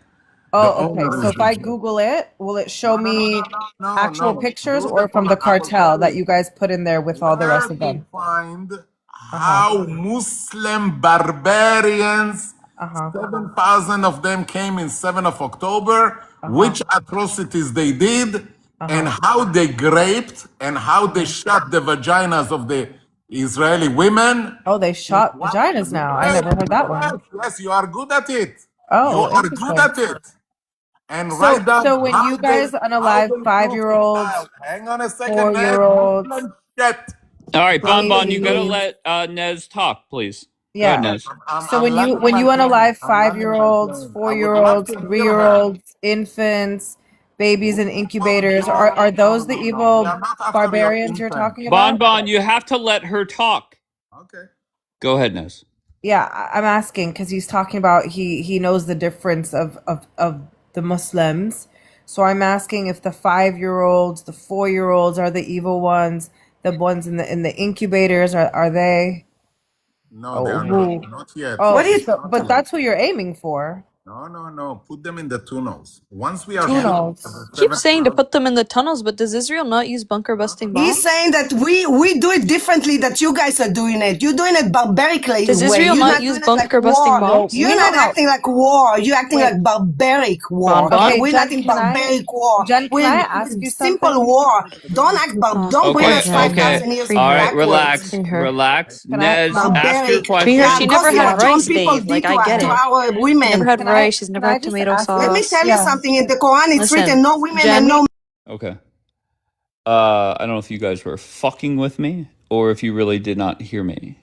Oh, okay. So if I Google it, will it show me actual pictures or from the cartel that you guys put in there with all the rest of them? Find how Muslim barbarians, 7,000 of them came in 7th of October, which atrocities they did, and how they raped and how they shot the vaginas of the Israeli women. Oh, they shot vaginas now. I never heard that one. Yes, you are good at it. Oh, you are good at it. And so when you guys unalive 5-year-olds, hang on a second, 4-year-olds. All right, Bon, you gotta let Nez talk, please. Yeah. Go ahead, Nez. So when you unalive 5-year-olds, 4-year-olds, 3-year-olds, infants, babies in incubators, are those the evil barbarians you're talking about? Bon, you have to let her talk. Okay. Go ahead, Nez. Yeah, I'm asking because he's talking about he knows the difference of the Muslims. So I'm asking if the 5-year-olds, the 4-year-olds are the evil ones, the ones in the incubators are they? No, they Oh, are not. who? Not yet. Oh, What do you so Not but yet. that's what you're aiming for. No, no, no. Put them in the tunnels. Once we are sure that Tunnels. the Keep saying to 7,000. put them in the tunnels, but does Israel not use bunker busting He's bombs? saying that we do it differently. That you guys are doing it. You're doing it barbarically Does way. Israel You're not not use doing it like bunker busting war. Well, bombs? we You're know not how. acting like war. You're acting Wait, like barbaric war. Bonbon? Okay, okay, we're not Jen, in barbaric war. Can We're I ask in you simple something? war. Don't act Oh, don't bring poor Okay, us Jen. okay. 5,000 years Free All right, her. backwards. relax, Free her. relax. Can I? Nez, No. ask your Barbaric. Free her. Yeah, She question. because never had what Yeah. John rice, people babe. did Like, I get to it. our She never women. had rice. She's Can never I had just tomato ask Let you? me tell sauce. you Yeah, something. In the Quran, it's Listen, written, no women and Jen, no Okay. I don't know if you guys were fucking with me or if you really did not hear me.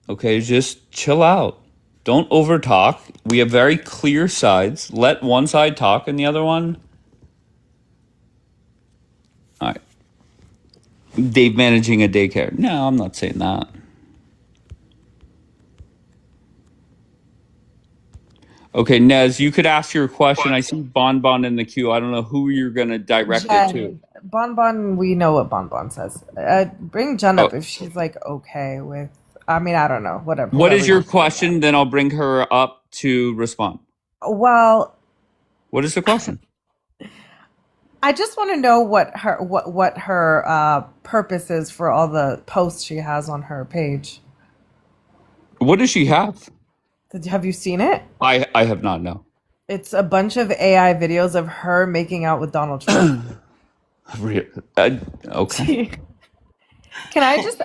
Okay, just chill out. Don't overtalk. We have very clear sides. Let one side talk and the other one. All right. Dave managing a daycare. No, I'm not saying that. Okay, Nez, you could ask your question. I see Bon Bon in the queue. I don't know who you're going to direct it to. Jen, Bonbon. We know what Bonbon says. Bring Jen Oh, up if she's like okay with. I mean, I don't know. Whatever. what Whoever is your you. question? Then I'll bring her up to respond. Well, What is the question? I just want to know what her purpose is for all the posts she has on her page. What does she have? Have you seen it? I have not, no. It's a bunch of AI videos of her making out with Donald Trump. Okay. Can I just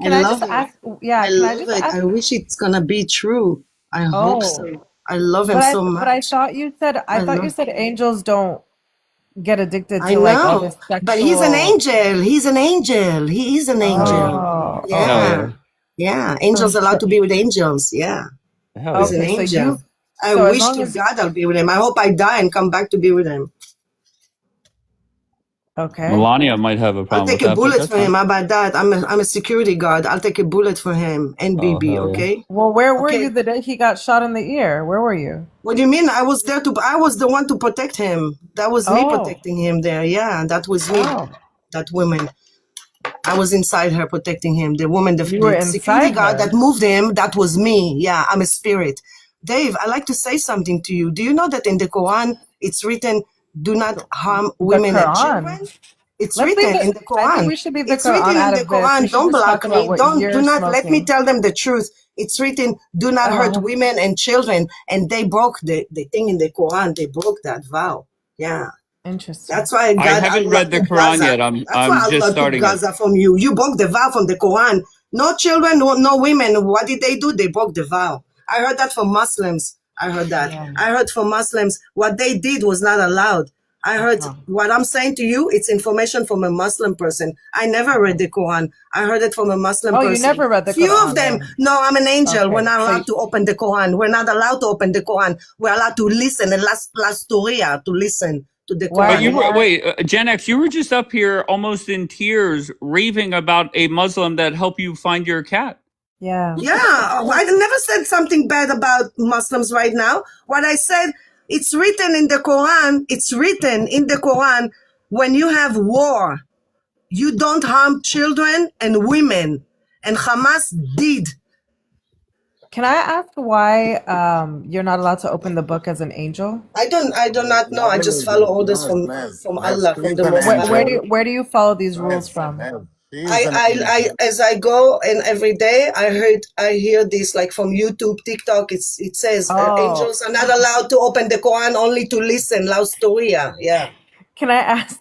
I can I just love it. ask? Yeah, I can I love just it. ask? I wish it's gonna be true. I hope Oh, so. I love him but so I much. thought you said I love. angels don't get addicted I to like all know, this but he's an sexual. angel. He's an angel. He is an Hell yeah. angel. Oh, Hell okay. yeah. Yeah, yeah. Angels allowed to be with angels. Yeah, Hell he's yeah. an Okay, so angel. I so as wish long to as God I'll be with him. I hope I die and come back to be with him. okay, Melania might have a I'll problem with take a that, but bullet that's for him. fine. How about that? I'm a security guard. I'll take a bullet for him and Oh, BB. hell yeah. Okay. well, where were you Okay. the day he got shot in the ear? Where were you? What do you mean? I was there to. I was the one to protect him. That was me Oh, protecting him there. Yeah, that was me. oh, That woman. I was inside her protecting him. The woman, you were the security inside guard that her. moved him, that was me. Yeah, I'm a spirit. Dave, I like to say something to you. Do you know that in the Quran it's written, "Do not harm The women and Quran. children"? It's Let's leave written in it. the I think we Quran. should leave the It's Quran written in out the of this. We Quran. should Don't just talk block about me. what Do you're not let me smoking. tell them the truth. It's written, "Do not hurt Oh, women and children," and they broke the thing in the Quran. They broke that vow. Yeah. interesting. That's why I God haven't Allah read the took Quran Gaza. yet. That's why I'm just Allah took starting it. Gaza from you. You broke the vow from the Quran. No children, no women. What did they do? They broke the vow. I heard that from Muslims. I heard that. Yeah. I heard from Muslims what they did was not allowed. I heard Uh-huh. what I'm saying to you. It's information from a Muslim person. I never read the Quran. I heard it from a Muslim Oh, you person. never read the Few of Quran them. then. No, I'm an angel. We're Okay, not so allowed to open the Quran. We're not allowed to open the Quran. We're allowed to listen and la storia to listen to the why But you Quran. were, why wait, Gen X, you were just up here almost in tears raving about a Muslim that helped you find your cat. yeah. Yeah, I never said something bad about Muslims right now. What I said, it's written in the Quran. It's written in the Quran. When you have war, you don't harm children and women. And Hamas did. Can I ask why you're not allowed to open the book as an angel? I do not know. I just follow orders from Allah, from the Most High. Where do you follow these rules from? As I go and every day I hear this like from YouTube, TikTok. It says Oh, angels are not allowed to open the Quran, only to listen. La storia, yeah. can I ask?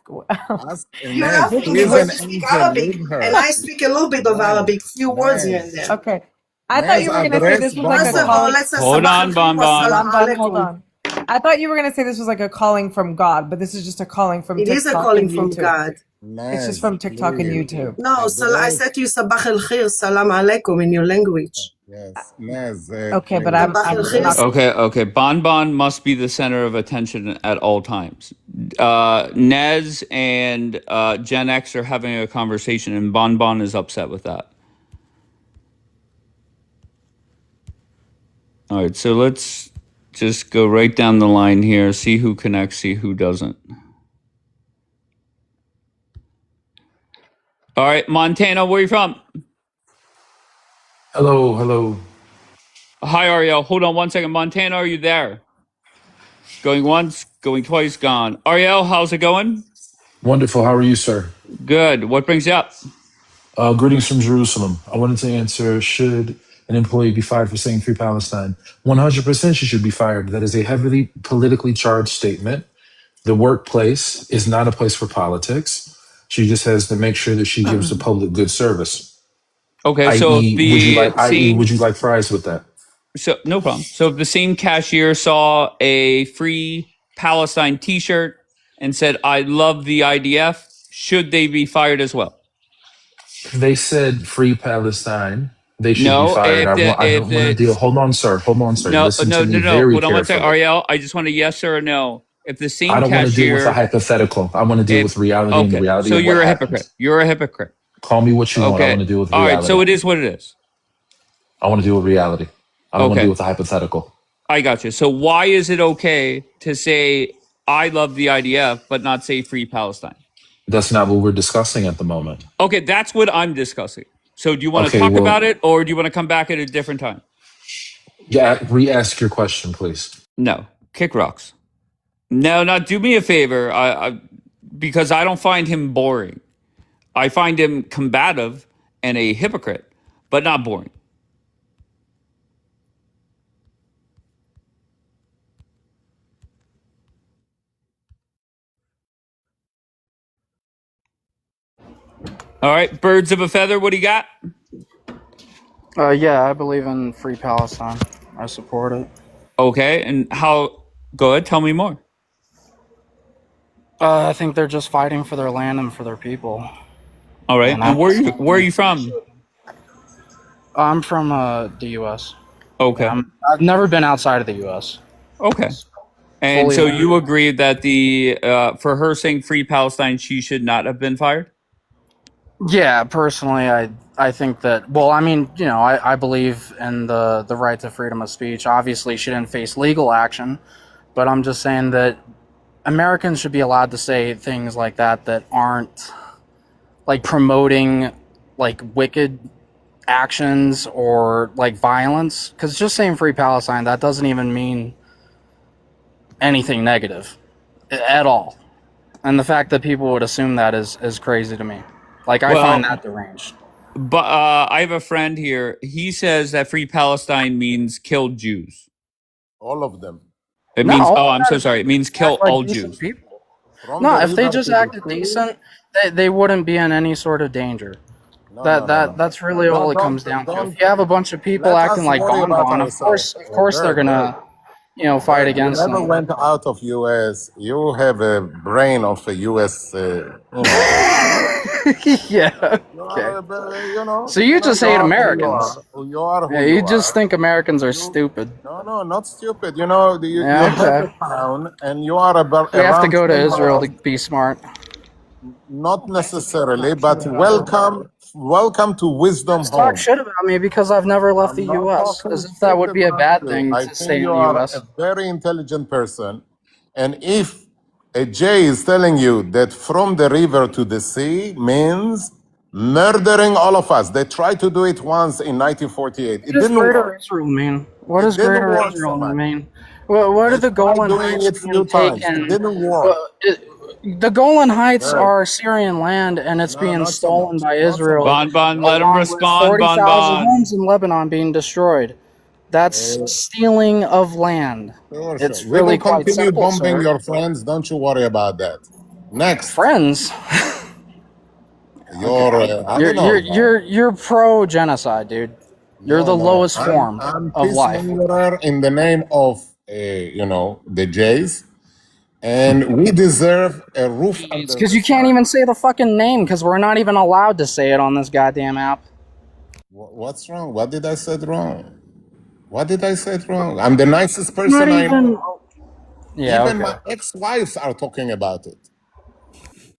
You're Nez, asking he me is where an you speak angel. Arabic, Leave her. and I speak a little bit of Nez, Arabic, few words here and Nez, there. Okay, I thought Nez, you were gonna say address this was like First a of all, calling. let's say Hold sabah on, al khair Bon wa Bon. salam Hold alaikum. on. I thought you were gonna say this was like a calling from God, but this is just a calling from It is a TikTok calling and from YouTube. God. It's just Nez, from TikTok and please. YouTube. No, I Address. said to you sabah al khair, salam alaikum in your language. Yes, Nez. Okay, but Sabah al I'm khair. not. Okay. Bon Bon must be the center of attention at all times. Nez and Gen X are having a conversation, and Bon Bon is upset with that. All right, so let's just go right down the line here, see who connects, see who doesn't. All right, Montana, where are you from? Hello, hello. Hi, Ariel. Hold on one second. Montana, are you there? Going once, going twice, gone. Ariel, how's it going? Wonderful. How are you, sir? Good. What brings you up? Greetings from Jerusalem. I wanted to answer, should an employee be fired for saying free Palestine? 100% she should be fired. That is a heavily politically charged statement. The workplace is not a place for politics. She just has to make sure that she gives the public good service. Okay, so i.e., would you like fries with that? So no problem. So if the same cashier saw a free Palestine T-shirt and said, "I love the IDF," should they be fired as well? They said free Palestine. They should be No, fired. if I don't want to deal. Hold on, sir. No, Listen no, to me no, no. very Hold on one second, carefully. Ariel. I just want a yes or a no. If the I same don't want to deal with a cashier, hypothetical. I want to deal with reality and the okay, reality so of what you're a happens. hypocrite. You're a hypocrite. Call me what you want. I Okay. want to deal with All reality. right, so it is what it is. I want to deal with reality. I don't want to Okay. deal with a hypothetical. I got you. So why is it okay to say I love the IDF but not say free Palestine? That's not what we're discussing at the moment. Okay, that's what I'm discussing. So do you want to Okay, talk well- about it, or do you want to come back at a different time? Yeah, re-ask your question, please. No, kick rocks. No, not do me a favor. Because I don't find him boring. I find him combative and a hypocrite, but not boring. All right, birds of a feather. What do you got? Yeah, I believe in free Palestine. I support it. Okay, and how? Go ahead. Tell me more. I think they're just fighting for their land and for their people. All right, and where are you from? I'm from the U.S. Okay. Yeah, I've never been outside of the U.S. Okay. And Fully so aligned. you agree that for her saying free Palestine, she should not have been fired? Yeah, personally, I think that. Well, I mean, you know, I believe in the right to freedom of speech. Obviously, she didn't face legal action, but I'm just saying that Americans should be allowed to say things like that aren't like promoting like wicked actions or like violence. Because just saying free Palestine, that doesn't even mean anything negative at all. And the fact that people would assume that is crazy to me. Like, I find that deranged. But I have a friend here. He says that free Palestine means kill Jews. All of them. It means, I'm so sorry. It means kill Act like all decent Jews. people. From No, the if they river just to the acted sea. decent, they wouldn't be in any sort of danger. That's really all it comes down to. If you have a bunch of people Let acting us like worry about bonbon, of ourselves. course they're gonna, you know, fight You against never them. went out of US. You have a brain of a US, Yeah. Okay. So you just hate Americans. You are who Yeah, you you just are. think Americans are stupid. No, not stupid. You know, you Yeah, have okay. a town and you are We have to go to around Israel to be smart. Not necessarily, but welcome to Wisdom Talk Home. shit about me because I've never left the U.S. As if that would be a bad thing I to stay think in you the are U.S. a very intelligent person. And if a Jay is telling you that from the river to the sea means murdering all of us, they tried to do it once in 1948. It What does didn't Greater work. Israel mean? What It does didn't Greater work so Israel much. mean? What are They the tried Golan doing Heights it few being times. It taken? didn't work. The Golan Heights Right. are Syrian land, and it's being not so stolen much. by Not so Israel, much. Bon, let him along with respond, 40,000 Bon. homes in Lebanon being destroyed. That's stealing of land. Sure. It's We really will quite continue simple, bombing sir. your friends. Don't you worry about that. Next. Friends? I don't know. You're pro genocide, dude. You're the lowest form I'm of life. peacemaker in the name of, the Jays. And we deserve a roof It's under because the you can't sun. even say the fucking name because we're not even allowed to say it on this goddamn app. What's wrong? What did I say wrong? What did I say wrong? I'm the nicest Not person I even. know. Yeah, Even okay. my ex-wives are talking about it.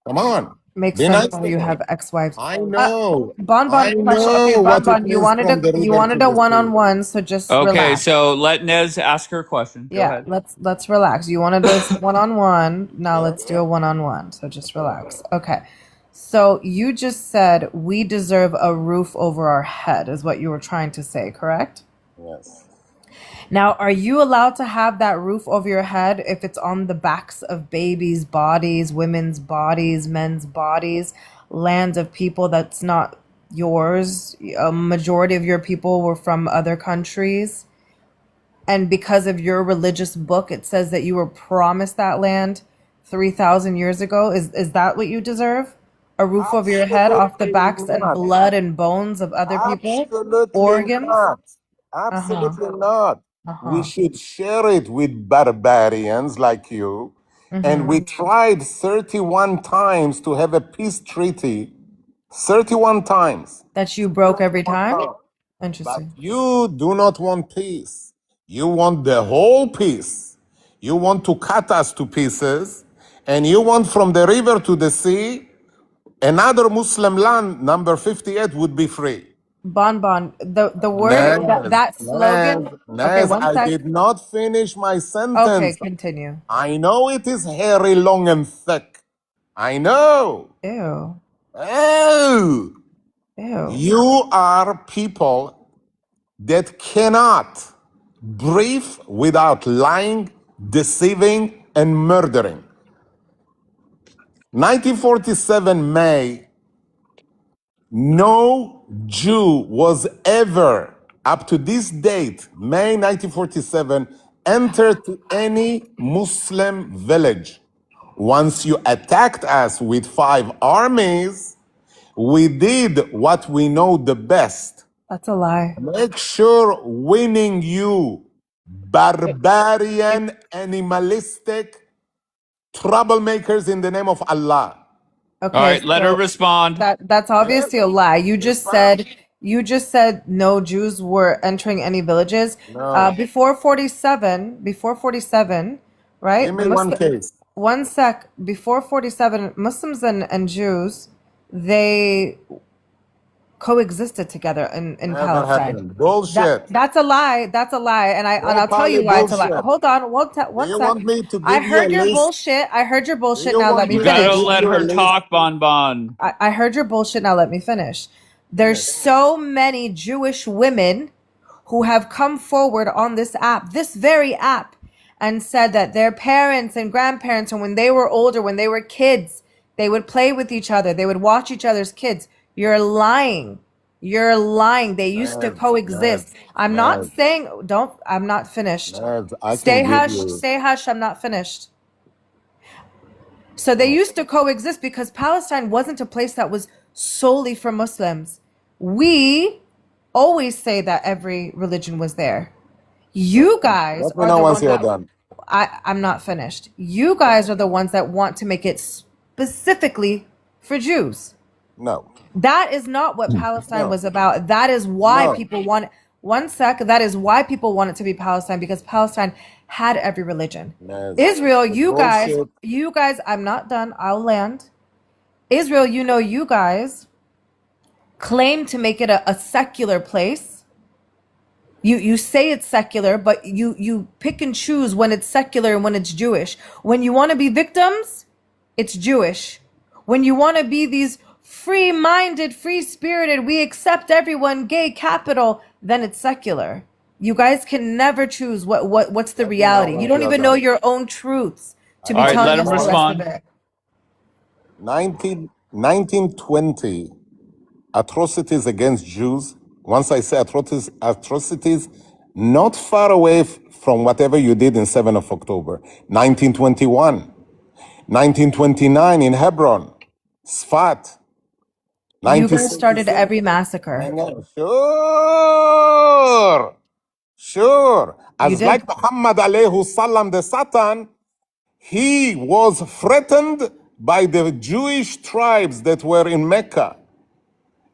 Come on. Makes Be sense nice when to you me. have ex-wives. I know. Bonbon I question. Okay, know what it Bonbon, means from the you river to wanted a the sea. one-on-one, so just Okay, relax. so let Nez ask her question. Go Yeah, ahead. let's relax. You wanted this one-on-one. Now let's do a one-on-one. So just relax. Okay. So you just said we deserve a roof over our head is what you were trying to say, correct? Yes. Now, are you allowed to have that roof over your head if it's on the backs of babies' bodies, women's bodies, men's bodies, land of people that's not yours? A majority of your people were from other countries. And because of your religious book, it says that you were promised that land 3,000 years ago. Is that what you deserve? A roof over your head off the Absolutely backs and not. blood and bones of other people? Absolutely Organs? not. Uh-huh. Absolutely not. We Uh-huh. should share it with barbarians like you. And we tried 31 times to have a peace treaty. 31 times. That you broke every 31 time? times. But Interesting. you do not want peace. You want the whole piece. You want to cut us to pieces. And you want from the river to the sea, another Muslim land, number 58, would be free. Bonbon, the word Naz, that slogan. Okay, Naz, one I sec. did not finish my Okay, sentence. continue. I know it is hairy, long, and thick. I know. Ew. Oh, Ew. you are people that cannot breathe without lying, deceiving, and murdering. 1947 May, no Jew was ever, up to this date, May 1947, entered to any Muslim village. Once you attacked us with 5 armies, we did what we know the best. That's a lie. Make sure winning you, barbarian, animalistic troublemakers in the name of Allah. All Okay, right, let her so respond. that's obviously a lie. You just said no Jews were entering any villages. No. Before 47, right? Give me one case. One sec. Before 47, Muslims and Jews, they coexisted together in Never Palestine. happened. Bullshit. That's a lie. That's a lie. And I'll tell you why it's a lie. Bullshit. Hold on. One Do you sec. want me to I give you heard a your list? bullshit. I heard your bullshit. you Now want let me You me to gotta finish. let give you a her list? talk, Bonbon. I heard your bullshit. Now let me finish. There's so many Jewish women who have come forward on this app, this very app, and said that their parents and grandparents, and when they were older, when they were kids, they would play with each other. They would watch each other's kids. You're lying. You're lying. They used to coexist. I'm not Naz, saying I'm not finished. Naz, I Stay can give hush. you. Stay hush. I'm not finished. So they used to coexist because Palestine wasn't a place that was solely for Muslims. We always say that every religion was there. You guys Let me are know the once ones you're that done. I'm not finished. You guys are the ones that want to make it specifically for Jews. No. That is not what Palestine No. was about. That is why No. people want one sec. That is why people want it to be Palestine, because Palestine had every religion. Naz, Israel, the bullshit. you guys, I'm not done. I'll land. Israel, you guys claim to make it a secular place. You say it's secular, but you pick and choose when it's secular and when it's Jewish. When you want to be victims, it's Jewish. When you want to be these free-minded, free-spirited, we accept everyone, gay capital, then it's secular. You guys can never choose what's the reality. You don't even know your own truths to be All right, telling let us him the rest of respond. it. 1920 atrocities against Jews. Once I say atrocities, not far away from whatever you did in 7th of October. 1921, 1929 in Hebron, Sfat. You guys started 1966. every massacre. Sure. You As did. like Muhammad alayhi salam, the Satan, he was threatened by the Jewish tribes that were in Mecca.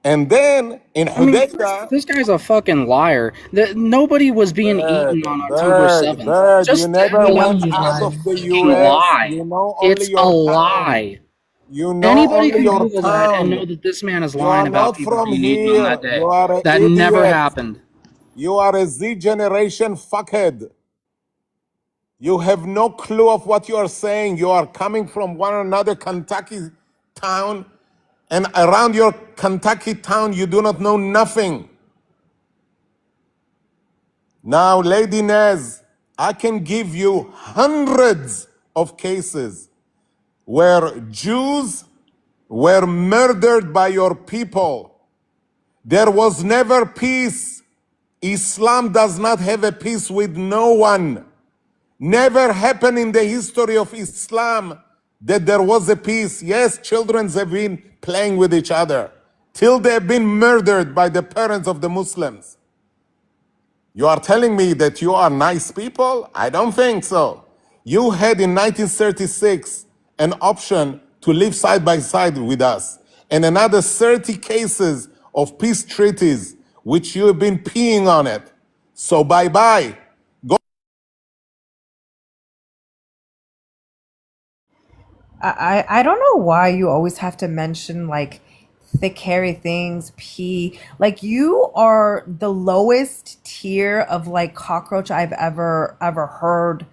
And then in I mean, Hudaybiyah, this guy's a fucking liar. Nobody was being eaten on October 7th. you Just never tell me went that's out a of the fucking US. lie. You know only It's a your town. lie. You know Anybody only can your Google that and know town. that this man is You are lying about not people from being eaten on that here. day. You are an That never idiot. happened. You are a Z generation fuckhead. You have no clue of what you are saying. You are coming from one another Kentucky town, and around your Kentucky town, you do not know nothing. Now, Lady Nez, I can give you hundreds of cases where Jews were murdered by your people. There was never peace. Islam does not have a peace with no one. Never happened in the history of Islam that there was a peace. Yes, children have been playing with each other till they've been murdered by the parents of the Muslims. You are telling me that you are nice people? I don't think so. You had in 1936 an option to live side by side with us, and another 30 cases of peace treaties, which you have been peeing on it. So bye-bye. Go. I don't know why you always have to mention like thick hairy things, pee. Like you are the lowest tier of like cockroach I've ever heard.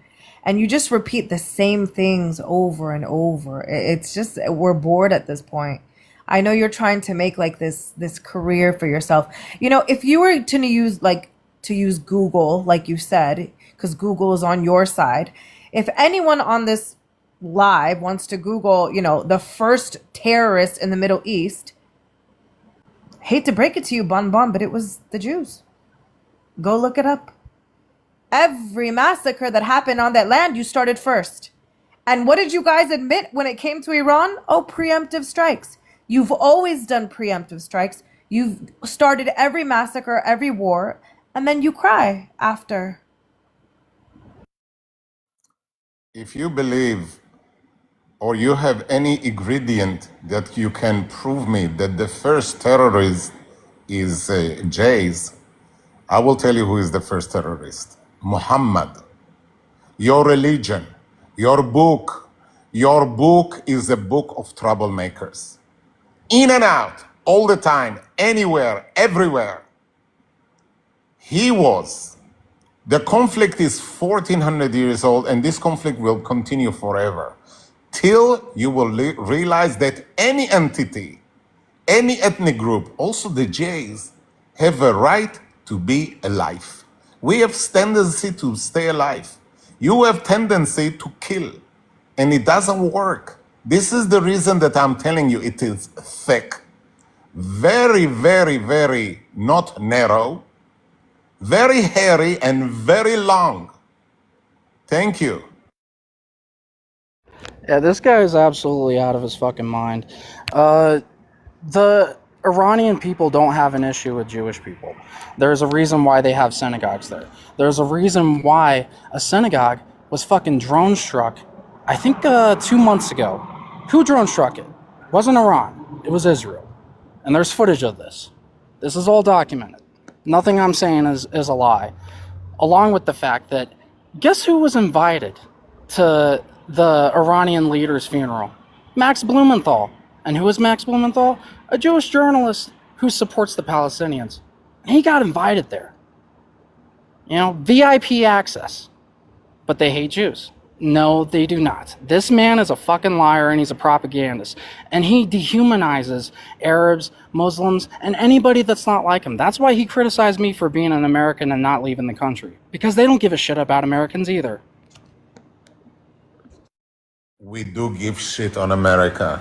And you just repeat the same things over and over. It's just we're bored at this point. I know you're trying to make like this career for yourself. You know, if you were to use Google, like you said, because Google is on your side. If anyone on this live wants to Google, you know, the first terrorist in the Middle East, hate to break it to you, Bon Bon, but it was the Jews. Go look it up. Every massacre that happened on that land, you started first. And what did you guys admit when it came to Iran? Oh, preemptive strikes. You've always done preemptive strikes. You've started every massacre, every war, and then you cry after. If you believe or you have any ingredient that you can prove me that the first terrorist is Jays, I will tell you who is the first terrorist. Muhammad. Your religion, your book is a book of troublemakers. In and out, all the time, anywhere, everywhere. He was. The conflict is 1400 years old, and this conflict will continue forever till you will realize that any entity, any ethnic group, also the Jays, have a right to be alive. We have tendency to stay alive. You have tendency to kill, and it doesn't work. This is the reason that I'm telling you it is thick. Very, very, very not narrow, very hairy, and very long. Thank you. Yeah, this guy is absolutely out of his fucking mind. The Iranian people don't have an issue with Jewish people. There's a reason why they have synagogues there. There's a reason why a synagogue was fucking drone struck, I think 2 months ago. Who drone struck it? It wasn't Iran. It was Israel. And there's footage of this. This is all documented. Nothing I'm saying is a lie. Along with the fact that, guess who was invited to the Iranian leader's funeral? Max Blumenthal. And who is Max Blumenthal? A Jewish journalist who supports the Palestinians. And he got invited there. You know, VIP access. But they hate Jews. No, they do not. This man is a fucking liar and he's a propagandist. And he dehumanizes Arabs, Muslims, and anybody that's not like him. That's why he criticized me for being an American and not leaving the country. Because they don't give a shit about Americans either. We do give shit on America.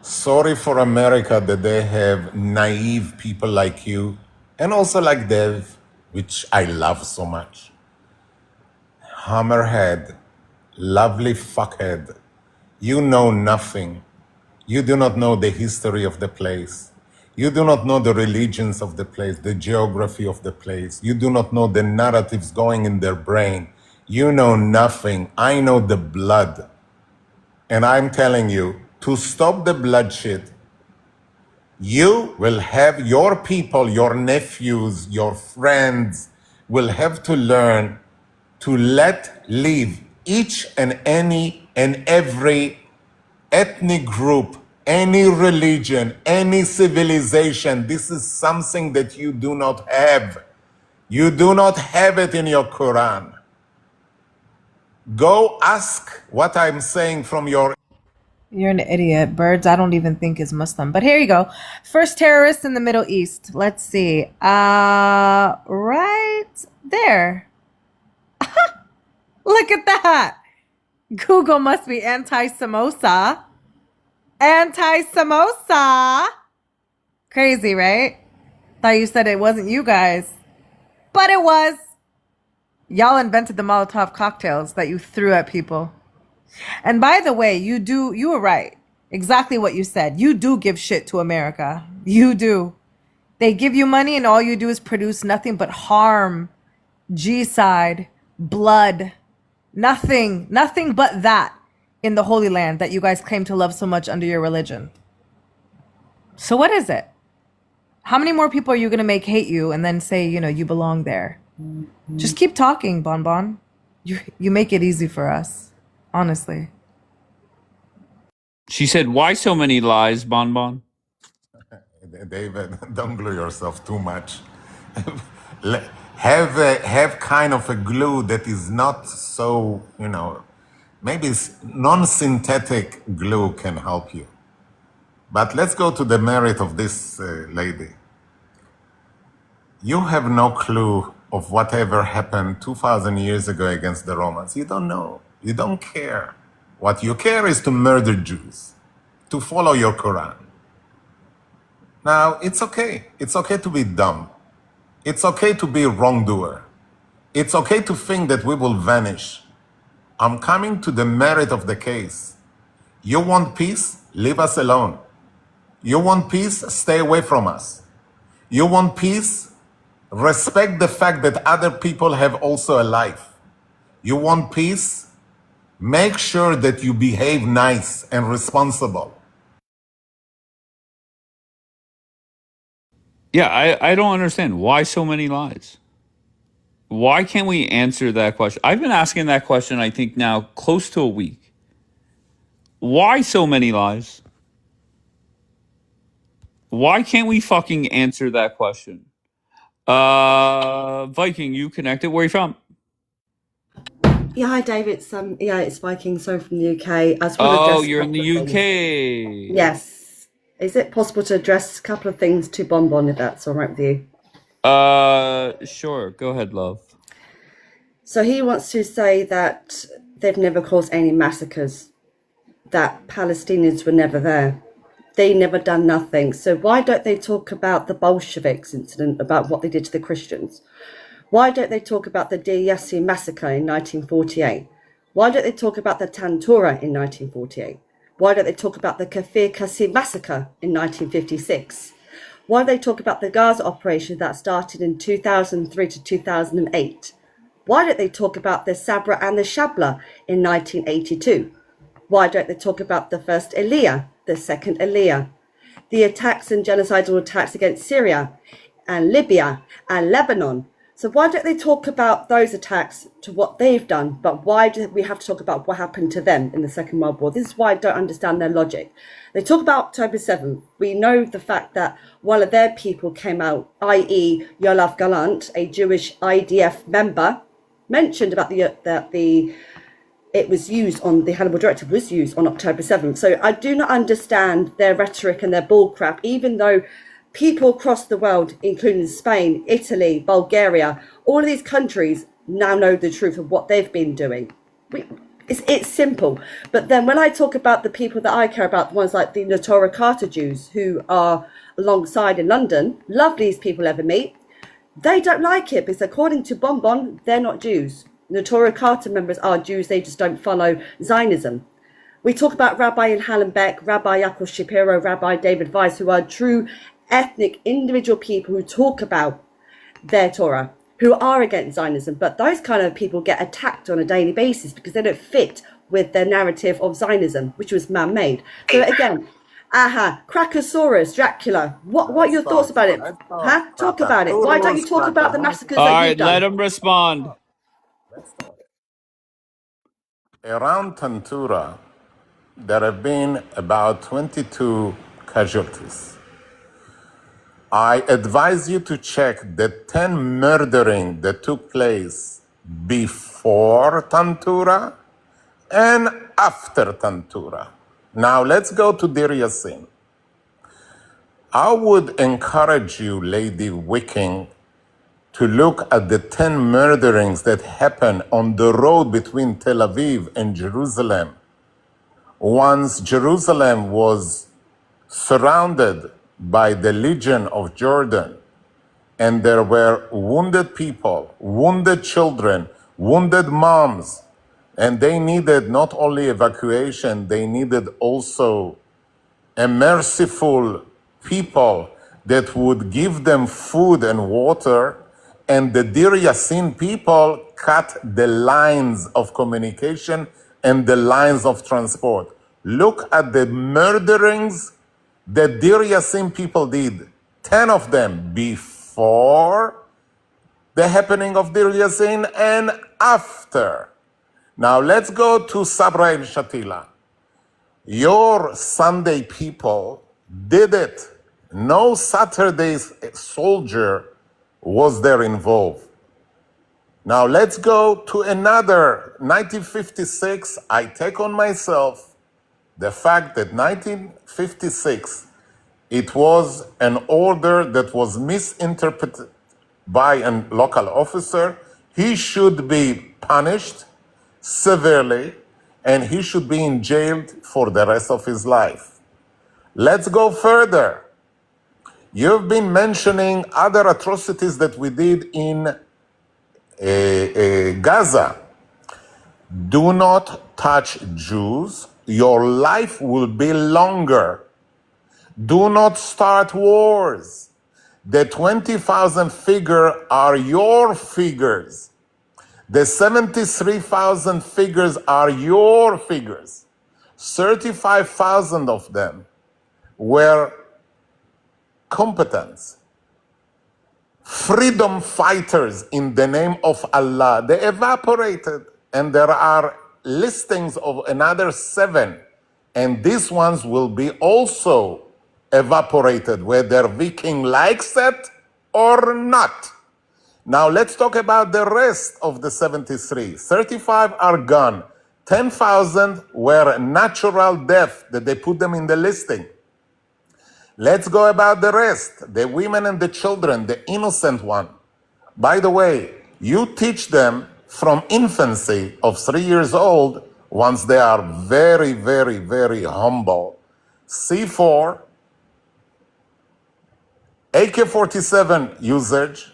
Sorry for America that they have naive people like you and also like Dev, which I love so much. Hammerhead, lovely fuckhead. You know nothing. You do not know the history of the place. You do not know the religions of the place, the geography of the place. You do not know the narratives going in their brain. You know nothing. I know the blood. And I'm telling you, to stop the bloodshed, you will have your people, your nephews, your friends will have to learn to let live each and any and every ethnic group, any religion, any civilization. This is something that you do not have. You do not have it in your Quran. Go ask what I'm saying from your... You're an idiot. Birds, I don't even think is Muslim. But here you go. First terrorist in the Middle East. Let's see. Right there. Look at that. Google must be anti-samosa. Anti-samosa. Crazy, right? Thought you said it wasn't you guys. But it was. Y'all invented the Molotov cocktails that you threw at people. And by the way, you were right. Exactly what you said. You do give shit to America. You do. They give you money and all you do is produce nothing but harm, G-side, blood, nothing but that in the Holy Land that you guys claim to love so much under your religion. So what is it? How many more people are you going to make hate you and then say, you belong there? Just keep talking, Bon Bon. You make it easy for us, honestly. She said, "Why so many lies, Bon Bon?" David, don't glue yourself too much. Have kind of a glue that is not so, maybe non-synthetic glue can help you. But let's go to the merit of this lady. You have no clue of whatever happened 2,000 years ago against the Romans. You don't know. You don't care. What you care is to murder Jews, to follow your Quran. Now, it's okay. It's okay to be dumb. It's okay to be a wrongdoer. It's okay to think that we will vanish. I'm coming to the merit of the case. You want peace? Leave us alone. You want peace? Stay away from us. You want peace? Respect the fact that other people have also a life. You want peace? Make sure that you behave nice and responsible. Yeah, I don't understand. Why so many lies? Why can't we answer that question? I've been asking that question, I think, now close to a week. Why so many lies? Why can't we fucking answer that question? Viking, you connected. Where are you from? Yeah, hi David. It's Viking. So from the UK. I just want to address a You're in couple the of UK. things. Yes. Is it possible to address a couple of things to Bon Bon, if that's all right with you? Sure. Go ahead, love. So he wants to say that they've never caused any massacres, that Palestinians were never there. They never done nothing. So why don't they talk about the Bolsheviks incident, about what they did to the Christians? Why don't they talk about the Deir Yassin massacre in 1948? Why don't they talk about the Tantura in 1948? Why don't they talk about the Kafir Qasim massacre in 1956? Why don't they talk about the Gaza operation that started in 2003 to 2008? Why don't they talk about the Sabra and the Shabla in 1982? Why don't they talk about the first Aliyah, the second Aliyah, the attacks and genocidal attacks against Syria and Libya and Lebanon? So why don't they talk about those attacks to what they've done, but why do we have to talk about what happened to them in the Second World War? This is why I don't understand their logic. They talk about October 7th. We know the fact that one of their people came out, i.e. Yoav Gallant, a Jewish IDF member, mentioned about it was used on, the Hannibal Directive was used on October 7th. So I do not understand their rhetoric and their bullcrap, even though people across the world, including Spain, Italy, Bulgaria, all of these countries now know the truth of what they've been doing. It's simple. But then when I talk about the people that I care about, the ones like the Notora Carter Jews who are alongside in London, loveliest people ever meet, they don't like it because according to Bon Bon, they're not Jews. Notora Carter members are Jews, they just don't follow Zionism. We talk about Rabbi in Hallenbeck, Rabbi Yaakov Shapiro, Rabbi David Weiss, who are true ethnic individual people who talk about their Torah, who are against Zionism, but those kind of people get attacked on a daily basis because they don't fit with their narrative of Zionism, which was man-made. So again, Krakosaurus, Dracula, what are your thoughts about it? Talk about it. Why don't you talk about the massacres that you've done? Let him respond. Around Tantura, there have been about 22 casualties. I advise you to check the 10 murdering that took place before Tantura and after Tantura. Now let's go to Deir Yassin. I would encourage you, Lady Wicking, to look at the 10 murderings that happened on the road between Tel Aviv and Jerusalem. Once Jerusalem was surrounded by the Legion of Jordan, and there were wounded people, wounded children, wounded moms, and they needed not only evacuation, they needed also a merciful people that would give them food and water. And the Deir Yassin people cut the lines of communication and the lines of transport. Look at the murderings that Deir Yassin people did, 10 of them before the happening of Deir Yassin and after. Now let's go to Sabra el Shatila. Your Sunday people did it. No Saturday soldier was there involved. Now let's go to another 1956. I take on myself the fact that 1956, it was an order that was misinterpreted by a local officer. He should be punished severely, and he should be in jail for the rest of his life. Let's go further. You've been mentioning other atrocities that we did in Gaza. Do not touch Jews. Your life will be longer. Do not start wars. The 20,000 figure are your figures. The 73,000 figures are your figures. 35,000 of them were competence, freedom fighters in the name of Allah. They evaporated, and there are listings of another 7, and these ones will be also evaporated, whether Viking likes it or not. Now let's talk about the rest of the 73. 35 are gone. 10,000 were natural death that they put them in the listing. Let's go about the rest, the women and the children, the innocent one. By the way, you teach them from infancy of 3 years old, once they are very, very, very humble. C4, AK-47 usage,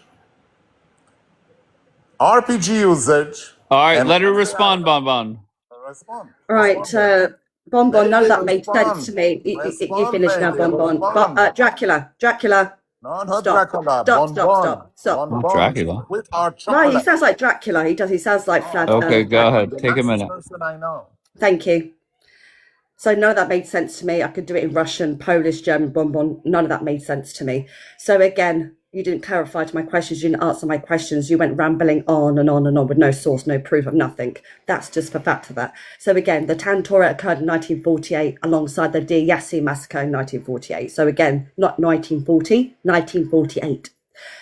RPG usage. All right, and let her respond, Bonbon. Respond. Right, Bonbon, none of that made sense to me. You finished now, Bonbon. But Dracula. No, not Stop. Dracula. Stop. Not Dracula. With our No, he chocolate. sounds like Dracula. He does. He sounds like Vlad. Okay, go ahead. The Take a nicest minute. person I know. Thank you. So none of that made sense to me. I could do it in Russian, Polish, German, Bonbon. None of that made sense to me. So again, you didn't clarify to my questions. You didn't answer my questions. You went rambling on and on and on with no source, no proof of nothing. That's just for fact of that. So again, the Tantura occurred in 1948 alongside the Deir Yassin massacre in 1948. So again, not 1940, 1948.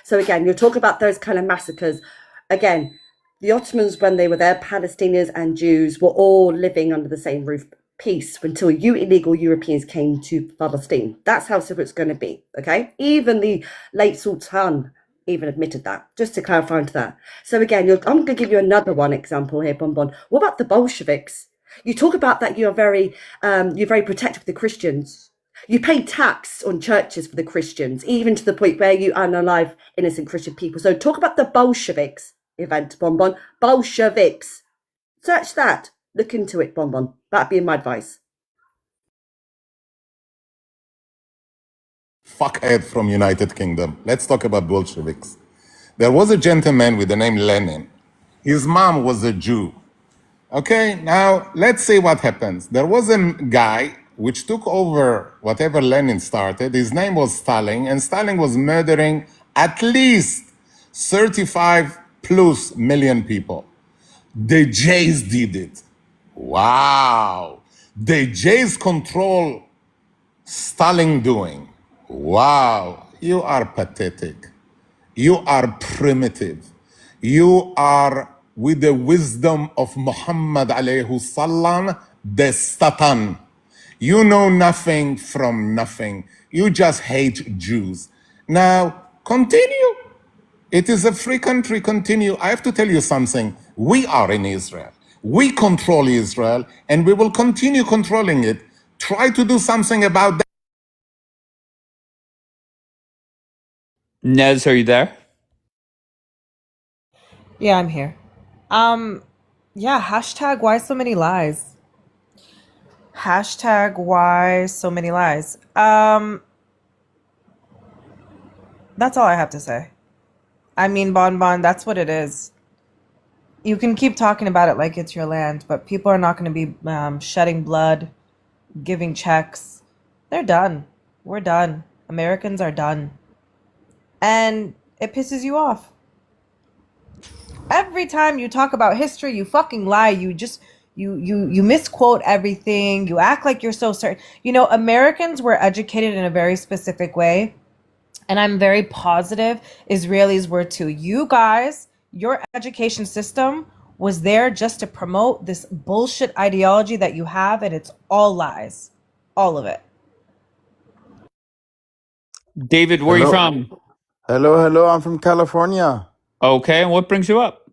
So again, you're talking about those kind of massacres. Again, the Ottomans, when they were there, Palestinians and Jews were all living under the same roof, peace, until you illegal Europeans came to Palestine. That's how simple it's going to be, okay? Even the late Sultan even admitted that, just to clarify into that. So again, I'm going to give you another one example here, Bonbon. What about the Bolsheviks? You talk about that you're very protective of the Christians. You pay tax on churches for the Christians, even to the point where you unalive innocent Christian people. So talk about the Bolsheviks event, Bonbon. Bolsheviks. Search that. Look into it, Bonbon. That'd be my advice. Fuckhead from United Kingdom. Let's talk about Bolsheviks. There was a gentleman with the name Lenin. His mom was a Jew. Okay, now let's see what happens. There was a guy which took over whatever Lenin started. His name was Stalin, and Stalin was murdering at least 35 plus million people. The Jays did it. Wow. The Jays control Stalin doing. Wow, you are pathetic. You are primitive. You are, with the wisdom of Muhammad alayhi salam, the Satan. You know nothing from nothing. You just hate Jews. Now, continue. It is a free country. Continue. I have to tell you something. We are in Israel. We control Israel, and we will continue controlling it. Try to do something about that. Nez, are you there? Yeah, I'm here. Yeah, hashtag why so many lies? Hashtag why so many lies? That's all I have to say. I mean, Bon, that's what it is. You can keep talking about it like it's your land, but people are not going to be shedding blood, giving checks. They're done. We're done. Americans are done. And it pisses you off. Every time you talk about history, you fucking lie. You just you misquote everything. You act like you're so certain. You know, Americans were educated in a very specific way, and I'm very positive Israelis were too. You guys, your education system was there just to promote this bullshit ideology that you have, and it's all lies. All of it. David, where are you Hello. from? Hello. I'm from California. Okay, and what brings you up?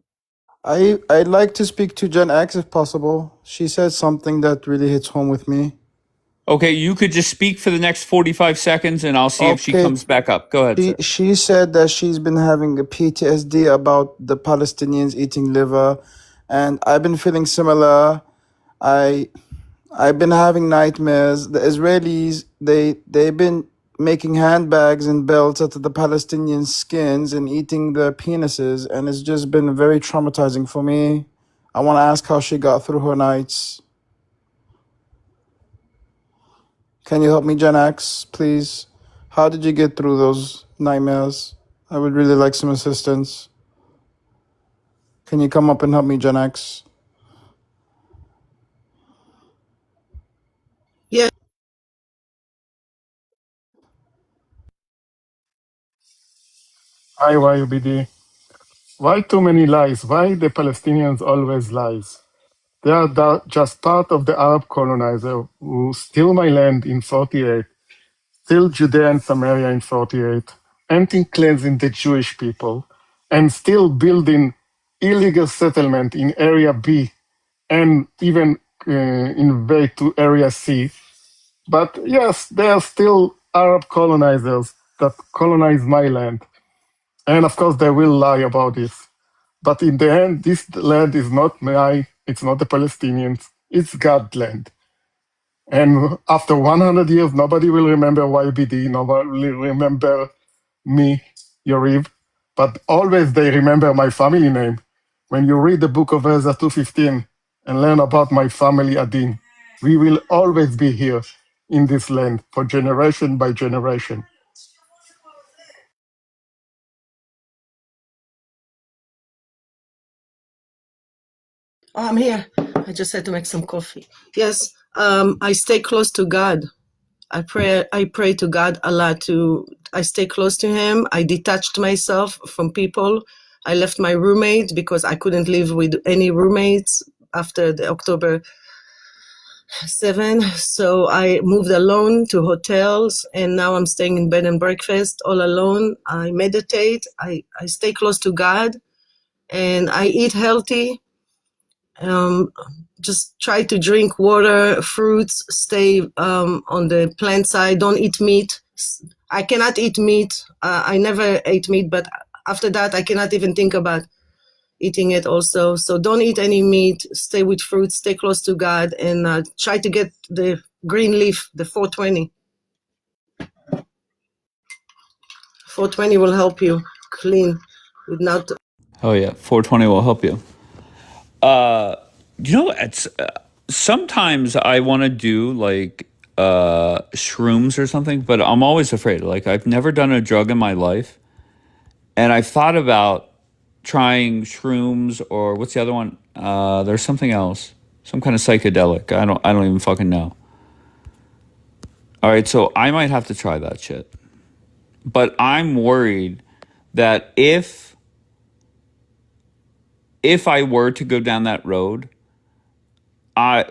I'd like to speak to Gen X if possible. She said something that really hits home with me. Okay, you could just speak for the next 45 seconds and I'll see if she Okay. comes back up. Go ahead, sir. She said that she's been having a PTSD about the Palestinians eating liver, and I've been feeling similar. I've been having nightmares. The Israelis, they've been making handbags and belts out of the Palestinian skins and eating their penises, and it's just been very traumatizing for me. I want to ask how she got through her nights. Can you help me, Gen X, please? How did you get through those nightmares? I would really like some assistance. Can you come up and help me, Gen X? Yeah. Hi, YUBD. Why too many lies? Why the Palestinians always lies? They are just part of the Arab colonizer who steal my land in 48, steal Judea and Samaria in 48, anti-cleansing the Jewish people, and still building illegal settlement in Area B and even invade to Area C. But yes, they are still Arab colonizers that colonize my land. And of course, they will lie about this. But in the end, this land is not mine, it's not the Palestinians, it's God's land. And after 100 years, nobody will remember YBD, nobody will remember me, Yoriv, but always they remember my family name. When you read the book of Ezra 2:15 and learn about my family Adin, we will always be here in this land for generation by generation. Oh, I'm here. I just had to make some coffee. Yes, I stay close to God. I pray to God a lot. I stay close to Him. I detached myself from people. I left my roommate because I couldn't live with any roommates after the October 7. So I moved alone to hotels, and now I'm staying in bed and breakfast all alone. I meditate. I stay close to God, and I eat healthy. Just try to drink water, fruits, stay on the plant side, don't eat meat. I cannot eat meat. I never ate meat, but after that, I cannot even think about eating it also. So don't eat any meat, stay with fruits, stay close to God, and try to get the green leaf, the 420. 420 will help you clean without. Oh yeah, 420 will help you. It's sometimes I want to do like shrooms or something, but I'm always afraid. Like I've never done a drug in my life, and I've thought about trying shrooms or what's the other one? There's something else. Some kind of psychedelic. I don't even fucking know. All right, so I might have to try that shit. But I'm worried that if I were to go down that road,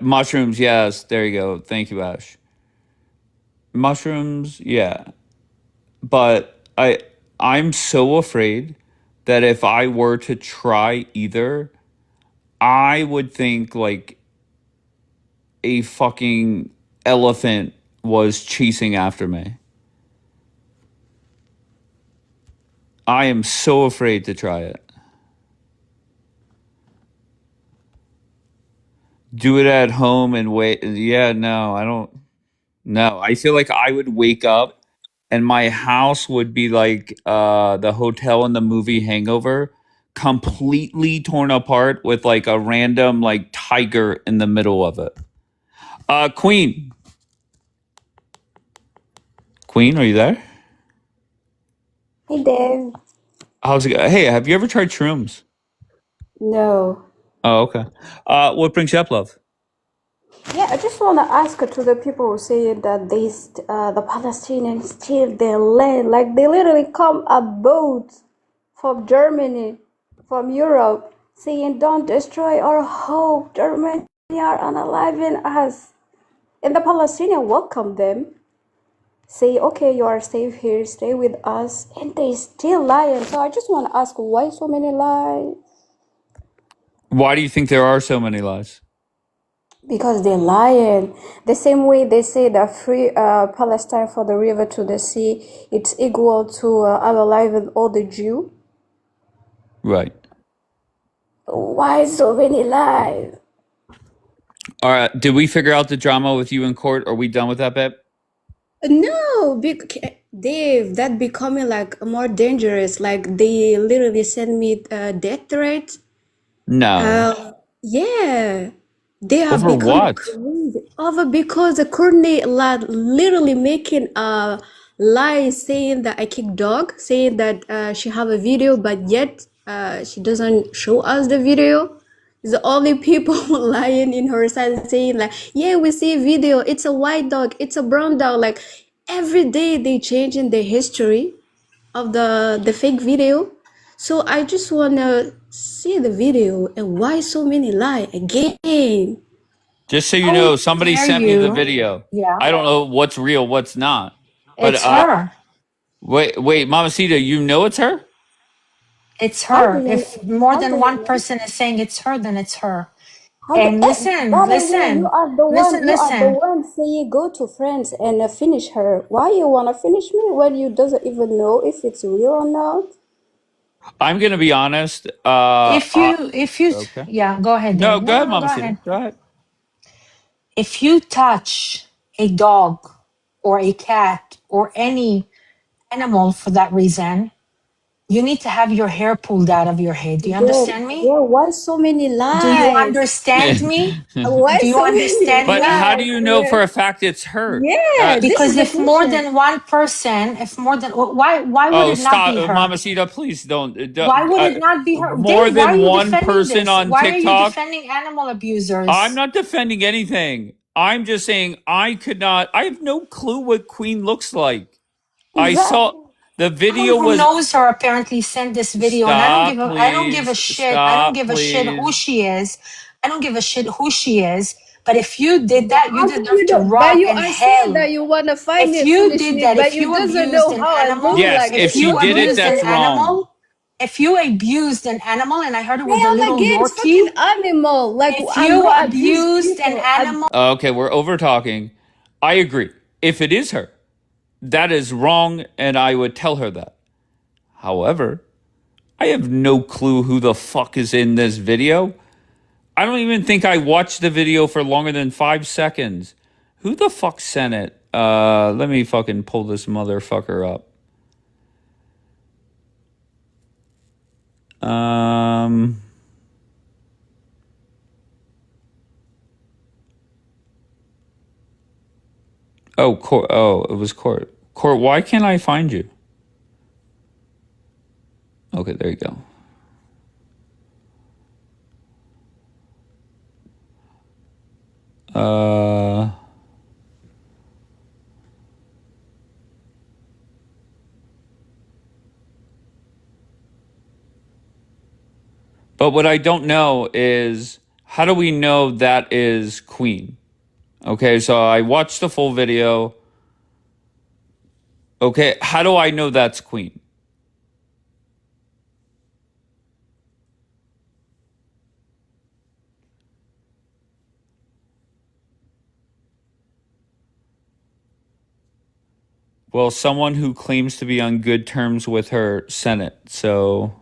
mushrooms, yes, there you go. Thank you, Ash. Mushrooms, yeah. But I'm so afraid that if I were to try either, I would think like a fucking elephant was chasing after me. I am so afraid to try it. Do it at home and wait. Yeah, no, I don't. No, I feel like I would wake up and my house would be like the hotel in the movie Hangover, completely torn apart with like a random like tiger in the middle of it. Queen. Queen, are you there? Hey Dave. How's it go? Hey, have you ever tried shrooms? No. Oh, okay. What brings you up, love? Yeah, I just want to ask to the people who say that the Palestinians steal their land. Like they literally come a boat from Germany, from Europe, saying don't destroy our hope. Germany are unaliving us. And the Palestinians welcome them. Say, okay, you are safe here, stay with us. And they still lying. So I just want to ask why so many lies? Why do you think there are so many lies? Because they're lying. The same way they say that free Palestine for the river to the sea, it's equal to unaliving all the Jew. Right. Why so many lies? All right. Did we figure out the drama with you in court? Are we done with that, babe? No, Dave, that becoming like more dangerous. Like they literally send me death threats. No. Yeah, they are Over becoming what? crazy over because the Courtney literally making a lie saying that I kick dog, saying that she have a video, but yet she doesn't show us the video. The only people lying in her side saying like, yeah, we see a video. It's a white dog. It's a brown dog. Like every day they changing the history of the fake video. So I just wanna see the video and why so many lie again. Just so you How know, somebody dare sent me the you? video. Yeah, I don't know what's real, what's not. But it's her. wait, Mamacita, you know it's her? It's How do her. you If more how do than you one know? person is saying it's her, then it's her. How do And listen, by the way, you listen, are the one listen, you are the listen. one saying go to France and finish her. Why you wanna finish me when you doesn't even know if it's real or not? I'm gonna be honest. If you, Okay. yeah, go ahead, No, Dave. go No, ahead, no, go Mamacita. ahead. Go ahead. If you touch a dog or a cat or any animal for that reason, you need to have your hair pulled out of your head. Do you There, understand me? there, why so many Do you lies? understand me? Why Do you so many understand But me? how do lies? you know Yeah, for a fact it's her? yeah, this is Because the if more question. than one person, if more than why would Oh, it not stop, be her? Mamacita, please don't. Why would it not be her? More Dave, why are than you one defending person this? on Why are you TikTok. defending animal I'm abusers? not defending anything. I'm just saying I could not. I have no clue what Queen looks like. I saw Exactly. the Someone video who was. knows her apparently sent this video, and Stop, I don't give a please. shit. I don't Stop, give a shit who please. she is. I don't give a shit who she is. But if you did that, you How do deserve you to know? But rot you in are saying hell. that you wanna find If me, you finish did me, that, but if you you doesn't abused know an how I look animal, Yes, like. if if This she is you the did it, abused an that's question. wrong. animal, if you abused an animal, and I heard it was a I am little against Yorkie, fucking animal. Like if I'm you not abuse abused an people. animal, Okay, we're over talking. I agree. If it is her, that is wrong, and I would tell her that. However, I have no clue who the fuck is in this video. I don't even think I watched the video for longer than 5 seconds. Who the fuck sent it? Let me fucking pull this motherfucker up. Oh, Court. Oh, it was Court. Court, why can't I find you? Okay, there you go. Uh, but what I don't know is how do we know that is Queen? Okay, so I watched the full video. Okay, how do I know that's Queen? Well, someone who claims to be on good terms with her sent it. So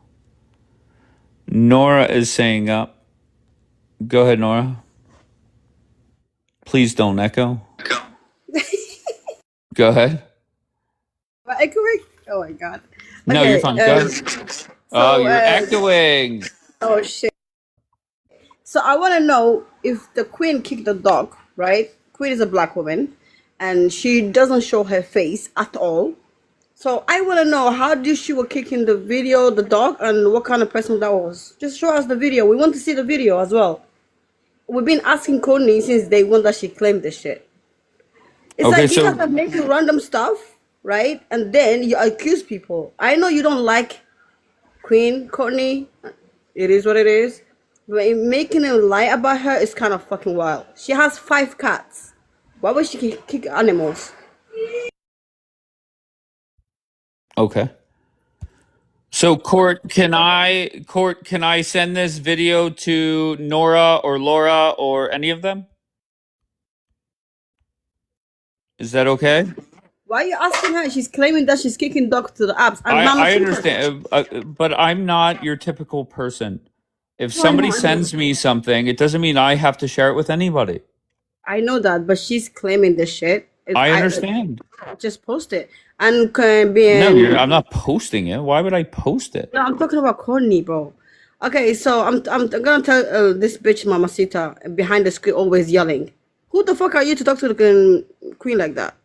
Nora is saying up. Go ahead, Nora. Please don't echo. Go ahead. Am I correct? Oh my god. No, Okay. you're fine. Go ahead. Oh, you're echoing. Oh shit. So I want to know if the queen kicked the dog, right? Queen is a black woman, and she doesn't show her face at all. So I want to know how did she were kicking the video, the dog, and what kind of person that was. Just show us the video. We want to see the video as well. We've been asking Courtney since day one that she claimed this shit. It's Okay, like you so- guys are making random stuff, right? And then you accuse people. I know you don't like Queen Courtney. It is what it is. But making a lie about her is kind of fucking wild. She has 5 cats. Why would she kick animals? Okay. So Court, can I send this video to Nora or Laura or any of them? Is that okay? Why are you asking her? She's claiming that she's kicking dogs to the apps. And Mama I Sita- understand, but I'm not your typical person. If No, I somebody know, I know. sends me something, it doesn't mean I have to share it with anybody. I know that, but she's claiming this shit. I understand. Just post it. And being No, I'm not posting it. Why would I post it? No, I'm talking about Courtney, bro. Okay, so I'm gonna tell this bitch Mamacita behind the screen always yelling. Who the fuck are you to talk to the queen like that?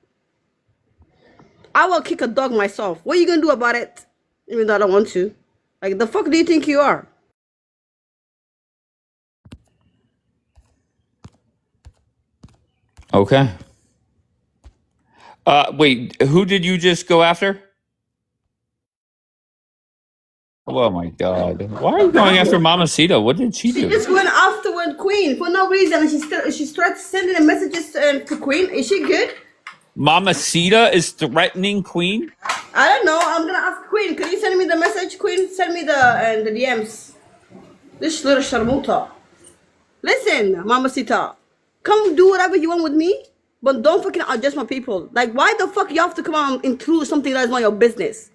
I will kick a dog myself. What are you gonna do about it? Even though I don't want to. Like the fuck do you think you are? Okay. Wait, who did you just go after? Oh my God! Why are you going after Mamacita? What did she She do? just went afterward Queen for no reason, and she started sending messages to Queen. Is she good? Mamacita is threatening Queen? I don't know. I'm gonna ask Queen. Can you send me the message, Queen? Send me the DMs. This little sharmuta. Listen, Mamacita, come do whatever you want with me, but don't fucking adjust my people. Like, why the fuck you have to come out and intrude something that is not your business?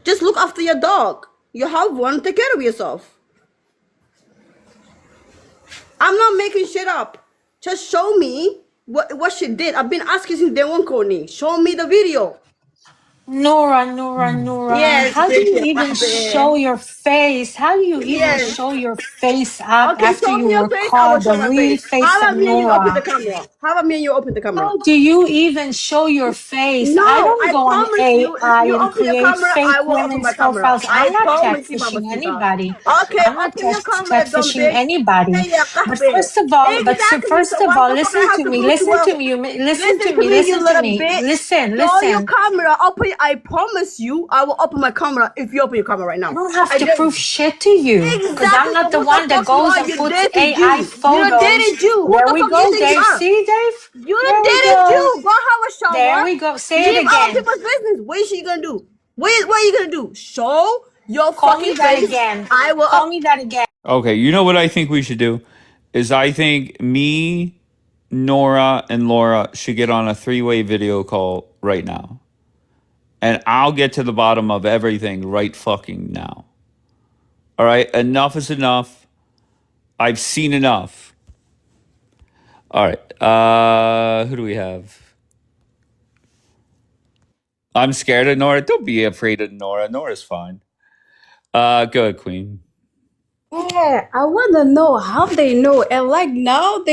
Just look after your dog. You have one. Take care of yourself. I'm not making shit up. Just show me what she did. I've been asking since day one, Courtney. Show me the video. Nora, Yes, how do you bitch, even baby. show your face? How do you even Yes. show your face up Okay, after show you me your face. I will record show the my real face. face How of about me and you open the Nora? camera? How about me and you open the camera? How do you even show your face? No, I don't I go on promise you, if AI you and open your create camera, I fake will open women's my camera. profiles. I I'm not promise you, catfishing Mamacita. anybody. Okay, I'm not open your camera, dumb catfishing bitch. anybody. Hey, yeah, But kahpe. first of all, Exactly. So why the fuck I have to go to listen to work? me, Listen to me, you little bitch. listen, Show your listen. camera. Open. I promise you, I will open my camera if you open your camera right now. I don't have I to dare prove you. shit to you because I'm Exactly. not So the who one the that fuck you goes are? and You puts dare to AI Jew. You done photos. dated Jew. Who There the we fuck do you go, think you Dave. are? See, Dave? You There done we dated go. Jew. Go have a shower. There we go. Say it Leave other again. people's business. What is she gonna do? What are you gonna do? Show your Call me fucking that face. again. I will. Call me that again. Okay, you know what I think we should do? Is I think me, Nora, and Laura should get on a 3-way video call right now. And I'll get to the bottom of everything right fucking now. All right, enough is enough. I've seen enough. All right, who do we have? I'm scared of Nora. Don't be afraid of Nora. Nora's fine. Go ahead, Queen. Yeah, I wanna know how they know. And like now,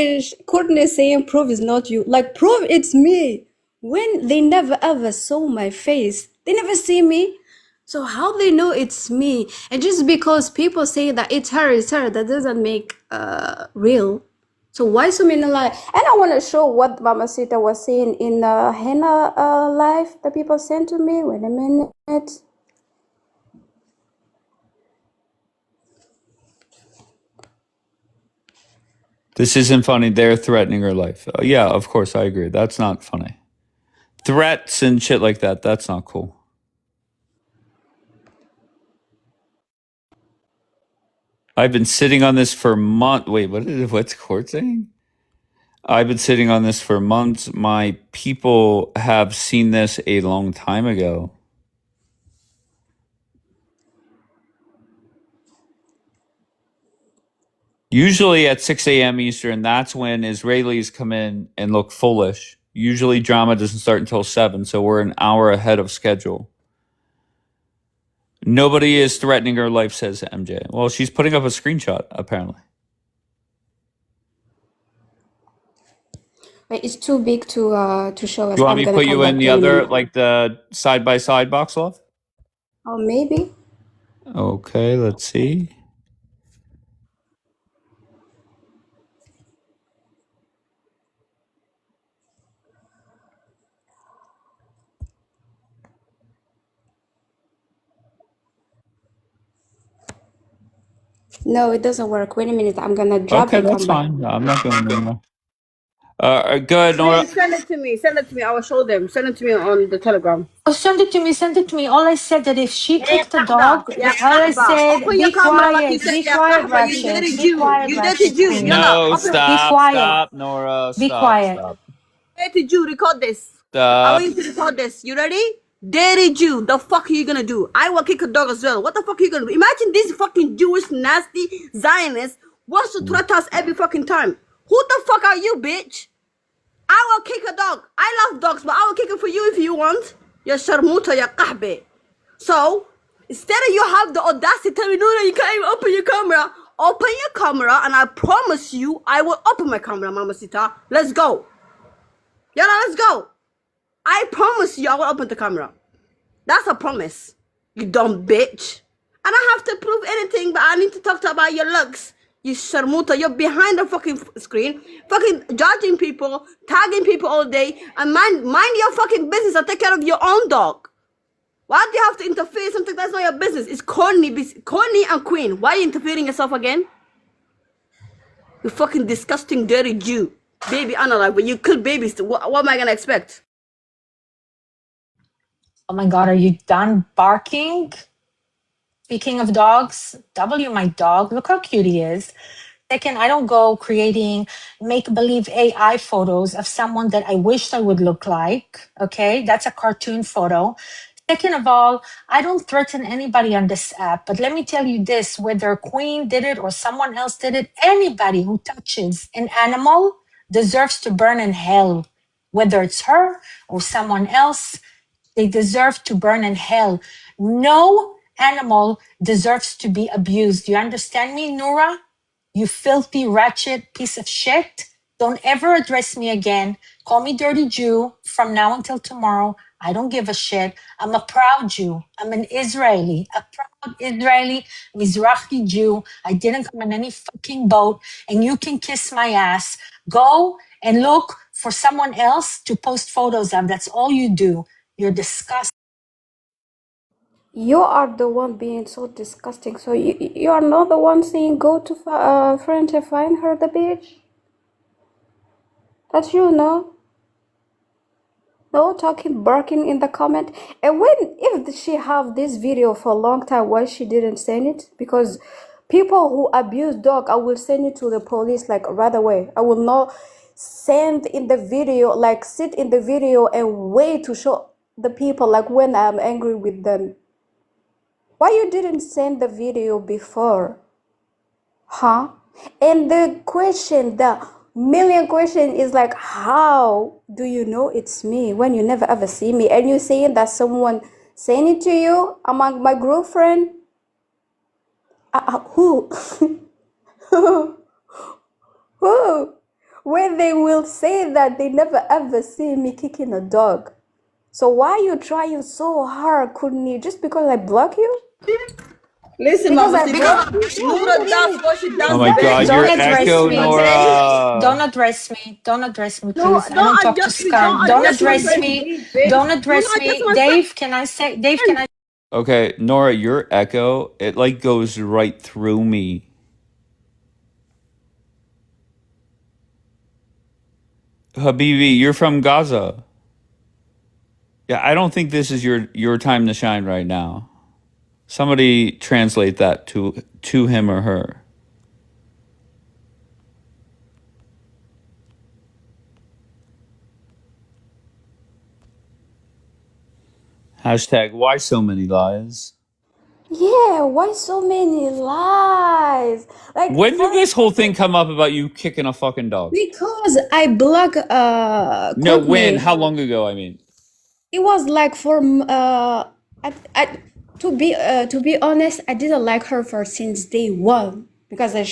Courtney saying proof is not you. Like proof it's me. When they never ever saw my face, they never see me. So how they know it's me? And just because people say that it's her, that doesn't make real. So why so many lies? And I want to show what Mama Sita was saying in Henna live that people sent to me. Wait a minute. This isn't funny. They're threatening her life. Yeah, of course, I agree. That's not funny. Threats and shit like that, that's not cool. I've been sitting on this for months. Wait, what's court saying? I've been sitting on this for months. My people have seen this a long time ago. Usually at 6 a.m. Eastern, that's when Israelis come in and look foolish. Usually drama doesn't start until 7, so we're an hour ahead of schedule. Nobody is threatening her life, says MJ. Well, she's putting up a screenshot, apparently. Wait, it's too big to show us. You want I'm me to gonna put come you in back the in a other, minute. like the side-by-side box, love? Oh, maybe. Okay, let's see. No, it doesn't work. Wait a minute. I'm gonna drop Okay, and that's come back. fine. I'm not going anywhere. Good, Nora. Please send it to me. Send it to me. I will show them. Send it to me on the Telegram. Oh, send it to me. Send it to me. All I said that if she Yeah, kicked the Kahba. dog, Yeah, all I Kahba. said, Open your be camera like you quiet, said. be Yeah, quiet, Kahba, you Ratchet, dirty be Jew. quiet, You dirty Ratchet Jew. Queen. Yalla, No, open. Be stop, quiet, Nora. be Stop, quiet. stop. Dirty Jew, record this. I Stop. want you to record this. You ready? Dirty Jew, the fuck are you gonna do? I will kick a dog as well. What the fuck are you gonna do? Imagine this fucking Jewish nasty Zionist wants to threat us every fucking time. Who the fuck are you, bitch? I will kick a dog. I love dogs, but I will kick it for you if you want. Ya sharmuta, ya kahbe. So, instead of you have the audacity to tell me, no, you can't even open your camera. Open your camera, and I promise you, I will open my camera, Mamacita. Let's go. Yalla, let's go. I promise you, I will open the camera. That's a promise, you dumb bitch. I don't have to prove anything, but I need to talk about your looks. You sharmuta, you're behind the fucking screen, fucking judging people, tagging people all day, and mind your fucking business and take care of your own dog. Why do you have to interfere in something that's not your business? It's corny and queen. Why are you interfering yourself again? You fucking disgusting, dirty Jew. Baby analyze, but you kill babies. What am I gonna expect? Oh my God, are you done barking? Speaking of dogs, W, my dog, look how cute he is. Second, I don't go creating make-believe AI photos of someone that I wish I would look like. Okay, that's a cartoon photo. Second of all, I don't threaten anybody on this app, but let me tell you this, whether Queen did it or someone else did it, anybody who touches an animal deserves to burn in hell. Whether it's her or someone else, they deserve to burn in hell. No animal deserves to be abused. You understand me, Noura? You filthy, ratchet piece of shit. Don't ever address me again. Call me Dirty Jew from now until tomorrow. I don't give a shit. I'm a proud Jew. I'm an Israeli, a proud Israeli Mizrahi Jew. I didn't come in any fucking boat, and you can kiss my ass. Go and look for someone else to post photos of. That's all you do. You're disgusting. You are the one being so disgusting. So you are not the one saying go to friend and find her the bitch. That's you, no? No talking, barking in the comment. And if she have this video for a long time, why she didn't send it? Because people who abuse dog, I will send it to the police like right away. I will not send in the video, like sit in the video and wait to show the people like when I'm angry with them. Why you didn't send the video before? Huh? And the question, the million question is like, how do you know it's me when you never ever see me? And you saying that someone sent it to you among my girlfriend? Who? Who? When they will say that they never ever see me kicking a dog. So why you trying so hard, couldn't you? Just because I block you? Listen, Because Mama, I block you? Noura does what she does Oh my best. God, Don't your address echo, me. Nora. don't address me. Don't address me, No, please. I don't talk to adjust me. Scar. Don't Don't address my address friend, me. please, bitch. Don't Do address not address me. my friend. Dave, can I say? Dave, can I? Okay, Nora, your echo, it like goes right through me. Habibi, you're from Gaza. Yeah, I don't think this is your time to shine right now. Somebody translate that to him or her. Hashtag why so many lies. Yeah, why so many lies? Like, When for did this whole thing come up about you kicking a fucking dog? because I block No, when? Courtney. How long ago, I mean? It was like for to be honest, I didn't like her for since day one because I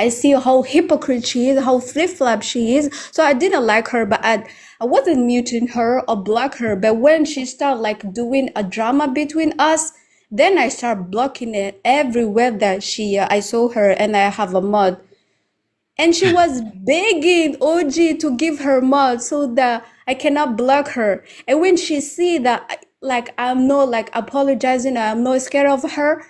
see how hypocrite she is, how flip flop she is. So I didn't like her, but I wasn't muting her or block her. But when she started like doing a drama between us, then I start blocking it everywhere that I saw her and I have a mod. And she was begging OG to give her mod so that I cannot block her. And when she see that like I'm not like apologizing, I'm not scared of her,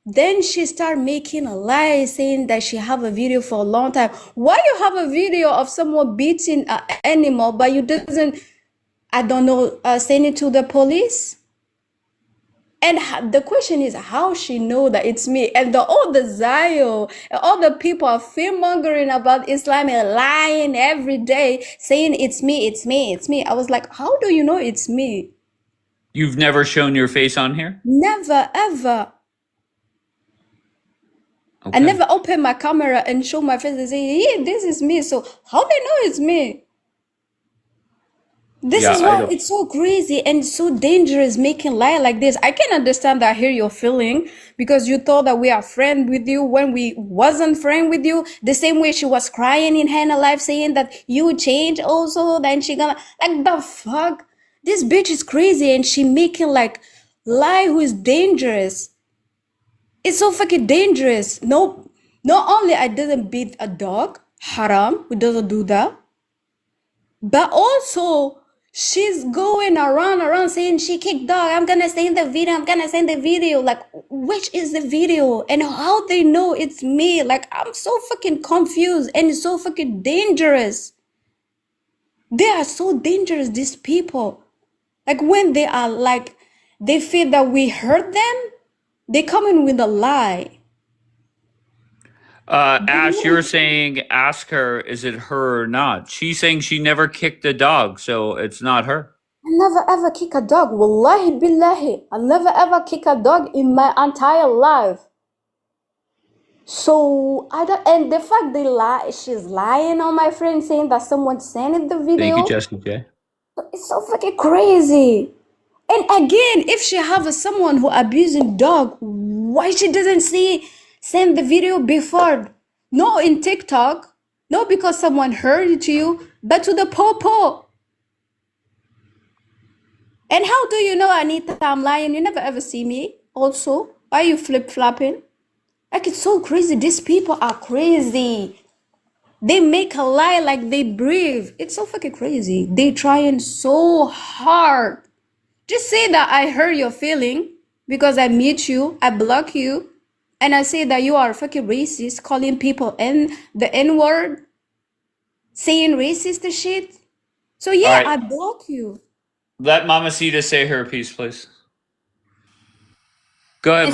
then she start making a lie saying that she have a video for a long time. Why you have a video of someone beating an animal but you doesn't, I don't know, send it to the police? And the question is how she know that it's me. And all the Zio and all the people are fear mongering about Islam and lying every day, saying it's me, it's me, it's me. I was like, how do you know it's me? You've never shown your face on here? Never ever. I Okay. never open my camera and show my face and say, yeah, this is me. So how they know it's me? This Yeah, is I why don't. it's so crazy and so dangerous making lie like this. I can understand that here you're feeling because you thought that we are friend with you when we wasn't friend with you. The same way she was crying in Hannah life saying that you change also, then she gonna like the fuck. This bitch is crazy and she making like lie who is dangerous. It's so fucking dangerous. No, not only I didn't beat a dog, haram, who doesn't do that. But also, she's going around saying she kicked dog. I'm gonna send the video. I'm gonna send the video. Like, which is the video? And how they know it's me? Like, I'm so fucking confused and it's so fucking dangerous. They are so dangerous, these people. Like, when they are like, they feel that we hurt them, they come in with a lie. Ash, you're saying ask her, is it her or not? She's saying she never kicked a dog, so it's not her. I never ever kick a dog. Wallahi billahi. I never ever kick a dog in my entire life. So I don't, and the fact they lie, she's lying on my friend saying that someone sent the video. Thank you, Jessica J. It's so fucking crazy. And again, if she have someone who abusing dog, why she doesn't send the video before? No, in TikTok, not because someone heard it to you, but to the popo. And how do you know, Anita, I'm lying? You never ever see me. Also, why are you flip flopping? Like, it's so crazy. These people are crazy. They make a lie like they breathe. It's so fucking crazy. They trying so hard. Just say that I hurt your feeling because I meet you, I block you, and I say that you are fucking racist, calling people the N-word, saying racist shit. So yeah, All right. I block you. Let Mamacita say her piece, please. Go ahead,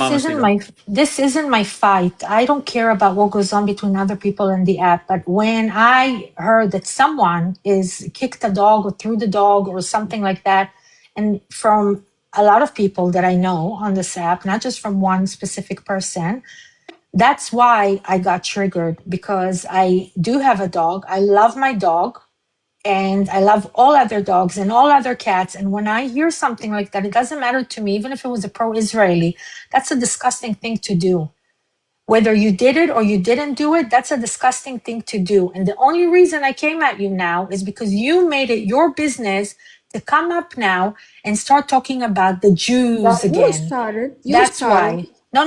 This isn't my fight. I don't care about what goes on between other people in the app. But when I heard that someone is kicked a dog or threw the dog or something like that, and from a lot of people that I know on this app, not just from one specific person, that's why I got triggered, because I do have a dog. I love my dog. And I love all other dogs and all other cats. And when I hear something like that, it doesn't matter to me, even if it was a pro-Israeli, that's a disgusting thing to do. Whether you did it or you didn't do it, that's a disgusting thing to do. And the only reason I came at you now is because you made it your business to come up now and start talking about the Jews You again. started. That's why. No.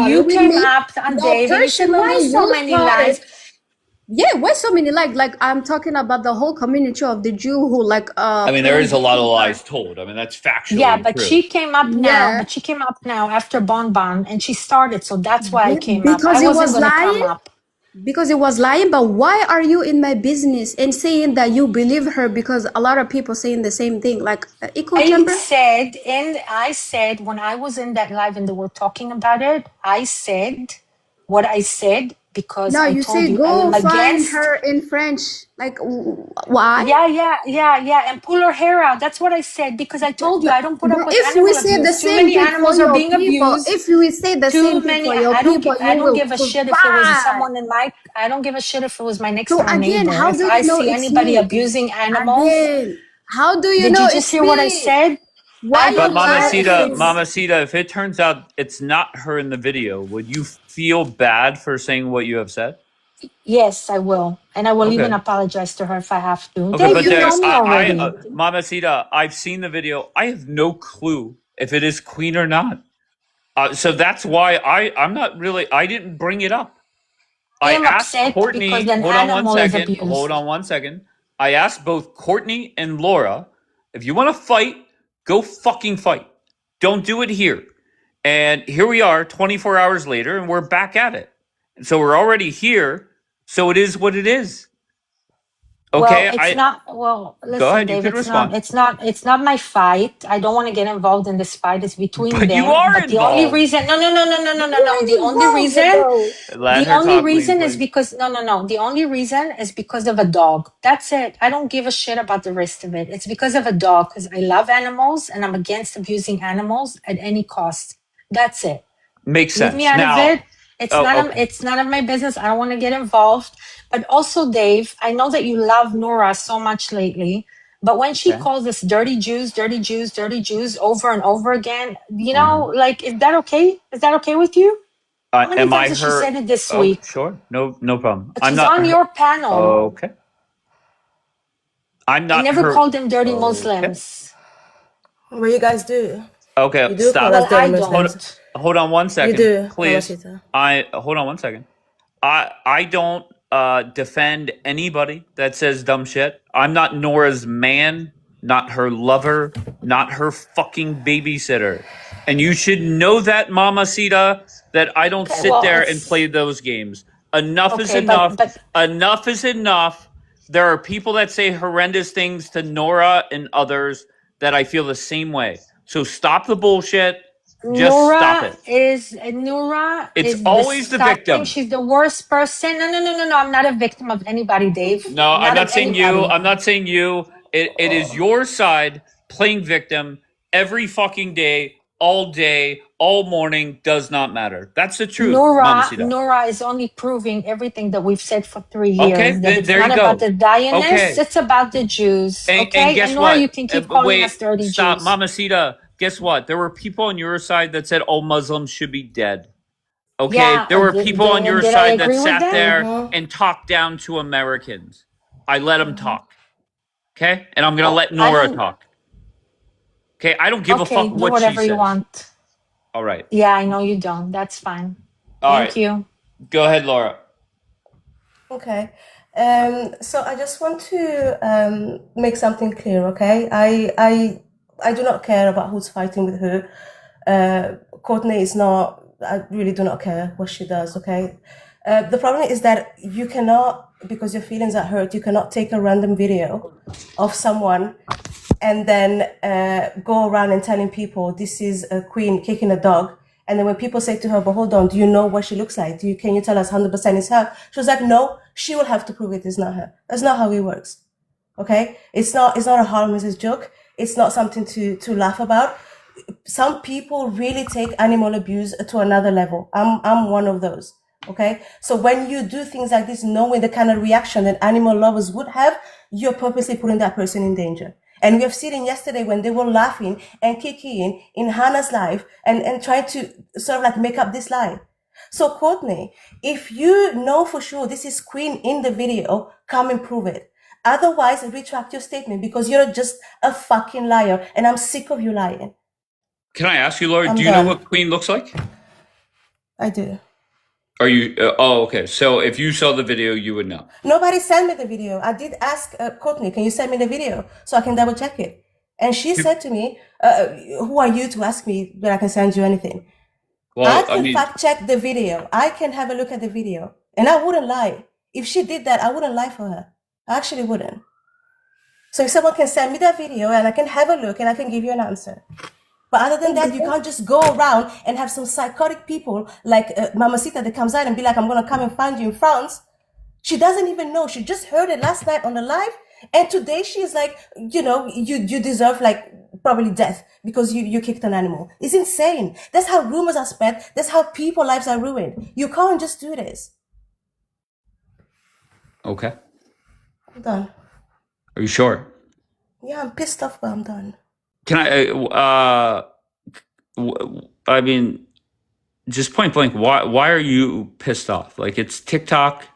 You came up on Dave and you said, why so many lies? Yeah, why so many like I'm talking about the whole community of the Jew who I mean, there claim is a lot of victim her. lies told. I mean, that's Yeah, factually but true. she came up now. Yeah. But she came up now after Bonbon, and she started. So that's why I came up. Because I he wasn't was gonna come lying. up. Because he was lying, but why are you in my business and saying that you believe her? Because a lot of people saying the same thing, like echo chamber. I said when I was in that live and they were talking about it, I said what I said because No, I you told say you I go am find against. her in French. Like why? Yeah, and pull her hair out. That's what I said because I told you I don't put up But with if we animal say the abuse. Too same many thing for animals are your being people, abused. if we say the Too same thing many. for your people, I you don't will give a shit if it was provide. someone in my. I don't give a shit if it was my next So door again, neighbor. how If do I you know see it's anybody me? abusing animals, Again, how do you did know you just it's hear what I me? said? Why I you But don't care if Mamacita, it's. lying? Mamacita, if it turns out it's not her in the video, would you feel bad for saying what you have said? Yes, I will, and I will even Okay. apologize to her if I have to. Okay, Dave, but you there, know me already. Mamacita, I've seen the video. I have no clue if it is Queen or not. So that's why I'm not really. I didn't bring it up. I I am asked upset because Courtney. an Hold on one animal is second. Hold abused. on one second. I asked both Courtney and Laura, if you want to fight, go fucking fight. Don't do it here. And here we are, 24 hours later, and we're back at it. So we're already here. So it is what it is. Well, Okay. it's not. Well, Go listen, ahead. You Dave. can It's not. respond. It's not. It's not my fight. I don't want to get involved in this fight. It's between But you them. are But the only involved. reason. No, no, no, no, no, no, no, no. You The ain't only involved reason. though. Let The her only talk, Queen, reason is please. because no, no, no. The only reason is because of a dog. That's it. I don't give a shit about the rest of it. It's because of a dog. Because I love animals and I'm against abusing animals at any cost. That's it. Makes Leave me sense. out of Now, it. It's oh, not. okay. It's none of my business. I don't want to get involved. But also, Dave, I know that you love Nora so much lately. But when she Okay. calls us dirty Jews, dirty Jews, dirty Jews over and over again, Uh-huh. like, is that okay? Is that okay with you? How many Am times I has she her? said it this Oh, week? sure. No problem. But I'm she's not on her. your panel. Okay. I'm I not never her. called them dirty Okay. Muslims. Well, you guys do. Okay. You do call Stop. us Well, dirty I Hold. Muslims. don't. Hold on one You second, do, please. Mamacita. I hold on one second. I don't defend anybody that says dumb shit. I'm not Nora's man, not her lover, not her fucking babysitter. And you should know that, Mamacita, that I don't Okay, sit well, there and it's play those games. Enough is okay, enough. but Enough is enough. There are people that say horrendous things to Nora and others that I feel the same way. So stop the bullshit. Just stop Nora it. It's is always the disgusting. victim. She's the worst person. No, no, no, no, no. I'm not a victim of anybody, Dave. No, I'm Not of not saying you. anybody. I'm not saying you. It is your side playing victim every fucking day, all morning, does not matter. That's the truth, Mamacita. Nora is only proving everything that we've said for 3 years. Okay, That then it's there not you about go. the Zionists, Okay. it's about the Jews. And Okay? And guess Nora, you what? can keep But calling us wait, dirty stop. Jews. Mamacita, guess what? There were people on your side that said all Muslims should be dead. Okay? Yeah, There were people on and your did I side that agree with sat them? there and talked down to Americans. I let them talk. Okay? And I'm going to Well, let I Nora don't. talk. Okay? I don't give a Okay, fuck do what she whatever you says. want. All right. Yeah, I know you don't. That's fine. All Thank right. you. Go ahead, Laura. Okay. So I just want to make something clear, okay? I do not care about who's fighting with who. Courtney is not, I really do not care what she does, okay? The problem is that you cannot, because your feelings are hurt, you cannot take a random video of someone and then go around and telling people this is a queen kicking a dog. And then when people say to her, but hold on, do you know what she looks like? Can you tell us 100% it's her? She was like, no, she will have to prove it is not her. That's not how it works. Okay? It's not a harmless joke. It's not something to laugh about. Some people really take animal abuse to another level. I'm one of those. Okay? So when you do things like this, knowing the kind of reaction that animal lovers would have, you're purposely putting that person in danger. And we have seen it yesterday when they were laughing and kicking in Hannah's life and trying to sort of like make up this lie. So Courtney, if you know for sure this is Queen in the video, come and prove it. Otherwise, retract your statement because you're just a fucking liar and I'm sick of you lying. Can I ask you, Laura, I'm do you know done. what Queen looks like? I do. Are you? Oh, okay. So if you saw the video, you would know. Nobody sent me the video. I did ask Courtney, can you send me the video so I can double check it? And she said to me, who are you to ask me that I can send you anything? I Well, I can mean, fact check the video. I can have a look at the video. And I wouldn't lie. If she did that, I wouldn't lie for her. I actually wouldn't. So if someone can send me that video and I can have a look and I can give you an answer. But other than that, you can't just go around and have some psychotic people like Mamacita that comes out and be like, I'm going to come and find you in France. She doesn't even know. She just heard it last night on the live. And today she's like, you deserve like probably death because you kicked an animal. It's insane. That's how rumors are spread. That's how people's lives are ruined. You can't just do this. okay. I'm done. Are you sure? Yeah, I'm pissed off, but I'm done. Can I mean, just point blank, why are you pissed off? Like, it's TikTok.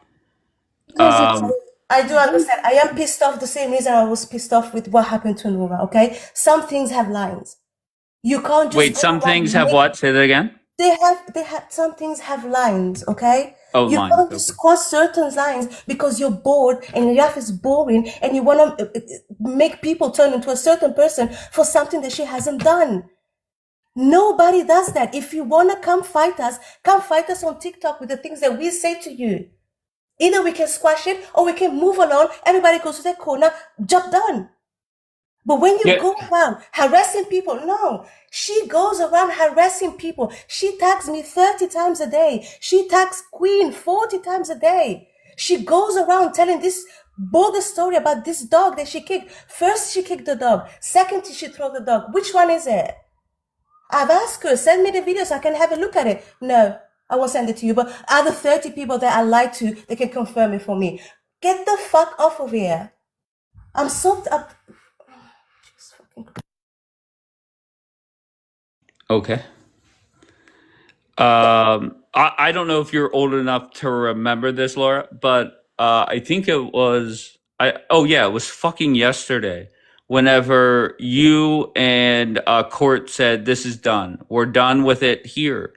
I do understand. I am pissed off the same reason I was pissed off with what happened to Nora, okay? Some things have lines. You can't just Wait, go some around things have make- what? Say that again. They have some things have lines, okay? Oh, You lines, can't okay. just cross certain lines because you're bored and your life is boring and you want to make people turn into a certain person for something that she hasn't done. Nobody does that. If you want to come fight us on TikTok with the things that we say to you. Either we can squash it or we can move along. Everybody goes to their corner, job done. But when you go around harassing people, no, she goes around harassing people. She tags me 30 times a day. She tags Queen 40 times a day. She goes around telling this bogus story about this dog that she kicked. First, she kicked the dog. Second, she threw the dog. Which one is it? I've asked her, send me the video so I can have a look at it. No, I won't send it to you. But other 30 people that I lied to, they can confirm it for me. Get the fuck off of here. I'm so... Okay. I don't know if you're old enough to remember this, Laura, but I think it was it was fucking yesterday. Whenever you and Court said this is done, we're done with it here,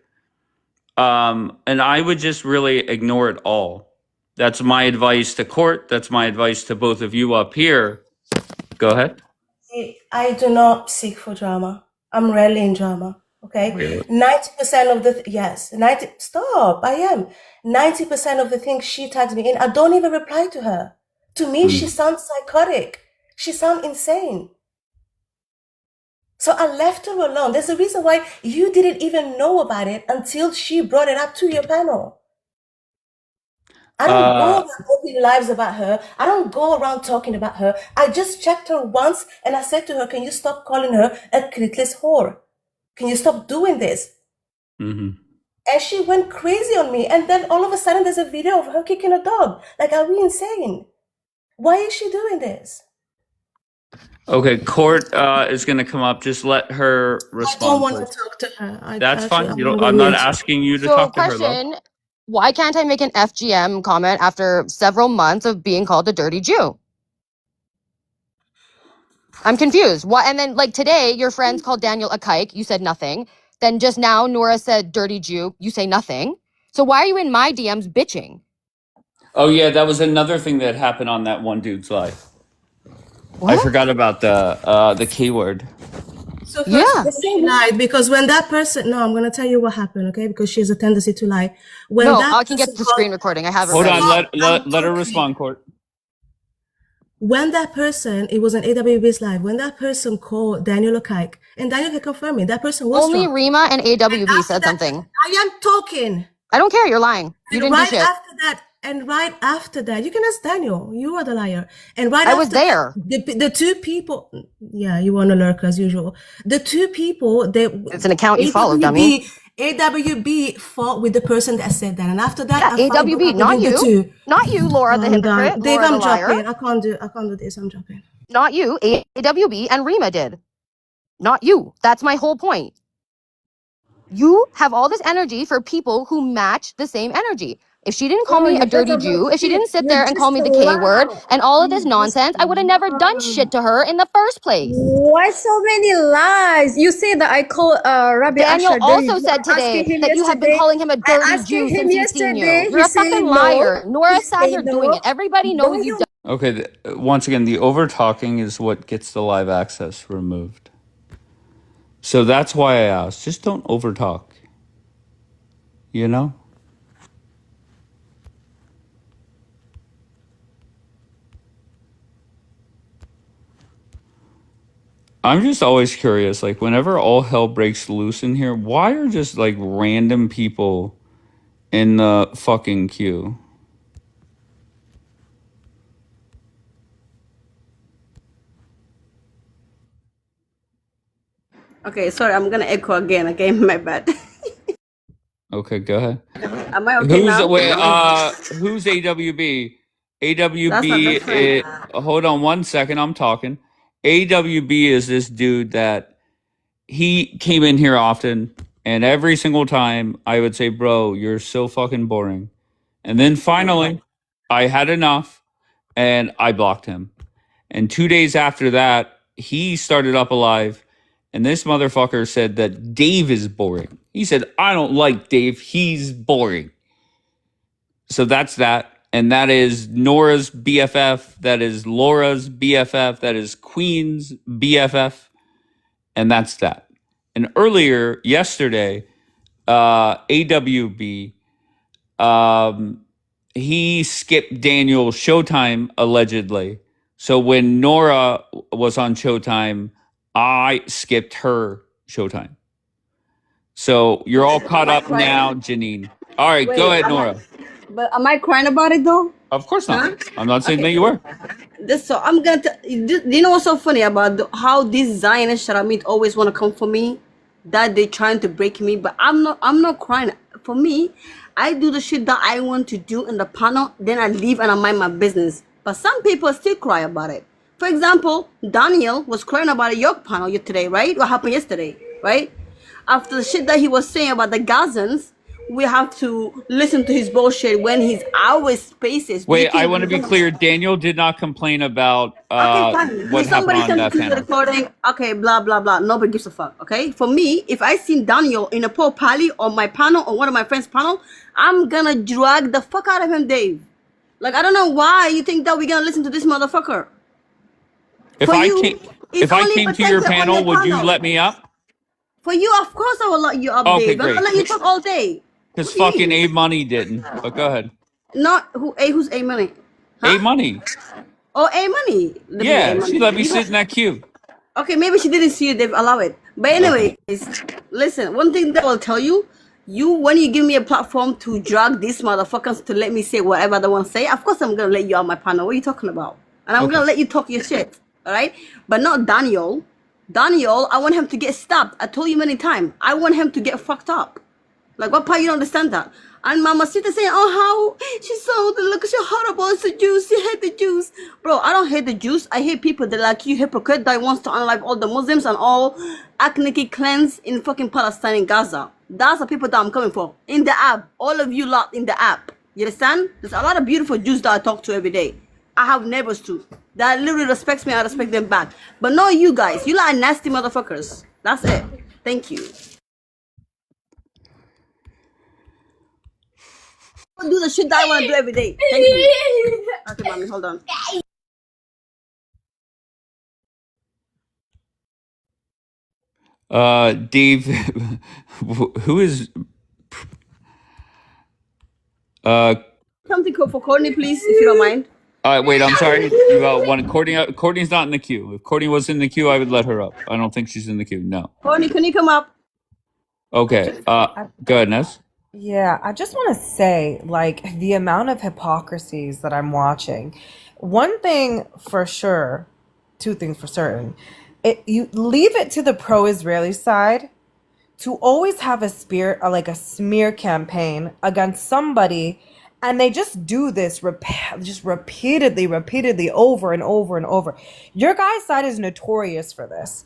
and I would just really ignore it all. That's my advice to Court. That's my advice to both of you up here. Go ahead. I do not seek for drama. I'm rarely in drama. Okay, Really? 90% of the yes, 90. Stop. I am 90% of the things she tags me in. I don't even reply to her. To me, she sounds psychotic. She sounds insane. So I left her alone. There's a reason why you didn't even know about it until she brought it up to your panel. I don't go around opening lives about her. I don't go around talking about her. I just checked her once and I said to her, can you stop calling her a clitless whore? Can you stop doing this? Mm-hmm. And she went crazy on me. And then all of a sudden there's a video of her kicking a dog. Like, are we insane? Why is she doing this? Okay, Court is going to come up. Just let her respond. I don't want please. to talk to her. That's fine. You don't, I'm not asking you to talk to her, love. Question, why can't I make an FGM comment after several months of being called a dirty Jew? I'm confused. Why? And then, like, today, your friends called Daniel a kike. You said nothing. Then just now, Nora said dirty Jew. You say nothing. So why are you in my DMs bitching? Oh, yeah, that was another thing that happened on that one dude's life. I forgot about the K word. So first, she lied because when that person, no, I'm going to tell you what happened, okay? Because she has a tendency to lie. When No, that I can get person the screen recording. I have it. Hold ready. on, let her respond, Court. When that person, it was an AWB's live, when that person called Daniel a kike, and Daniel can confirm it, that person was Only drunk. Rima and AWB said something. I am talking. I don't care. You're lying. You didn't do shit. Right after that, you can ask Daniel. You are the liar. And right I after was there. that, the two people, yeah, you want to lurk as usual. The two people that It's an account you follow, dummy. AWB fought with the person that said that, and after that, Yeah, AWB, not you, not you, Laura the I'm hypocrite, done. Dave, Laura I'm the liar. dropping. I can't do this. I'm dropping. Not you, AWB and Rima did. Not you. That's my whole point. You have all this energy for people who match the same energy. If she didn't call me a you talk dirty about Jew, if she shit. didn't sit You there and call just me the K word lie. and all of this You just nonsense, I would have never done shit to her in the first place. Why so many lies? You say that I call Rabbi Daniel Asher dirty. also said Asking today him that you have been yesterday. calling him a I dirty asked Jew him since he's seen you. yesterday. You're He a fucking say no. liar. Nora He sat say here doing no. it. Everybody knows Don't you you? Okay, once again, the over talking is what gets the live access removed. So that's why I asked. Just don't over talk. You know? I'm just always curious, like, whenever all hell breaks loose in here, why are just, like, random people in the fucking queue? Okay, sorry, I'm gonna echo again. Okay, my bad. Okay, go ahead. Am I okay now? Who's AWB? That's not the friend. Hold on one second, I'm talking. AWB is this dude that he came in here often, and every single time I would say, bro, you're so fucking boring. And then finally, I had enough, and I blocked him. And 2 days after that, he started up alive, and this motherfucker said that Dave is boring. He said, I don't like Dave, he's boring. So that's that. And that is Nora's BFF. That is Laura's BFF. That is Queen's BFF. And that's that. And earlier, yesterday, AWB, he skipped Daniel's Showtime, allegedly. So when Nora was on Showtime, I skipped her Showtime. So you're all caught up now, Janine. All right, go ahead, Nora. But am I crying about it though? Of course not. Huh? I'm not saying Okay. that you were. This so I'm gonna. Do you know what's so funny about how these Zionists Sharamit always want to come for me? That they trying to break me, but I'm not. I'm not crying. For me, I do the shit that I want to do in the panel. Then I leave and I mind my business. But some people still cry about it. For example, Daniel was crying about a York panel today, right? What happened yesterday, right? After the shit that he was saying about the Gazans, we have to listen to his bullshit when he's our spaces. Wait, I want to be clear. Daniel did not complain about Okay, fine. what If happened somebody on sends that it to the panel. recording, okay, blah, blah, blah. Nobody gives a fuck, okay? For me, if I seen Daniel in a poor pally or my panel or one of my friends' panel, I'm gonna drag the fuck out of him, Dave. Like, I don't know why you think that we're gonna listen to this motherfucker. If For I you, came, it's if I only came to your protected on panel, your would you panel. let me up? For you, of course I will let you up, Okay, Dave. And I'll great. let you talk all day. Because fucking A Money didn't. But go ahead. Not who's A Money? A Money. Oh, A Money. Let me get A Yeah, Money. she let me You know- sit in that queue. Okay, maybe she didn't see you, they've allowed it. But anyways, listen, one thing that I will tell you, when you give me a platform to drag these motherfuckers to let me say whatever they want to say, of course I'm gonna let you on my panel. What are you talking about? And I'm gonna let you talk your shit, alright? But not Daniel. Daniel, I want him to get stabbed. I told you many times. I want him to get fucked up. Like, what part you don't understand that? And Mama Sita saying, oh, how she's so, look, she's horrible, it's the Jews, she hate the Jews. Bro, I don't hate the Jews. I hate people that like you, hypocrite, that wants to unalive all the Muslims and all ethnic cleanse in fucking Palestine and Gaza. That's the people that I'm coming for. In the app. All of you lot in the app. You understand? There's a lot of beautiful Jews that I talk to every day. I have neighbors too. That literally respects me, I respect them back. But not you guys. You like nasty motherfuckers. That's it. Thank you. I'll do the shit that I want to do every day. Thank you. Okay, mommy, hold on. Dave, who is Something for Courtney, please, if you don't mind. wait, I'm sorry. You want Courtney? Courtney's not in the queue. If Courtney was in the queue, I would let her up. I don't think she's in the queue. No. Courtney, can you come up? Okay. Go ahead, Ness. Yeah, I just want to say, like, the amount of hypocrisies that I'm watching. One thing for sure, two things for certain. You leave it to the pro-Israeli side to always have a like a smear campaign against somebody, and they just do this just repeatedly over and over and over. Your guys' side is notorious for this,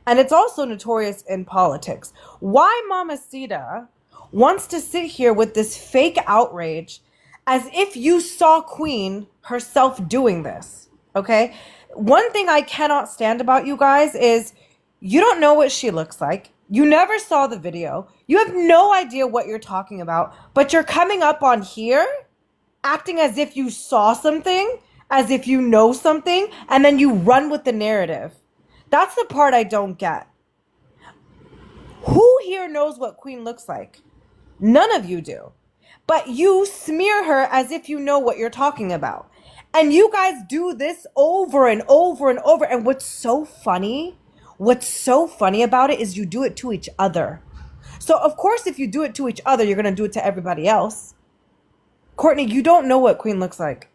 and it's also notorious in politics. Why Mama Sita wants to sit here with this fake outrage as if you saw Queen herself doing this. Okay? One thing I cannot stand about you guys is you don't know what she looks like. You never saw the video. You have no idea what you're talking about, but you're coming up on here acting as if you saw something, as if you know something, and then you run with the narrative. That's the part I don't get. Who here knows what Queen looks like? None of you do. But you smear her as if you know what you're talking about. And you guys do this over and over and over. And what's so funny about it is you do it to each other. So of course, if you do it to each other, you're going to do it to everybody else. Courtney, you don't know what Queen looks like.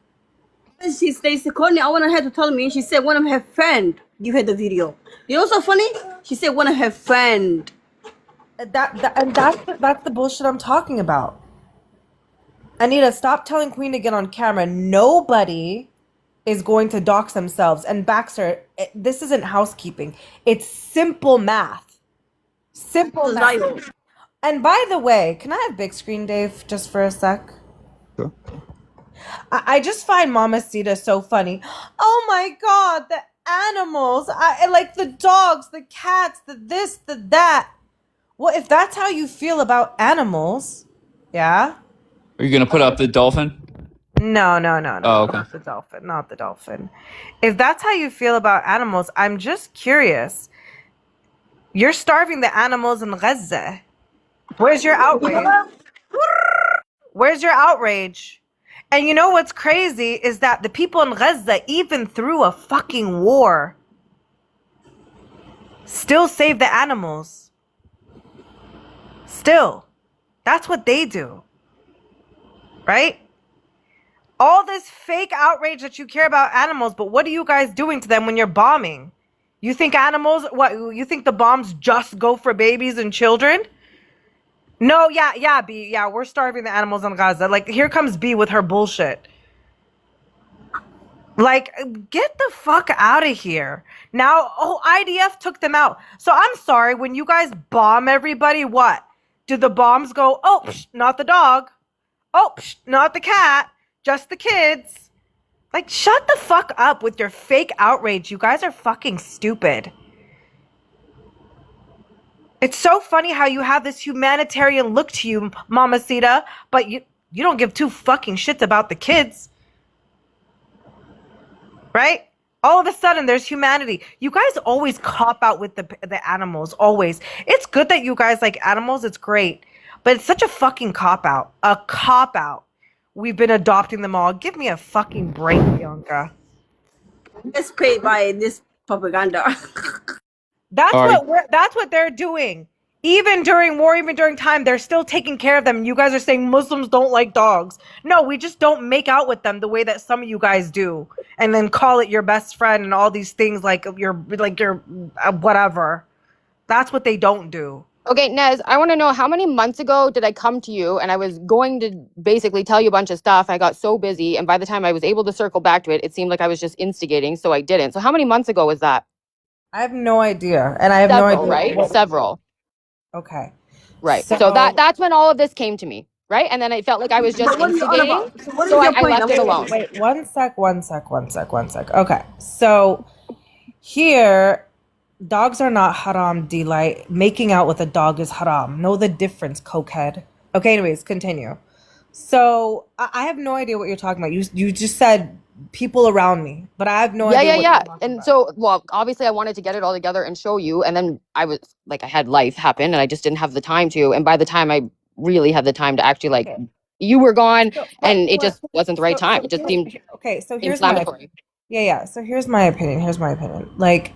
She stays, Courtney, I want her to tell me. She said one of her friend give her the video. You know what's so funny? She said one of her friend. That's the bullshit I'm talking about. Anita, stop telling Queen to get on camera. Nobody is going to dox themselves. And Baxter, this isn't housekeeping. It's simple math. Simple math. And by the way, can I have big screen, Dave, just for a sec? Sure. I just find Mama Sita so funny. Oh my God, the animals. I like the dogs, the cats, the this, the that. Well, if that's how you feel about animals, yeah? Are you gonna put up the dolphin? No. Oh, okay. Not the dolphin. If that's how you feel about animals, I'm just curious. You're starving the animals in Gaza. Where's your outrage? Where's your outrage? And you know what's crazy is that the people in Gaza, even through a fucking war, still save the animals. Still. That's what they do. Right? All this fake outrage that you care about animals, but what are you guys doing to them when you're bombing? You think animals, you think the bombs just go for babies and children? No, yeah, B, yeah, we're starving the animals in Gaza. Like, here comes B with her bullshit. Like, get the fuck out of here. Now, IDF took them out. So I'm sorry, when you guys bomb everybody, what? Do the bombs go, oh, not the dog. Oh, not the cat. Just the kids. Like, shut the fuck up with your fake outrage. You guys are fucking stupid. It's so funny how you have this humanitarian look to you, Mama Sita, but you don't give two fucking shits about the kids. Right? All of a sudden, there's humanity. You guys always cop out with the animals, always. It's good that you guys like animals. It's great. But it's such a fucking cop out. A cop out. We've been adopting them all. Give me a fucking break, Bianca. It's paid by this propaganda. That's what they're doing. Even during war, even during time, they're still taking care of them. You guys are saying Muslims don't like dogs. No, we just don't make out with them the way that some of you guys do, and then call it your best friend and all these things like your whatever. That's what they don't do. Okay, Nez, I want to know how many months ago did I come to you and I was going to basically tell you a bunch of stuff. I got so busy, and by the time I was able to circle back to it, it seemed like I was just instigating, so I didn't. So how many months ago was that? I have no idea, and I have no idea. Right? Several. Okay. Right. So that's when all of this came to me, right? And then it felt like I was just instigating, so I left it alone. Wait, one sec. Okay, so here, dogs are not haram, D-Light. Making out with a dog is haram. Know the difference, cokehead. Okay, anyways, continue. So I have no idea what you're talking about. You just said people around me, but I have no idea. Yeah. And so, well, obviously I wanted to get it all together and show you. And then I was like, I had life happen and I just didn't have the time to. And by the time I really had the time to actually you were gone and it just wasn't the right time. It just seemed inflammatory. So here's my opinion. Like,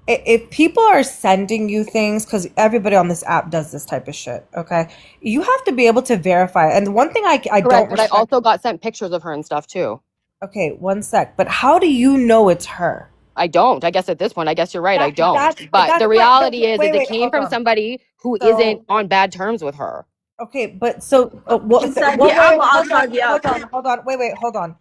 if people are sending you things, because everybody on this app does this type of shit, okay? You have to be able to verify. And one thing I don't respect, but I also got sent pictures of her and stuff too. Okay, one sec. But how do you know it's her? I don't. I guess at this point, I guess you're right. I don't. But the reality is it came from somebody who isn't on bad terms with her. Okay, but so hold on.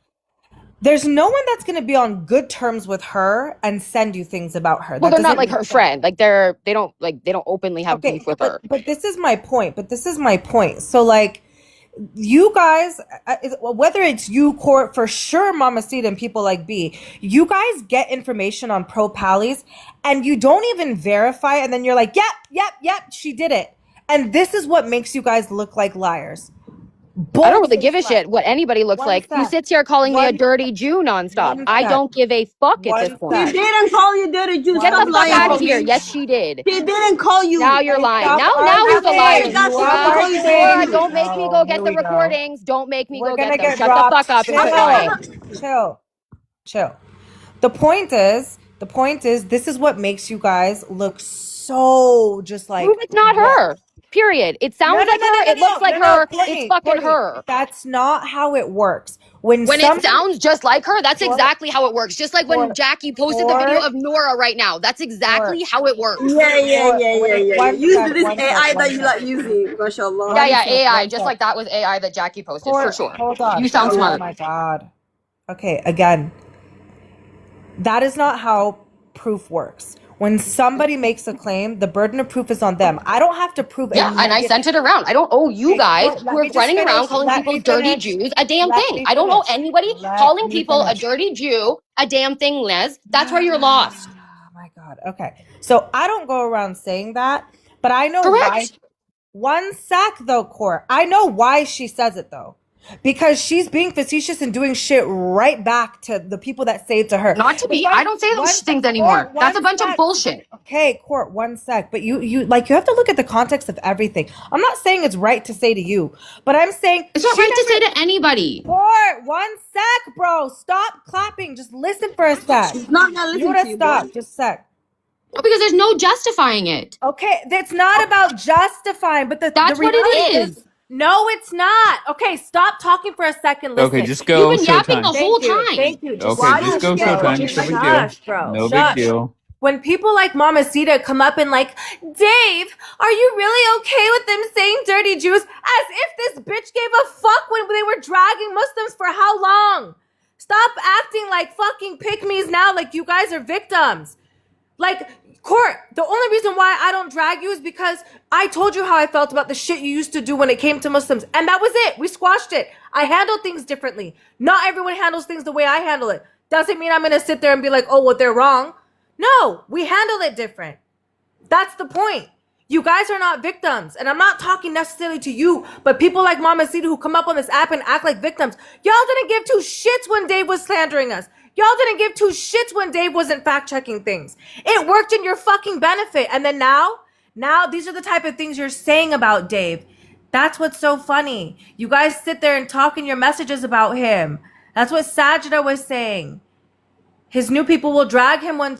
There's no one that's going to be on good terms with her and send you things about her. Well, they're not like her friend. Like they don't openly have beef with her. But this is my point. So like, You guys, whether it's you, Court, for sure, Mama Sita and people like B, you guys get information on pro pallies and you don't even verify, and then you're like, yep, she did it. And this is what makes you guys look like liars. I don't really give a shit what anybody looks like. Who sits here calling me a dirty Jew nonstop? I don't give a fuck at this point. She didn't call you dirty Jew. Get Stop the fuck lying, out of Bobby. here. Yes, she did. She didn't call you. Now you're lying. Now who's the liar? Laura, don't make me go get the recordings. Don't make me go get them. Shut the fuck up and quit lying. Chill. The point is, this is what makes you guys look so just like. Prove it's not her. Period. It sounds like her. It looks like her. It's fucking her. That's not how it works. When it sounds just like her, that's exactly how it works. Just like when Jackie posted the video of Nora right now. That's exactly how it works. Yeah. Use this AI that you like using, mashallah. Yeah, AI. Just like that was AI that Jackie posted, for sure. Hold on. You sound smart. Oh my God. Okay, again, that is not how proof works. When somebody makes a claim, the burden of proof is on them. I don't have to prove. Yeah, and I sent it around. I don't owe you guys who are running around calling people dirty Jews a damn thing. I don't owe anybody calling people a dirty Jew a damn thing, Les. That's where you're lost. Oh my God. Okay. So I don't go around saying that, but I know why. One sec though, Court. I know why she says it though. Because she's being facetious and doing shit right back to the people that say it to her. Not to me. I don't say those things anymore. That's a bunch of bullshit. Okay, Court, one sec. But you have to look at the context of everything. I'm not saying it's right to say to you, but I'm saying it's not right to say to anybody. Court, one sec, bro. Stop clapping. Just listen for a sec. She's not gonna listen to you. Stop. Just a sec. No, because there's no justifying it. Okay, that's not about justifying, but that's what it is. No, it's not. Okay, stop talking for a second. Listen. Okay, just go. You've been yapping the whole time. Thank you. Okay, just go. Showtime. No big deal. No big deal. When people like Mama Sita come up and like, Dave, are you really okay with them saying dirty Jews? As if this bitch gave a fuck when they were dragging Muslims for how long? Stop acting like fucking pick-me's now, like you guys are victims. Like, Court, the only reason why I don't drag you is because I told you how I felt about the shit you used to do when it came to Muslims. And that was it. We squashed it. I handle things differently. Not everyone handles things the way I handle it. Doesn't mean I'm going to sit there and be like, oh, well, they're wrong. No, we handle it different. That's the point. You guys are not victims. And I'm not talking necessarily to you, but people like Mama Sita who come up on this app and act like victims. Y'all didn't give two shits when Dave was slandering us. Y'all didn't give two shits when Dave wasn't fact-checking things. It worked in your fucking benefit. And then now these are the type of things you're saying about Dave. That's what's so funny. You guys sit there and talk in your messages about him. That's what Sajida was saying. His new people will drag him one.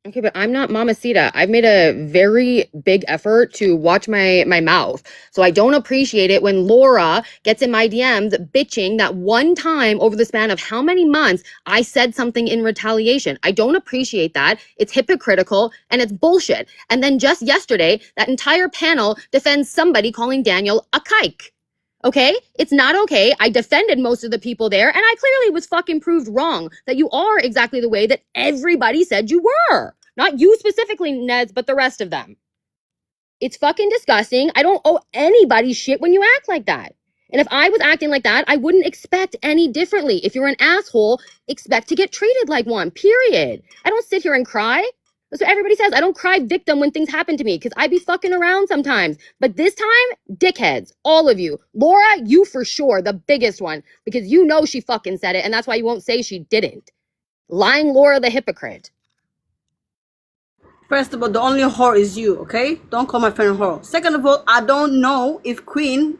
Okay, but I'm not Mama Sita. I've made a very big effort to watch my mouth. So I don't appreciate it when Laura gets in my DMs bitching that one time over the span of how many months I said something in retaliation. I don't appreciate that. It's hypocritical and it's bullshit. And then just yesterday, that entire panel defends somebody calling Daniel a kike. Okay? It's not okay. I defended most of the people there, and I clearly was fucking proved wrong that you are exactly the way that everybody said you were. Not you specifically, Nez, but the rest of them. It's fucking disgusting. I don't owe anybody shit when you act like that. And if I was acting like that, I wouldn't expect any differently. If you're an asshole, expect to get treated like one, period. I don't sit here and cry. That's what everybody says. I don't cry victim when things happen to me because I be fucking around sometimes. But this time, dickheads, all of you. Laura, you for sure, the biggest one, because you know she fucking said it, and that's why you won't say she didn't. Lying Laura the hypocrite. First of all, the only whore is you, okay? Don't call my friend whore. Second of all, I don't know if Queen,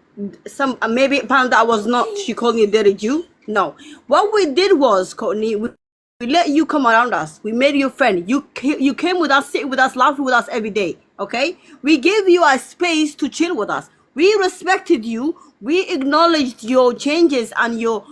maybe apparently I was not, she called me a dirty Jew. No. What we did was, Courtney, we let you come around us. We made you a friend. You came with us, sit with us, laughing with us every day. Okay? We gave you a space to chill with us. We respected you. We acknowledged your changes and your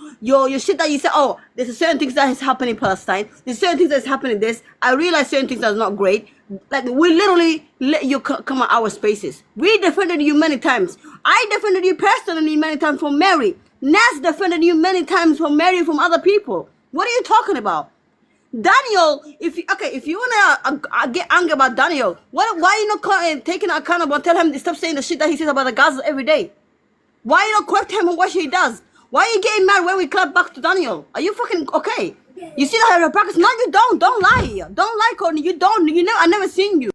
shit that you said. Oh, there's a certain things that has happened in Palestine. There's certain things that's happening in this. I realize certain things that's not great. Like we literally let you come at our spaces. We defended you many times. I defended you personally many times from Mary. Nas defended you many times from Mary from other people. What are you talking about? Daniel, if you wanna get angry about Daniel, why are you not taking accountable and tell him to stop saying the shit that he says about the Gaza every day? Why you don't correct him on what he does? Why are you getting mad when we clap back to Daniel? Are you fucking okay? You see that hypocrisy? No, you don't. Don't lie. Don't lie, Courtney. You don't. You know, I never seen you.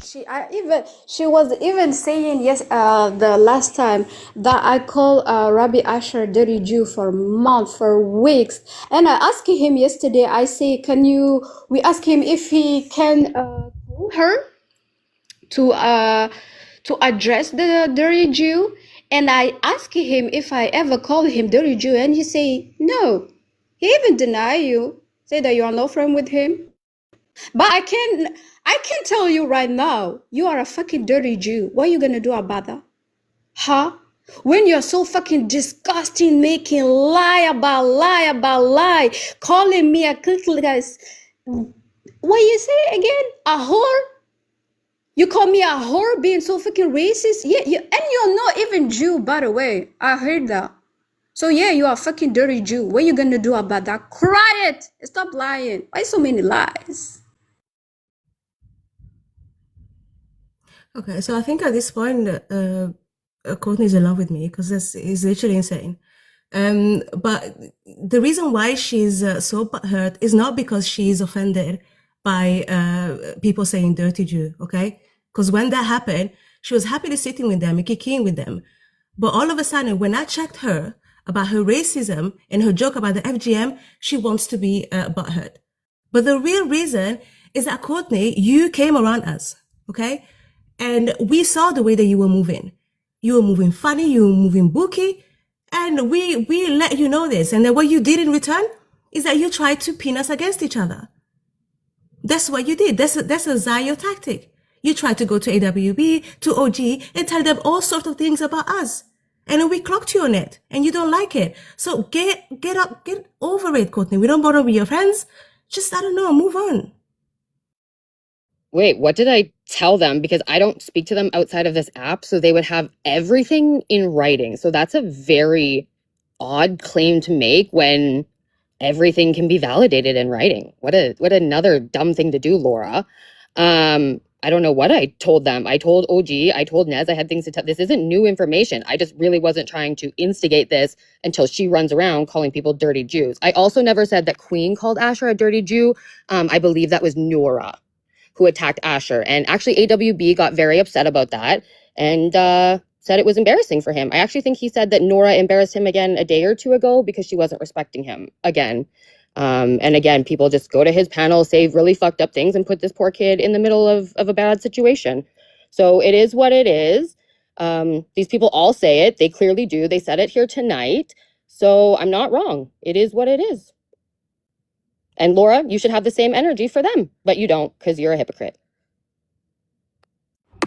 She was even saying yes the last time that I called Rabbi Asher dirty Jew for months, for weeks, and I asked him yesterday. I say, can you? We asked him if he can call her to address the dirty Jew, and I asked him if I ever called him dirty Jew, and he say no. He even deny you, say that you are no friend with him. But I can tell you right now, you are a fucking dirty Jew. What are you gonna do about that? Huh? When you're so fucking disgusting, making lie about lie, calling me a cookie guys. What you say again? A whore? You call me a whore being so fucking racist? Yeah, and you're not even Jew, by the way. I heard that. So yeah, you are a fucking dirty Jew. What are you gonna do about that? Cry it! Stop lying. Why so many lies? Okay, so I think at this point, Courtney's in love with me because this is literally insane. But the reason why she's so hurt is not because she's offended by people saying dirty Jew, okay? Because when that happened, she was happily sitting with them and kicking with them. But all of a sudden, when I checked her about her racism and her joke about the FGM, she wants to be butthurt. But the real reason is that, Courtney, you came around us, okay? And we saw the way that you were moving. You were moving funny, you were moving booky, and we let you know this. And then what you did in return is that you tried to pin us against each other. That's what you did. That's a Zayo tactic. You tried to go to AWB, to OG, and tell them all sorts of things about us. And then we clocked you on it, and you don't like it. So get up, get over it, Courtney. We don't bother with your friends. Just, I don't know, move on. Wait, what did I tell them? Because I don't speak to them outside of this app, so they would have everything in writing. So that's a very odd claim to make when everything can be validated in writing. What another dumb thing to do, Laura. I don't know what I told them. I told OG, I told Nez I had things to tell. This isn't new information. I just really wasn't trying to instigate this until she runs around calling people dirty Jews. I also never said that Queen called Asher a dirty Jew. I believe that was Nora who attacked Asher. And actually AWB got very upset about that and said it was embarrassing for him. I actually think he said that Nora embarrassed him again a day or two ago because she wasn't respecting him again. And again, people just go to his panel, say really fucked up things and put this poor kid in the middle of a bad situation. So it is what it is. These people all say it. They clearly do. They said it here tonight. So I'm not wrong. It is what it is. And Laura, you should have the same energy for them, but you don't because you're a hypocrite.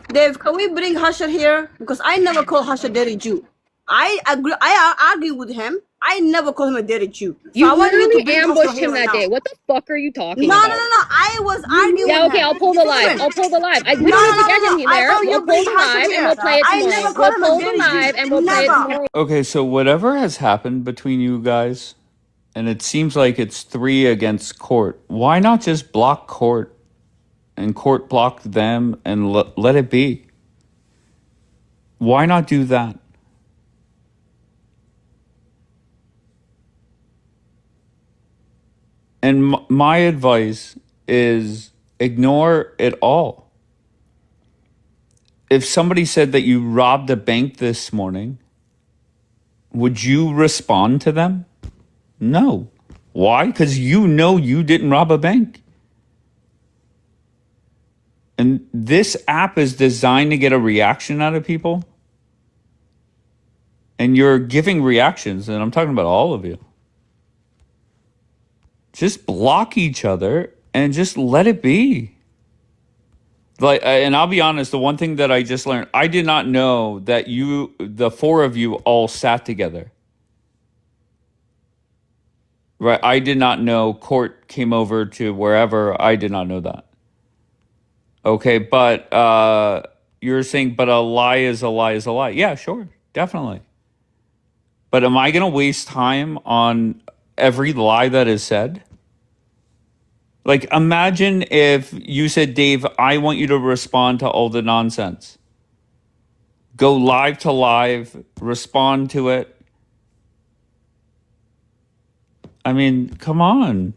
Dave, can we bring Hasher here? Because I never call Hasher dirty Jew. I agree. I argue with him. I never call him a dirty Jew. So You I want you to literally bring Hasher ambushed here him right that now. day. What the fuck are you talking No, about? no, no, no. I was arguing Yeah, with okay, him. I'll pull the live. Listen. I'll pull the live. We No, don't no, need to no, get no, him no. I there. thought you We'll pull bring the Hasher live and here. we'll play it I tomorrow. never We'll call him a pull the dirty live Jew. and we'll play it Never. tomorrow. Okay, so whatever has happened between you guys, and it seems like it's 3 against Court, why not just block Court and Court block them and let it be? Why not do that? And my advice is ignore it all. If somebody said that you robbed a bank this morning, would you respond to them? No. Why? Because you know you didn't rob a bank. And this app is designed to get a reaction out of people. And you're giving reactions, and I'm talking about all of you. Just block each other and just let it be. Like, and I'll be honest, the one thing that I just learned, I did not know that the 4 of you all sat together. Right? I did not know Court came over to wherever. I did not know that. Okay, but you're saying, but a lie is a lie is a lie. Yeah, sure, definitely. But am I going to waste time on every lie that is said? Like, imagine if you said, Dave, I want you to respond to all the nonsense. Go live to live, respond to it. I mean, come on.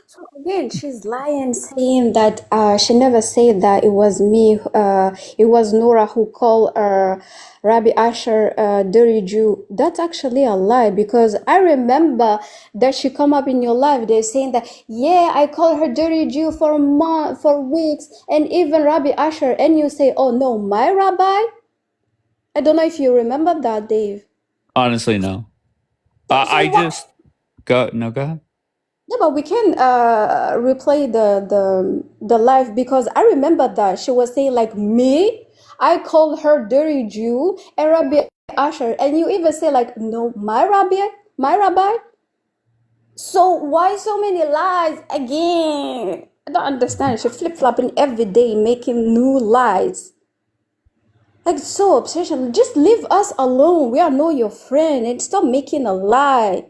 So again, she's lying, saying that she never said that it was me. It was Nora who called Rabbi Asher dirty Jew. That's actually a lie because I remember that she come up in your life. They're saying that yeah, I called her dirty Jew for a month, for weeks, and even Rabbi Asher. And you say, oh no, my rabbi. I don't know if you remember that, Dave. Honestly, no. So I what? just go ahead. Yeah, but we can replay the live because I remember that she was saying like me. I called her dirty Jew and Rabbi Asher, and you even say like no, my rabbi. So why so many lies again? I don't understand. She flip flopping every day, making new lies. Like so obsession. Just leave us alone. We are not your friend, and stop making a lie.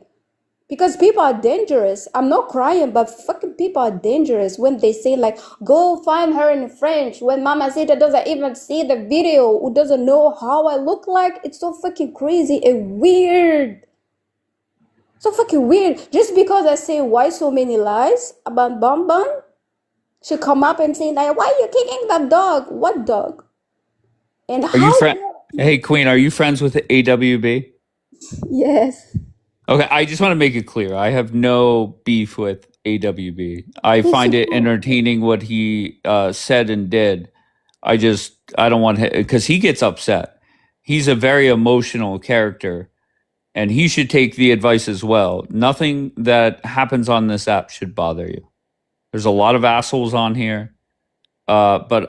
Because people are dangerous. I'm not crying, but fucking people are dangerous when they say like, go find her in French. When Mama Sita doesn't even see the video, who doesn't know how I look like. It's so fucking crazy and weird. So fucking weird. Just because I say why so many lies about Bun Bun, she come up and say like, why are you kicking that dog? What dog? And Are you how? Hey, Queen, are you friends with AWB? Yes. Okay, I just want to make it clear. I have no beef with AWB. I He's find so it entertaining what he said and did. I don't want him because he gets upset. He's a very emotional character, and he should take the advice as well. Nothing that happens on this app should bother you. There's a lot of assholes on here, but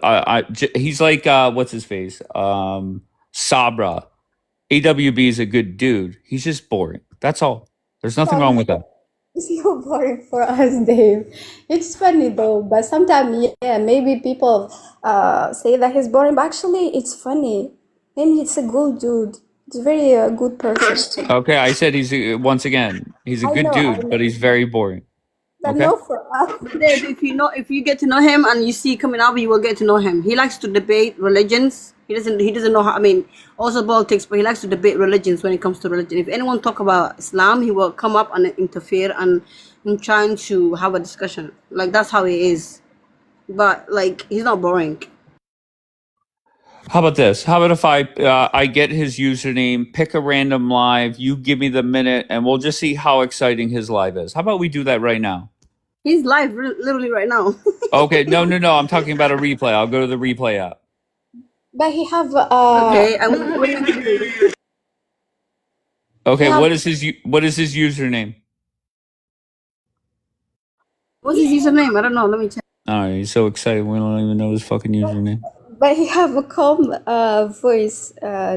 he's like what's his face? Sabra. AWB is a good dude. He's just boring. That's all. There's nothing wrong with that. It's so boring for us, Dave. It's funny though, but sometimes, yeah, maybe people say that he's boring, but actually, it's funny. And he's a good dude. He's a very good person. Okay, I said once again, he's a I good know, dude, but he's very boring. but Okay? not for us. Dave, if you get to know him and you see coming up, you will get to know him. He likes to debate religions. He doesn't know how. I mean, also politics, but he likes to debate religions when it comes to religion. If anyone talk about Islam, he will come up and interfere and trying to have a discussion. Like that's how he is. But like he's not boring. How about this? How about if I get his username, pick a random live, you give me the minute, and we'll just see how exciting his live is. How about we do that right now? He's live literally right now. Okay, no. I'm talking about a replay. I'll go to the replay app. But he have Okay, and what do you do? Okay, Yeah. what is his username? What's his username? I don't know. Let me check. All right, he's so excited. We don't even know his fucking username. But he have a calm voice,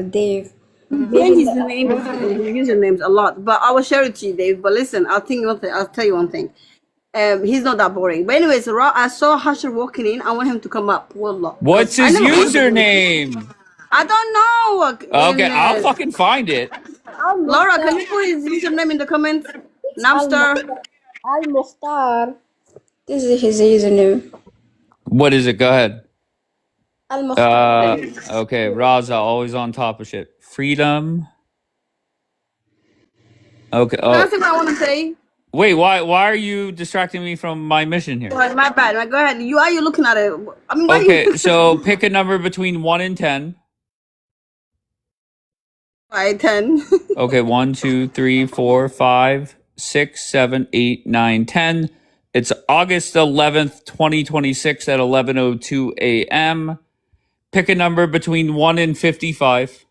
Dave. Change his name, his usernames a lot. But I will share it to you, Dave. But listen, I'll tell you one thing. He's not that boring. But anyways, I saw Hasher walking in. I want him to come up. Wallah. What's his username? I don't know. Okay, I'll fucking find it. Laura, can you put his username in the comments? Napster. Al Mukhtar. This is his username. What is it? Go ahead. Al Mukhtar. Okay, Raza, always on top of shit. Freedom. Okay. That's what I want to say. Wait, why are you distracting me from my mission here? Oh, my bad. Go ahead. You looking at it? I mean, Okay, so pick a number between 1 and 10. 10. Okay, 1, 2, 3, 4, 5, 6, 7, 8, 9, 10. It's August 11th, 2026 at 11:02 a.m. Pick a number between 1 and 55.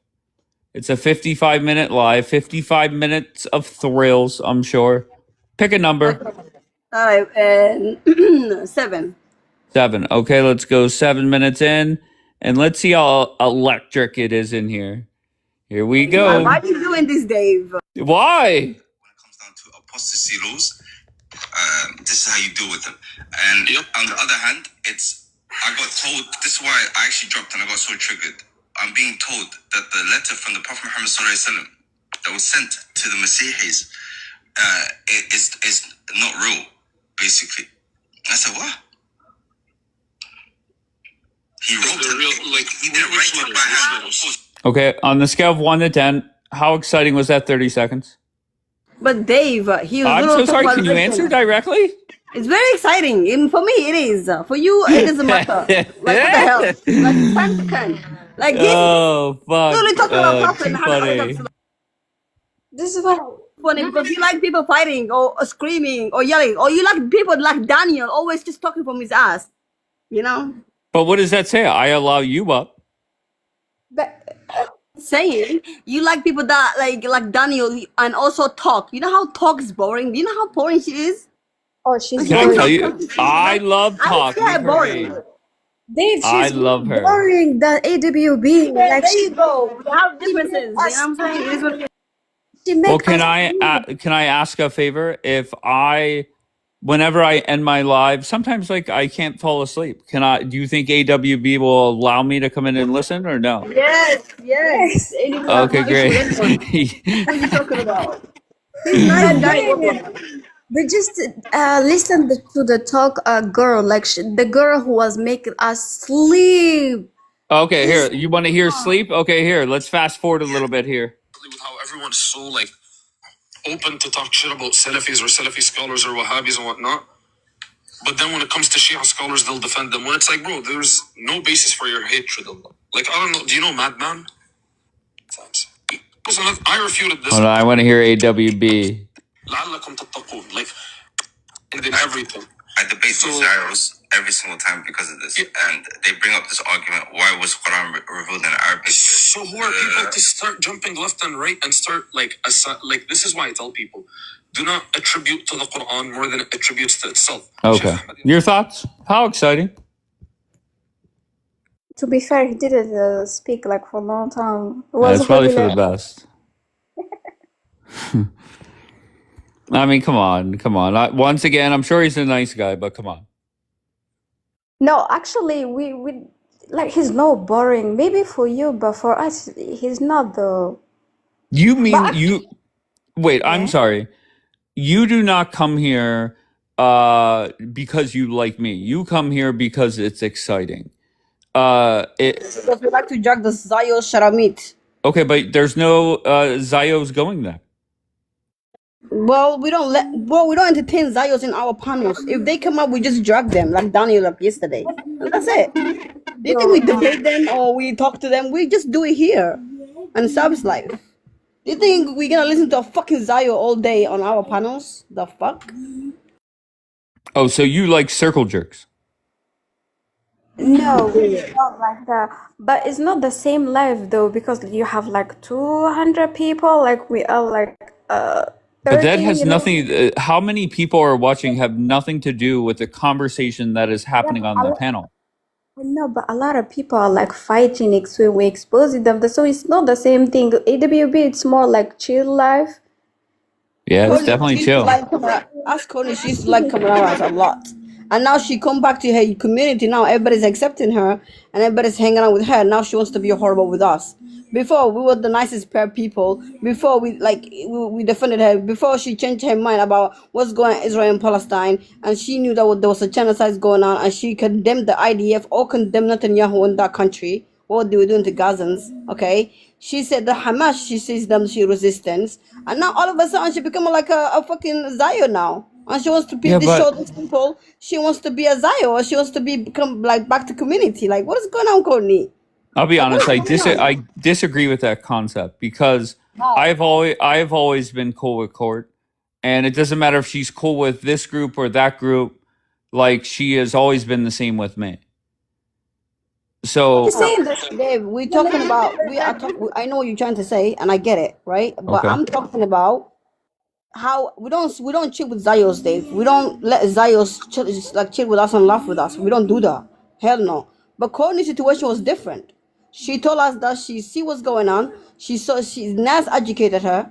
It's a 55-minute live, 55 minutes of thrills, I'm sure. Pick a number. All right, 7. 7. Okay, let's go 7 minutes in, and let's see how electric it is in here. Here we go. Why are you doing this, Dave? Why? Apostasy laws, this is how you deal with them. And on the other hand, it's I got told, this is why I actually dropped and I got so triggered. I'm being told that the letter from the Prophet Muhammad Sallallahu Alaihi Wasallam that was sent to the Masihis is not real, basically. I said, what? He wrote it, like, he didn't write it by hand. Okay, on the scale of 1 to 10, how exciting was that 30 seconds? But Dave, he was I'm so sorry, can you answer directly? It's very exciting. And for me, it is. For you, it doesn't matter. Like, what the hell? Like, time to can. Like, this. Oh, fuck. Literally talking about Prophet Too and how funny. this is what funny because you like people fighting or screaming or yelling, or you like people like Daniel always just talking from his ass, you know? But what does that say? I allow you up. But saying you like people that like Daniel and also talk. You know how talk is boring? Do you know how boring she is? Oh, she's Can I boring. tell you? I love talk. Yeah, Leave her boring. be. Dave, I she's love more her. boring than AWB. Yeah, Like there you go. We have differences. You know what I'm saying? It is what it is. she Well, make us can I ask a favor? Whenever I end my live, sometimes like I can't fall asleep. Do you think AWB will allow me to come in and listen or no? Yes. And you have Okay, no issue with anyone. great. What are you talking about? He's nice but guy. but just listen to the talk girl, like the girl who was making us sleep. Okay, here. You want to hear sleep? Okay, here. Let's fast forward a little bit here. With how everyone's so like open to talk shit about Salafis or Salafi scholars or Wahhabis and whatnot. But then when it comes to Shia scholars, they'll defend them. When it's like, bro, there's no basis for your hatred of them. Like, I don't know. Do you know Madman? Thanks. I refuted this. Hold on, I want to hear AWB. لعلكم تتقون. Like, and then everything. I debate those Zyros every single time because of this. And they bring up this argument, why was Quran revealed in Arabic? So who are people to start jumping left and right and start like this is why I tell people, do not attribute to the Quran more than it attributes to itself. Okay. Your thoughts? How exciting. To be fair, he didn't speak like for a long time. It That's was probably really for the best. I mean, come on. Once again, I'm sure he's a nice guy, but come on. No, actually, we like he's not boring. Maybe for you, but for us, he's not though. You mean But you? Wait, I'm sorry. You do not come here because you like me. You come here because it's exciting. Because we like to drag the Zayo Sharamit. Okay, but there's no Zayos going there. Well, we don't entertain Zayos in our panels. If they come up, we just drag them like Daniel up yesterday. And that's it. Do you think we debate them or we talk to them? We just do it here on Service Life. Do you think we're gonna listen to a fucking Zayo all day on our panels? The fuck? Oh, so you like circle jerks? no, it's not like that. But it's not the same live though because you have like 200 people. Like we are like But that 30. has You know? nothing. How many people are watching have nothing to do with the conversation that is happening on the panel. I know, but a lot of people are like fighting when we exposing them. So it's not the same thing. AWB, it's more like chill life. Yeah, it's definitely chill. Ask Connie, she used to like Kamaras a lot. And now she come back to her community. Now everybody's accepting her and everybody's hanging out with her. Now she wants to be horrible with us. Before we were the nicest pair of people. Before we defended her. Before she changed her mind about what's going on in Israel and Palestine, and she knew that there was a genocide going on, and she condemned the IDF or condemned Netanyahu in that country. What they were doing to Gazans, okay? She said the Hamas, she sees them, she resistance, and now all of a sudden she become like a fucking Zayo now, and she wants to be show these people. She wants to be a Zayo, or she wants to become like back to community. Like, what is going on, Courtney? I'll be honest. I disagree with that concept because I've always been cool with Court, and it doesn't matter if she's cool with this group or that group. Like she has always been the same with me. So Dave, we're talking about I know what you're trying to say, and I get it, right? But Okay. I'm talking about how we don't chill with Zayos, Dave. We don't let Zayos chill with us and laugh with us. We don't do that. Hell no. But Courtney's situation was different. She told us that she see what's going on. She saw Nas educated her.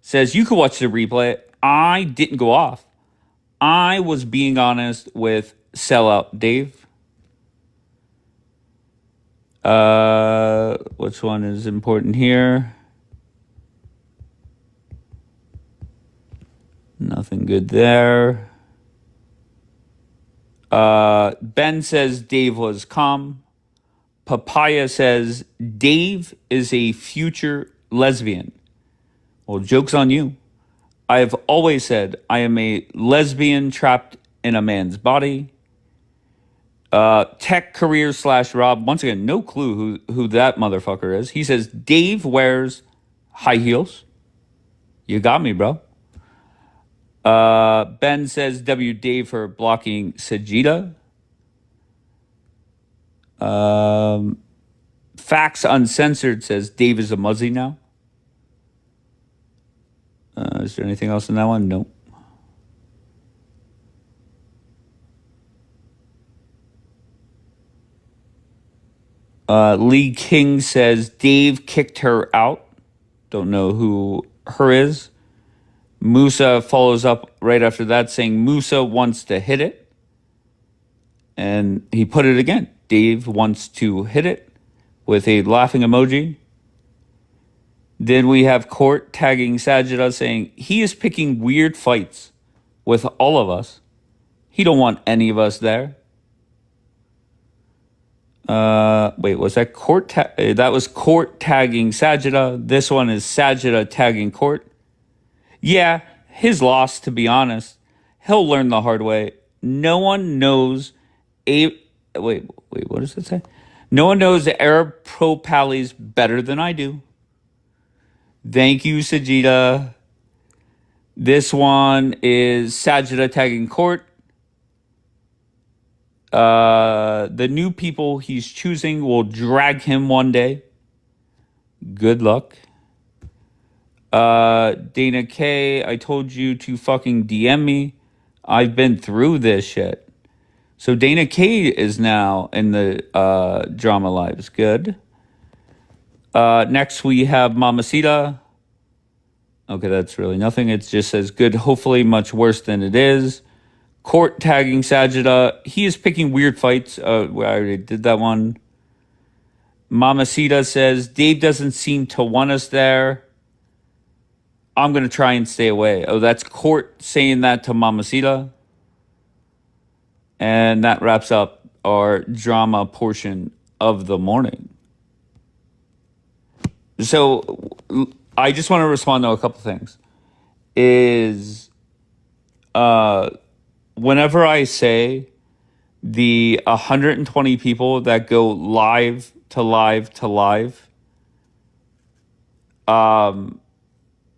says you could watch the replay. I didn't go off. I was being honest with sellout Dave. Which one is important here? Nothing good there. Ben says Dave was calm. Papaya says Dave is a future lesbian. Well, joke's on you. I have always said I am a lesbian trapped in a man's body. Tech career / Rob. Once again, no clue who that motherfucker is. He says Dave wears high heels. You got me, bro. Ben says W Dave for blocking Sajida. Facts Uncensored says Dave is a muzzy now. Is there anything else in that one? Nope. Lee King says Dave kicked her out. Don't know who her is. Musa follows up right after that saying Musa wants to hit it. And he put it again. Dave wants to hit it with a laughing emoji. Then we have Court tagging Sajida saying he is picking weird fights with all of us. He don't want any of us there. Wait, was that Court? That was Court tagging Sajida. This one is Sajida tagging Court. Yeah, his loss, to be honest. He'll learn the hard way. No one knows wait, what does it say? No one knows the Arab pro pallies better than I do. Thank you, Sajida. This one is Sajida tagging Court. The new people he's choosing will drag him one day. Good luck. Dana K, I told you to fucking DM me. I've been through this shit. So Dana K is now in the drama lives. Good. Next we have Mamacita. Okay, that's really nothing. It just says good, hopefully much worse than it is. Court tagging Sajida. He is picking weird fights. I already did that one. Mamacita says Dave doesn't seem to want us there. I'm going to try and stay away. Oh, that's Court saying that to Mamacita. And that wraps up our drama portion of the morning. So I just want to respond to a couple things. Whenever I say the 120 people that go live to live to live,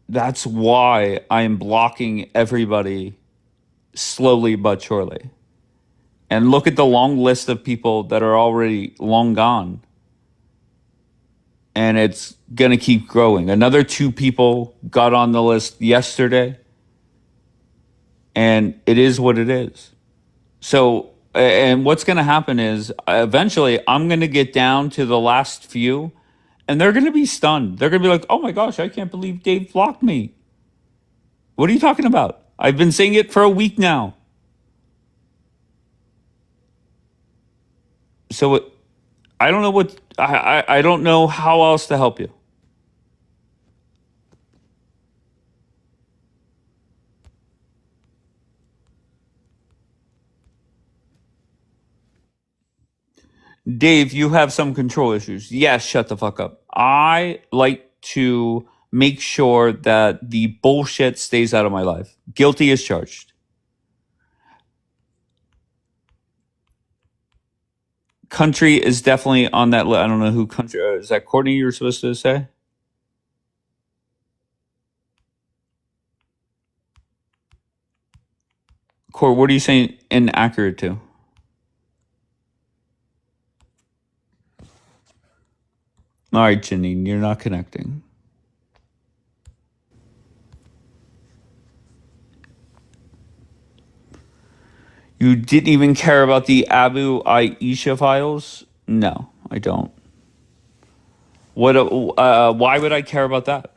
that's why I am blocking everybody slowly but surely. And look at the long list of people that are already long gone. And it's going to keep growing. Another 2 people got on the list yesterday. And it is what it is. So, and what's going to happen is eventually I'm going to get down to the last few and they're going to be stunned. They're going to be like, oh my gosh, I can't believe Dave blocked me. What are you talking about? I've been saying it for a week now. So I don't know what, I don't know how else to help you. Dave, you have some control issues. Yes, shut the fuck up. I like to make sure that the bullshit stays out of my life. Guilty as charged. Country is definitely on that list. I don't know who country is. That Courtney you were supposed to say? Court, what are you saying inaccurate to? All right, Janine, you're not connecting. You didn't even care about the Abu Aisha files? No, I don't. What? Why would I care about that?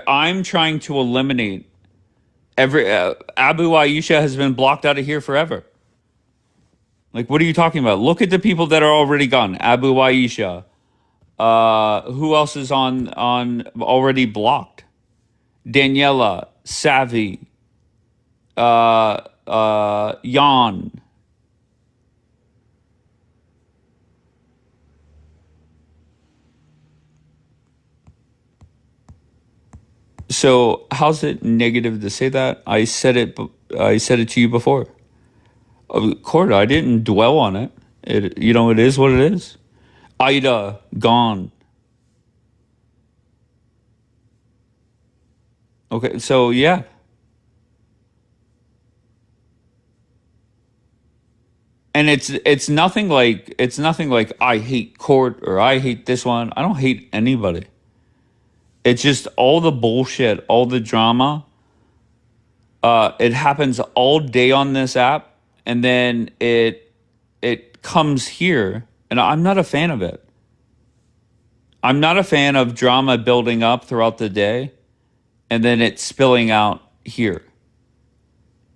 I'm trying to eliminate every Abu Aisha has been blocked out of here forever. Like, what are you talking about? Look at the people that are already gone. Abu Aisha. Who else is on already blocked? Daniela, Savvy, Jan. So how's it negative to say that? I said it. I said it to you before. Court, I didn't dwell on it. It is what it is. Ida gone. Okay, so yeah. And it's nothing like I hate court or I hate this one. I don't hate anybody. It's just all the bullshit, all the drama. It happens all day on this app, and then it comes here, and I'm not a fan of it. I'm not a fan of drama building up throughout the day, and then it spilling out here.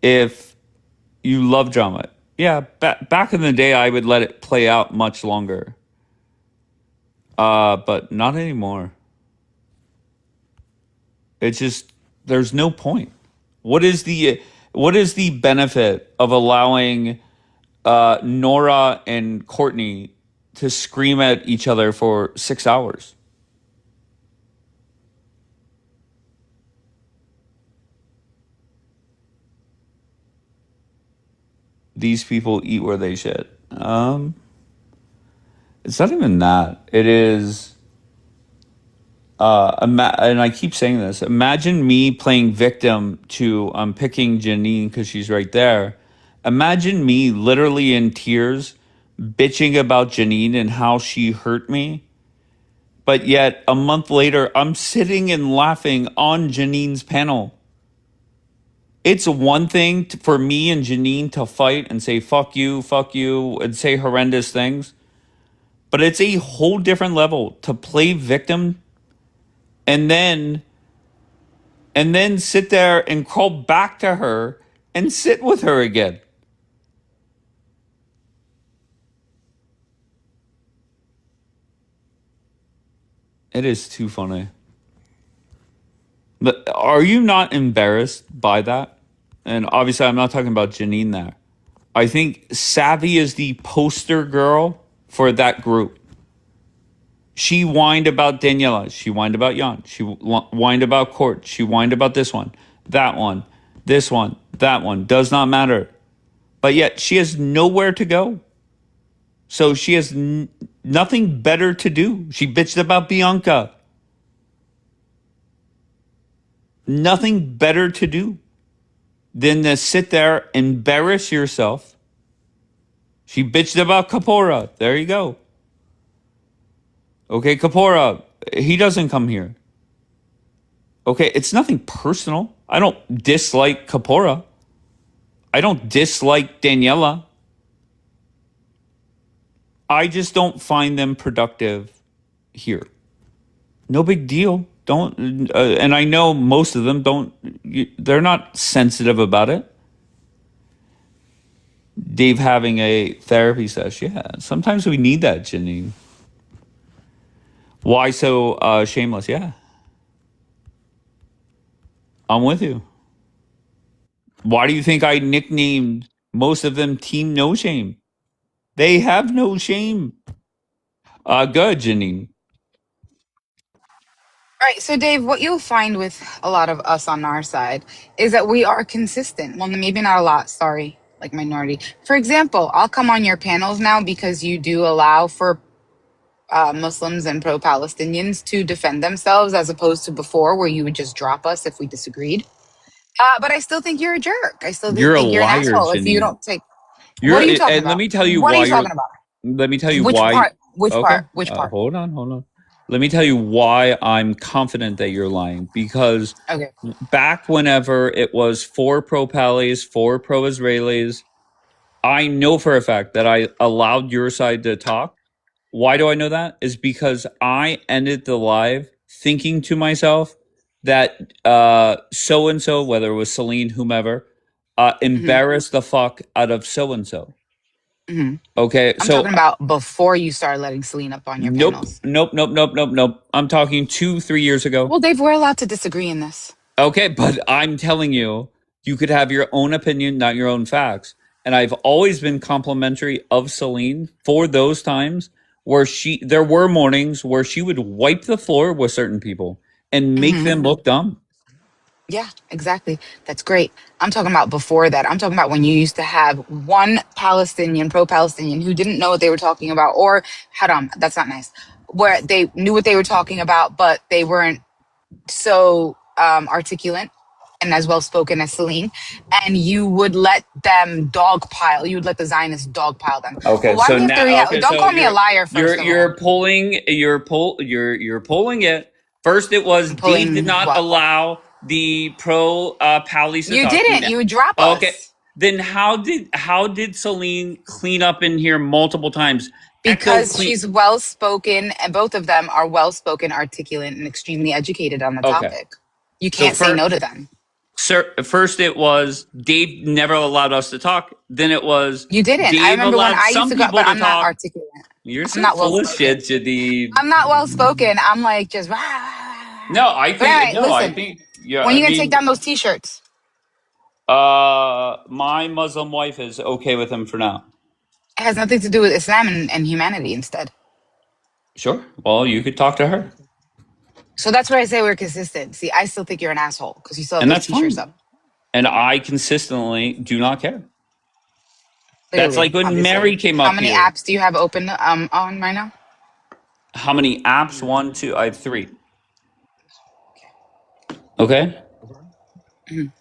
If you love drama, yeah, back in the day, I would let it play out much longer. But not anymore. It's just there's no point. What is the benefit of allowing Nora and Courtney to scream at each other for 6 hours? These people eat where they shit. It's not even that. It is. And I keep saying this. Imagine me playing victim to. I'm picking Janine because she's right there. Imagine me literally in tears, bitching about Janine and how she hurt me. But yet, a month later, I'm sitting and laughing on Janine's panel. It's one thing for me and Janine to fight and say, fuck you, and say horrendous things. But it's a whole different level to play victim and then sit there and crawl back to her and sit with her again. It is too funny. But are you not embarrassed by that? And obviously, I'm not talking about Janine there. I think Savvy is the poster girl for that group. She whined about Daniela. She whined about Jan. She whined about Court. She whined about this one, that one, this one, that one. Does not matter. But yet she has nowhere to go. So she has nothing better to do. She bitched about Bianca. Nothing better to do than to sit there, embarrass yourself. She bitched about Kapora. There you go. Okay, Kapora, he doesn't come here. Okay, it's nothing personal. I don't dislike Kapora. I don't dislike Daniela. I just don't find them productive here. No big deal. Don't, and I know most of them don't, they're not sensitive about it. Dave having a therapy session. Yeah, sometimes we need that, Janine. Why so shameless? Yeah. I'm with you. Why do you think I nicknamed most of them Team No Shame? They have no shame. Good, Janine. Right. So, Dave, what you'll find with a lot of us on our side is that we are consistent. Well, maybe not a lot. Sorry, like minority. For example, I'll come on your panels now because you do allow for Muslims and pro-Palestinians to defend themselves, as opposed to before, where you would just drop us if we disagreed. But I still think you're a jerk. I still You're a think you're an liar, asshole if you Janine. don't take. What are you talking And let about? me tell you What are why you talking about? let me tell you Which why. part? Which Okay. part? Which part? Hold on. Let me tell you why I'm confident that you're lying. Because Okay. back whenever it was for pro-Pallies, for pro-Israelis, I know for a fact that I allowed your side to talk. Why do I know that? Is because I ended the live thinking to myself that so-and-so, whether it was Celine, whomever, embarrassed the fuck out of so-and-so. hmm Okay, I'm so talking about before you started letting Celine up on your panels. nope. I'm talking 2-3 years ago. Well, Dave, we're allowed to disagree in this. Okay, but I'm telling you, you could have your own opinion, not your own facts. And I've always been complimentary of Celine for those times where there were mornings where she would wipe the floor with certain people and make them look dumb. Yeah, exactly. That's great. I'm talking about before that. I'm talking about when you used to have one Palestinian, pro-Palestinian, who didn't know what they were talking about, or haram. That's not nice. Where they knew what they were talking about, but they weren't so articulate and as well spoken as Celine, and you would let them dogpile. You would let the Zionists dogpile them. Well, Okay, why do so we have to now, Don't call me a liar, first of all. you're pulling it. First, it was I'm Dave did pulling not what? allow the pro Pallies to You talk. didn't. You would drop Okay, us. then how did Celine clean up in here multiple times? Echo Because clean. she's well spoken, and both of them are well spoken, articulate, and extremely educated on the Okay, topic. You so can't say first, no to them. first it was Dave never allowed us to talk. Then it was You didn't. I Dave remember when allowed I used some to go, people but to I'm not talk. articulate. You're I'm so not well full of spoken. shit, Jadid. I'm not well spoken. I'm like just rah, rah, rah. No, I But think anyway, no, I listen. think yeah. When I you gonna take mean, down those t-shirts? my Muslim wife is okay with him for now. It has nothing to do with Islam and humanity instead. Sure. Well, you could talk to her, So that's where I say we're consistent. See, I still think you're an asshole because you still have and those that's t-shirts fine. up. And I consistently do not care. That's Clearly, like when obviously. Mary came How up many here. apps do you have open on right now? How many apps? One, two. I have three. Okay. Mhm.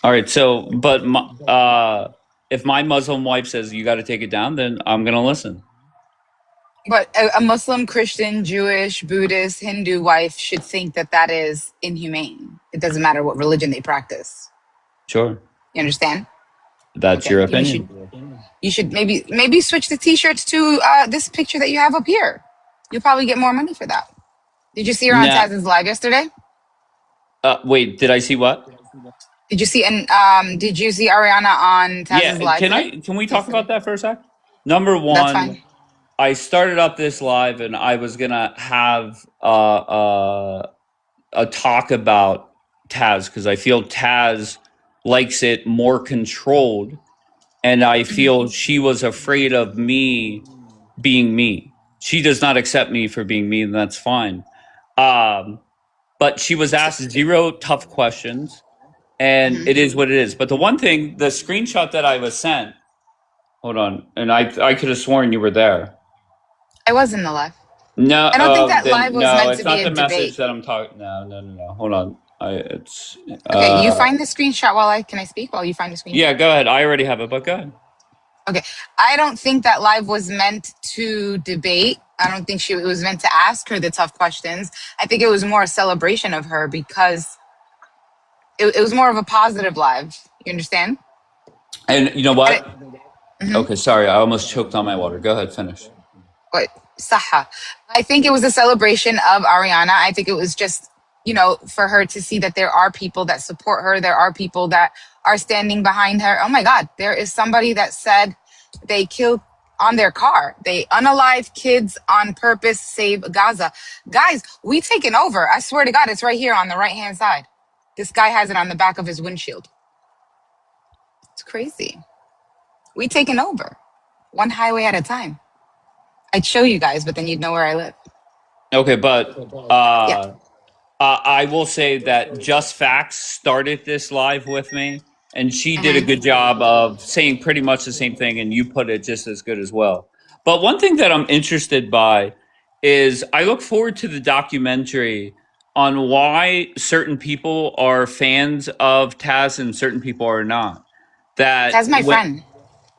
All right. So, but if my Muslim wife says you got to take it down, then I'm gonna listen. But a Muslim, Christian, Jewish, Buddhist, Hindu wife should think that that is inhumane. It doesn't matter what religion they practice. Sure. You understand? That's your Okay. opinion. You should maybe switch the t-shirts to this picture that you have up here. You'll probably get more money for that. Did you see her on Nah. Taz's live yesterday? Wait. Did I see what? Did you see did you see Ariana on Taz's Yeah. live today? Can we talk Yesterday? about that for a sec? Number That's one, fine. I started up this live and I was gonna have a talk about Taz because I feel Taz likes it more controlled, and I feel she was afraid of me being me. She does not accept me for being me, and that's fine. But she was asked zero tough questions, and Mhm. it is what it is. But the one thing, the screenshot that I was sent, hold on, and I could have sworn you were there. I was in the live. No, I don't think that live then was no, meant to it's be not a the debate. message that I'm talking. No. Hold on. It's Okay, you find the screenshot can I speak while you find the screenshot? yeah. Go ahead. I already have it, but go ahead. Okay. I don't think that live was meant to debate. I don't think it was meant to ask her the tough questions. I think it was more a celebration of her because it was more of a positive live. You understand? And you know And it, what? mhm. Okay, sorry, I almost choked on my water. Go ahead, finish. But Saha. I think it was a celebration of Ariana. I think it was just, for her to see that there are people that support her. There are people that are standing behind her. Oh my God, there is somebody that said they killed on their car. They unalive kids on purpose, save Gaza. Guys, we taken over. I swear to God, it's right here on the right hand side. This guy has it on the back of his windshield. It's crazy. We taken over. One highway at a time. I'd show you guys, but then you'd know where I live. Okay, but Yeah. I will say that Just Facts started this live with me, and she did a Mhm. good job of saying pretty much the same thing, and you put it just as good as well. But one thing that I'm interested by is I look forward to the documentary on why certain people are fans of Taz and certain people are not. That That's my when friend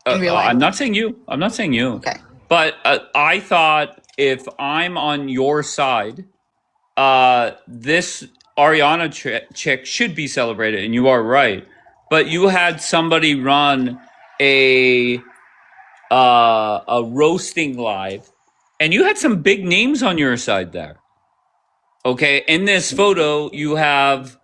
in real life. I'm not saying you. I'm not saying you. Okay. But I thought if I'm on your side, this Ariana chick should be celebrated, and you are right. But you had somebody run a roasting live, and you had some big names on your side there. Okay, in this photo, you have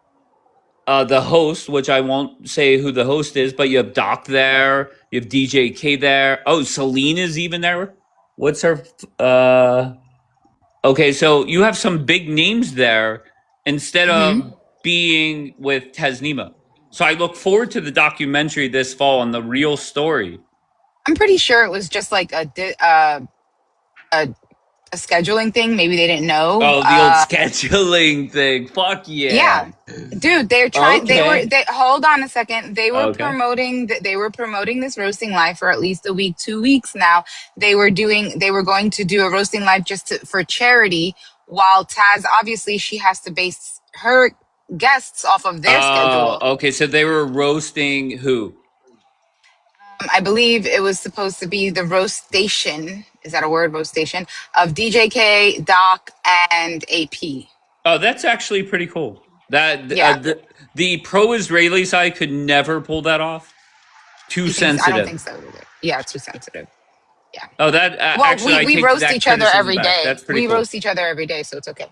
the host, which I won't say who the host is, but you have Doc there, you have DJ K there. Oh, Celine is even there. What's her? Okay, so you have some big names there instead Hmm. of being with Tasnima. So I look forward to the documentary this fall on the real story. I'm pretty sure it was just like a a scheduling thing. Maybe they didn't know. Oh, the old scheduling thing. Fuck Yeah, dude, they're trying. Okay. They hold on a second. They were Okay. promoting. They were promoting this roasting live for at least a week, 2 weeks now. They were going to do a roasting live for charity. While Taz, obviously, she has to base her guests off of their schedule. Okay. So they were roasting who? I believe it was supposed to be the roast station. Is that a word? Roast station of DJK, Doc, and AP. Oh, that's actually pretty cool. That Yeah. the pro-Israeli side could never pull that off. Too sensitive. I don't think so either. Yeah, it's too sensitive. Yeah. Oh, that Well, actually, I we take roast that each other criticism every back. day. That's pretty We cool. roast each other every day, so it's okay.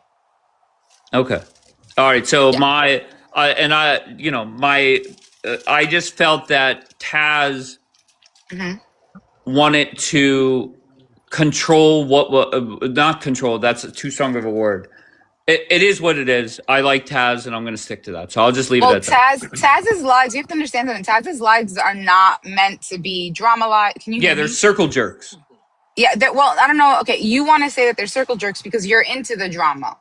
Okay. All right. So Yeah. I just felt that Taz wanted to control not control. That's too strong of a word. It is what it is. I like Taz, and I'm going to stick to that. So I'll just leave it at that. Taz's lives, you have to understand that Taz's lives are not meant to be drama live. Can you hear they're me? circle jerks. Yeah, well, I don't know. Okay, you want to say that they're circle jerks because you're into the drama.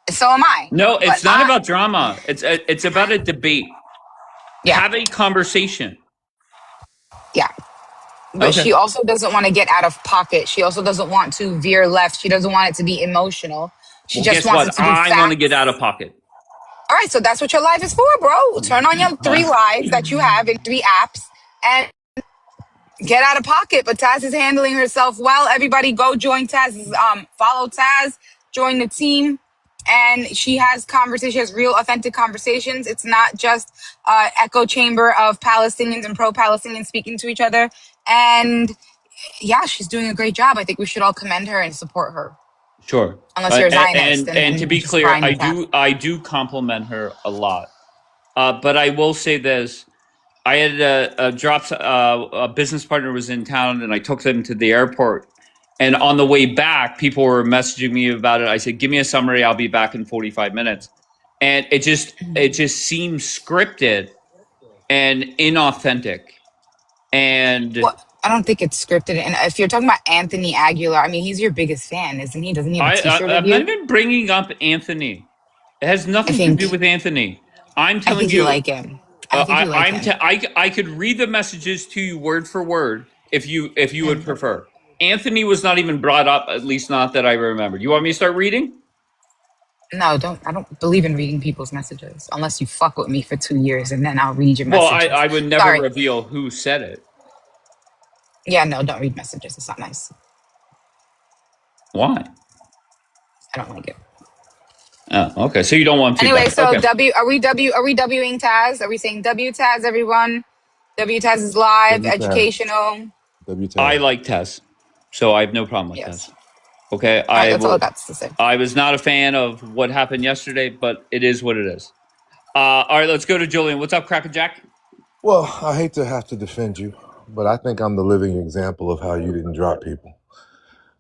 So am I. No, it's not about drama. It's about a debate. Yeah. Have a conversation. Yeah. But Okay. she also doesn't want to get out of pocket. She also doesn't want to veer left. She doesn't want it to be emotional. She just wants it to be I facts. want to get out of pocket. All right, so that's what your life is for, bro. Turn on your 3 lives that you have in 3 apps and get out of pocket. But Taz is handling herself well. Everybody go join Taz's, follow Taz, join the team. And she has real authentic conversations. It's not just echo chamber of Palestinians and pro-Palestinians speaking to each other. And yeah, she's doing a great job. I think we should all commend her and support her. Sure. Unless you're a Zionist. And to be just clear, crying in the I do compliment her a lot. But I will say this. I had a business partner was in town, and I took them to the airport. And on the way back, people were messaging me about it. I said, give me a summary. I'll be back in 45 minutes. And it just seems scripted and inauthentic. And well, I don't think it's scripted. And if you're talking about Anthony Aguilar, I mean, he's your biggest fan, isn't he? Doesn't he have a t-shirt of you? I'm not even bringing up Anthony. It has nothing to do with Anthony. I'm telling I think you like him. I think you like him. I could read the messages to you word for word if you would prefer. Anthony was not even brought up, at least not that I remember. You want me to start reading? No, I don't believe in reading people's messages unless you fuck with me for 2 years and then I'll read your messages. Well, I would never reveal who said it. Yeah, no, don't read messages. It's not nice. Why? I don't like it. Oh, okay. So you don't want feedback. Anyway, so okay. Are we Wing Taz? Are we saying W Taz, everyone? W Taz is live, educational. W Taz. I like Taz, so I have no problem with Taz. Okay, that's all I got to say. I was not a fan of what happened yesterday, but it is what it is. All right, let's go to Julian. What's up, Cracker Jack? Well, I hate to have to defend you, but I think I'm the living example of how you didn't drop people.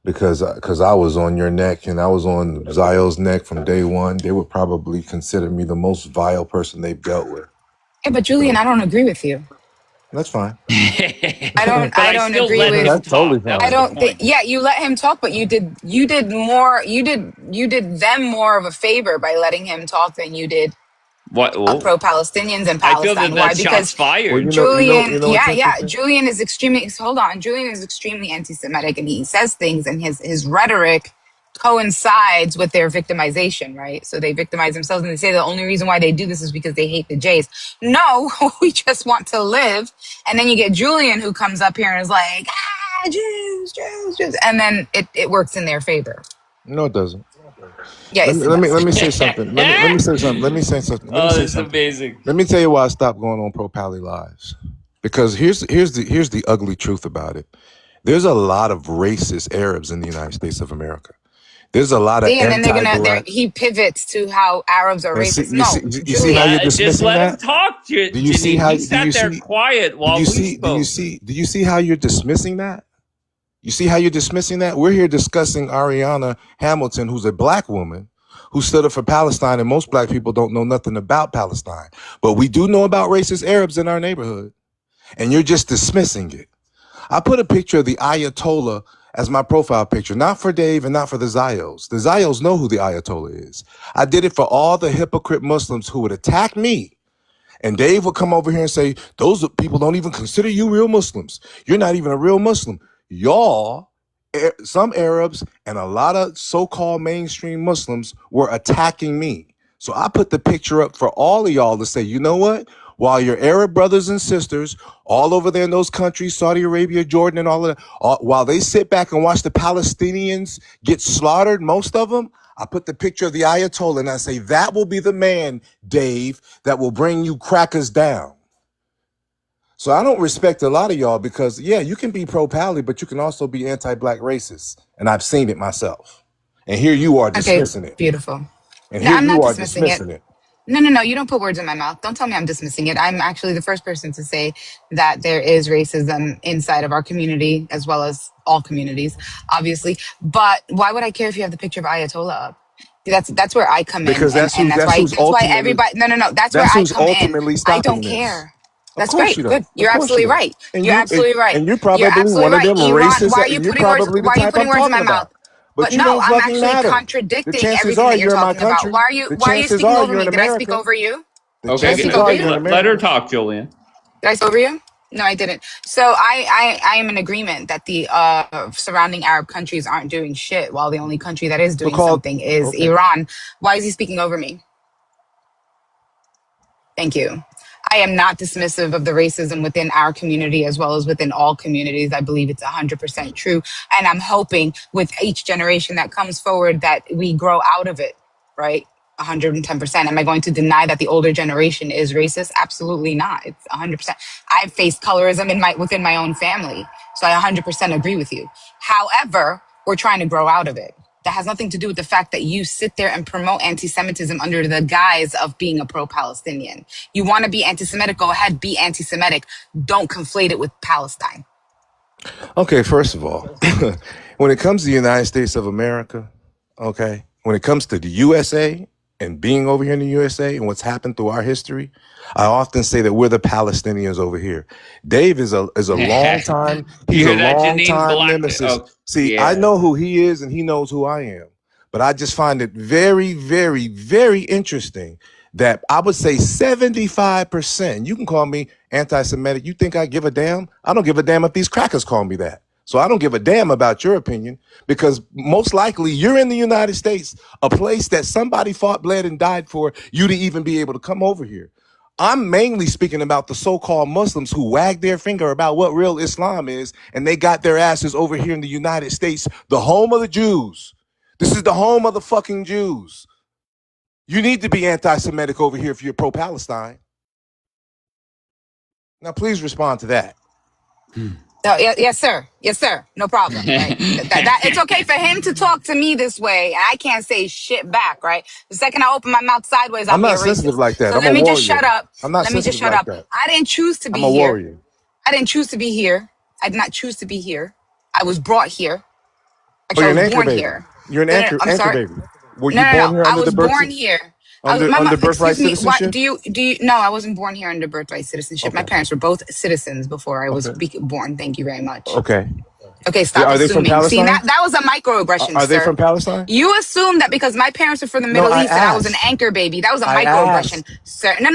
Because I was on your neck and I was on Zio's neck from day one. They would probably consider me the most vile person they've dealt with. Yeah, but Julian, I don't agree with you. That's fine. I don't agree with. That's totally fine. I don't think. Yeah, you let him talk, but you did them more of a favor by letting him talk than you did pro-Palestinians and Palestine. I feel that Why? that's Because shots fired. Well, Julian, Julian is extremely. Hold on, Julian is extremely anti-Semitic, and he says things, and his rhetoric coincides with their victimization, right? So they victimize themselves, and they say the only reason why they do this is because they hate the Jays. No, we just want to live. And then you get Julian who comes up here and is like, Jews, and then it works in their favor. No, it doesn't. Yeah, let me say something. Let me say something. Oh, this is amazing. Let me tell you why I stopped going on Pro Pally Lives. Because here's the ugly truth about it. There's a lot of racist Arabs in the United States of America. There's a lot of and then he pivots to how Arabs are racist. You see how you're dismissing just let that? him talk. Do you see how he sat there quiet while we spoke? Do you see how you're dismissing that? You see how you're dismissing that? We're here discussing Ariana Hamilton, who's a black woman who stood up for Palestine, and most black people don't know nothing about Palestine. But we do know about racist Arabs in our neighborhood, and you're just dismissing it. I put a picture of the Ayatollah as my profile picture, not for Dave and not for the Zayos. The Zayos know who the Ayatollah is. I did it for all the hypocrite Muslims who would attack me. And Dave would come over here and say, those people don't even consider you real Muslims. You're not even a real Muslim. Y'all, some Arabs and a lot of so-called mainstream Muslims were attacking me. So I put the picture up for all of y'all to say, you know what? While your Arab brothers and sisters all over there in those countries, Saudi Arabia, Jordan, and all of that, while they sit back and watch the Palestinians get slaughtered, most of them, I put the picture of the Ayatollah and I say, that will be the man, Dave, that will bring you crackers down. So I don't respect a lot of y'all because, yeah, you can be pro-Pally, but you can also be anti-black racist. And I've seen it myself. And here you are dismissing it. Beautiful. And No, here I'm you not are dismissing dismissing it. it. No. You don't put words in my mouth. Don't tell me I'm dismissing it. I'm actually the first person to say that there is racism inside of our community as well as all communities, obviously. But why would I care if you have the picture of Ayatollah up? That's where I come in, Because and that's why everybody. No. That's where I who's come in. ultimately I stopping don't this. care. Of That's course great. you Good. don't. Of You're course you absolutely don't. right. And You're absolutely right. and you're You're probably absolutely one of right. them Iran. racists. Why are you You're putting words? probably the Why are you type putting I'm words in my talking mouth? about. But you No, don't I'm fucking actually matter. The contradicting chances everything are that you're you're in my talking about. country. Why The are you chances speaking are over you're in me? Did I speak America. over you? The Okay, Did I chances speak over are you? you're in let her America. talk, Julian. Did I speak over you? No, I didn't. So I am in agreement that the surrounding Arab countries aren't doing shit, while the only country that is So doing called, something is okay. Iran. Why is he speaking over me? Thank you. I am not dismissive of the racism within our community as well as within all communities. I believe it's 100% true. And I'm hoping with each generation that comes forward that we grow out of it, right? 110%. Am I going to deny that the older generation is racist? Absolutely not. It's 100%. I've faced colorism within my own family. So I 100% agree with you. However, we're trying to grow out of it. That has nothing to do with the fact that you sit there and promote anti-Semitism under the guise of being a pro-Palestinian. You want to be anti-Semitic, go ahead, be anti-Semitic. Don't conflate it with Palestine. Okay, first of all, when it comes to the United States of America, okay, when it comes to the USA and being over here in the USA and what's happened through our history, I often say that we're the Palestinians over here. Dave is a long time, You he's a hear that, long Janine? time Black. nemesis. Oh, See, I yeah. know who he is and he knows who I am. But I just find it very, very, very interesting that I would say 75%, you can call me anti-Semitic. You think I give a damn? I don't give a damn if these crackers call me that. So I don't give a damn about your opinion because most likely you're in the United States, a place that somebody fought, bled, and died for you to even be able to come over here. I'm mainly speaking about the so-called Muslims who wag their finger about what real Islam is, and they got their asses over here in the United States, the home of the Jews. This is the home of the fucking Jews. You need to be anti-Semitic over here if you're pro-Palestine. Now, please respond to that. Oh, yes, sir. Yes, sir. No problem. Right. It's okay for him to talk to me this way. And I can't say shit back. Right. The second I open my mouth sideways, I'll I'm be a not sensitive racist. like that. So I'm let a me just warrior. shut up. I'm not Let me just sensitive shut like up. that. I didn't choose to be I'm a here. warrior. I didn't choose to be here. I did not choose to be here. I was brought here. Oh, Actually, I you're an was anchor born baby. here. You're an No. I'm anchor sorry. baby. Were No, you no, born no. here I under the was born here. under birthright Excuse me. What citizenship? do you? No, I wasn't born here under birthright citizenship. My Okay. parents were both citizens before I was Okay. born. Thank you very much. Okay. Okay, stop Are they from assuming. See, Palestine? that was a microaggression, Are they sir. from Palestine? You assume that because my parents are from the No, Middle I East and I was an asked. anchor baby. That was a I microaggression, asked. sir. No.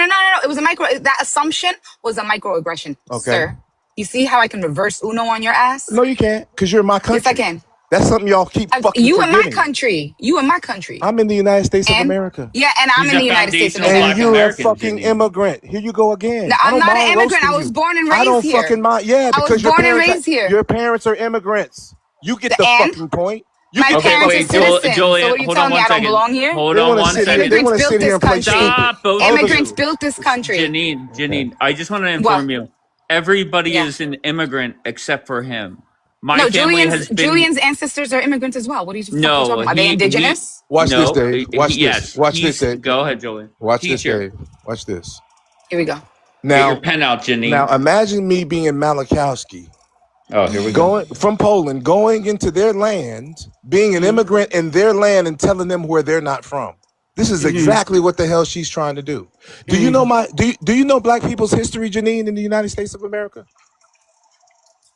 It was a that assumption was a microaggression, Okay. sir. You see how I can reverse Uno on your ass? No, you can't, because you're in my Yes, I country. can. That's something y'all keep fucking You in my forgetting. country. You in my country. I'm in the United States of And America. yeah, and I'm He's in a the United States of foundational And Black America. you're a American, fucking Janine. immigrant. Here you go again. No, I I'm don't not an mind immigrant. roasting I was you. born and I raised don't here. fucking mind. Yeah, I was because born and raised here. your parents are immigrants. You get the And fucking point. You my get the Okay, parents are fucking wait, point. citizens. So Julian, what are you hold on telling me? one I don't second. belong here? Hold They on want to one sit here. second. They want Immigrants to built sit here this and play country. stupid. Stop, both All of of us. Immigrants you. built this country. Okay. Janine, I just want to Well, inform you. Everybody yeah. is an immigrant except for him. My No, family Julian's has been Julian's ancestors are immigrants as well. What are you fuck you no. talking about? Are they He indigenous? Watch this, no. Dave. Watch this. Yes, Watch this, he's. Dave. Go ahead, Julian. Watch this, Teacher, Dave. Watch this. Here we go. get your Now, pen out, Janine. imagine me being Malachowski, Oh, here we go. going from Poland, going into their land, being an immigrant in their land, and telling them where they're not from. This is exactly what the hell she's trying to do. Do you know do you know Black people's history, Janine, in the United States of America?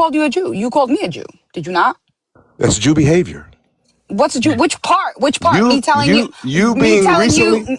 called you a Jew? You called me a Jew. Did you not? That's Jew behavior. What's a Jew? Which part? Which part? You Me telling you. you Me being telling recently you.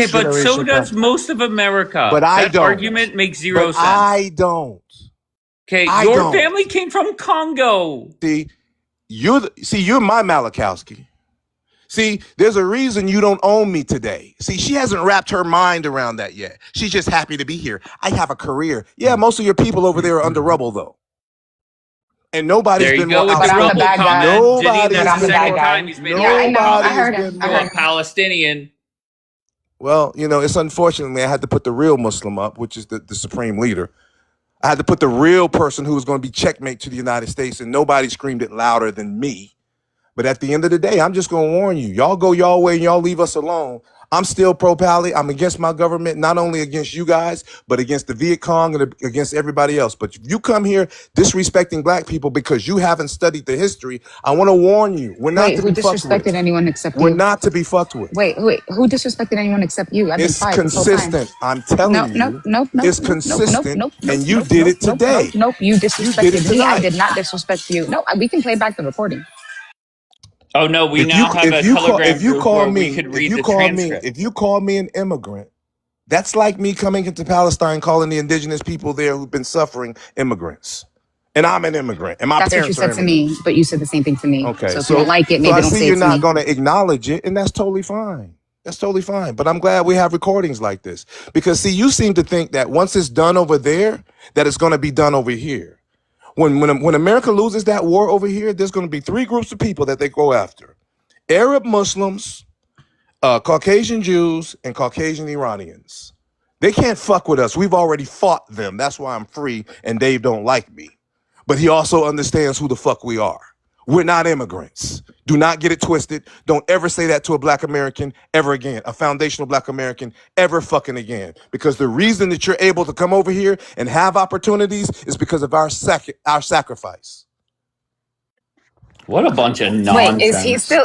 Okay, but so generation does come. most of America. But I That don't. argument makes zero But sense. I don't. Okay, I your don't. family came from Congo. See, you're my Malakowski. See, there's a reason you don't own me today. See, she hasn't wrapped her mind around that yet. She's just happy to be here. I have a career. Yeah, most of your people over there are under rubble, though. And nobody's There you been go more with the I'm the rubble bad guy. comment. Diddy, Nobody But that's has I'm the the been bad second more. guy. time he's made a Yeah, I know. comment I Nobody has heard him. been I to heard a more. him. Palestinian. Well, it's unfortunately I had to put the real Muslim up, which is the supreme leader. I had to put the real person who was going to be checkmate to the United States, and nobody screamed it louder than me. But at the end of the day, I'm just going to warn you. Y'all go y'all way and y'all leave us alone. I'm still pro-Pally. I'm against my government, not only against you guys, but against the Viet Cong and against everybody else. But if you come here disrespecting black people because you haven't studied the history, I want to warn you, we're not Wait, to who be fucked disrespected with. anyone except We're you? not to be fucked with. Wait, who disrespected anyone except you? I've been It's quiet this whole time. consistent. I'm telling you, it's consistent, and you Nope, did it today. you You did it disrespected me. I tonight. did not disrespect you. No, we can play back the recording. Oh no, we now have a Telegram group where we could read the transcript. If you call me an immigrant, that's like me coming into Palestine calling the indigenous people there who've been suffering immigrants. And I'm an immigrant, and my That's what you parents are said to immigrants. me, but you said the same thing to me. Okay, So if you don't like it, maybe I don't see say you're it to not me. going to acknowledge it, and that's totally fine. That's totally fine. But I'm glad we have recordings like this because see, you seem to think that once it's done over there, that it's going to be done over here. When America loses that war over here, there's going to be three groups of people that they go after: Arab Muslims, Caucasian Jews, and Caucasian Iranians. They can't fuck with us. We've already fought them. That's why I'm free and Dave don't like me. But he also understands who the fuck we are. We're not immigrants. Do not get it twisted. Don't ever say that to a black American ever again, a foundational black American ever fucking again. Because the reason that you're able to come over here and have opportunities is because of our sacrifice. What a bunch of Wait, nonsense.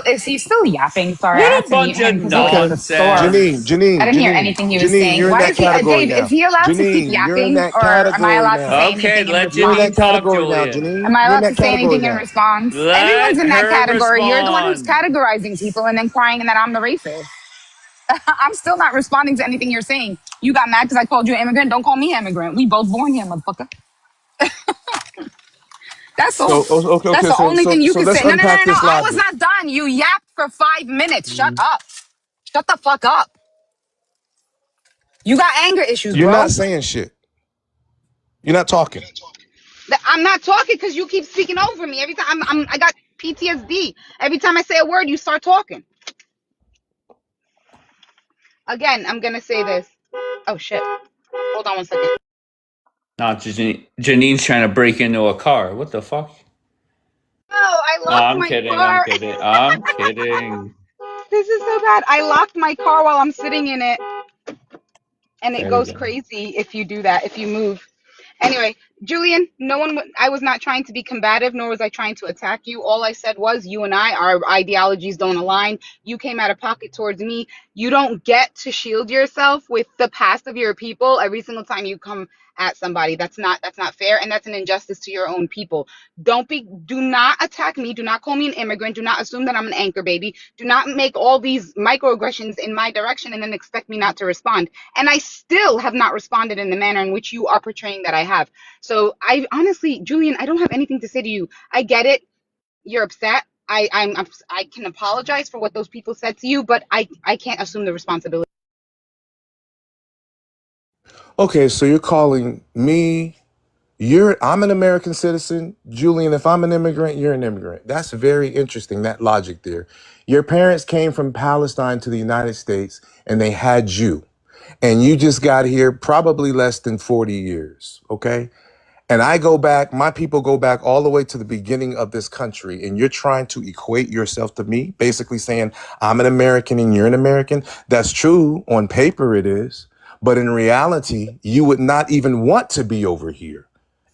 is he still yapping, What a Thorax? bunch of Because he was at the store. Janine, I didn't hear anything he was saying. you're in Why that is he, category Dave? now. Is he allowed to keep Janine, you're in yapping, that or am I category allowed to now. say Okay, anything in let You're in that Janine response? talk, category now, Julian. Janine. Am I You're in allowed to that say category anything in now. response? Let Everyone's in that her category. You're the one who's respond. categorizing people and then crying that I'm the racist. I'm still not responding to anything you're saying. You got mad because I called you an immigrant. Don't call me an immigrant. We both born here, motherfucker. That's all. That's the only thing you So can let's say. No. unpack this I was logic. not done. You yapped for 5 minutes. Shut up. Shut the fuck up. You got anger issues, You're bro. not saying shit. You're not talking. I'm not talking because you keep speaking over me. Every time I got PTSD. Every time I say a word, you start talking. Again, I'm gonna say this. Oh shit. Hold on 1 second. Not Janine's trying to break into a car. What the fuck? Oh, I No, locked I'm my kidding. I'm car. kidding. I'm kidding. This is so bad. I locked my car while I'm sitting in it, and it There you goes go. crazy if you do that, if you move. Anyway, Julian, I was not trying to be combative, nor was I trying to attack you. All I said was you and our ideologies don't align. You came out of pocket towards me. You don't get to shield yourself with the past of your people every single time you come at somebody. That's not fair, and that's an injustice to your own people. Do not attack me. Do not call me an immigrant. Do not assume that I'm an anchor baby. Do not make all these microaggressions in my direction and then expect me not to respond. And I still have not responded in the manner in which you are portraying that I have. So I honestly, Julian, I don't have anything to say to you. I get it. You're upset. I can apologize for what those people said to you, but I can't assume the responsibility. Okay, so you're calling me. I'm an American citizen. Julian, if I'm an immigrant, you're an immigrant. That's very interesting, that logic there. Your parents came from Palestine to the United States and they had you. And you just got here probably less than 40 years, okay? And I go back, my people go back all the way to the beginning of this country, and you're trying to equate yourself to me, basically saying I'm an American and you're an American. That's true. On paper it is. But in reality, you would not even want to be over here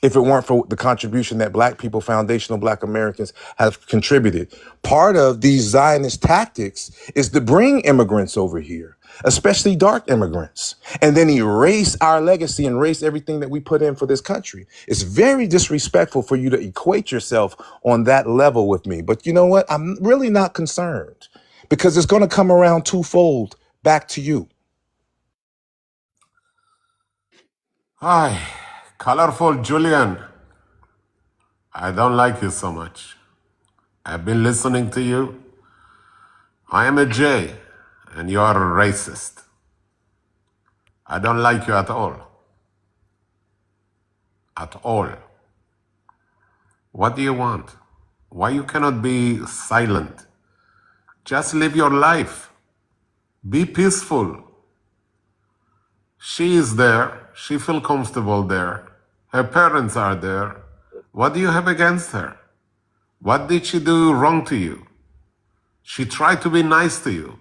if it weren't for the contribution that black people, foundational black Americans, have contributed. Part of these Zionist tactics is to bring immigrants over here, especially dark immigrants, and then erase our legacy and erase everything that we put in for this country. It's very disrespectful for you to equate yourself on that level with me. But you know what? I'm really not concerned because it's going to come around twofold back to you. Hi, colorful Julian. I don't like you so much. I've been listening to you. I am a J, and you are a racist. I don't like you at all. At all. What do you want? Why you cannot be silent? Just live your life. Be peaceful. She is there. She feels comfortable there. Her parents are there. What do you have against her? What did she do wrong to you? She tried to be nice to you.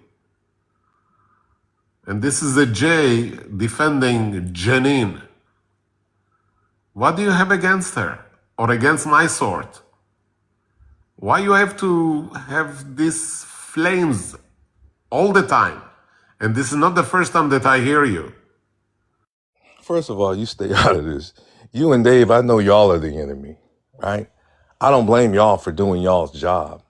And this is a Jay defending Janine. What do you have against her? Or against my sort? Why you have to have these flames all the time? And this is not the first time that I hear you. First of all, you stay out of this. You and Dave, I know y'all are the enemy, right? I don't blame y'all for doing y'all's job.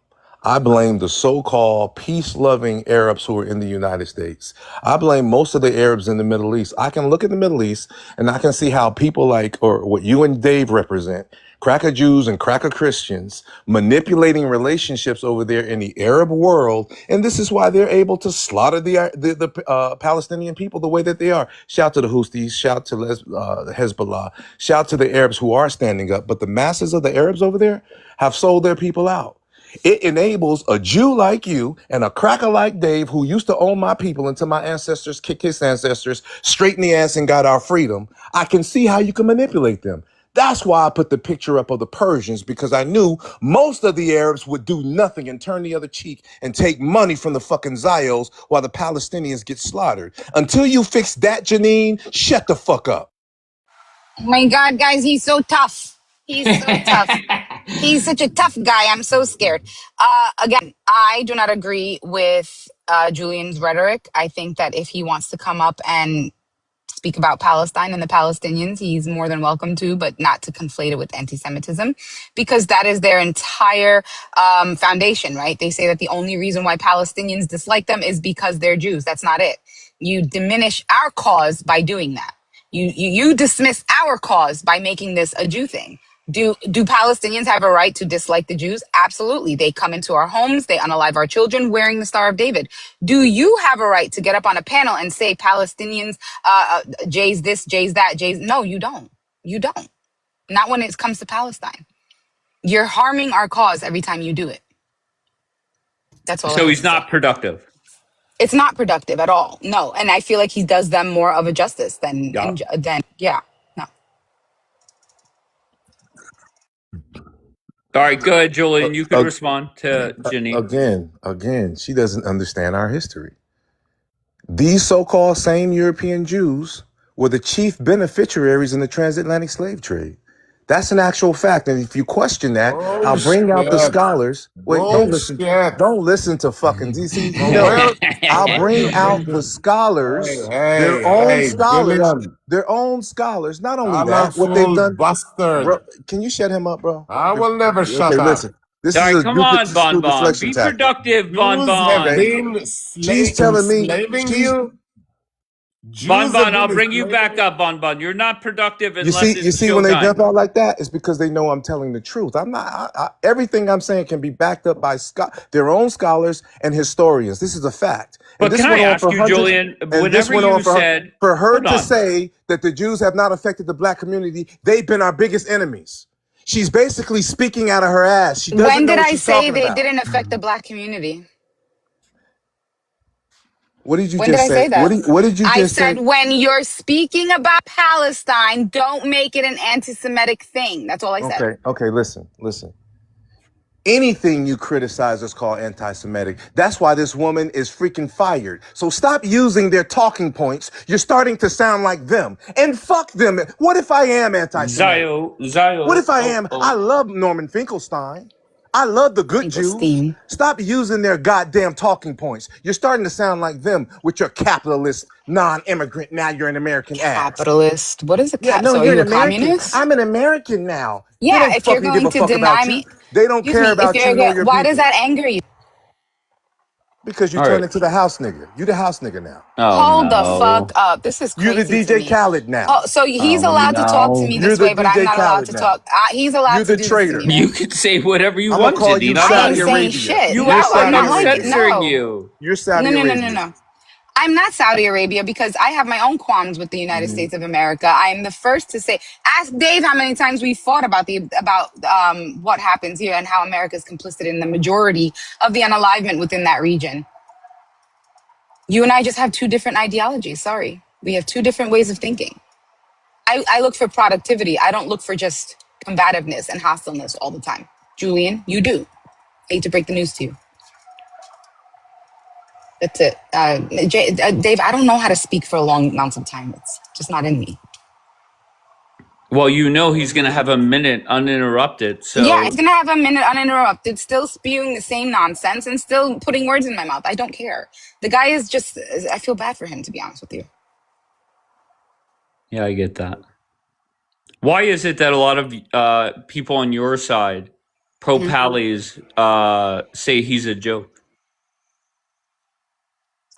I blame the so-called peace-loving Arabs who are in the United States. I blame most of the Arabs in the Middle East. I can look at the Middle East and I can see how people like, or what you and Dave represent, cracker Jews and cracker Christians manipulating relationships over there in the Arab world. And this is why they're able to slaughter the Palestinian people the way that they are. Shout to the Houthis, shout to Hezbollah, shout to the Arabs who are standing up. But the masses of the Arabs over there have sold their people out. It enables a Jew like you and a cracker like Dave, who used to own my people until my ancestors kicked his ancestors straight in the ass and got our freedom. I can see how you can manipulate them. That's why I put the picture up of the Persians, because I knew most of the Arabs would do nothing and turn the other cheek and take money from the fucking Zayos while the Palestinians get slaughtered. Until you fix that, Janine, shut the fuck up. Oh my God, guys, he's so tough. He's so tough. He's such a tough guy. I'm so scared. Again, I do not agree with Julian's rhetoric. I think that if he wants to come up and speak about Palestine and the Palestinians, he's more than welcome to, but not to conflate it with anti-Semitism, because that is their entire foundation, right? They say that the only reason why Palestinians dislike them is because they're Jews. That's not it. You diminish our cause by doing that. You dismiss our cause by making this a Jew thing. Do Palestinians have a right to dislike the Jews? Absolutely. They come into our homes, they unalive our children wearing the Star of David. Do you have a right to get up on a panel and say Palestinians, Jay's this, Jay's that, Jay's... No, you don't. You don't. Not when it comes to Palestine. You're harming our cause every time you do it. That's all. So he's not productive. It's not productive at all. No. And I feel like he does them more of a justice than, yeah. No. All right, go ahead, Julian. You can respond to Janine. Again, she doesn't understand our history. These so-called same European Jews were the chief beneficiaries in the transatlantic slave trade. That's an actual fact. And if you question that, I'll bring out the scholars. Wait, don't listen to fucking DC. I'll bring out the scholars, their own scholars. Not only that, what they've done. Bastard. Bro, can you shut him up, bro? I will never shut up. Listen. This All is right, a come on, Bon Bon. deflection Be tactic. productive, Bon Bon. She's telling me Bon Bon, I'll bring you back up, Bon Bon. You're not productive unless you see when they jump out like that, it's because they know I'm telling the truth. I'm not. Everything I'm saying can be backed up by their own scholars and historians. This is a fact. But can I ask you, Julian, whenever you said... For her to say that the Jews have not affected the black community, they've been our biggest enemies. She's basically speaking out of her ass. She doesn't When know did what I she's say talking they about. didn't affect the black community? What did you When just did I say that? What did you just say? I said, when you're speaking about Palestine, don't make it an anti-Semitic thing. That's all I said. Okay, listen. Anything you criticize is called anti-Semitic. That's why this woman is freaking fired. So stop using their talking points. You're starting to sound like them. And fuck them. What if I am anti-Semitic? Zio. What if I am? I love Norman Finkelstein. I love the good Jews. Stop using their goddamn talking points. You're starting to sound like them with your capitalist, non-immigrant, now you're an American Capitalist? What is a so so are you're you an a American. communist? I'm an American now. Yeah, if you're going to deny me... They don't care about you nor your Why people. does that anger you? Because you turn into the house nigga. You the house nigga now. Hold the fuck up. This is crazy. You're the DJ Khaled now. Oh, so he's allowed to talk to me this way, but I'm not allowed to talk. He's allowed to do this to me. You can say whatever you I'm want, gonna call you Janine. Saudi I ain't saying Arabia. shit. I'm not censoring you. You're Saudi Arabia. No. I'm not Saudi Arabia because I have my own qualms with the United States of America. I am the first to say, ask Dave how many times we fought about what happens here and how America is complicit in the majority of the unalivement within that region. You and I just have two different ideologies. Sorry. We have two different ways of thinking. I look for productivity. I don't look for just combativeness and hostileness all the time. Julian, you do. Hate to break the news to you. That's it. Dave, I don't know how to speak for long amounts of time. It's just not in me. Well, you know he's going to have a minute uninterrupted. Yeah, he's So, gonna have a minute uninterrupted, still spewing the same nonsense and still putting words in my mouth. I don't care. The guy is just, I feel bad for him, to be honest with you. yeah, I get that. Why is it that a lot of people on your side, pro Mhm. Pallies, say he's a joke?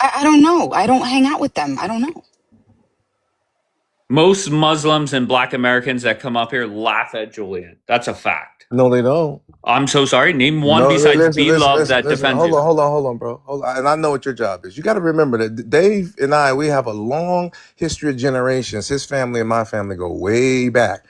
I don't know. I don't hang out with them. I don't know. Most Muslims and Black Americans that come up here laugh at Julian. That's a fact. No, they don't. I'm so sorry. Name one No, besides listen, B listen, Love listen, that listen. defends Hold you. on, hold on, hold on, bro. Hold on. And I know what your job is. You got to remember that Dave and I, we have a long history of generations. His family and my family go way back.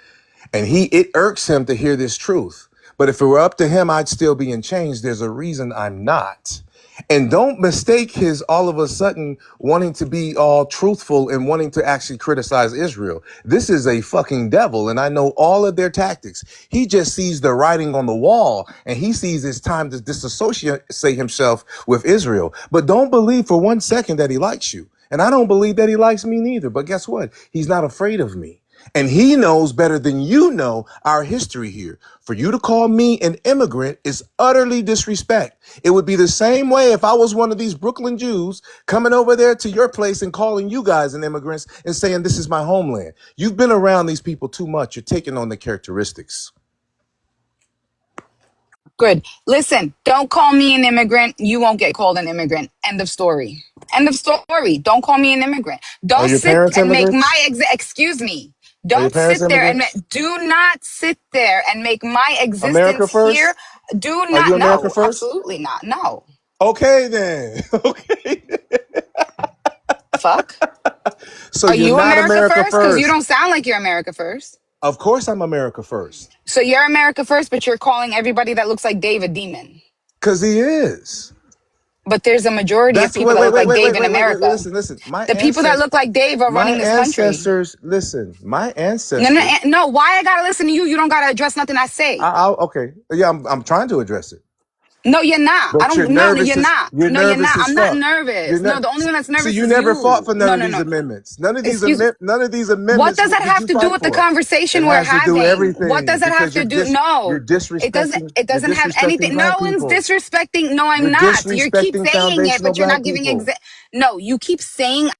And it irks him to hear this truth. But if it were up to him, I'd still be in chains. There's a reason I'm not. And don't mistake his all of a sudden wanting to be all truthful and wanting to actually criticize Israel. This is a fucking devil, and I know all of their tactics. He just sees the writing on the wall, and he sees it's time to disassociate himself with Israel. But don't believe for 1 second that he likes you. And I don't believe that he likes me neither. But guess what? He's not afraid of me. And he knows better than you know our history here. For you to call me an immigrant is utterly disrespect. It would be the same way if I was one of these Brooklyn Jews coming over there to your place and calling you guys an immigrants and saying this is my homeland. You've been around these people too much. You're taking on the characteristics. Good. Listen, don't call me an immigrant. You won't get called an immigrant. End of story. End of story. Don't call me an immigrant. Are Don't your sit parents and make immigrants? my excuse me. Are your Don't parents sit there and immigrants? do not sit there and make my America existence here. first? Do Are you not. America No, first? absolutely not. No. Okay, then. Okay. Fuck. So Are you're you not America America first? Because you first. don't sound like you're America first. Of course I'm America first. So you're America first, but you're calling everybody that looks like Dave a demon. Because he is. But there's a majority of That's people wait, that wait, look wait, like wait, Dave wait, in wait, wait, wait. America. Listen. The people that look like Dave are running this country. Listen. My No, no, ancestors. no. Why I gotta listen to you? You don't gotta address nothing I say. Okay. Yeah, I'm trying to address it. No, you're not. I But don't. No, no, you're not. you're No, you're nervous not. as I'm not fuck. You're nervous. No, not. the only one that's See, nervous you is never fought you. for none No, of no, these no. amendments. Excuse. None of these What amendments does that did have you to do fight with the for. It conversation we're has to do having? What everything does that have because to do? you're No, it doesn't. disrespecting It you're doesn't have disrespecting anything. No black one's people. disrespecting. No, I'm You're not. You keep disrespecting saying it, foundational but you're black not giving people. No, you keep saying.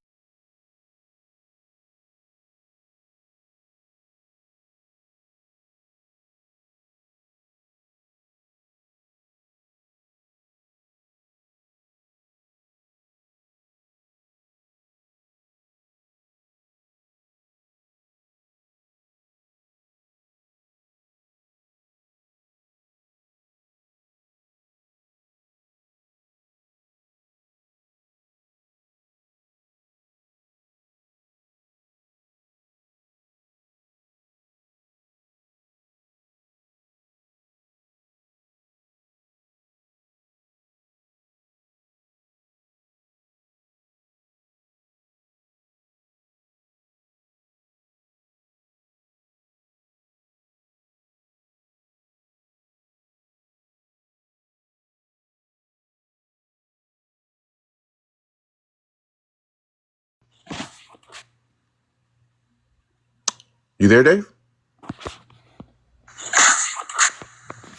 You there, Dave?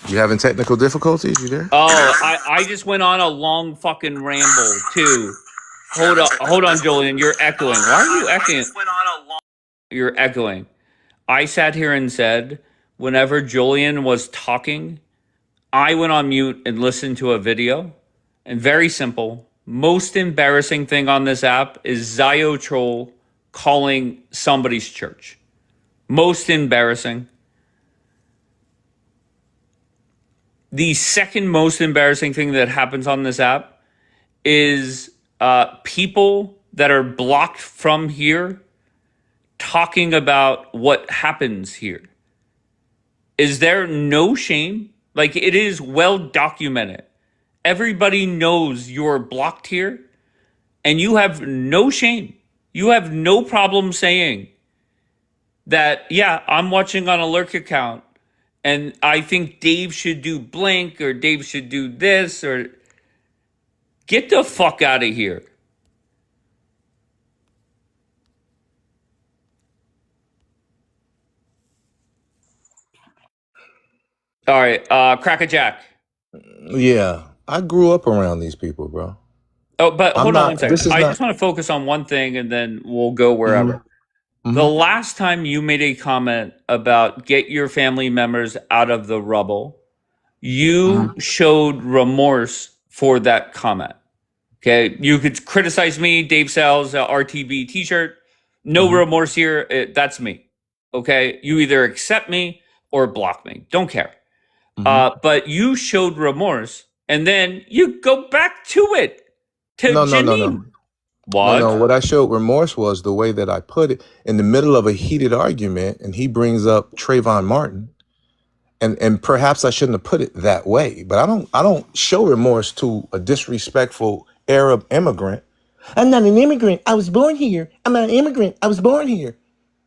You having technical difficulties? You there? Oh, I just went on a long fucking ramble too. Hold on, Julian. You're echoing. Why are you echoing? You're echoing. I sat here and said, whenever Julian was talking, I went on mute and listened to a video. And very simple. Most embarrassing thing on this app is Zio Troll calling somebody's church. Most embarrassing. The second most embarrassing thing that happens on this app is people that are blocked from here talking about what happens here. Is there no shame? Like, it is well documented. Everybody knows you're blocked here, and you have no shame. You have no problem saying that, yeah, I'm watching on a lurk account, and I think Dave should do blank, or Dave should do this, or Get the fuck out of here. All right, Cracker Jack. Yeah, I grew up around these people, bro. Oh, but I'm hold on not. one second. This is I not. just want to focus on one thing and then we'll go hmm wherever. The hmm last time you made a comment about get your family members out of the rubble, you showed remorse for that comment. Okay. You could criticize me, Dave Sal's RTB t shirt. No hmm remorse here. That's me. Okay. You either accept me or block me. Don't care. hmm But you showed remorse and then you go back to it to No, no, no, no. Janine. No, no. What? What I showed remorse was the way that I put it in the middle of a heated argument, and he brings up Trayvon Martin, and perhaps I shouldn't have put it that way, but I don't show remorse to a disrespectful Arab immigrant. I'm not an immigrant. I was born here. I'm not an immigrant. I was born here.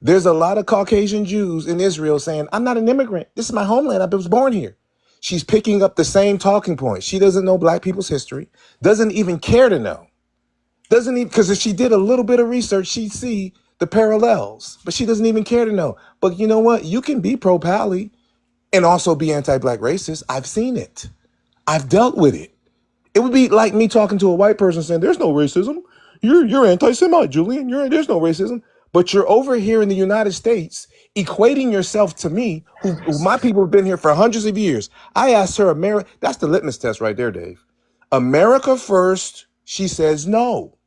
There's a lot of Caucasian Jews in Israel saying, I'm not an immigrant. This is my homeland. I was born here. She's picking up the same talking points. She doesn't know black people's history, doesn't even care to know. Doesn't even, because if she did a little bit of research, she'd see the parallels, but she doesn't even care to know. But you know what? You can be pro-Pally and also be anti-black racist. I've seen it. I've dealt with it. It would be like me talking to a white person saying, there's no racism. You're anti-Semite, Julian. There's no racism. But you're over here in the United States equating yourself to me, who my people have been here for hundreds of years. I asked her, that's the litmus test right there, Dave. America first. She says no.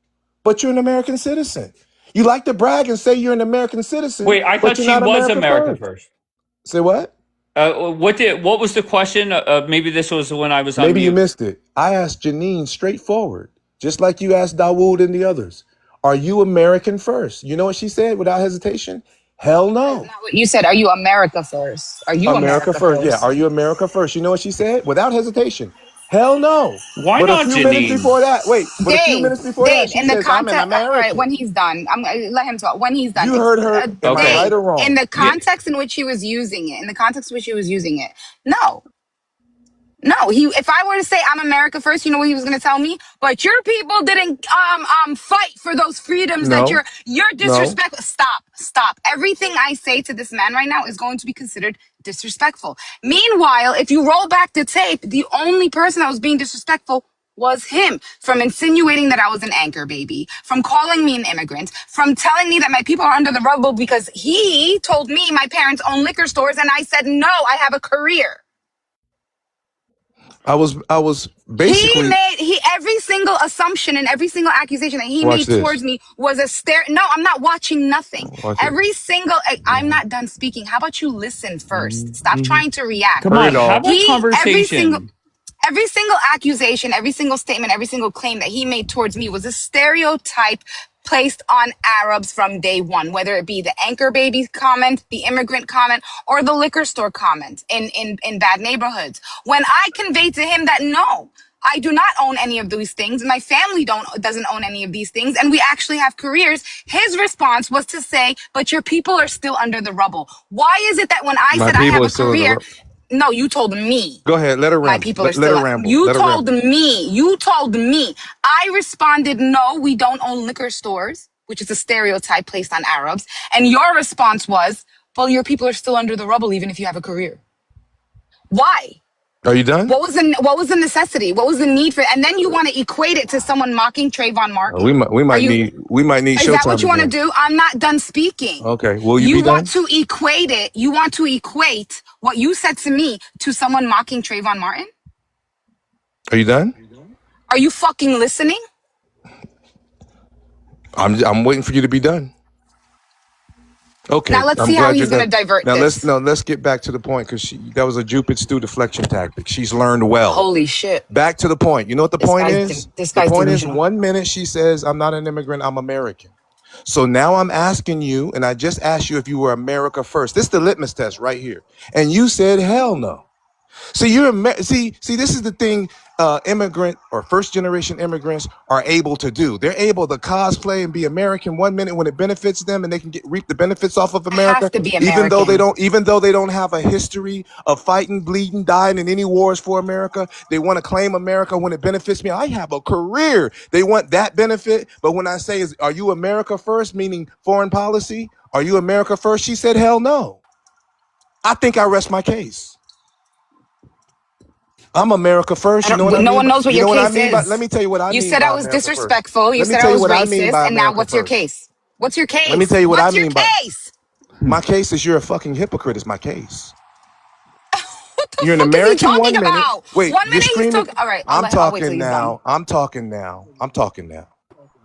But you're an American citizen. You like to brag and say you're an American citizen, Wait, I but thought you're she not was America America first. first. Say what? What was the question? Maybe this was when I was on Maybe you mute. missed it. I asked Janine straightforward, just like you asked Dawood and the others. Are you American first? You know what she said without hesitation? Hell no. You said, "Are you America first? Are you America America first. Yeah. first?" Are you America first? You know what she said without hesitation? Hell no. Why But a not, few minutes Janine? before that, Dave, she in the says, I'm an context, all right, American. when he's done, I'm gonna let him talk. When he's done, You heard her. Am I Okay. right Dave, or in wrong? the context in which he was using it, no. No, if I were to say I'm America first, you know what he was going to tell me? But your people didn't fight for those freedoms that No, you're no. disrespectful. Stop. Everything I say to this man right now is going to be considered disrespectful. Meanwhile, if you roll back the tape, the only person that was being disrespectful was him, from insinuating that I was an anchor baby, from calling me an immigrant, from telling me that my people are under the rubble because he told me my parents own liquor stores and I said, no, I have a career. I was basically, Every single assumption and every single accusation that he watch made this. towards me was a stare. No, I'm not watching nothing. Watch it. I'm not done speaking. How about you listen first? Stop trying to react. Come Heard on, it have all. a conversation. Every single accusation, every single statement, every single claim that he made towards me was a stereotype placed on Arabs from day one, whether it be the anchor baby comment, the immigrant comment, or the liquor store comment in bad neighborhoods. When I conveyed to him that no, I do not own any of these things. My family doesn't own any of these things, and we actually have careers. His response was to say, "But your people are still under the rubble." Why is it that when I My said I people have are a still in the. career, no, you told me Go ahead. Let her my ramble. people are Let her still. ramble. You Let her told ramble. me. You told me. I responded, "No, we don't own liquor stores," which is a stereotype placed on Arabs. And your response was, "Well, your people are still under the rubble, even if you have a career." Why? Are you done? What was the necessity? What was the need for it? And then you want to equate it to someone mocking Trayvon Martin? We might need Is that what Showtime you want to again. do? I'm not done speaking. Okay. Will you You be want done? to equate it. You want to equate what you said to me to someone mocking Trayvon Martin? Are you done? Are you fucking listening? I'm waiting for you to be done. Okay, Now let's I'm see how glad you're he's going to done. divert Now this. let's get back to the point because that was a Cupid stew deflection tactic. She's learned well. Holy shit. Back to the point. You know what the point is? This The guy's point is delusional. 1 minute she says, I'm not an immigrant, I'm American. So now I'm asking you, and I just asked you if you were America first. This is the litmus test right here. And you said, hell no. So see, this is the thing. immigrant or first generation immigrants are able to do. They're able to cosplay and be American one minute when it benefits them, and they can reap the benefits off of Have America, to be even though American. they don't have a history of fighting, bleeding, dying in any wars for America. They want to claim America when it benefits me. I have a career. They want that benefit, but when I say, "Are you America first?" meaning foreign policy, are you America first? She said, "Hell no." I think I rest my case. I'm America first. You know what I No mean? one knows what You your know what I case mean? But let is. me tell you what I You mean said I by was America first. disrespectful. You Let me said I tell you was what I mean racist. by And now America what's your first. case? What's your Let me case? tell you what I What's your mean by case? my case is you're a fucking hypocrite is my case. What the You're an fuck is he American talking 1 minute. about? Wait, 1 you're minute he's screaming. talking. All right, I'm I'll wait till talking he's done. now. I'm talking now. I'm talking now.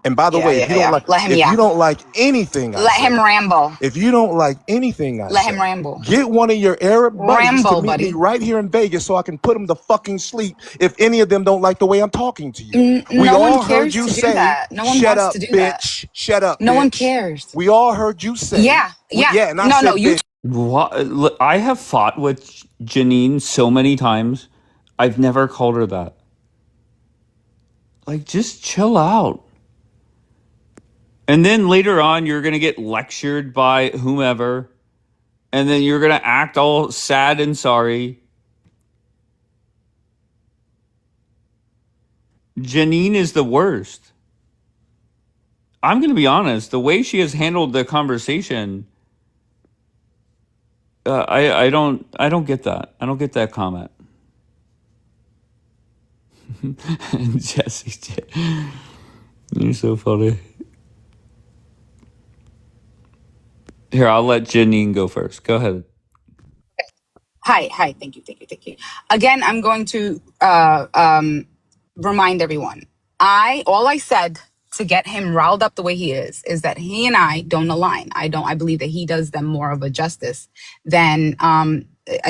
And by the Yeah, way, yeah, yeah. Let him if you yap. don't like anything I Let say, him ramble. if you don't like anything I Let him say, ramble. get one of your Arab buddies to Ramble, meet me buddy. right here in Vegas so I can put them to fucking sleep if any of them don't like the way I'm talking to you. We No one all heard cares you to do say, that. No one shut wants up, to do that. bitch. Shut up, No one bitch. cares. We all heard you say, Yeah, yeah. yeah, and I No, said, you. bitch. What? Look, I have fought with Janine so many times. I've never called her that. Like, just chill out. And then later on, you're going to get lectured by whomever. And then you're going to act all sad and sorry. Janine is the worst. I'm going to be honest. The way she has handled the conversation, I don't get that. I don't get that comment. Jesse, you're so funny. Here, I'll let Janine go first. Go ahead. Hi. Thank you. Again, I'm going to remind everyone. All I said to get him riled up the way he is that he and I don't align. I believe that he does them more of a justice than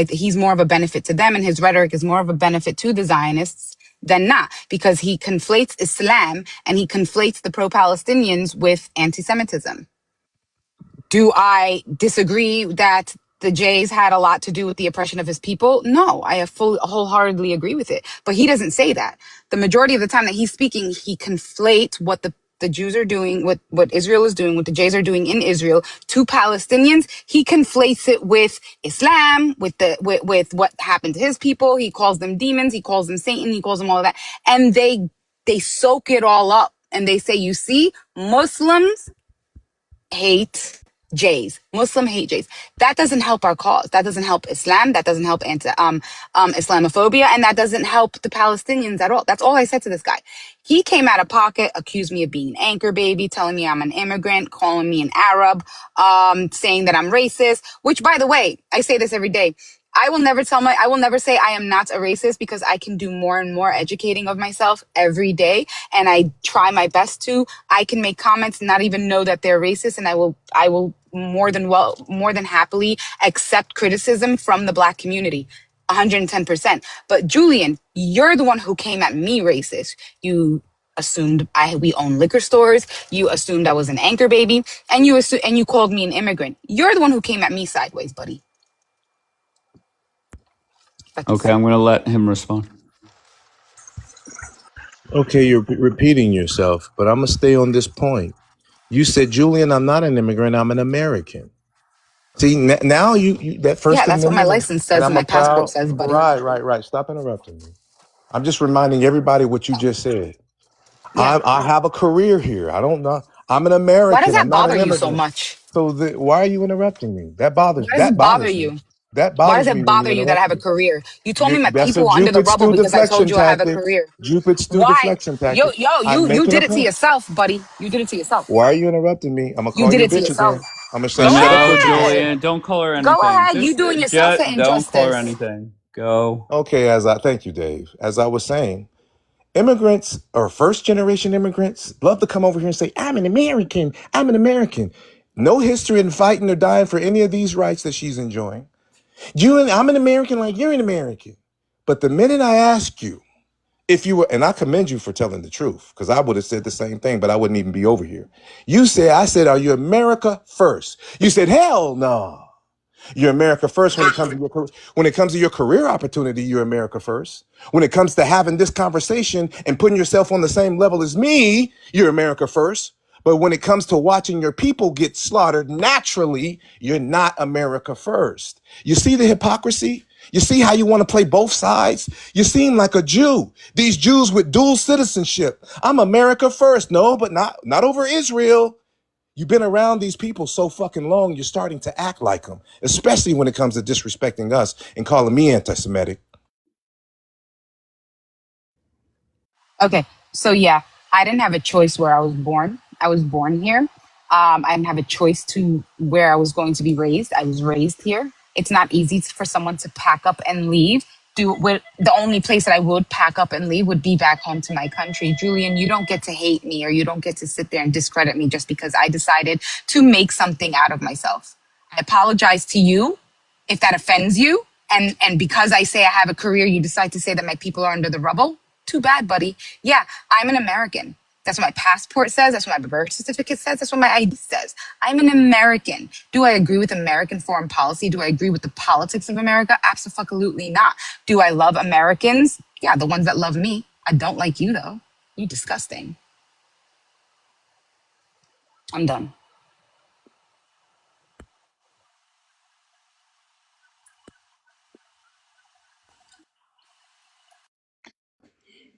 he's more of a benefit to them, and his rhetoric is more of a benefit to the Zionists than not, because he conflates Islam and he conflates the pro-Palestinians with anti-Semitism. Do I disagree that the Jays had a lot to do with the oppression of his people? No, I wholeheartedly agree with it. But he doesn't say that. The majority of the time that he's speaking, he conflates what the Jews are doing, what Israel is doing, what the Jays are doing in Israel to Palestinians. He conflates it with Islam, with what happened to his people. He calls them demons. He calls them Satan. He calls them all of that. And they soak it all up and they say, you see, Muslims hate Jays. Muslim hate Jays. That doesn't help our cause. That doesn't help Islam. That doesn't help Islamophobia, and that doesn't help the Palestinians at all. That's all I said to this guy. He came out of pocket, accused me of being an anchor baby, telling me I'm an immigrant, calling me an Arab, saying that I'm racist. Which, by the way, I say this every day. I will never say I am not a racist, because I can do more and more educating of myself every day. And I try my best to. I can make comments and not even know that they're racist. And I will more than happily accept criticism from the Black community. 110%. But Julian, you're the one who came at me racist. You assumed we own liquor stores. You assumed I was an anchor baby, and you called me an immigrant. You're the one who came at me sideways, buddy. Okay, I'm going to let him respond. Okay, you're repeating yourself, but I'm going to stay on this point. You said, Julian, I'm not an immigrant, I'm an American. See, now you that First Yeah, that's what my Amendment, license and says and I'm a my passport proud, says, buddy. right. Stop interrupting me. I'm just reminding everybody what you just said. Yeah. I have a career here. I don't know. I'm an Why does American. I'm that not bother an you so immigrant. much? So why are you interrupting me? That bothers Why does it bother me. you? That Why does bothers me it when bother you you that I interrupt have a me. career? You told me my That's a people were under the Cupid rubble stew because I deflection told you I have a tactic. career. Cupid stew Why? deflection tactic. I'm You making a did it to point. yourself, buddy. You did it to yourself. Why are you interrupting me? I'm gonna You call did you a it to bitch yourself. again. I'm gonna say Go shut up, No, bitch again. ahead. Julian, don't call her Go anything. ahead. You doing yourself an Don't call her injustice. anything. Go. Okay, thank you, Dave. As I was saying, immigrants or first generation immigrants love to come over here and say, I'm an American. I'm an American. No history in fighting or dying for any of these rights that she's enjoying. Julian, I'm an American like you're an American. But the minute I ask you if you were, and I commend you for telling the truth, because I would have said the same thing, but I wouldn't even be over here. I said, are you America first? You said, hell no. You're America first when it comes to your career opportunity. You're America first. When it comes to having this conversation and putting yourself on the same level as me, you're America first. But when it comes to watching your people get slaughtered naturally, you're not America first. You see the hypocrisy? You see how you want to play both sides? You seem like a Jew. These Jews with dual citizenship. I'm America first. No, but not over Israel. You've been around these people so fucking long, you're starting to act like them, especially when it comes to disrespecting us and calling me anti-Semitic. Okay, so yeah, I didn't have a choice where I was born. I was born here. I didn't have a choice to where I was going to be raised. I was raised here. It's not easy for someone to pack up and leave. The only place that I would pack up and leave would be back home to my country. Julian, you don't get to hate me, or you don't get to sit there and discredit me just because I decided to make something out of myself. I apologize to you if that offends you. And because I say I have a career, you decide to say that my people are under the rubble. Too bad, buddy. Yeah, I'm an American. That's what my passport says. That's what my birth certificate says. That's what my ID says. I'm an American. Do I agree with American foreign policy? Do I agree with the politics of America? Absolutely not. Do I love Americans? Yeah, the ones that love me. I don't like you, though. You're disgusting. I'm done.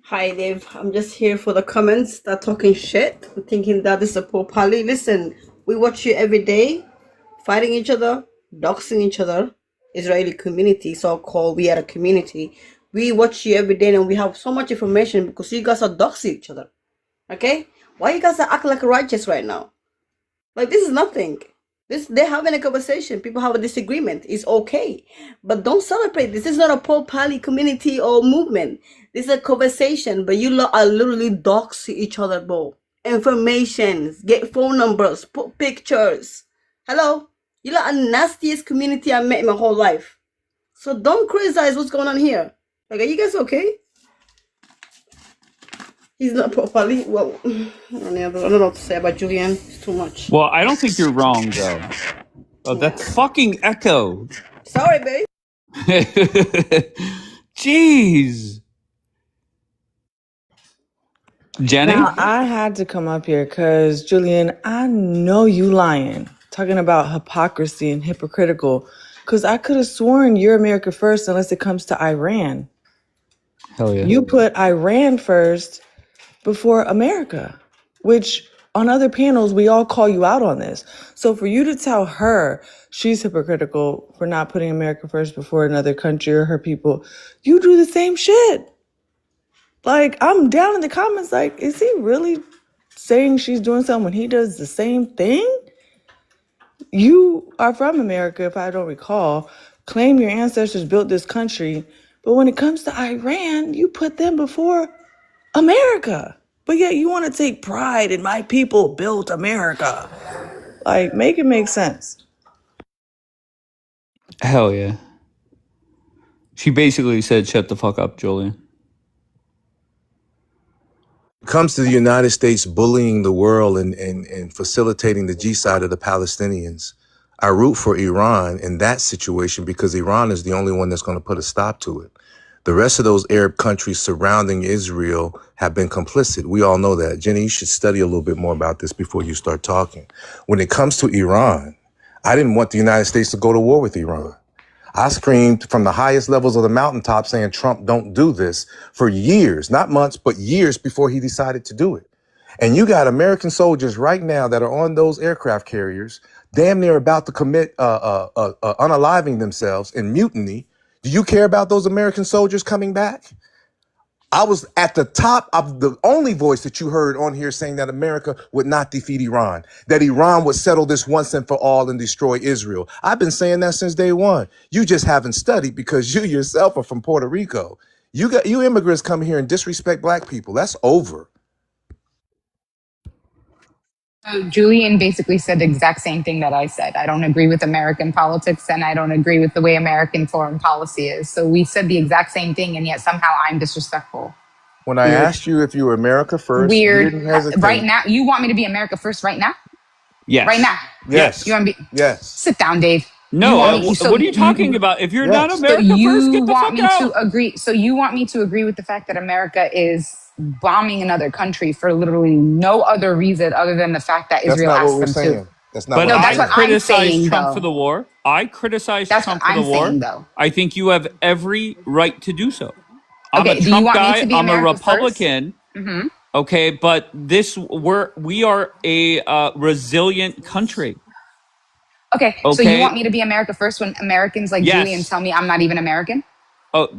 Hi, Dave. I'm just here for the comments that talking shit, thinking that this is a poor pally. Listen, we watch you every day, fighting each other, doxing each other. Israeli community, so-called, we are a community. We watch you every day and we have so much information because you guys are doxing each other. Okay? Why you guys are acting like righteous right now? Like, this is nothing. They're having a conversation. People have a disagreement. It's okay. But don't celebrate this. This is not a poor pally community or movement. This is a conversation. But you lot are literally doxing each other, bro. Information. Get phone numbers. Put pictures. Hello? You lot are nastiest community I met in my whole life. So don't criticize what's going on here. Like, are you guys okay? He's not properly. Well, I don't know what to say about Julian. It's too much. Well, I don't think you're wrong, though. Oh, that fucking echo. Sorry, babe. Jeez. Jenny? Now, I had to come up here because, Julian, I know you lying, talking about hypocrisy and hypocritical, because I could have sworn you're America first unless it comes to Iran. Hell yeah. You put Iran first before America, which on other panels, we all call you out on this. So for you to tell her she's hypocritical for not putting America first before another country or her people, you do the same shit. Like, I'm down in the comments like, is he really saying she's doing something when he does the same thing? You are from America, if I don't recall, claim your ancestors built this country, but when it comes to Iran, you put them before America. But yet you want to take pride in my people built America. Like, make it make sense. Hell yeah. She basically said, shut the fuck up, Julian. It comes to the United States bullying the world and facilitating the G-side of the Palestinians. I root for Iran in that situation because Iran is the only one that's going to put a stop to it. The rest of those Arab countries surrounding Israel have been complicit. We all know that. Jenny, you should study a little bit more about this before you start talking. When it comes to Iran, I didn't want the United States to go to war with Iran. I screamed from the highest levels of the mountaintop saying, Trump, don't do this, for years, not months, but years before he decided to do it. And you got American soldiers right now that are on those aircraft carriers, damn near about to commit unaliving themselves in mutiny. Do you care about those American soldiers coming back? I was at the top of the only voice that you heard on here saying that America would not defeat Iran, that Iran would settle this once and for all and destroy Israel. I've been saying that since day one. You just haven't studied because you yourself are from Puerto Rico. You immigrants come here and disrespect black people. That's over. So Julian basically said the exact same thing that I said. I don't agree with American politics and I don't agree with the way American foreign policy is. So we said the exact same thing and yet somehow I'm disrespectful. When I asked you if you were America first, you didn't hesitate. Right now, you want me to be America first right now? Yes. Right now? Yes. You want to be? Yes. Sit down, Dave. No, want me what are you talking about? If you're not Yes. so America first, you get the want fuck me to out. agree so you want me to agree with the fact that America is bombing another country for literally no other reason other than the fact that That's Israel not what asked we're them to. saying. That's not But what No, we're that's I what saying. I'm criticize saying Trump for though. the war. I criticize That's what Trump for the I'm war. saying though. I think you have every right to do so. I'm a Okay, do you Trump want me to guy. be I'm a America first? Republican. Hmm. Okay, but we are a resilient country. Okay, so you want Okay. me to be America first when Americans like Julian Yes. tell me I'm not even American? Oh,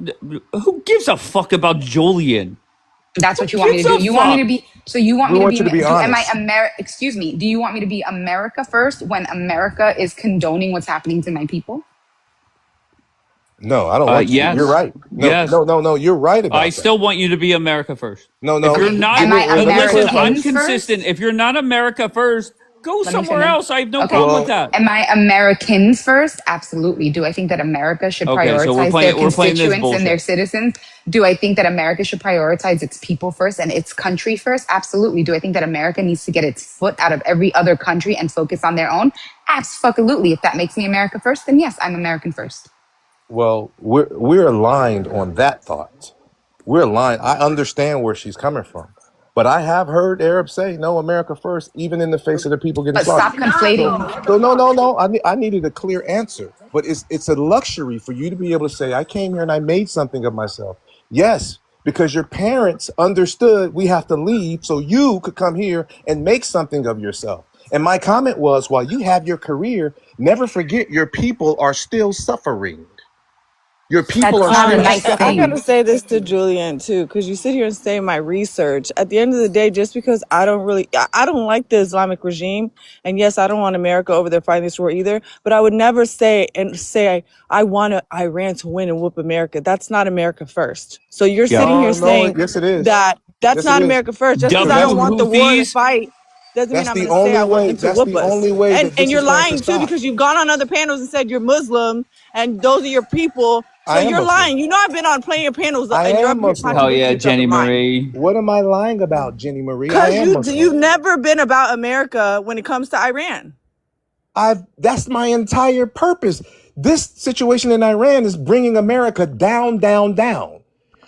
who gives a fuck about Julian? That's Who what you want me gives to do. a You want me to fuck? be so you want We me to want be you to be do am I honest. excuse me, do you want me to be America first when America is condoning what's happening to my people? No, I don't want you to. You're Yes. right. No, Yes. no, no, no. You're right I about that. still want you to be America first. No, If no. you're Okay, not, am I Let me listen, clarify. I'm Americans consistent. first? If you're not America first, go Let me somewhere finish. else. I have no Okay. problem with Well, that. Am I Americans first? Absolutely. Do I think that America should Okay, so prioritize their we're playing this constituents and their bullshit. citizens? Do I think that America should prioritize its people first and its country first? Absolutely. Do I think that America needs to get its foot out of every other country and focus on their own? Absolutely. If that makes me America first, then yes, I'm American first. well, we're aligned on that thought. We're aligned. I understand where she's coming from, but I have heard Arabs say "No, America first," even in the face of the people getting But slaughtered. stop conflating. So no, no, no. I needed a clear answer. But it's a luxury for you to be able to say, "I came here and I made something of myself." Yes, because your parents understood we have to leave so you could come here and make something of yourself. And my comment was, while you have your career, never forget your people are still suffering. Your people That's are not a still nice I suffering. gotta thing. say this to Julian too, because you sit here and say my research. At the end of the day, just because I don't like the Islamic regime, and yes, I don't want America over there fighting this war either. But I would never say I want Iran to win and whoop America. That's not America first. So you're Yeah. sitting here No, saying yes it is. that that's Yes it not is. America first. Just because Because I that's don't W want the war to Houthis. fight doesn't mean that's I'm the going to say only I want way. them to That's whoop the us. only way And that and this you're is going to lying too stop. because you've gone on other panels and said you're Muslim and those are your people. So I am you're Muslim. lying. You know I've been on plenty of panels I and you're am up here Hell Muslim. contradicting yeah, yourself Jenny and lying. Marie. What am I lying about, Jenny Marie? I Cause am Muslim. you've never been about America when it comes to Iran. That's my entire purpose. This situation in Iran is bringing America down, down, down.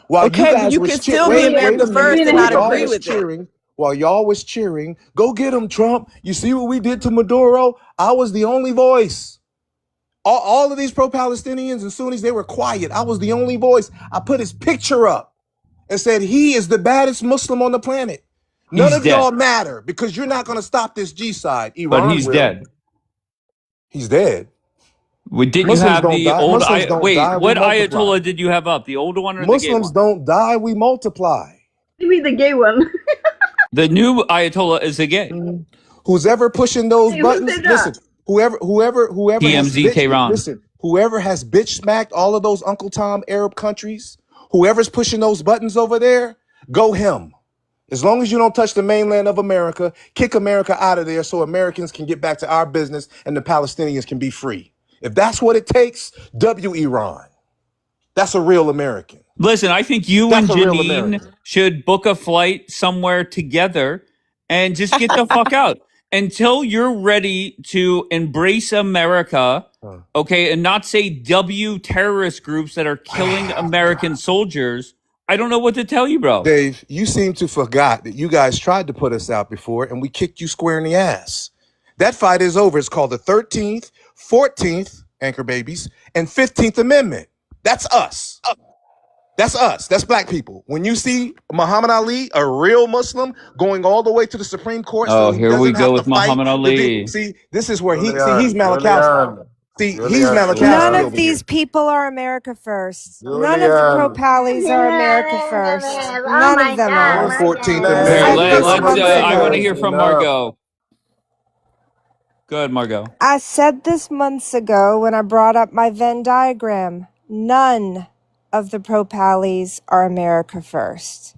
While you Okay, but guys you was can still be wait America a minute. first and While not y'all agree was with it. cheering, go get him, Trump. You see what we did to Maduro? I was the only voice. All of these pro-Palestinians and Sunnis, they were quiet. I was the only voice. I put his picture up and said he is the baddest Muslim on the planet. None He's of y'all dead, matter because you're not going to stop this G side. but Iran he's will. dead. He's dead. Didn't you Muslims have don't the die. old Muslims don't Wait, die. We what multiply. Ayatollah did you have up? The older one or the gay Muslims one? don't die. We multiply. Give me the gay one. The new Ayatollah is a gay. Who's ever pushing those Hey, who buttons? said Listen, that? whoever has TMZ Tehran. whoever has bitch smacked all of those Uncle Tom Arab countries, whoever's pushing those buttons over there, go him. As long as you don't touch the mainland of America, kick America out of there so Americans can get back to our business and the Palestinians can be free. If that's what it takes, W Iran. That's a real American. Listen, I think you That's and a real Janine American. should book a flight somewhere together and just get the fuck out until you're ready to embrace America, okay, and not say W terrorist groups that are killing American soldiers. I don't know what to tell you, bro. Dave, you seem to forgot that you guys tried to put us out before and we kicked you square in the ass. That fight is over. It's called the 13th, 14th, anchor babies, and 15th Amendment. That's us. That's us. That's black people. When you see Muhammad Ali, a real Muslim, going all the way to the Supreme Court Oh, so he here we doesn't go have to with fight. Muhammad Ali. See, this is where he's Julian, Malakowski. He's None Malakowski of over here. these people are America first. None of the Julian. pro-pallies are America first. None of them Or are. 14th Here, Said Amendment. this let's. months I want to ago. hear from Margot. Go ahead, Margot. I said this months ago when I brought up my Venn diagram. None of the pro-pallies are America first.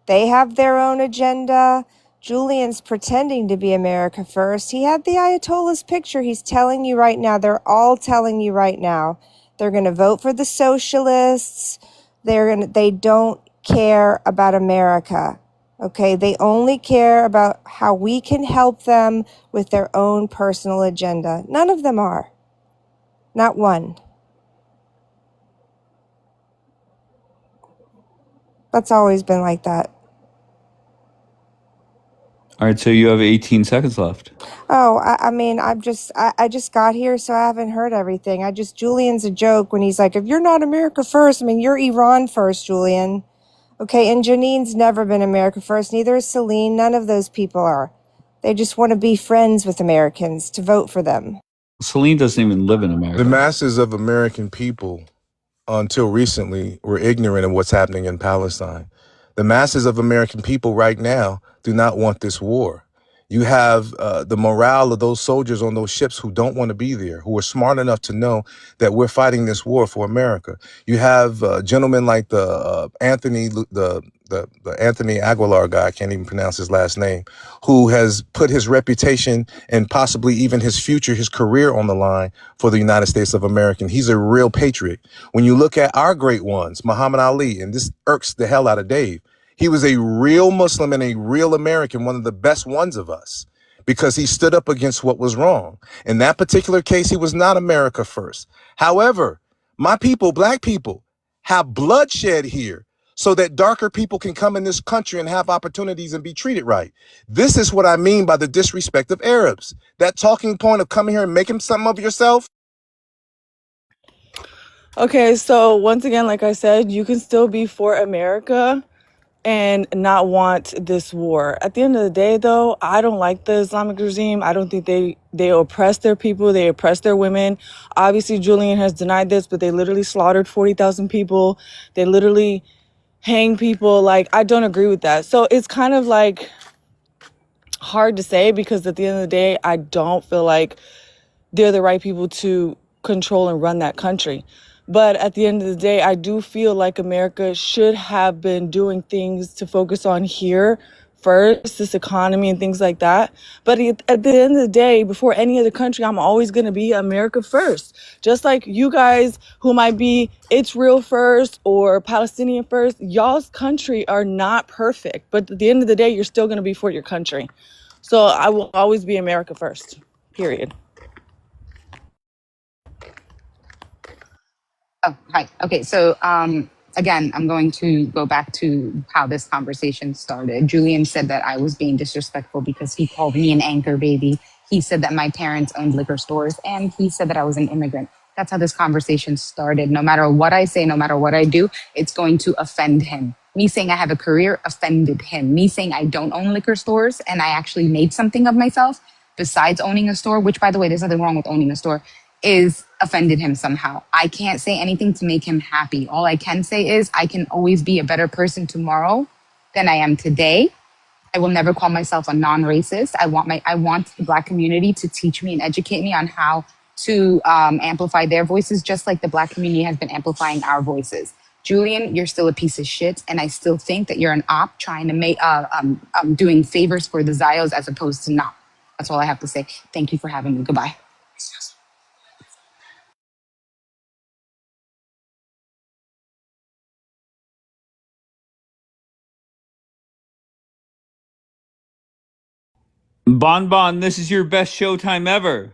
They have their own agenda. Julian's pretending to be America first. He had the Ayatollah's picture. He's telling you right now. They're all telling you right now. They're going to vote for the socialists. They don't care about America. Okay, they only care about how we can help them with their own personal agenda. None of them are. Not one. That's always been like that. All right, so you have 18 seconds left. Oh, I mean, I just got here, so I haven't heard everything. Julian's a joke when he's like, if you're not America first, I mean, you're Iran first, Julian. Okay, and Janine's never been America first. Neither is Celine. None of those people are. They just want to be friends with Americans, to vote for them. Celine doesn't even live in America. The masses of American people, until recently, were ignorant of what's happening in Palestine. The masses of American people right now do not want this war. You have the morale of those soldiers on those ships who don't want to be there, who are smart enough to know that we're fighting this war for America. You have gentlemen like the Anthony Aguilar guy, I can't even pronounce his last name, who has put his reputation and possibly even his future, his career on the line for the United States of America. He's a real patriot. When you look at our great ones, Muhammad Ali, and this irks the hell out of Dave, he was a real Muslim and a real American, one of the best ones of us, because he stood up against what was wrong. In that particular case, he was not America first. However, my people, black people, have bloodshed here so that darker people can come in this country and have opportunities and be treated right. This is what I mean by the disrespect of Arabs. That talking point of coming here and making something of yourself. Okay, so once again, like I said, you can still be for America and not want this war. At the end of the day, though, I don't like the Islamic regime. I don't think they oppress their people. They oppress their women. Obviously, Julian has denied this, but they literally slaughtered 40,000 people. They literally hang people. Like, I don't agree with that. So it's kind of like hard to say, because at the end of the day, I don't feel like they're the right people to control and run that country. But at the end of the day, I do feel like America should have been doing things to focus on here first, this economy and things like that. But at the end of the day, before any other country, I'm always going to be America first. Just like you guys who might be Israel first or Palestinian first, y'all's country are not perfect. But at the end of the day, you're still going to be for your country. So I will always be America first, period. Oh, hi. Okay, so again, I'm going to go back to how this conversation started. Julian said that I was being disrespectful because he called me an anchor baby. He said that my parents owned liquor stores, and he said that I was an immigrant. That's how this conversation started. No matter what I say, no matter what I do, it's going to offend him. Me saying I have a career offended him. Me saying I don't own liquor stores and I actually made something of myself besides owning a store, which, by the way, there's nothing wrong with owning a store, is offended him somehow. I can't say anything to make him happy. All I can say is I can always be a better person tomorrow than I am today. I will never call myself a non-racist. I want the Black community to teach me and educate me on how to amplify their voices, just like the Black community has been amplifying our voices. Julian, you're still a piece of shit, and I still think that you're an op trying to make doing favors for the Zios as opposed to not. That's all I have to say. Thank you for having me. Goodbye. Bon Bon, this is your best showtime ever.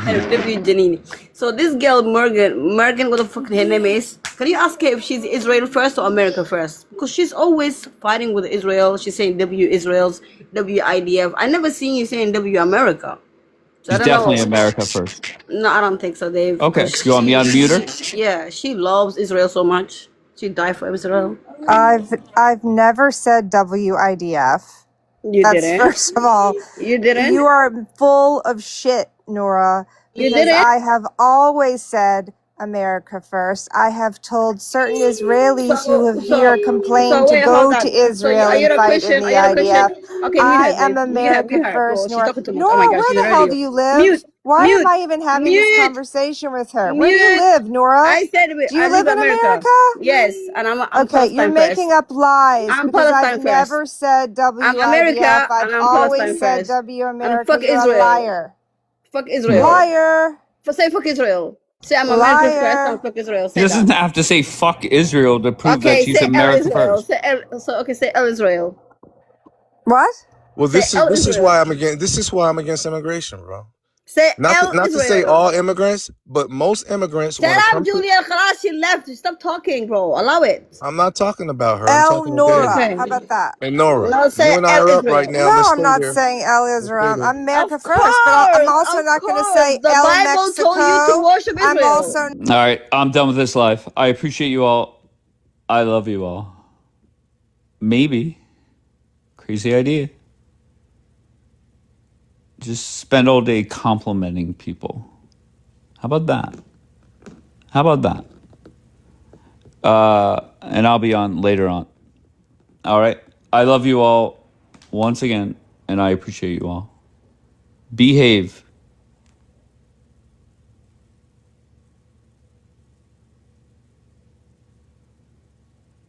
W Janine. So this girl Morgan, what the fuck her name is? Can you ask her if she's Israel first or America first? Because she's always fighting with Israel. She's saying W Israel's, W IDF. I never seen you saying W America. So She's definitely America first. No, I don't think so, Dave. Okay, you want me to unmute her? Yeah, she loves Israel so much. She died for Israel. I've never said WIDF. That's didn't? first of all. You didn't? You are full of shit, Nora. You Because didn't? I have always said America first. I have told certain Israelis who have here complained to wait, go hold on. to Israel are you and a fight Christian? in the Are you a IDF. Christian? Okay, I mute her, am babe. America Mute her. first, She's Nora. talking too much. Oh my Nora, gosh, where she's the on hell radio. do you live? Mute. Why Mute. am I even having this Mute. conversation with her? Where do you Mute. live, Nora? I said Do you I live live in America. America? Yes, and I'm Okay, you're Palestine making first. up lies I'm because I've Palestine first. never said I'm America WIDF. I've and I'm always Palestine said first. W And America. fuck You're a Israel. liar. Fuck Israel. Liar. Say fuck Israel. Say I'm America first Liar. and fuck Israel. She Say doesn't that. have to say fuck Israel to prove that Okay, she's say El America Israel. first. Say El Israel. What? Well, Say El this is Israel. why I'm against immigration, bro. Say Not El to say Israel. all immigrants, but most immigrants Shut want to up, come to. Julia. Khalas, she left. Stop talking, bro. Allow it. I'm not talking about her. I'm El talking to Deja Nora. Okay. How about that? and Nora. No, say You and I El are up right Israel. now. No, Let's I'm stay not there. saying El Let's stay Israel. there. I'm America Of first, but I'm course, also of not going to say course. The El Bible told you to Mexico. worship I'm Israel. also All right, I'm done with this live. I appreciate you all. I love you all. Maybe. Crazy idea. Just spend all day complimenting people. How about that? How about that? And I'll be on later on. All right. I love you all once again, and I appreciate you all. Behave.